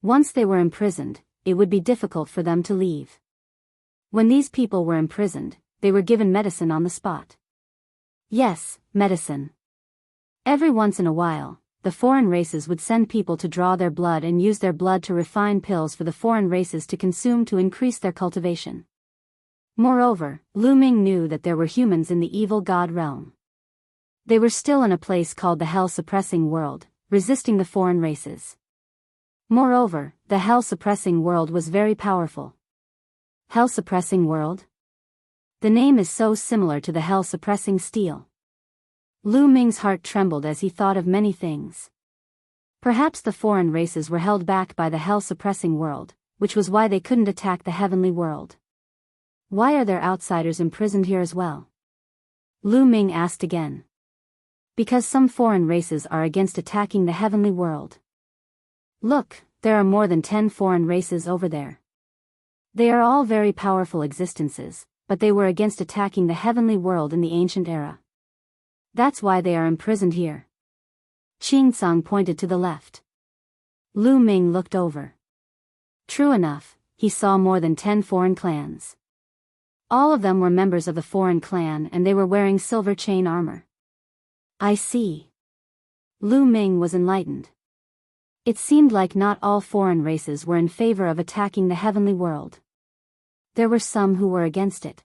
Once they were imprisoned, it would be difficult for them to leave. When these people were imprisoned, they were given medicine on the spot. Yes, medicine. Every once in a while, the foreign races would send people to draw their blood and use their blood to refine pills for the foreign races to consume to increase their cultivation. Moreover, Lu Ming knew that there were humans in the evil god realm. They were still in a place called the hell-suppressing world, resisting the foreign races. Moreover, the hell-suppressing world was very powerful. Hell-suppressing world? The name is so similar to the hell-suppressing steel. Lu Ming's heart trembled as he thought of many things. Perhaps the foreign races were held back by the hell-suppressing world, which was why they couldn't attack the heavenly world. Why are there outsiders imprisoned here as well? Lu Ming asked again. Because some foreign races are against attacking the heavenly world. Look, there are more than 10 foreign races over there. They are all very powerful existences, but they were against attacking the heavenly world in the ancient era. That's why they are imprisoned here. Qingsong pointed to the left. Lu Ming looked over. True enough, he saw more than 10 foreign clans. All of them were members of the foreign clan and they were wearing silver chain armor. I see. Lu Ming was enlightened. It seemed like not all foreign races were in favor of attacking the heavenly world. There were some who were against it.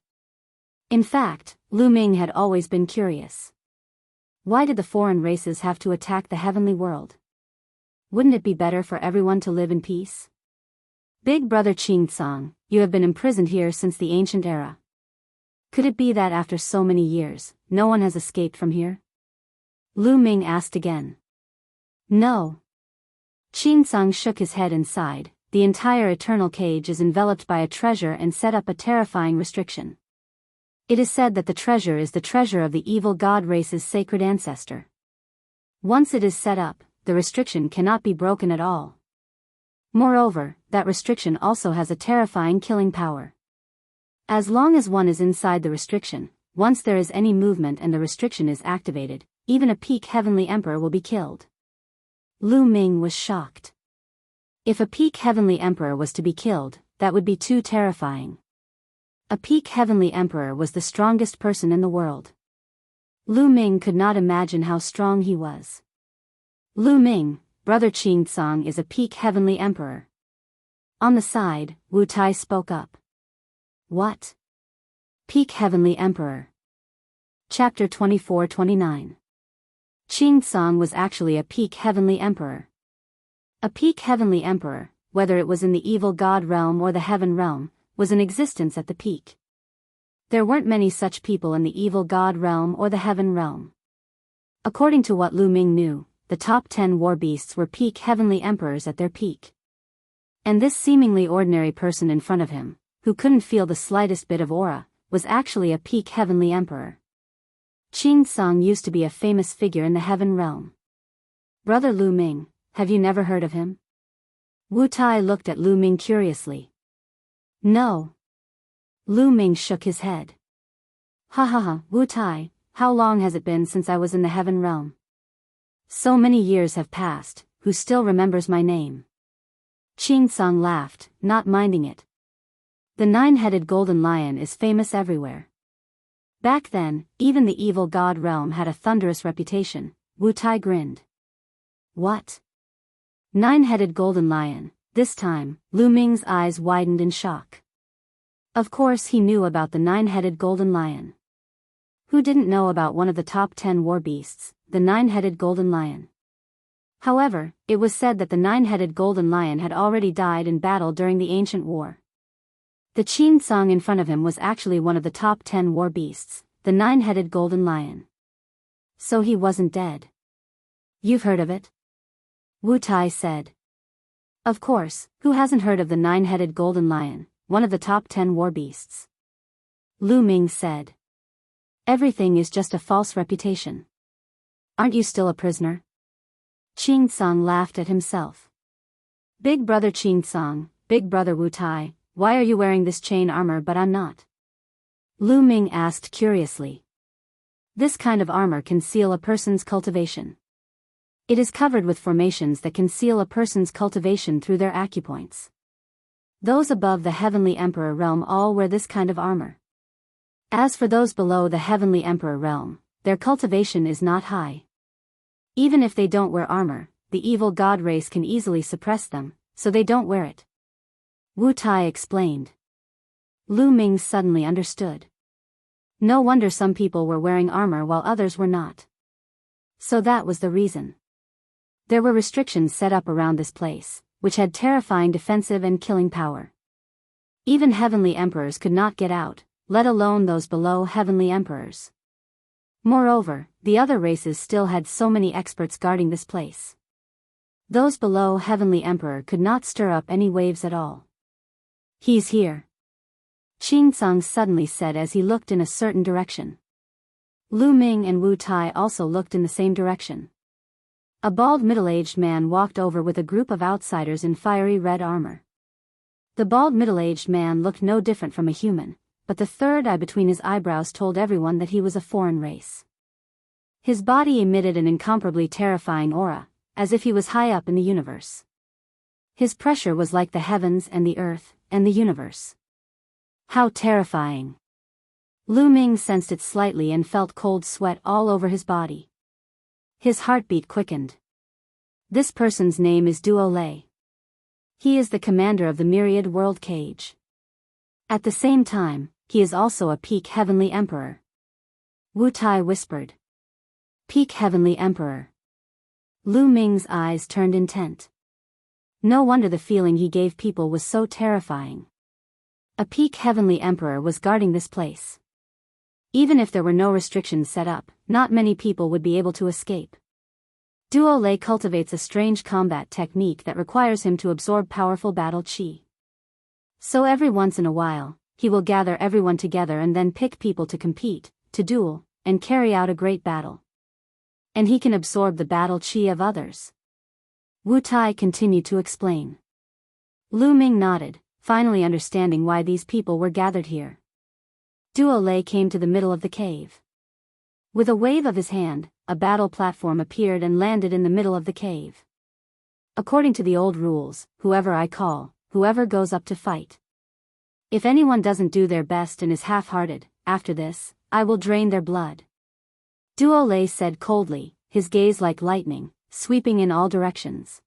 In fact, Lu Ming had always been curious. Why did the foreign races have to attack the heavenly world? Wouldn't it be better for everyone to live in peace? Big brother Qingsong, you have been imprisoned here since the ancient era. Could it be that after so many years, no one has escaped from here? Lu Ming asked again. No. Qingsong shook his head and sighed. The entire eternal cage is enveloped by a treasure and set up a terrifying restriction. It is said that the treasure is the treasure of the evil god race's sacred ancestor. Once it is set up, the restriction cannot be broken at all. Moreover, that restriction also has a terrifying killing power. As long as one is inside the restriction, once there is any movement and the restriction is activated, even a peak heavenly emperor will be killed. Lu Ming was shocked. If a peak heavenly emperor was to be killed, that would be too terrifying. A peak heavenly emperor was the strongest person in the world. Lu Ming could not imagine how strong he was. Lu Ming, brother Qingsong is a peak heavenly emperor. On the side, Wu Tai spoke up. What? Peak heavenly emperor. Chapter 24-29. Qingsong was actually a peak heavenly emperor. A peak heavenly emperor, whether it was in the evil god realm or the heaven realm, was in existence at the peak. There weren't many such people in the evil god realm or the heaven realm. According to what Lu Ming knew, the top 10 war beasts were peak heavenly emperors at their peak. And this seemingly ordinary person in front of him, who couldn't feel the slightest bit of aura, was actually a peak heavenly emperor. Qingsong used to be a famous figure in the heaven realm. Brother Lu Ming, have you never heard of him? Wu Tai looked at Lu Ming curiously. No. Lu Ming shook his head. Ha ha ha, Wu Tai, how long has it been since I was in the heaven realm? So many years have passed, who still remembers my name? Qingsong laughed, not minding it. The 9-headed golden lion is famous everywhere. Back then, even the evil god realm had a thunderous reputation. Wu Tai grinned. What? 9-headed golden lion. This time, Lu Ming's eyes widened in shock. Of course he knew about the 9-headed golden lion. Who didn't know about one of the top 10 war beasts, the 9-headed golden lion? However, it was said that the 9-headed golden lion had already died in battle during the ancient war. The Qingsong in front of him was actually one of the top 10 war beasts, the 9-headed golden lion. So he wasn't dead. You've heard of it? Wu Tai said. Of course, who hasn't heard of the 9-headed golden lion, one of the top 10 war beasts? Lu Ming said. Everything is just a false reputation. Aren't you still a prisoner? Qingsong laughed at himself. Big brother Qingsong, big brother Wu Tai, why are you wearing this chain armor but I'm not? Lu Ming asked curiously. This kind of armor can seal a person's cultivation. It is covered with formations that can seal a person's cultivation through their acupoints. Those above the heavenly emperor realm all wear this kind of armor. As for those below the heavenly emperor realm, their cultivation is not high. Even if they don't wear armor, the evil god race can easily suppress them, so they don't wear it. Wu Tai explained. Lu Ming suddenly understood. No wonder some people were wearing armor while others were not. So that was the reason. There were restrictions set up around this place, which had terrifying defensive and killing power. Even heavenly emperors could not get out, let alone those below heavenly emperors. Moreover, the other races still had so many experts guarding this place. Those below Heavenly Emperor could not stir up any waves at all. He's here, Qingcang suddenly said as he looked in a certain direction. Lu Ming and Wu Tai also looked in the same direction. A bald middle-aged man walked over with a group of outsiders in fiery red armor. The bald middle-aged man looked no different from a human, but the third eye between his eyebrows told everyone that he was a foreign race. His body emitted an incomparably terrifying aura, as if he was high up in the universe. His pressure was like the heavens and the earth, and the universe. How terrifying! Lu Ming sensed it slightly and felt cold sweat all over his body. His heartbeat quickened. This person's name is Duo Lei. He is the commander of the Myriad World Cage. At the same time, he is also a peak Heavenly Emperor. Wu Tai whispered. Peak Heavenly Emperor. Lu Ming's eyes turned intent. No wonder the feeling he gave people was so terrifying. A peak Heavenly Emperor was guarding this place. Even if there were no restrictions set up, not many people would be able to escape. Duo Lei cultivates a strange combat technique that requires him to absorb powerful battle chi. So every once in a while, he will gather everyone together and then pick people to compete, to duel, and carry out a great battle. And he can absorb the battle chi of others. Wu Tai continued to explain. Lu Ming nodded, finally understanding why these people were gathered here. Duo Lei came to the middle of the cave. With a wave of his hand, a battle platform appeared and landed in the middle of the cave. According to the old rules, whoever I call, whoever goes up to fight. If anyone doesn't do their best and is half-hearted, after this, I will drain their blood. Duo Lei said coldly, his gaze like lightning, sweeping in all directions.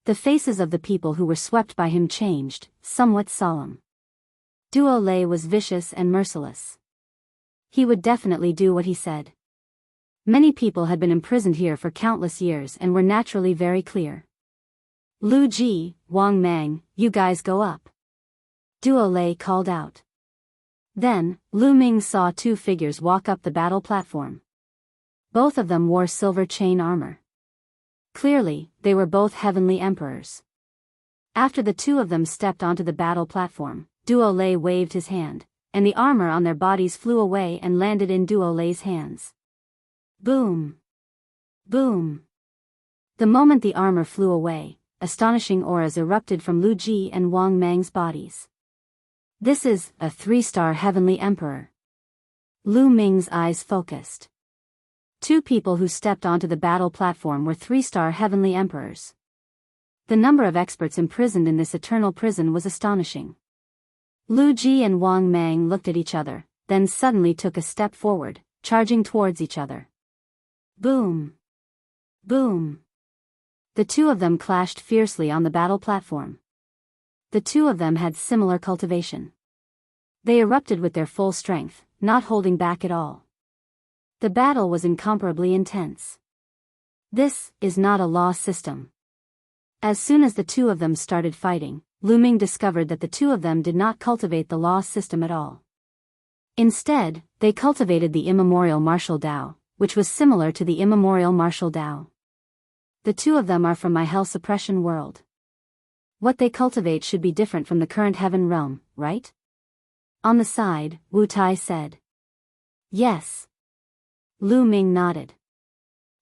The faces of the people who were swept by him changed, somewhat solemn. Duo Lei was vicious and merciless. He would definitely do what he said. Many people had been imprisoned here for countless years and were naturally very clear. Lu Ji, Wang Mang, you guys go up. Duo Lei called out. Then, Lu Ming saw two figures walk up the battle platform. Both of them wore silver chain armor. Clearly, they were both Heavenly Emperors. After the two of them stepped onto the battle platform, Duo Lei waved his hand, and the armor on their bodies flew away and landed in Duo Lei's hands. Boom! Boom! The moment the armor flew away, astonishing auras erupted from Lu Ji and Wang Mang's bodies. This is a 3-star Heavenly Emperor. Lu Ming's eyes focused. Two people who stepped onto the battle platform were 3-star Heavenly Emperors. The number of experts imprisoned in this eternal prison was astonishing. Lu Ji and Wang Mang looked at each other, then suddenly took a step forward, charging towards each other. Boom! Boom! The two of them clashed fiercely on the battle platform. The two of them had similar cultivation. They erupted with their full strength, not holding back at all. The battle was incomparably intense. This is not a law system. As soon as the two of them started fighting, Lu Ming discovered that the two of them did not cultivate the law system at all. Instead, they cultivated the immemorial martial Tao, which was similar to the immemorial martial Tao. The two of them are from my hell suppression world. What they cultivate should be different from the current heaven realm, right? On the side, Wu Tai said. Yes. Lu Ming nodded.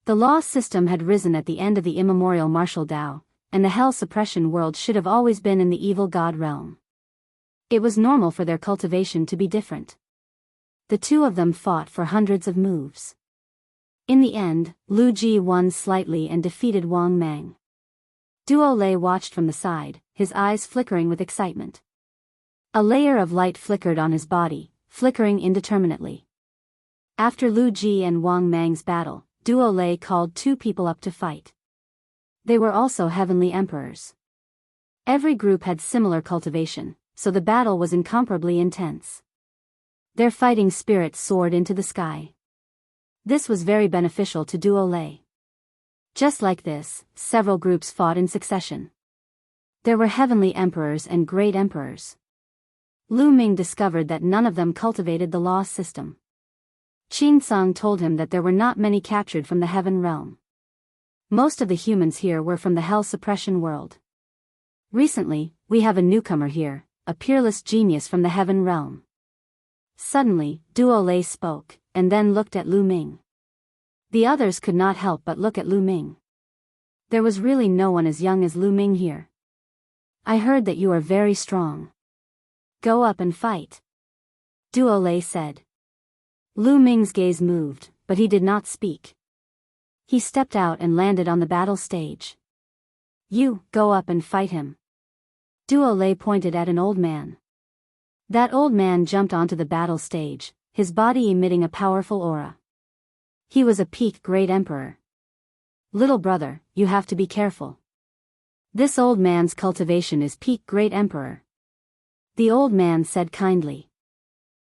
The law system had risen at the end of the immemorial martial Tao, and the hell suppression world should have always been in the evil god realm. It was normal for their cultivation to be different. The two of them fought for hundreds of moves. In the end, Lu Ji won slightly and defeated Wang Mang. Duo Lei watched from the side, his eyes flickering with excitement. A layer of light flickered on his body, flickering indeterminately. After Lu Ji and Wang Mang's battle, Duo Lei called two people up to fight. They were also Heavenly Emperors. Every group had similar cultivation, so the battle was incomparably intense. Their fighting spirit soared into the sky. This was very beneficial to Duo Lei. Just like this, several groups fought in succession. There were Heavenly Emperors and Great Emperors. Lu Ming discovered that none of them cultivated the law system. Qingsong told him that there were not many captured from the heaven realm. Most of the humans here were from the hell suppression world. Recently, we have a newcomer here, a peerless genius from the heaven realm. Suddenly, Duo Lei spoke, and then looked at Lu Ming. The others could not help but look at Lu Ming. There was really no one as young as Lu Ming here. I heard that you are very strong. Go up and fight. Duo Lei said. Lu Ming's gaze moved, but he did not speak. He stepped out and landed on the battle stage. You, go up and fight him. Duo Lei pointed at an old man. That old man jumped onto the battle stage, his body emitting a powerful aura. He was a peak great emperor. Little brother, you have to be careful. This old man's cultivation is peak great emperor. The old man said kindly.